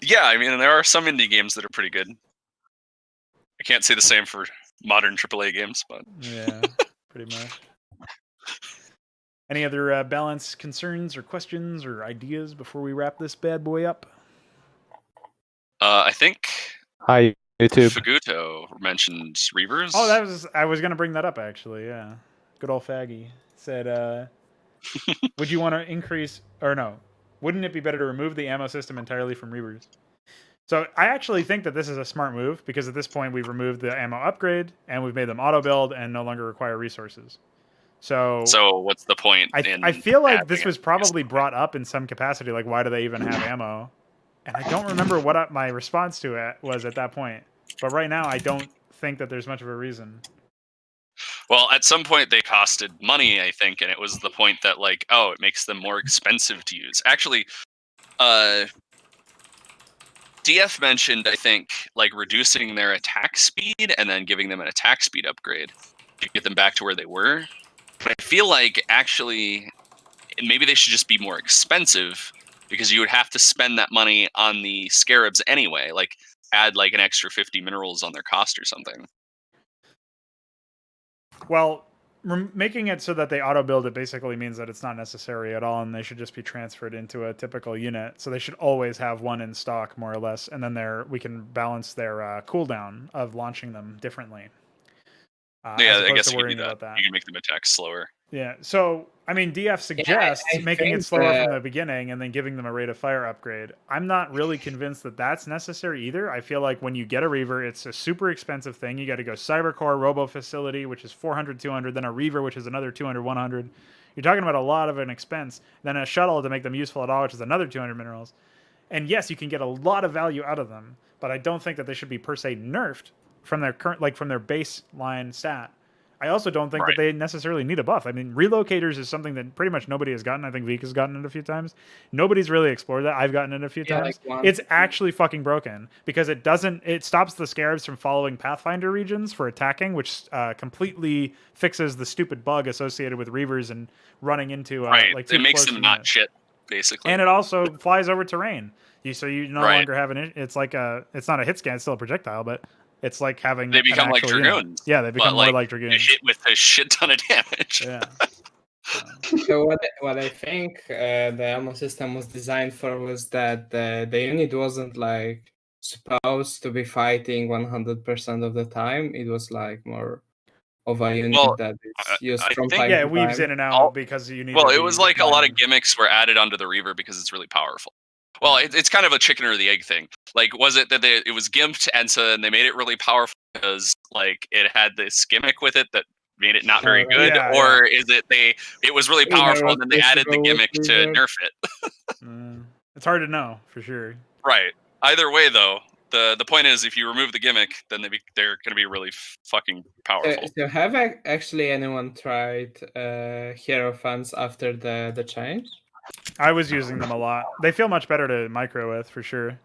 Yeah, I mean, there are some indie games that are pretty good. I can't say the same for modern AAA games, but yeah, pretty much. Any other balance concerns or questions or ideas before we wrap this bad boy up? I think Hi, YouTube. Faguto mentioned Reavers. Oh, I was gonna bring that up actually. Yeah, good old Faggy said, "Would you want to increase or no? Wouldn't it be better to remove the ammo system entirely from Reavers?" So I actually think that this is a smart move, because at this point we've removed the ammo upgrade and we've made them auto build and no longer require resources. So what's the point? I feel like this was probably brought up in some capacity, like why do they even have ammo? And I don't remember what my response to it was at that point. But right now, I don't think that there's much of a reason. Well, at some point they costed money, I think, and it was the point that, like, oh, it makes them more expensive to use. Actually, DF mentioned, I think, like reducing their attack speed and then giving them an attack speed upgrade to get them back to where they were. But I feel like actually maybe they should just be more expensive because you would have to spend that money on the scarabs anyway. Like add like an extra 50 minerals on their cost or something. Well, making it so that they auto build it basically means that it's not necessary at all, and they should just be transferred into a typical unit. So they should always have one in stock, more or less, and then we can balance their cooldown of launching them differently. Yeah, I guess you can do that. You can make them attack slower. Yeah, so, I mean, DF suggests making it slower from the beginning and then giving them a rate of fire upgrade. I'm not really convinced that that's necessary either. I feel like when you get a Reaver, it's a super expensive thing. You got to go Cybercore, Robo Facility, which is 400, 200, then a Reaver, which is another 200, 100. You're talking about a lot of an expense. Then a shuttle to make them useful at all, which is another 200 minerals. And yes, you can get a lot of value out of them, but I don't think that they should be per se nerfed from their current, like from their baseline stat. I also don't think that they necessarily need a buff. I mean, relocators is something that pretty much nobody has gotten. I think Veeq has gotten it a few times. Nobody's really explored that. I've gotten it a few times. Like it's actually fucking broken because it stops the scarabs from following Pathfinder regions for attacking, which completely fixes the stupid bug associated with Reavers and running into like it makes them not shit, basically. And it also flies over terrain. So you no longer have it's like it's not a hit scan, it's still a projectile, but it's like having they become like dragoons. Yeah, they become more like dragoons. Hit with a shit ton of damage. Yeah. So what I think the ammo system was designed for was that the unit wasn't like supposed to be fighting 100% of the time. It was like more of a unit that is used from time to time. Yeah, it weaves in and out because you need. Well, it was like a lot of gimmicks were added onto the Reaver because it's really powerful. Well, it's kind of a chicken or the egg thing. Like, was it that it was gimped and so they made it really powerful because like it had this gimmick with it that made it not very good, or is it it was really powerful and then they added the gimmick to nerf it? It's hard to know for sure. Right. Either way, though, the point is if you remove the gimmick, then they're going to be really fucking powerful. So have actually anyone tried hero funds after the change? I was using them a lot. They feel much better to micro with, for sure.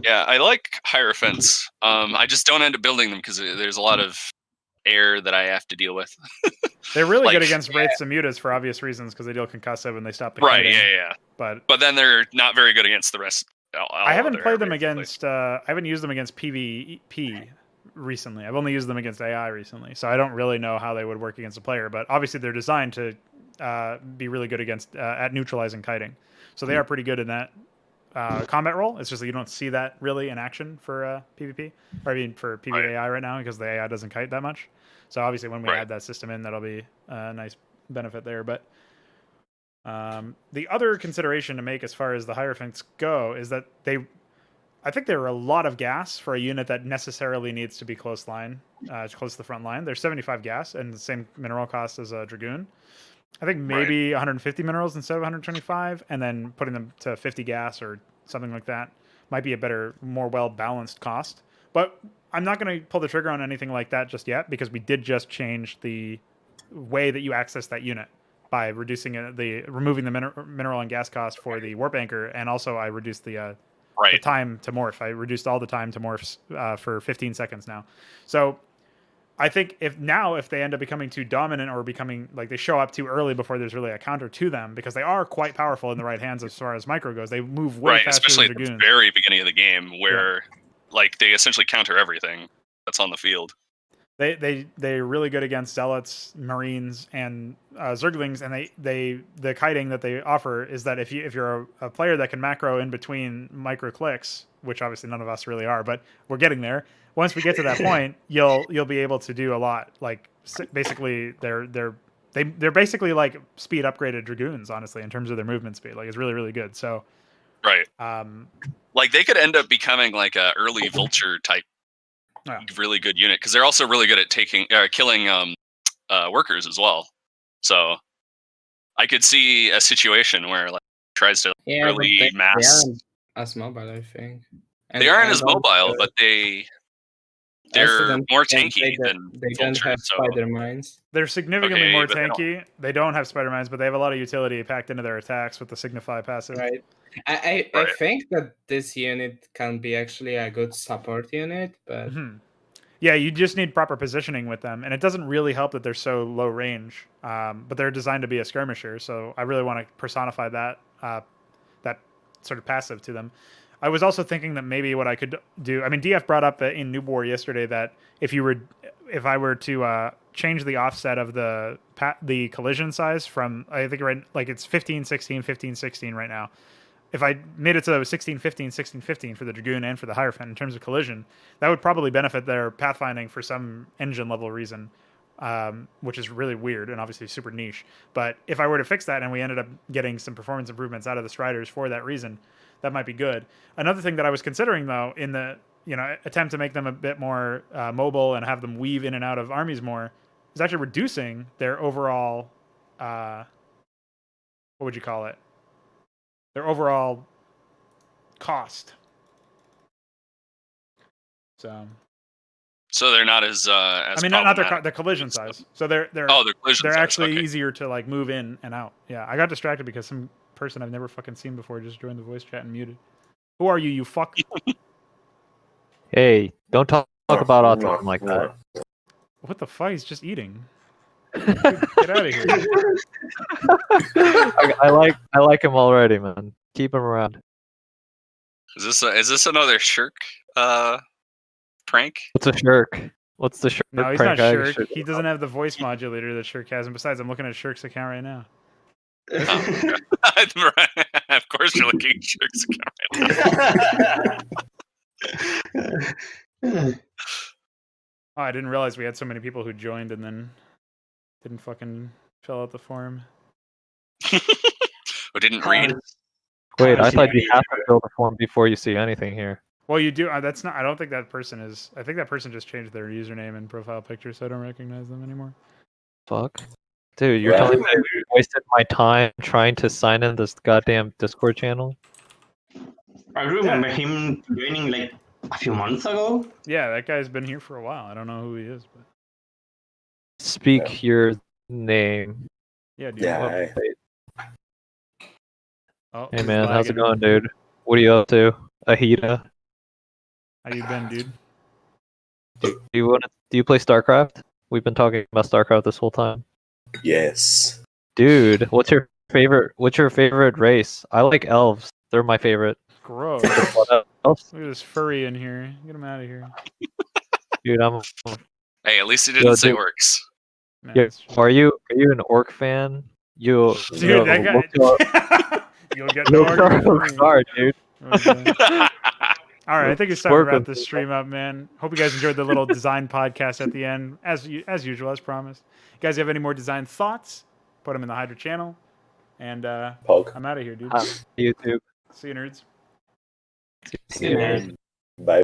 Yeah, I like Hierophants. I just don't end up building them because there's a lot of air that I have to deal with. They're really good against Wraiths and Mutas for obvious reasons because they deal concussive and they stop the kiting. Yeah. But then they're not very good against the rest. I haven't played them against. I haven't used them against PvP recently. I've only used them against AI recently, so I don't really know how they would work against a player. But obviously, they're designed to be really good against at neutralizing kiting, so they are pretty good in that combat role. It's just that you don't see that really in action for PvP, or I mean for PvAI right now because the AI doesn't kite that much. So obviously, when we add that system in, that'll be a nice benefit there. But the other consideration to make as far as the Hierophants go is that I think there are a lot of gas for a unit that necessarily needs to be close line, close to the front line. There's 75 gas and the same mineral cost as a Dragoon. I think maybe 150 minerals instead of 125, and then putting them to 50 gas or something like that might be a better, more well-balanced cost. But I'm not going to pull the trigger on anything like that just yet because we did just change the way that you access that unit by reducing removing the mineral and gas cost for the warp anchor, and also I reduced the time to morph. I reduced all the time to morphs for 15 seconds now. So I think if they end up becoming too dominant or becoming like they show up too early before there's really a counter to them, because they are quite powerful in the right hands as far as micro goes. They move way faster especially than Dragoons. At the very beginning of the game where like they essentially counter everything that's on the field. They're really good against Zealots, Marines, and Zerglings, and the kiting that they offer is that if you're a player that can macro in between micro clicks, which obviously none of us really are, but we're getting there. Once we get to that point, you'll be able to do a lot. Like basically, they're basically like speed upgraded Dragoons, honestly, in terms of their movement speed. Like it's really really good. So like they could end up becoming like a early Vulture type. Really good unit because they're also really good at killing workers as well. So I could see a situation where like tries to really mass. They aren't as mobile, I think. They aren't as mobile, but they They're more tanky they than don't have vultures, so spider mines. They're significantly Okay, more but they don't- tanky. They don't have spider mines, but they have a lot of utility packed into their attacks with the Signify passive. Right. I Right. think that this unit can be actually a good support unit, but Yeah, you just need proper positioning with them, and it doesn't really help that they're so low range. But they're designed to be a skirmisher, so I really want to personify that that sort of passive to them. I was also thinking that maybe what I could do. I mean, DF brought up in Noob War yesterday that if I were to change the offset of the collision size from, I think right, like it's 15, 16, 15, 16 right now. If I made it so 16, 15, 16, 15 for the Dragoon and for the Hierophant in terms of collision, that would probably benefit their pathfinding for some engine level reason, which is really weird and obviously super niche. But if I were to fix that and we ended up getting some performance improvements out of the Striders for that reason, that might be good. Another thing that I was considering, though, in the attempt to make them a bit more mobile and have them weave in and out of armies more, is actually reducing their overall, what would you call it? Their overall cost. So they're not as I mean, not their collision size. So they're their collision they're size, actually okay. easier to like move in and out. Yeah, I got distracted because some person I've never fucking seen before just joined the voice chat and muted. Who are you, you fuck? Hey, don't talk about autism like that. What the fuck? He's just eating. Dude, get out of here. I like him already, man. Keep him around. Is this another Shirk prank? What's a shirk? What's the shirk No, he's prank? not I Shirk. should- He doesn't have the voice modulator that Shirk has. And besides, I'm looking at Shirk's account right now. Of course you're looking at Shirk's account right now. Oh, I didn't realize we had so many people who joined and then didn't fucking fill out the form. Or didn't read. Wait, I thought you have to fill the form before you see anything here. Well, you do. That's not. I don't think that person is. I think that person just changed their username and profile picture, so I don't recognize them anymore. Fuck. Dude, you're telling me I wasted my time trying to sign in this goddamn Discord channel? I remember him joining like a few months ago. Yeah, that guy's been here for a while. I don't know who he is, but Speak your name. yeah, dude. Yeah. Oh, Hey he's man, how's it lagging. going, dude? What are you up to? Hydra? How you been, dude? Do you play Starcraft? We've been talking about Starcraft this whole time. Yes. Dude, what's your favorite race? I like elves. They're my favorite. Gross. What else? Look at this furry in here. Get him out of here. Dude, I'm Hey, at least he didn't say dude. orcs. No, Yeah, it's true. are you an orc fan? Dude, that guy. You'll get Look no orc are, dude. All right, I think it's time to Work wrap with this it. stream up, man. Hope you guys enjoyed the little design podcast at the end, as usual, as promised. You guys have any more design thoughts? Put them in the Hydra channel, and Pog. I'm out of here, dude. YouTube. See you, nerds. See you, man. Bye.